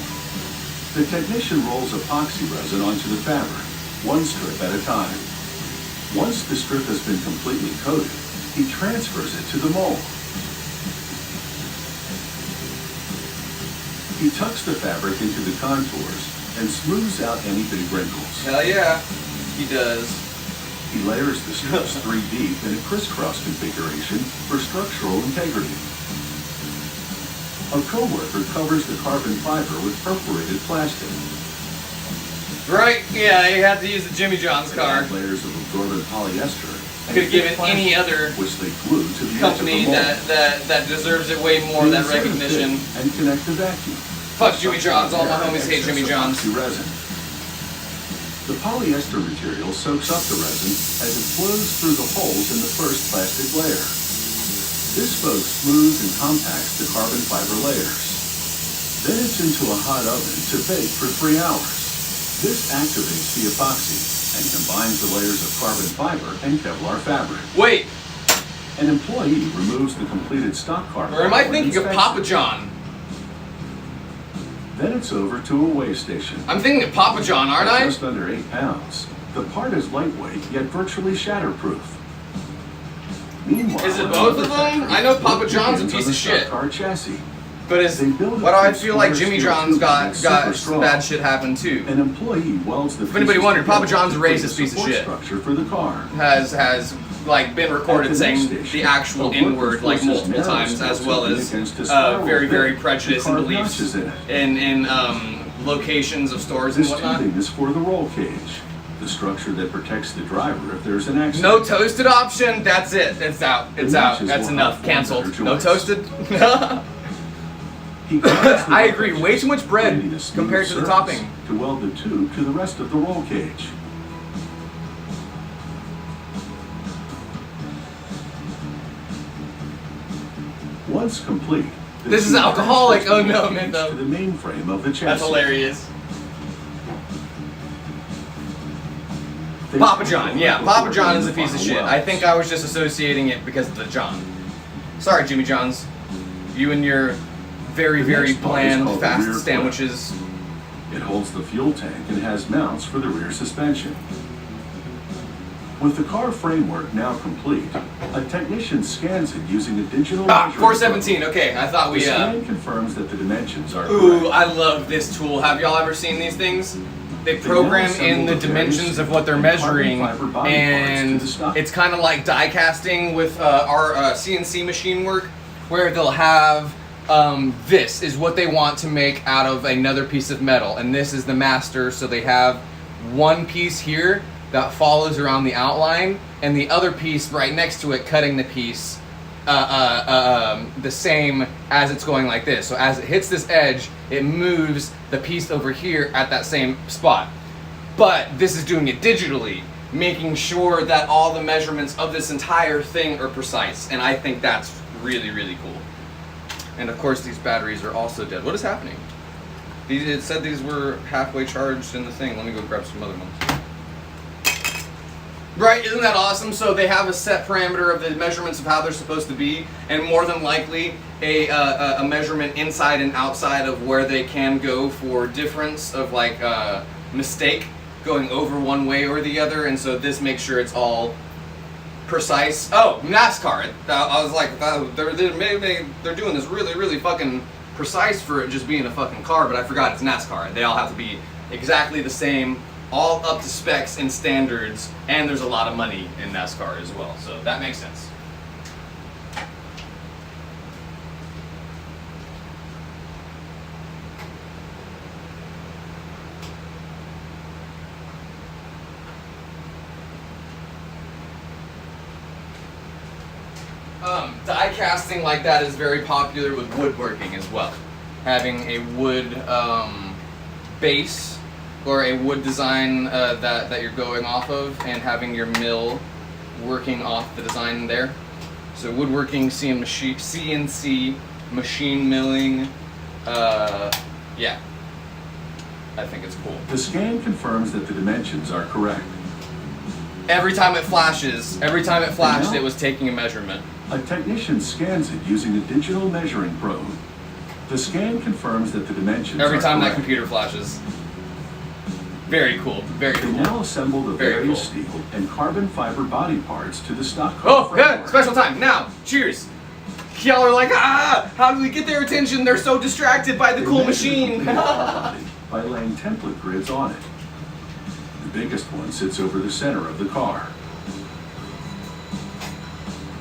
The technician rolls epoxy resin onto the fabric, one strip at a time. Once the strip has been completely coated, he transfers it to the mold. He tucks the fabric into the contours and smooths out any big wrinkles. Hell yeah, he does. He layers the strips 3 deep in a crisscross configuration for structural integrity. A coworker covers the carbon fiber with perforated plastic. Right? Yeah, you have to use the Jimmy John's They car. add layers of absorbent polyester. I could have given any other which they glue to the company edge of the mold. that deserves it way more, They that insert a recognition. pin and connect the vacuum. Fuck Jimmy John's. All my homies hate Excess Jimmy John's. epoxy resin. The polyester material soaks up the resin as it flows through the holes in the first plastic layer. This both smooths and compacts the carbon fiber layers. Then it's into a hot oven to bake for 3 hours. This activates the epoxy and combines the layers of carbon fiber and Kevlar fabric. Wait, An employee removes the completed stock carbon. or am I for thinking of inspection. Papa John? Then it's over to a weigh station. I'm thinking of Papa John, aren't I? Just under 8 pounds. The part is lightweight yet virtually shatterproof. Meanwhile, Is it both of them? I know Papa John's a piece of shit. Car chassis. But is They build why do I it feel from like square Jimmy steel John's tubes got that's super strong. bad shit happen too? An employee welds the If anybody pieces wondered, Papa together John's a to create racist piece of support shit. Structure for the car. Has like been recorded At the next saying station, the actual the N-word workers like forces multiple narrow times, as steel well tubing as against a spiral very bit. prejudiced The car and beliefs notches in it. in locations of stores and This whatnot. tubing is for the roll cage, the structure that protects the driver if there's an accident. No toasted option. That's it. It's out. It's The out. matches That's will enough. have one Canceled. better No choice. toasted. He grinds the I roll agree. cage, Way too much bread creating a smooth compared to the surface topping. To weld the tube to the rest of the roll cage. Once complete, the This is tube alcoholic. transfers Oh, no, the man, cage no. to the mainframe of the chassis. That's hilarious. They Papa John. Yeah, before Papa John doing is a the piece of final shit. I welds. think I was just associating it because of the John. Sorry, Jimmy John's. You and your very, The very next part is bland, called the rear fast clip. sandwiches. It holds the fuel tank and has mounts for the rear suspension. With the car framework now complete, a technician scans it using a digital Ah, measuring 417. program. Okay, I thought The we. scan confirms that the dimensions are Ooh, correct. I love this tool. Have y'all ever seen these things? They They program now in the assemble the dimensions various of what they're and carbon measuring, fiber body parts to and the stock. it's kind of like die casting with our CNC machine work, where they'll have this is what they want to make out of another piece of metal, and this is the master. So they have one piece here that follows around the outline, and the other piece right next to it cutting the piece the same as it's going like this. So as it hits this edge, it moves the piece over here at that same spot. But this is doing it digitally, making sure that all the measurements of this entire thing are precise. And I think that's really, really cool. And of course, these batteries are also dead. What is happening? It said these were halfway charged in the thing. Let me go grab some other ones. Right, isn't that awesome? So they have a set parameter of the measurements of how they're supposed to be, and more than likely a measurement inside and outside of where they can go for difference of like mistake going over one way or the other, and so this makes sure it's all precise. Oh, NASCAR. I was like, they're doing this really, really fucking precise for it just being a fucking car, but I forgot it's NASCAR. They all have to be exactly the same, all up to specs and standards, and there's a lot of money in NASCAR as well, so that makes sense. Die die casting like that is very popular with woodworking as well. Having a wood base or a wood design that you're going off of, and having your mill working off the design there. So woodworking, CNC, machine milling, yeah. I think it's cool. The scan confirms that the dimensions are correct. Every time it flashes, it was taking a measurement. A technician scans it using a digital measuring probe. The scan confirms that the dimensions Every are time correct. that computer flashes. Very cool, very They cool. now assemble the Very various cool. steel and carbon fiber body parts to the stock car Oh, framework. yeah, special time, now, cheers. Y'all are like, how do we get their attention? They're so distracted by the They cool measure the machine. complete body by laying template grids on it. The biggest one sits over the center of the car.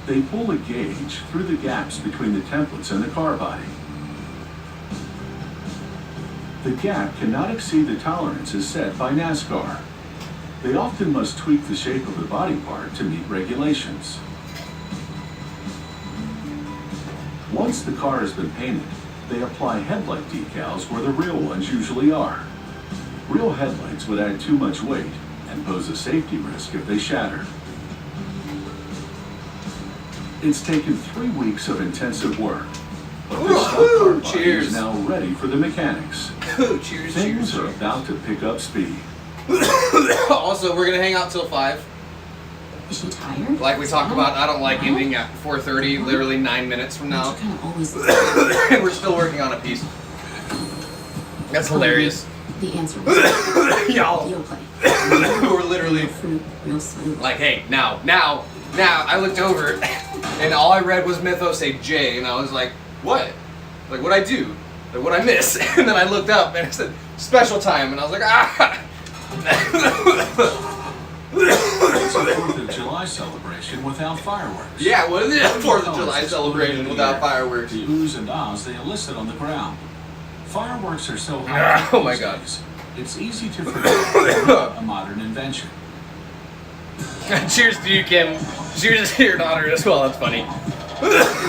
They pull a gauge through the gaps between the templates and the car body. The gap cannot exceed the tolerances set by NASCAR. They often must tweak the shape of the body part to meet regulations. Once the car has been painted, they apply headlight decals where the real ones usually are. Real headlights would add too much weight and pose a safety risk if they shattered. It's taken 3 weeks of intensive work, but the stock car body Cheers. is now ready for the mechanics. Cheers, Things are about to pick up speed. Also, we're gonna hang out till 5. Is she tired? Like we talked about, I don't like ending at 4:30, literally 9 minutes from now. Kind of always. And we're still working on a piece. That's hilarious. The answer was Y'all. You'll play. We're literally Fruit, real smooth. like, hey, now, I looked over, and all I read was Mythos say J, and I was like, what? Like, what'd I do? Like, what'd I miss? And then I looked up, and it said, special time, and I was like, ah! It's a 4th of July celebration without fireworks. Yeah, what is it? 4th of July Colors celebration exploded in the without air. fireworks. The oohs and ahs they enlisted on the ground. Fireworks are so high. Oh my God. It's easy to forget a modern invention. Cheers to you, Kim. Cheers to your daughter as well. That's funny. Oh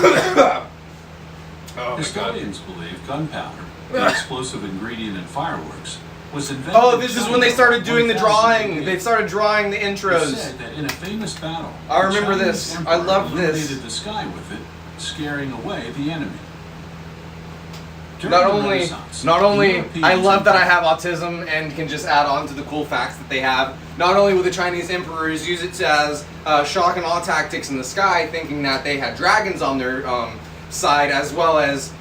my God. Historians believe gunpowder, the explosive ingredient in fireworks, was invented. Oh, this is when they started doing the drawing. They started drawing the It's intros. said that in a famous battle, I remember the this. Chinese I emperor love this. illuminated the sky with it, scaring away the enemy. During Not the only, Renaissance, I Europeans love that I have autism and can just add on to the cool facts that they have. Not only would the Chinese emperors use it as shock and awe tactics in the sky, thinking that they had dragons on their side, as well as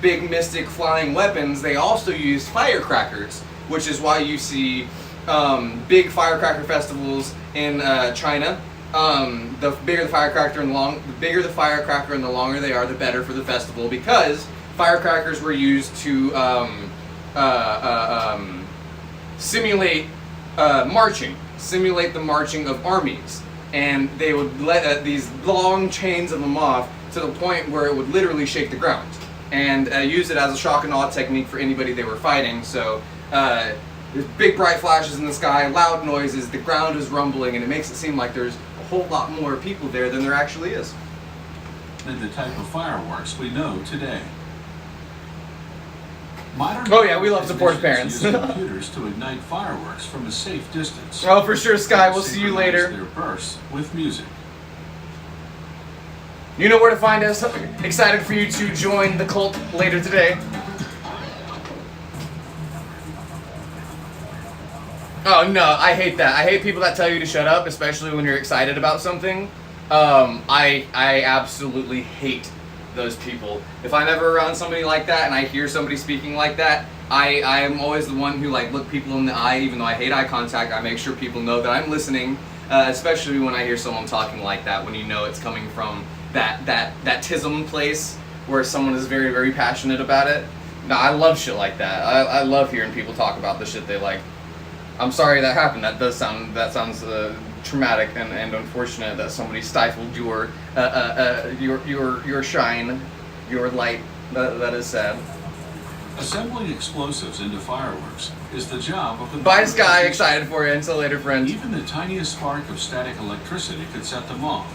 big mystic flying weapons, they also used firecrackers, which is why you see big firecracker festivals in China. The bigger the firecracker and the longer they are, the better for the festival, because firecrackers were used to simulate the marching of armies, and they would let these long chains of them off to the point where it would literally shake the ground, and use it as a shock and awe technique for anybody they were fighting. So there's big bright flashes in the sky, loud noises, the ground is rumbling, and it makes it seem like there's a whole lot more people there than there actually is. than the type of fireworks we know today. Oh yeah, we love support parents. use computers to ignite fireworks from a safe distance. Oh, for sure, Sky. We'll see you later. Their bursts with music. You know where to find us. Excited for you to join the cult later today. Oh no, I hate that. I hate people that tell you to shut up, especially when you're excited about something. I absolutely hate those people. If I'm ever around somebody like that and I hear somebody speaking like that, I am always the one who like look people in the eye. Even though I hate eye contact, I make sure people know that I'm listening. Especially when I hear someone talking like that, when you know it's coming from that tism place where someone is very, very passionate about it. No, I love shit like that. I love hearing people talk about the shit they like. I'm sorry that happened. That sounds traumatic and unfortunate that somebody stifled your shine, your light. That is sad. Assembling explosives into fireworks is the job of the... Bye, Sky. Excited for you. Until later, friends. Even the tiniest spark of static electricity could set them off.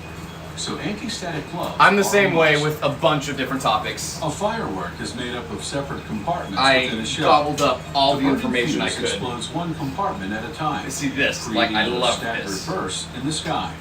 So anti-static gloves. I'm the are same a way must. with a bunch of different topics. A firework is made up of separate compartments within I a shell. gobbled up all the burning information I fuse could. explodes one compartment at a time. See this, like I creating a love staggered this. burst in the sky.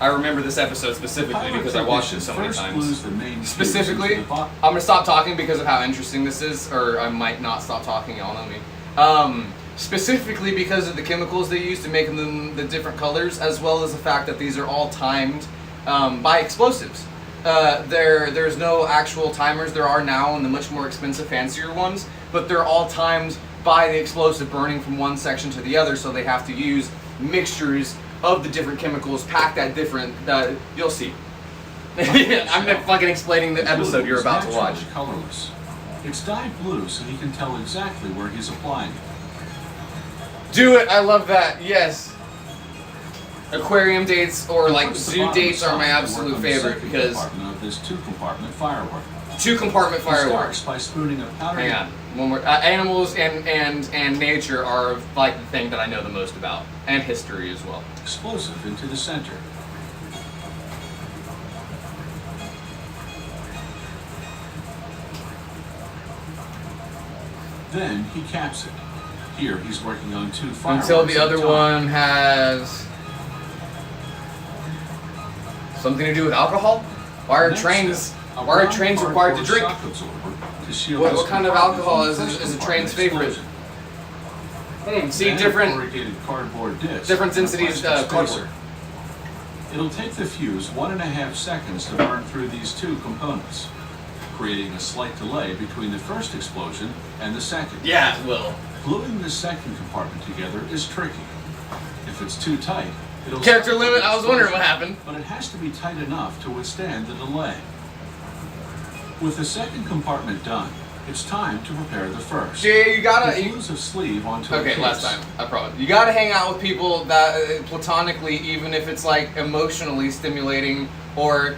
I remember this episode specifically because I watched it so many First times. glues the main fuse Specifically, into the I'm gonna stop talking because of how interesting this is, or I might not stop talking. Y'all know me. Specifically because of the chemicals they use to make them the different colors, as well as the fact that these are all timed by explosives. There's no actual timers. There are now in the much more expensive, fancier ones, but they're all timed by the explosive burning from one section to the other, so they have to use mixtures of the different chemicals packed at different. You'll see. I'm not fucking explaining the episode you're about to watch. Colorless. It's dyed blue so he can tell exactly where he's applying it. Do it! I love that. Yes. Aquarium dates or like First, the zoo bottom dates are my side to work absolute on the favorite second because compartment of this two-compartment firework. two-compartment He fireworks. starts by spooning a powder. Hang on. One more. Animals and nature are like the thing that I know the most about, and history as well. Explosive into the center. Then he caps it. Here he's working on two fireworks Until the at a other time. one has something to do with alcohol. Why are Next trains? step, a Why are brown trains required to cardboard drink? shock absorber to shield What this kind of compartment alcohol from is the a first train's compartment favorite? explosion. See Then a different corrugated cardboard disc different and a densities plastic cardboard. spacer. It'll take the fuse 1.5 seconds to burn through these two components, creating a slight delay between the first explosion and the second. Yeah, it will. Gluing the second compartment together is tricky. If it's too tight, it'll Character start limit. the I was wondering what explosion, happened. but it has to be tight enough to withstand the delay. With the second compartment done, it's time to prepare the first. Yeah, you gotta. He glues a sleeve onto a Okay, case. last time. I promise. You gotta hang out with people that platonically, even if it's like emotionally stimulating or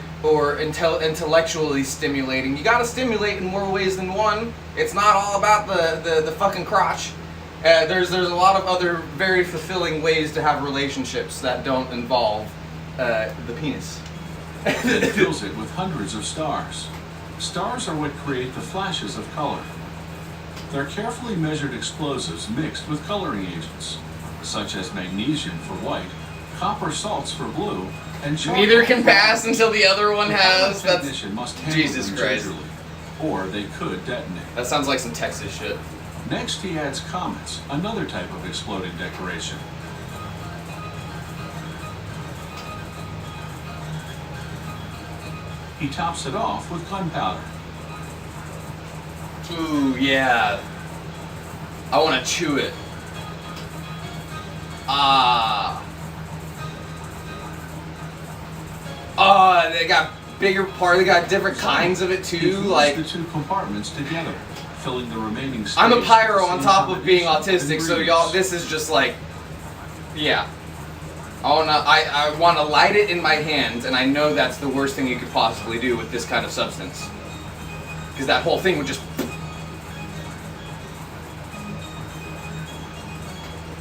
intellectually stimulating. You gotta stimulate in more ways than one. It's not all about the fucking crotch. There's a lot of other very fulfilling ways to have relationships that don't involve the penis. Then he fills it with hundreds of stars. Stars are what create the flashes of color. They're carefully measured explosives mixed with coloring agents, such as magnesium for white, copper salts for blue, and charcoal Neither can for pass brown. until the other one The has. pilot That's technician must handle Jesus them Christ. gingerly, or they could detonate. That sounds like some Texas shit. Next, he adds comets, another type of exploding decoration. He tops it off with gunpowder. Ooh, yeah. I want to chew it. Ah. They got bigger part. They got different kinds of it He too. glues Like the two compartments together, filling the remaining space. I'm a with the pyro on same top of being combination of autistic, so y'all, ingredients. this is just like, yeah. I wanna light it in my hands, and I know that's the worst thing you could possibly do with this kind of substance, because that whole thing would just.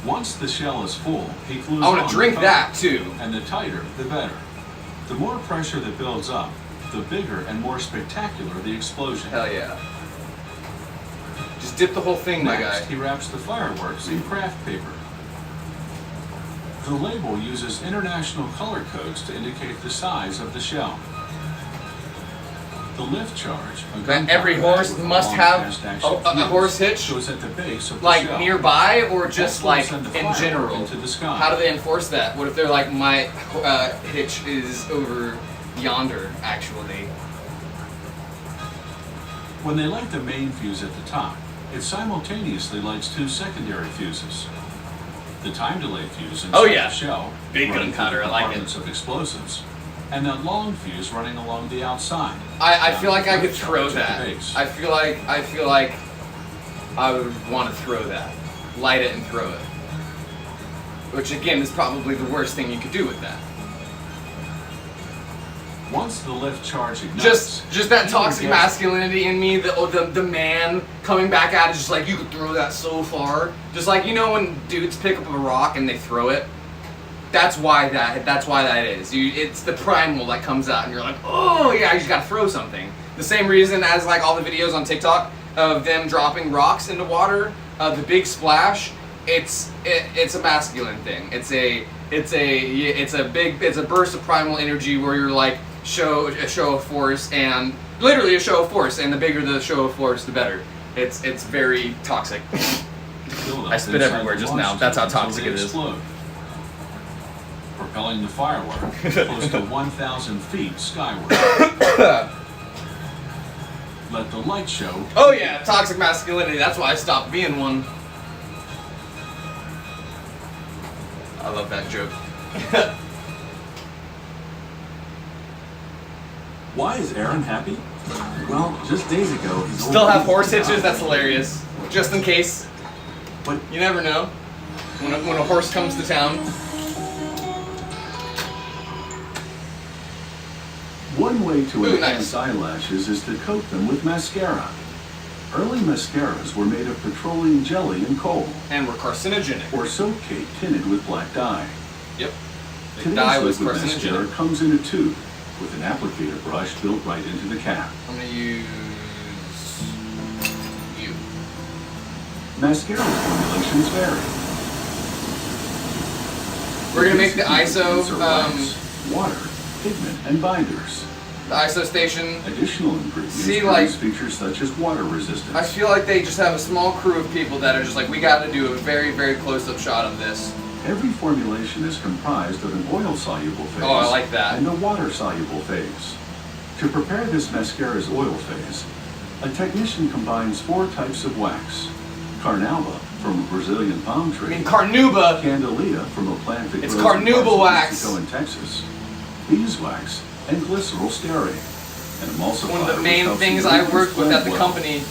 Once the shell is full, he glues I wanna on the drink cover. that too. And the tighter, the better. The more pressure that builds up, the bigger and more spectacular the explosion. Hell yeah. Just dip the whole thing, my Next, guy. he wraps the fireworks in craft paper. The label uses international color codes to indicate the size of the shell. The lift charge, a That every gunpowder horse bag with a must long have fast-action a fuse, horse hitch? goes at the base of the Like shell. nearby, or just That's what like send the in firework general? into the sky. How do they enforce that? What if they're like, my hitch is over yonder, actually? When they light the main fuse at the top, it simultaneously lights two secondary fuses. The time delay fuse inside Oh, yeah. the shell, Big running gunpowder, through the I like it. compartments of explosives, and that long fuse running along the outside. I down feel like the I could lift throw charge at that. the base. I feel like I would want to throw that. Light it and throw it. Which again is probably the worst thing you could do with that. Once the lift charge ignites, Just that he toxic gets- masculinity in me, the man coming back at it, just like, you could throw that so far. Just like, you know when dudes pick up a rock and they throw it? That's why that is. It's the primal that comes out, and you're like, oh yeah, you just gotta throw something. The same reason as like all the videos on TikTok of them dropping rocks into water, the big splash. It's a masculine thing. It's a burst of primal energy where you're like a show of force, and literally a show of force, and the bigger the show of force, the better. It's very toxic. I spit everywhere just now. That's how toxic it is. Explode, propelling the firework close to 1,000 feet skyward. Let the light show. Oh yeah, toxic masculinity. That's why I stopped being one. I love that joke. Why is Aaron happy? Well, just days ago, his Still old have people horse died. hitches? That's hilarious. Just in case. But you never know. When a horse comes to town. One way to Ooh, enhance nice. eyelashes is to coat them with mascara. Early mascaras were made of petroleum jelly and coal, And were carcinogenic. or soap cake tinted with black dye. Yep. The Today's dye was liquid mascara carcinogenic. comes in a tube with an applicator brush built right into the cap. I'm gonna use you. Mascara formulations vary. We're gonna make the ISO, Ingredients are wax, water, pigment, and binders. the ISO station. Additional ingredients See, produce like- features such as water resistance. I feel like they just have a small crew of people that are just like, we gotta do a very, very close-up shot of this. Every formulation is comprised of an oil-soluble phase Oh, I like that. and a water-soluble phase. To prepare this mascara's oil phase, a technician combines 4 types of wax. Carnauba from a Brazilian palm tree. I mean, carnauba. Candelita from a plant that It's grows in carnauba parts of wax. Mexico and Texas. Beeswax and glycerol stearate. An emulsifier One of the which main helps things I ingredients worked with blend at the well. company.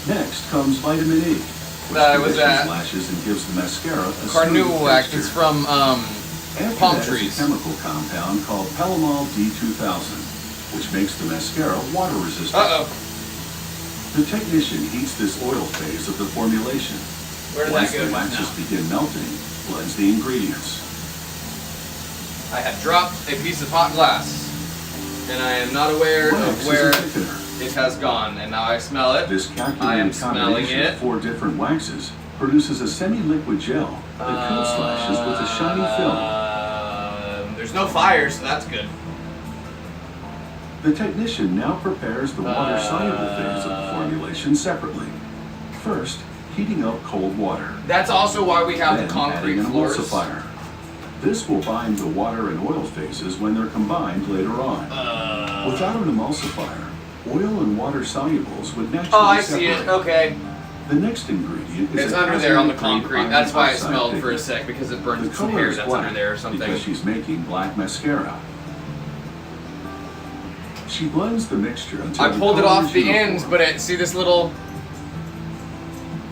Next comes vitamin E, which That I was conditions at. lashes and gives the mascara a Carnauba smooth wax. texture. It's from After palm that is trees. a chemical compound called Palomol D2000, which makes the mascara water resistant. Uh-oh. The technician heats this oil phase of the formulation. Where did Once that go the just waxes now? begin melting, blends the ingredients. I have dropped a piece of hot glass, and I am not aware Wax of is where a thickener. it has gone, and now I smell it. This I am calculated smelling combination it. of 4 different waxes produces a semi-liquid gel that coats lashes with a shiny film. There's no fire, so that's good. The technician now prepares the water-soluble phase of the formulation separately. First, heating up cold water. That's also why we have Then the concrete adding an floors. emulsifier. This will bind the water and oil phases when they're combined later on. Without an emulsifier, oil and water solubles would naturally Oh, I separate. see it. Okay. The next ingredient is It's a under there on the calcium-grade concrete. iron That's why it oxide smelled for a pigment. sec, because it The burned some color hair is that's black under there or something. because she's making black mascara. She blends the mixture until I the pulled it color off is the uniform. ends, but see this little...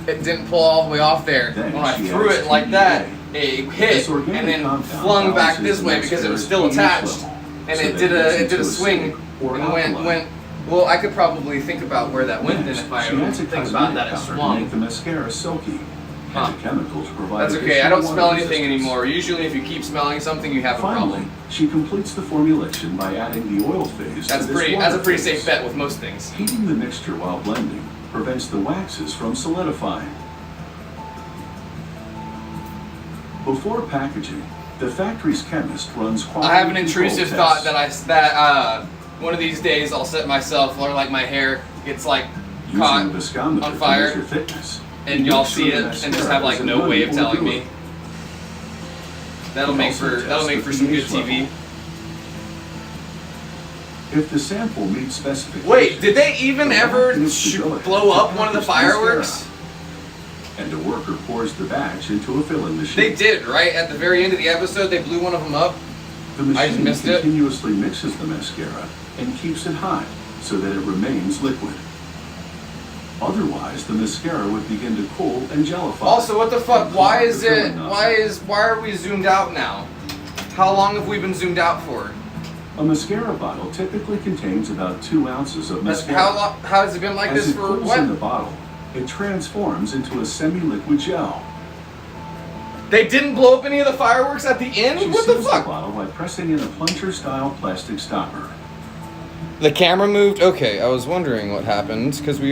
It didn't pull all the way off there. Then When I she threw adds it like that, TDA. it hit This organic and then compound flung back balances this the way because it was mascara's still pH attached, level, and so it that did gets a into swing acidic or and alkaline. went. Well, I could probably think about where that went then Next, if I she adds a think about cosmetic that it powder to swung. make the mascara silky, Huh. and a chemical to provide That's okay. I additional don't smell water anything resistance. anymore. Usually, if you keep smelling something, you have a Finally, problem. she completes the formulation by adding the oil phase That's to this pretty. water That's a pretty phase. safe bet with most things. Heating the mixture while blending prevents the waxes from solidifying. Before packaging, the factory's chemist runs quality I have an control intrusive tests. thought that one of these days I'll set myself, or like my hair gets like Using caught a viscometer on to fire, measure thickness, and you y'all make see sure it the and just mascara have like isn't no way of running or telling me. doing. That'll It make also for tests the some good pH TV. level. If the sample meets specifications, Wait, did they even the ever lab gives the go-ahead blow to up one of the package fireworks? mascara, and a worker pours the batch into a filling machine. They did, right? At the very end of the episode, they blew one of them up. The I just machine missed it. continuously mixes the mascara and keeps it hot so that it remains liquid. Otherwise, the mascara would begin to cool and gelify. Also, what the fuck? and Why clog is the it? filling nozzle. Why are we zoomed out now? How long have we been zoomed out for? A mascara bottle typically contains about 2 ounces of That's mascara. how has it been like As this it for cools what? in the bottle, it transforms into a semi-liquid gel. They didn't blow up any of the fireworks at the end? She What the seals the fuck? bottle by pressing in a plunger-style plastic stopper. The camera moved? Okay, I was wondering what happened, because we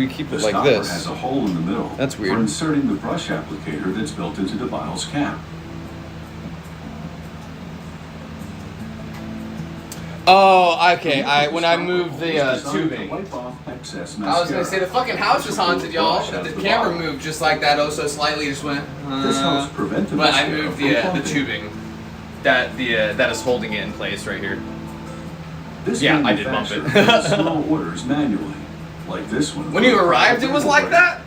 keep The it like stopper this. has a hole in the middle That's weird. for inserting the brush applicator that's built into the bottle's cap. Oh, okay. When I moved the tubing. Wipe off excess I was gonna mascara. say the fucking house was haunted, y'all. But the camera moved just like that, oh so slightly, just went. This helps prevent the But I mascara moved from the clumping. tubing. That is holding it in place right here. This Yeah, I did bump it. manufacturer makes small orders manually, like this one. When you arrived, it was like that.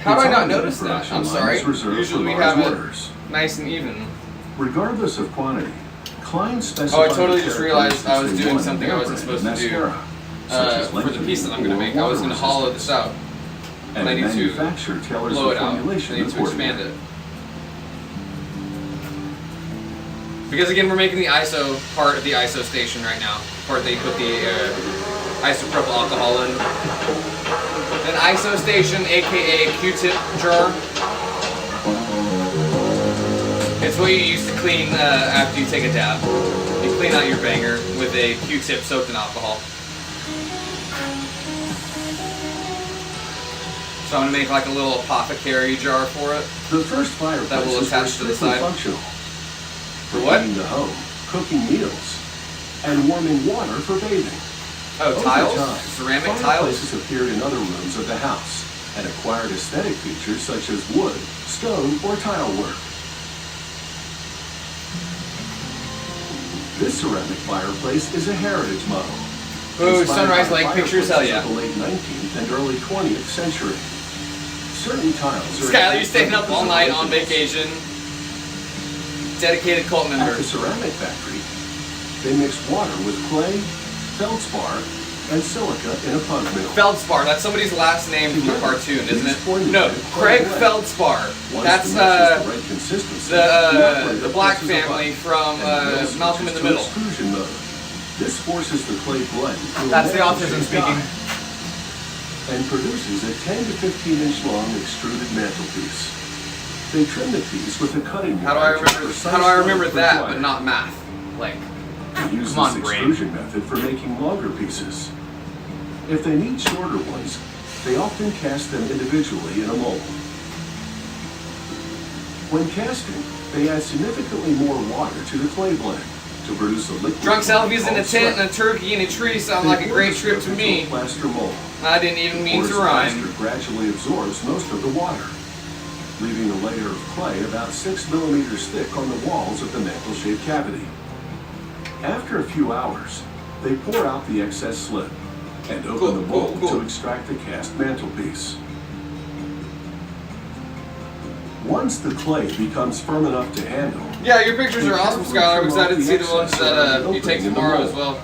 How did I not Its notice that? production I'm line sorry. is reserved Usually we for have large it orders. nice and even. Regardless of quantity, Klein Oh, specified I totally the just realized I was characteristics they doing want something I wasn't incorporated supposed to do. mascara, such as For the lengthening piece that I'm gonna or make, I was water gonna hollow this out. resistance. And I And need the to manufacturer tailors blow the it out. I formulation need to accordingly. expand it. Because again, we're making the ISO part of the ISO station right now. Part that you put the isopropyl alcohol in. An ISO station, aka Q-tip jar. It's what you use to clean after you take a dab. You clean out your banger with a Q-tip soaked in alcohol. So I'm gonna make like a little apothecary jar for it. The first fireplaces That will attach to the strictly side. functional. For What? heating the home, cooking meals, and warming water for bathing. Oh, Over tiles? time, Ceramic tiles? fireplaces appeared in other rooms of the house and acquired aesthetic features such as wood, stone, or tile work. This ceramic fireplace is a heritage model. Ooh, inspired Sunrise by Lake pictures, hell fireplaces yeah. of the late 19th and early 20th century. Certain tiles are Skylar, you staying up all night on originals. vacation. Dedicated cult member. At the ceramic factory, they mix water with clay, feldspar, and silica in a pug mill. Feldspar, that's somebody's last name from the cartoon, isn't it? No, formulated Craig clay. Feldspar. Once That's the mix is the right consistency, the operator the black presses a family button, from and the mill Malcolm in the switches to Middle. extrusion mode. This forces the clay blend through a That's the metal autism shaped speaking. die and produces a 10 to 15 inch long extruded mantelpiece. They trim the piece with a cutting How do I wire to remember? precise How do I remember length that, required. but not math? Like, They use come on, this brain. extrusion method for making longer pieces. If they need shorter ones, they often cast them individually in a mold. When casting, they add significantly more water to the clay blend to produce a liquid. Drunk selfies in a called tent slab. and a turkey in a tree sound They like a pour great the trip to slab me. into a plaster mold. I didn't even mean Porous to rhyme. plaster gradually absorbs most of the water, leaving a layer of clay about 6 millimeters thick on the walls of the mantle-shaped cavity. After a few hours, they pour out the excess slip and open the mold to extract the cast mantelpiece. Once the clay becomes firm enough to handle, Yeah, your pictures are awesome, Skylar. I'm excited to see the ones excess that around you the take opening in the tomorrow mold. as well.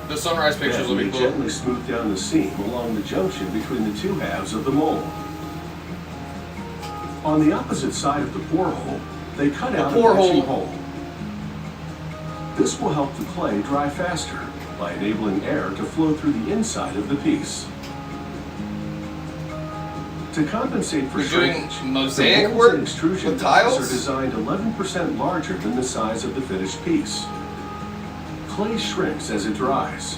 The sunrise pictures will then be they cool. gently smooth down the seam along the junction between the two halves of the mold. On the opposite side of the pour hole, they cut out a pour matching hole. hole. This will help the clay dry faster by enabling air to flow through the inside of the piece. To compensate for You're doing shrinkage, mosaic the molds work and extrusion with dies tiles? are designed 11% larger than the size of the finished piece. Clay shrinks as it dries.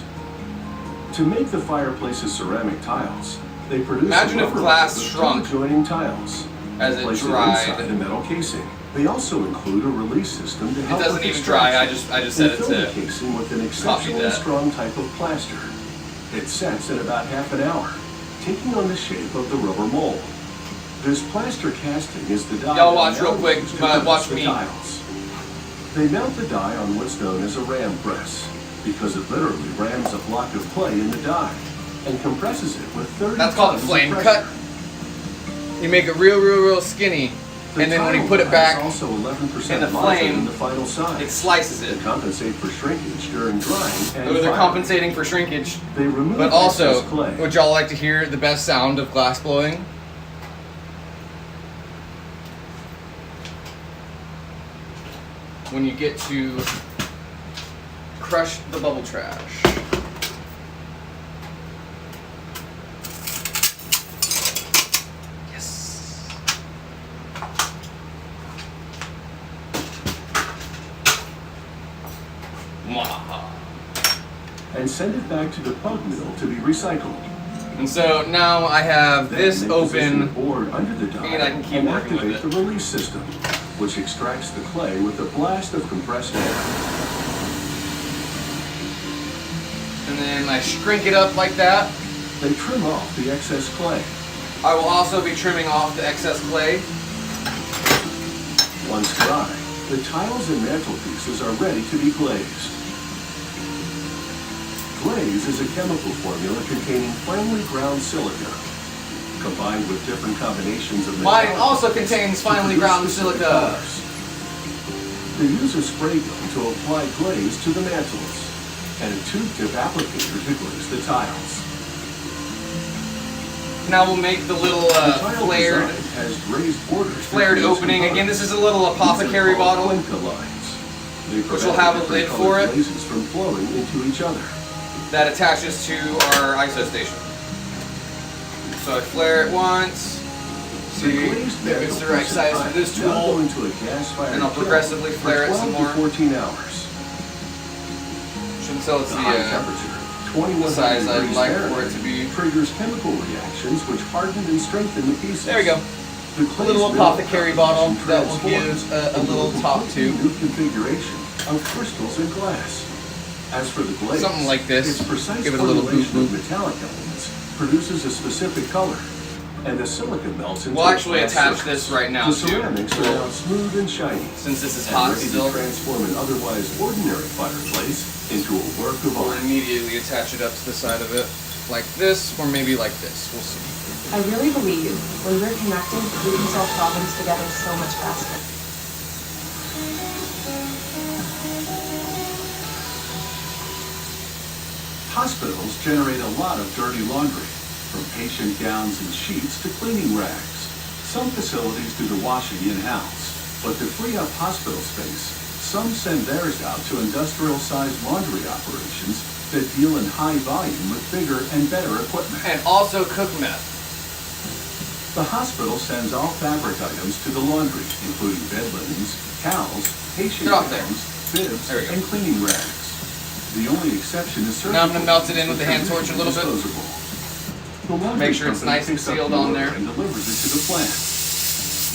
To make the fireplace's ceramic tiles, they produce Imagine a if rubber glass with two shrunk adjoining tiles as and it place dried. inside a metal casing. They also include a release system to help doesn't with even dry, I extraction just said and it fill the to casing with an copy exceptionally that. strong type of plaster. It sets in about half an hour, taking on the shape of the rubber mold. This plaster casting is the die. Y'all watch that real now quick, uses to but produce watch the me. tiles. They mount the die on what's known as a ram press because it literally rams a block of clay in the die and compresses it with 30 That's called a tons of flame pressure. cut. You make it real skinny, The and then when you tile put it die back is also 11% in the larger flame, than the final size. it slices To it. compensate for shrinkage during drying and Oh, they're firing. compensating for shrinkage. They remove But also, excess clay. would y'all like to hear the best sound of glass blowing? When you get to crush the bubble trash. Yes. and send it back to the pug mill to be recycled. And so now I have this Then they position open, the board under the die and I can keep and working with activate it. the release system, which extracts the clay with a blast of compressed air. And then I shrink it up like that. They trim off the excess clay. I will also be trimming off the excess clay. Once dry, the tiles and mantelpieces are ready to be glazed. Glaze is a chemical formula containing finely ground silica, combined with different combinations of Mine metallic also paints contains to finely produce ground specific silica. colors. They use a spray gun to apply glaze to the mantles, and a tube tip applicator to glaze the tiles. Now we'll make the little The tile flared design has raised borders for flared glazed opening. Again, components. this is a little These are apothecary called bottle. Cuenca lines. They Which will prevent have a different lid colored for it. glazes from flowing into each other. that attaches to our ISO station. So I flare it once, see if it's the right size for this tool, and I'll progressively flare it some more. 14 hours. Until it's the size I'd like for it to be. Triggers chemical reactions which harden and strengthen the pieces. There we go. A little apothecary bottle that will give a little top to. New configuration of crystals and glass. As for the glaze, Something like this. its precise Give it a little formulation boop of boop. metallic elements produces a specific color, and the silica melts into We'll a actually glass attach surface. this right now The too. ceramics are now smooth and shiny, Since this is and hot ready still, to transform an otherwise ordinary fireplace into a work of we'll art. immediately attach it up to the side of it, like this, or maybe like this. We'll see. I really believe when we're connected, we can solve problems together so much faster. Hospitals generate a lot of dirty laundry, from patient gowns and sheets to cleaning rags. Some facilities do the washing in-house, but to free up hospital space, some send theirs out to industrial-sized laundry operations that deal in high volume with bigger and better equipment. And also cook meth. The hospital sends all fabric items to the laundry, including bed linens, towels, patient Get off there. gowns, bibs, There we go. and cleaning rags. The only exception is Now I'm surgical gonna melt it in goods, with the which hand are torch a little bit. disposable. The laundry Make sure it's company nice and picks up sealed the on order there. and delivers it to the plant.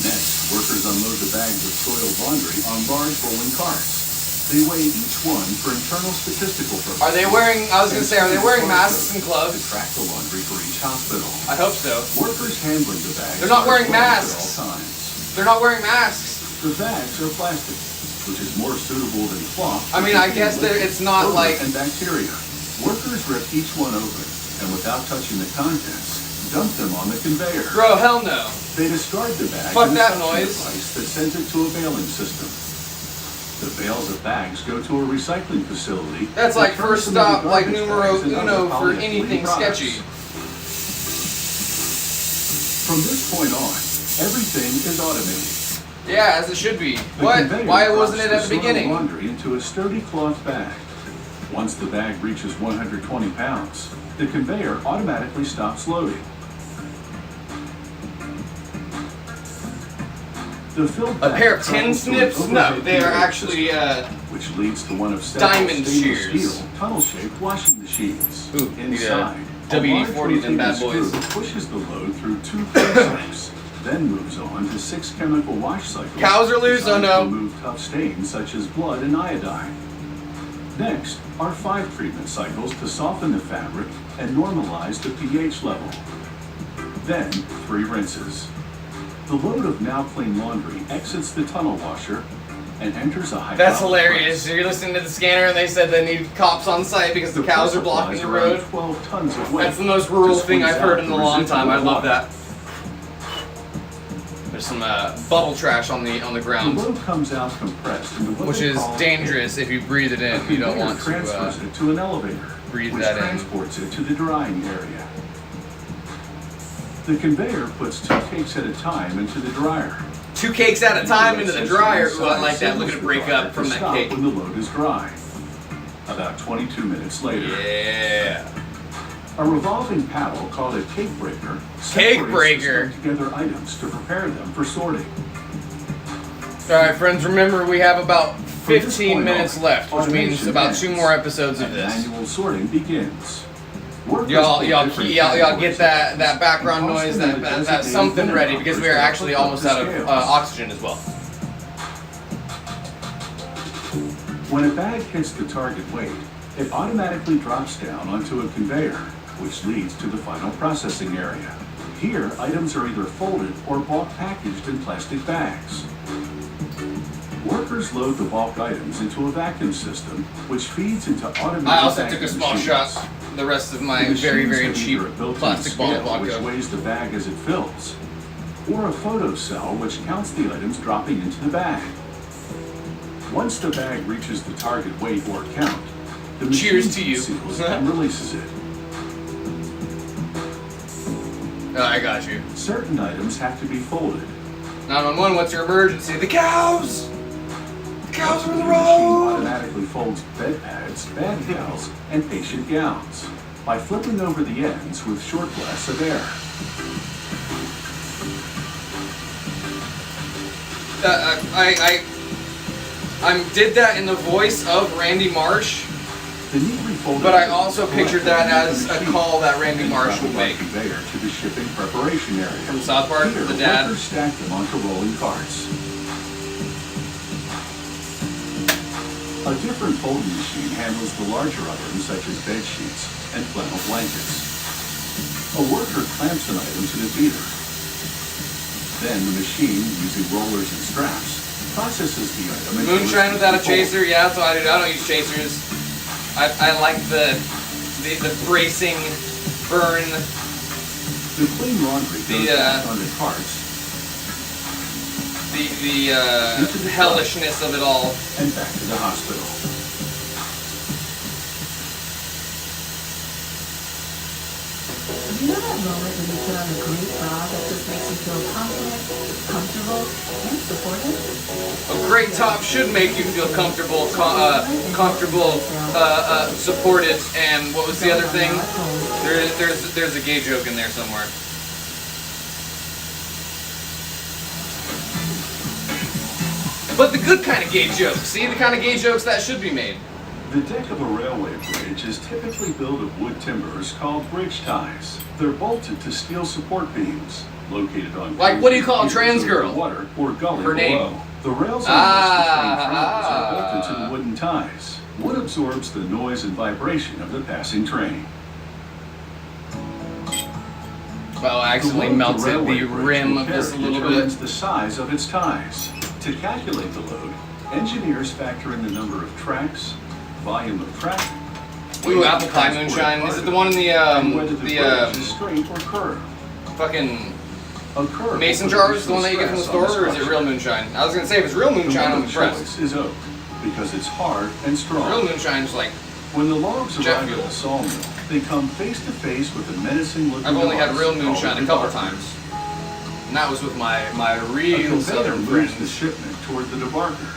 Next, workers unload the bags of soiled laundry on large rolling carts. They weigh each one for internal statistical purposes. Are they wearing, I was gonna say, are they wearing masks and To gloves? track the laundry for each hospital. I hope so. Workers handling the bags They're not are wearing clothed masks. at all times. They're not wearing masks. The bags are plastic, which is more suitable than cloth. I mean, I guess that it's not odor, like- and bacteria. Workers rip each one open, and without touching the contents, dump them on the conveyor. Bro, hell no. They discard the bag Fuck in a that suction noise. device that sends it to a baling system. The bales of bags go to a recycling facility. That's that like turns first them into stop, like garbage numero bags and other uno for polyethylene anything products. sketchy. From this point on, everything is automated. Yeah, as it should be. The What? conveyor Why wasn't it drops at the soiled beginning? laundry into a sturdy cloth bag. Once the bag reaches 120 pounds, the conveyor automatically stops loading. The filled A bag pair of tin travels through an snips? No, overhead they are conveyor actually, system, which leads to one of several diamond stainless shears. steel tunnel-shaped washing machines. Ooh, need a Inside, WD-40 them bad rotating boys. screw pushes the load through 2 crankshafts, then moves on to 6 chemical wash cycles. Cows are loose, oh designed to no. remove tough stains such as blood and iodine. Next are 5 treatment cycles to soften the fabric and normalize the pH level. Then 3 rinses. The load of now clean laundry exits the tunnel washer and enters a hydraulic That's press. hilarious. You're listening to the scanner and they said they need cops on site because the cows are blocking the Applies around road. 12 tons of weight That's the most rural to thing squeeze I've heard out in the a long residual time. I love water. that. There's some bubble trash on the The ground, load comes out compressed into what which they is call dangerous if you breathe it in. You don't want to transfers it to an elevator, breathe which that in. transports it to the drying area. The conveyor puts 2 cakes at a time into the dryer. 2 cakes at a time into the dryer. Ooh, I like that. Look at it break up from that Stop cake. when the load is dry. About 22 minutes later. Yeah. A revolving paddle called a cake breaker Cake separates breaker. the stuck together items to prepare them for sorting. All right, friends. Remember, we have about 15 minutes left, which means about 2 more episodes of this. Manual sorting begins. Y'all get that background noise, that something ready, because we are actually almost out of oxygen as well. When a bag hits the target weight, it automatically drops down onto a conveyor, which leads to the final processing area. Here, items are either folded or bulk packaged in plastic bags. Workers load the bulk items into a vacuum system, which feeds into automated I also vacuum took a small machines. shot. The rest of my The very, machines very have cheap either a built-in plastic bottle of scale, which vodka. weighs the bag as it fills, or a photo cell which counts the items dropping into the bag. Once the bag reaches the target weight or count, the machine Cheers to you. seals and releases it. I got you. Certain items have to be folded. 911, what's your emergency? The cows! The cows are in the The machine road! automatically folds bed pads, bag towels, and patient gowns by flipping over the ends with short blasts of air. I did that in the voice of Randy Marsh, The neatly folded but I items also are pictured collected that into as the a machine call that Randy and Marsh traveled would by make. conveyor to the shipping preparation area. From South Park, Here, the dad. workers stack them onto rolling carts. A different folding machine handles the larger items such as bed sheets and flannel blankets. A worker clamps an item to the feeder. Then the machine, using rollers and straps, processes the item. and Moonshine goes without a to the fold. chaser? Yeah, that's what I do. I don't use chasers. I like the bracing burn. The clean laundry goes back on the carts the hellishness of it all. and back to the hospital. You know that moment when you put on a great bra that just makes you feel confident, comfortable, and supported? A great top should make you feel comfortable, supported, and what was the other thing? There's a gay joke in there somewhere. But the good kind of gay jokes. See, the kind of gay jokes that should be made. The deck of a railway bridge is typically built of wood timbers called bridge ties. They're bolted to steel support beams located on. Like, what do you call a either trans over the girl? Water or gully Her name. below. The rails on which the train travels are bolted to the wooden ties. Wood absorbs the noise and vibration of the passing train. Well, I accidentally load of melted railway the bridge rim will of this a carry little determines bit. the size of its ties. To calculate the load, engineers factor in the number of tracks, volume of traffic. Ooh, apple pie moonshine. Is it the one in and whether the bridge is straight or curved. fucking A curve mason will jars, produce the one that you get from the stress on store, or is it structure. real moonshine? I was gonna say, if it's real The moonshine, wood I'm of impressed. choice is oak because it's hard and strong. Real moonshine's like, When the logs jet arrive fuel. at the sawmill, they come face to face with a menacing looking I've only had device real called moonshine a the couple debarker. times. And that was with my A real conveyor southern moves the friends. shipment toward the debarker,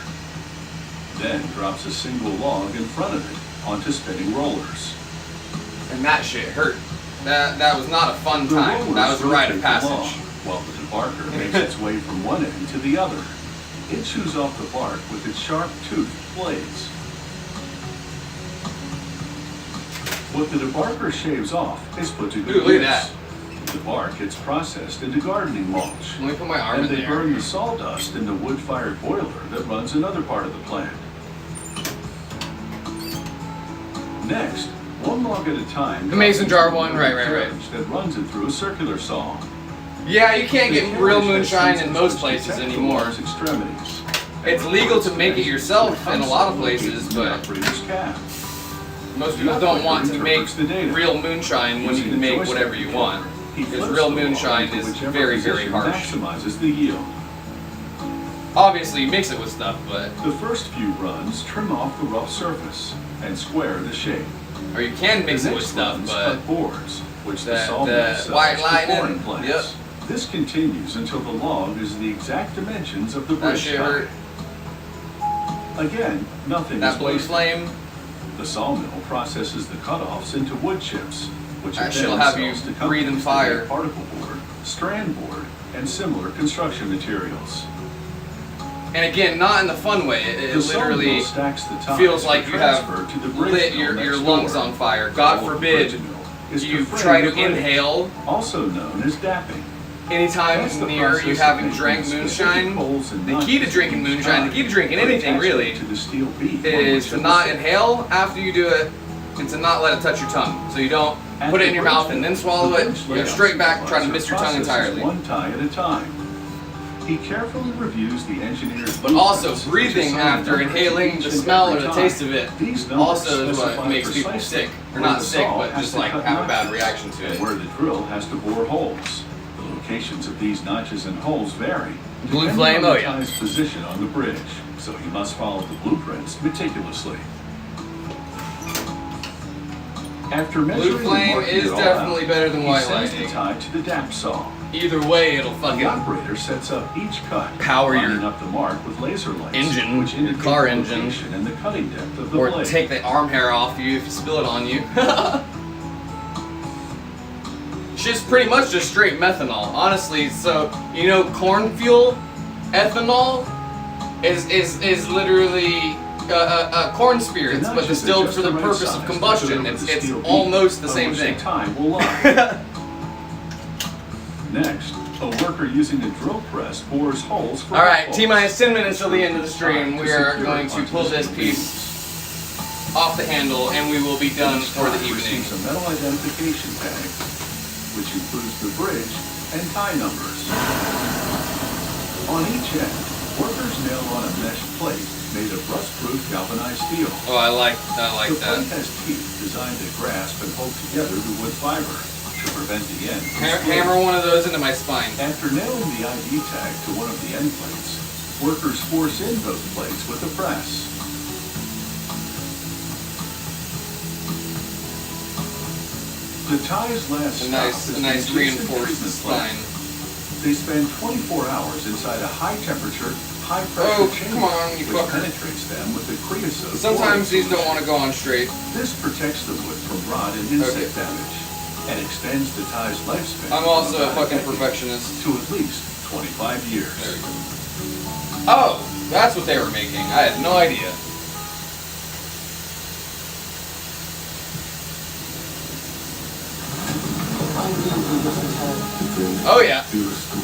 then drops a single log in front of it onto spinning rollers. And that shit hurt. That was not a fun The time. That rollers was a rite of rotate the log, passage. while the debarker makes its way from one end to the other. It chews off the bark with its sharp toothed blades. What the debarker shaves off is put to good Ooh, look at use. that. The bark gets processed into gardening mulch. Let me put my arm And in they there. burn the sawdust in the wood-fired boiler that runs another part of the plant. Next, one log at a time. The mason jar one, drops right. carriage that runs it through a circular saw. Yeah, you can't The get real carriage has moonshine in sensors most which places detect the anymore. log's extremities. It's legal to make it yourself in a lot of places, The but operator's cap. most people don't want to make interprets the data. real moonshine when you Using can a make joystick whatever you want. He Because flips real the log moonshine into is whichever very, very position harsh. maximizes the yield. Obviously, you mix it with stuff, but The first few runs trim off the rough surface and square the shape. or you can mix The it with next stuff, runs but cut boards, which the the sawmill sells white to lightning, flooring plants. yep. This continues until the log is the exact dimensions of the that bridge shit tie. hurt. Again, nothing That is blue wasted. flame, The sawmill processes the cutoffs into wood chips, which That it shit'll then have sells you to companies breathing that fire. make particle board, strand board, and similar construction materials. And again, not in the fun way. It The literally sawmill stacks the ties feels to like you have transfer to the bridge lit mill your next lungs door. on fire. The God goal of the forbid bridge mill is to you frame try to the bridge, inhale also known as dapping. anytime That's the near process you of having making drank specific moonshine. holes and The key to notches drinking in each moonshine, the tie key to drinking for anything attachment really, to the steel beam on is which to it not will sit. inhale after you do it and to not let it touch your tongue. So you don't At put it the in your bridge mouth and mill, then swallow the it. bridge You go layout straight back and try to supervisor miss your tongue processes entirely. one tie at a time. He carefully reviews the engineer's But also, blueprints, breathing which assign after numbers to inhaling each the and smell or every the tie. taste of it These numbers also is what specify makes people precisely sick. Or where not the sick, saw but has just to like cut have a bad notches reaction to and it. where the drill has to bore holes. The locations of these notches and holes vary. Blue depending flame, on the oh yeah. tie's position on the bridge, so he must follow the blueprints meticulously. After measuring Blue and flame marking is it all definitely out, better than he white sends the lightning. tie to the dap saw. Either way, it'll The fucking operator sets up each cut, power your lining up the mark with laser lights, engine, which your indicate car the engine, location and the cutting depth of the or blade. take the arm hair off you if you spill it on you. Shit's pretty much just straight methanol, honestly. So you know, corn fuel, ethanol, is literally corn spirits, but distilled for the purpose of combustion. It's almost the same thing. Time will lie. Next, a worker using a drill press bores holes for Alright, holes. T-minus 10 minutes till the end of the stream. To We are secure going it to onto pull the this steel piece off the handle and we will be done Each for the tie evening. receives a metal identification tag, which includes the bridge and tie numbers. On each end, workers nail on a mesh plate made of rust-proof galvanized steel. Oh, I like The that. plate has teeth designed to grasp and hold together the wood fiber to prevent the end from splitting. Hammer one of those into my spine. After nailing the ID tag to one of the end plates, workers force in those plates with a press. The tie's last A stop nice, is a the nice adjacent reinforced treatment plant. spine. They spend 24 hours inside a high-temperature, high-pressure Oh, chamber, come on, you which fucker. penetrates them with the creosote. Sometimes boring these don't want to go on straight. This protects the wood from rot and insect damage, and extends the tie's lifespan. I'm also a from about fucking decade perfectionist. to at least 25 years. Oh, that's what they were making. I had no idea. Oh yeah.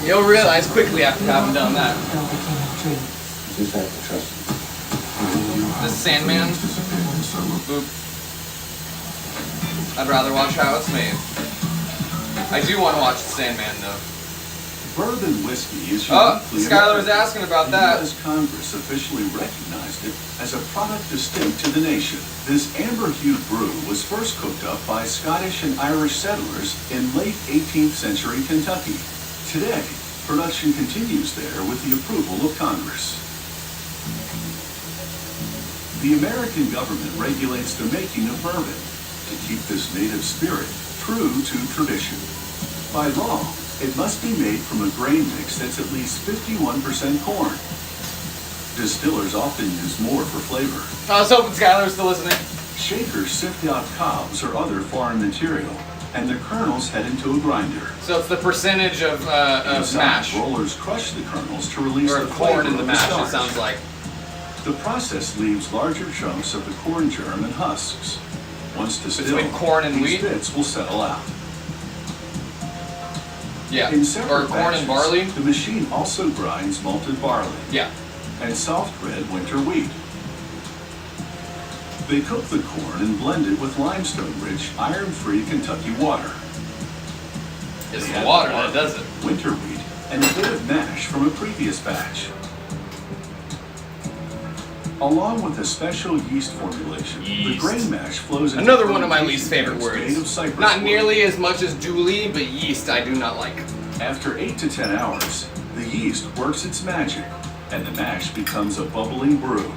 You'll realize quickly after having done that. This Sandman. Boop. I'd rather watch how it's made. I do want to watch the Sandman though. Bourbon whiskey is Oh, uniquely Skylar was American, asking about and that. U.S. Congress officially recognized it as a product distinct to the nation. This amber-hued brew was first cooked up by Scottish and Irish settlers in late 18th century Kentucky. Today, production continues there with the approval of Congress. The American government regulates the making of bourbon to keep this native spirit true to tradition. By law, it must be made from a grain mix that's at least 51% corn. Distillers often use more for flavor. I was hoping Skylar was still listening. Shakers sift out cobs or other foreign material, and the kernels head into a grinder. So it's the percentage of Inside, mash. rollers crush the kernels to release Or the corn flavor in the of mash, starch. it sounds like. The process leaves larger chunks of the corn germ and husks. Once distilled, Between corn and these wheat? bits will settle out. Yeah. In separate Or corn and batches, barley. the machine also grinds malted barley. Yeah. And soft red winter wheat. They cook the corn and blend it with limestone-rich, iron-free Kentucky water. It's They the add water barley, that does it. winter wheat, and a bit of mash from a previous batch. Along with a special yeast formulation, the grain mash flows into Another one of my fermentation least favorite tanks made words. of cypress Not wood. nearly as much as Julie, but yeast I do not like. After 8 to 10 hours, the yeast works its magic, and the mash becomes a bubbling brew.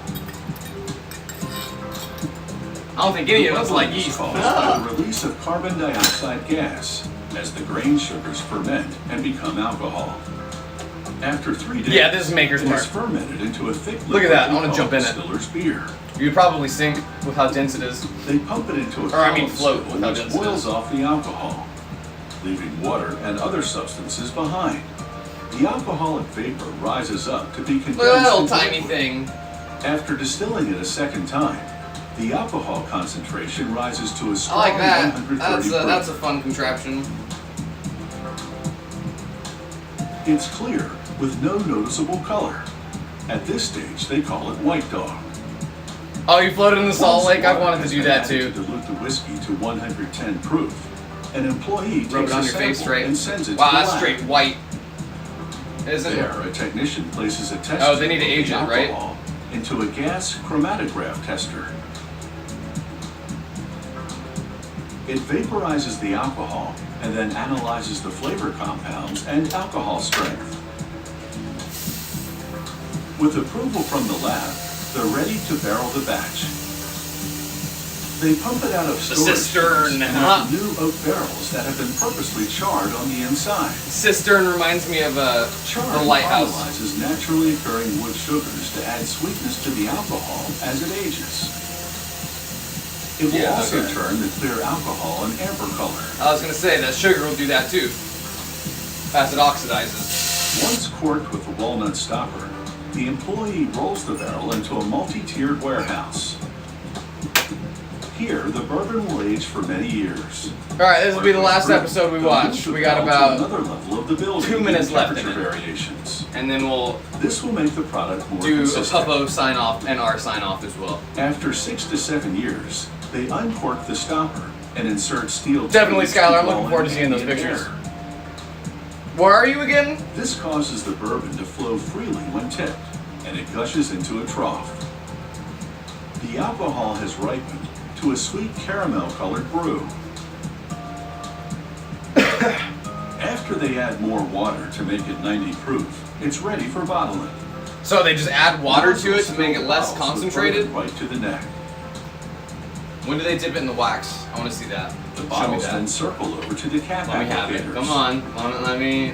I don't think any of us like Bubbling is yeast. caused by the release of carbon dioxide gas as the grain sugars ferment and become alcohol. After 3 days, Yeah, this is Maker's it is Mark. fermented into a thick Look at liquid that, I we wanna call jump in it. distiller's beer. You'd probably sink with how dense it is. They pump it into a Or, I mean, column float still, with how which dense it boils is. off the alcohol, leaving water and other substances behind. The alcohol and vapor rises up to be condensed. Look at that little into tiny liquid. thing. After distilling it a second time, the alcohol concentration rises to a I strong like that. 130 That's a proof. fun contraption. It's clear with no noticeable color. At this stage, they call it White Dog. Oh, you floated in the salt Once lake? I water wanted to has do been that added too. To dilute the whiskey to 110 proof, an employee Rub takes it on a your face sample straight. and sends it Wow, to the that's lab. straight white. Isn't it? There, a technician places a test Oh, they need to tube of age the it, right? alcohol into a gas chromatograph tester. It vaporizes the alcohol and then analyzes the flavor compounds and alcohol strength. With approval from the lab, they're ready to barrel the batch. They pump it out of The storage cistern, tanks huh? into new oak barrels that have been purposely charred on the inside. Cistern reminds me of the Charring lighthouse. caramelizes naturally occurring wood sugars to add sweetness to the alcohol as it ages. It will Yeah, also okay. turn the clear alcohol an amber color. I was gonna say that sugar will do that too, as it oxidizes. Once corked with the walnut stopper, the employee rolls the barrel into a multi-tiered warehouse. Here, the bourbon will age for many years. All right, this will be the last episode we watch. We got about another level of the building 2 minutes and left in temperature it. variations. And then we'll This will make the product more do a consistent. Puppo sign off and our sign off as well. After 6 to 7 years, they uncork the stopper and insert steel Definitely, tubes to Skylar. I'm blow looking forward in to seeing those ambient pictures. air. Where are you again? This causes the bourbon to flow freely when tipped, and it gushes into a trough. The alcohol has ripened to a sweet caramel-colored brew. After they add more water to make it 90 proof, it's ready for bottling. So they just add water to it Nozzles to make it fill less bottles with concentrated? bourbon right to the neck. When do they dip it in the wax? I want to see that. The Show me bottles that. then circle over to the cap Let me have it. applicators. Come on.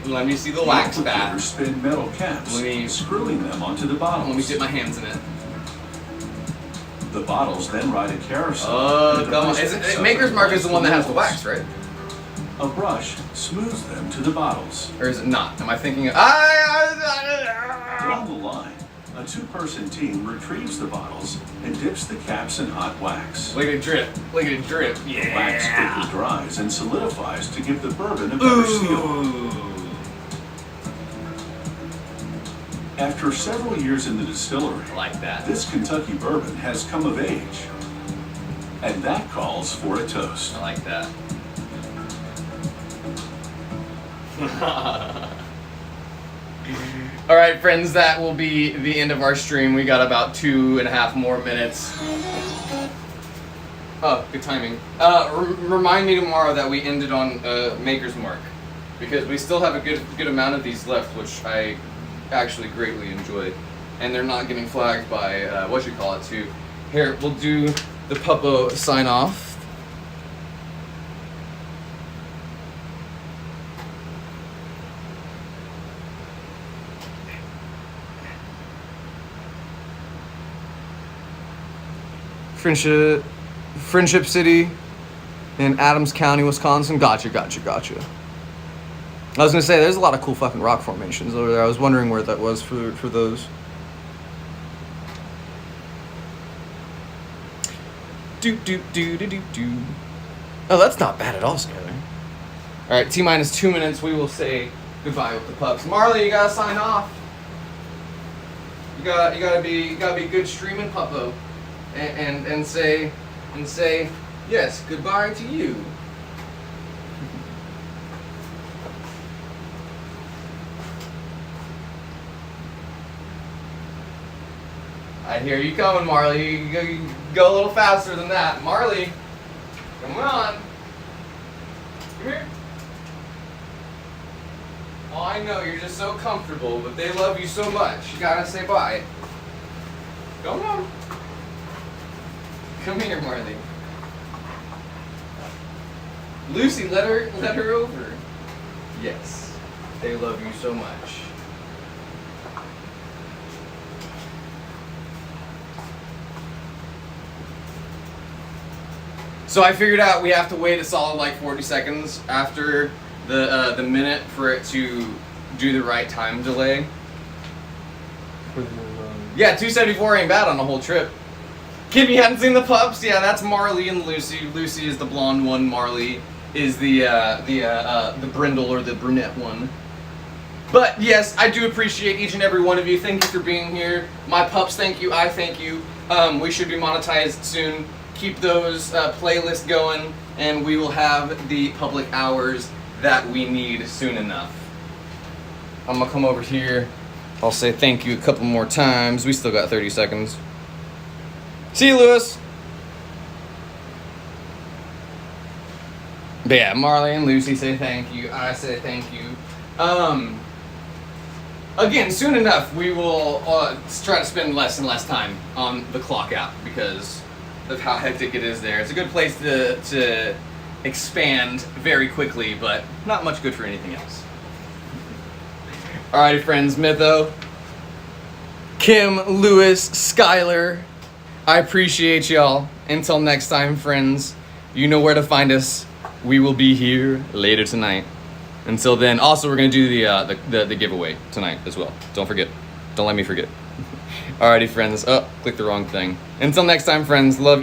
Let me see the wax The back. applicators spin metal caps, Let me- screwing them onto the bottles. Let me dip my hands in it. The bottles then ride a carousel. Oh, and a come on. device Isn't picks up Maker's and Mark is applies the one that has the labels. wax, right? A brush smooths them to the bottles. Or is it not? Am I thinking of... Along the line, a two-person team retrieves the bottles and dips the caps in hot wax. Look at it drip. Look at it drip. The wax quickly dries and solidifies to give the bourbon a better seal. After several years in the distillery, I like that. this Kentucky bourbon has come of age. And that calls for a toast. I like that. All right, friends, that will be the end of our stream. We got about 2.5 more minutes. Oh, good timing. Remind me tomorrow that we ended on Maker's Mark, because we still have a good amount of these left, which I actually greatly enjoyed, and they're not getting flagged by too. Here, we'll do the Puppo sign off. Friendship City in Adams County, Wisconsin. Gotcha. I was gonna say, there's a lot of cool fucking rock formations over there. I was wondering where that was for those. Do. Oh, that's not bad at all, Skylar. All right, T-minus 2 minutes. We will say goodbye with the pups. Marley, you gotta sign off. You gotta be good streaming, Puppo, and say yes, goodbye to you. I hear you coming, Marley. You go a little faster than that. Marley, come on. Come here. Oh, I know, you're just so comfortable, but they love you so much. You gotta say bye. Come on. Come here, Marley. Lucy, let her over. Yes. They love you so much. So I figured out we have to wait a solid like 40 seconds after the minute for it to do the right time delay. Yeah, 274 ain't bad on the whole trip. Kim, you hadn't seen the pups? Yeah, that's Marley and Lucy. Lucy is the blonde one. Marley is the brindle or the brunette one. But yes, I do appreciate each and every one of you. Thank you for being here. My pups, thank you. I thank you. We should be monetized soon. Keep those playlists going, and we will have the public hours that we need soon enough. I'm gonna come over here. I'll say thank you a couple more times. We still got 30 seconds. See you, Lewis. But yeah, Marley and Lucy say thank you. I say thank you. Again, soon enough, we will try to spend less and less time on the clock app because of how hectic it is there. It's a good place to expand very quickly, but not much good for anything else. Alrighty, friends, Mytho, Kim, Lewis, Skylar, I appreciate y'all. Until next time, friends, you know where to find us. We will be here later tonight. Until then, also we're gonna do the giveaway tonight as well. Don't forget. Don't let me forget. Alrighty, friends. Oh, click the wrong thing. Until next time, friends. Love you.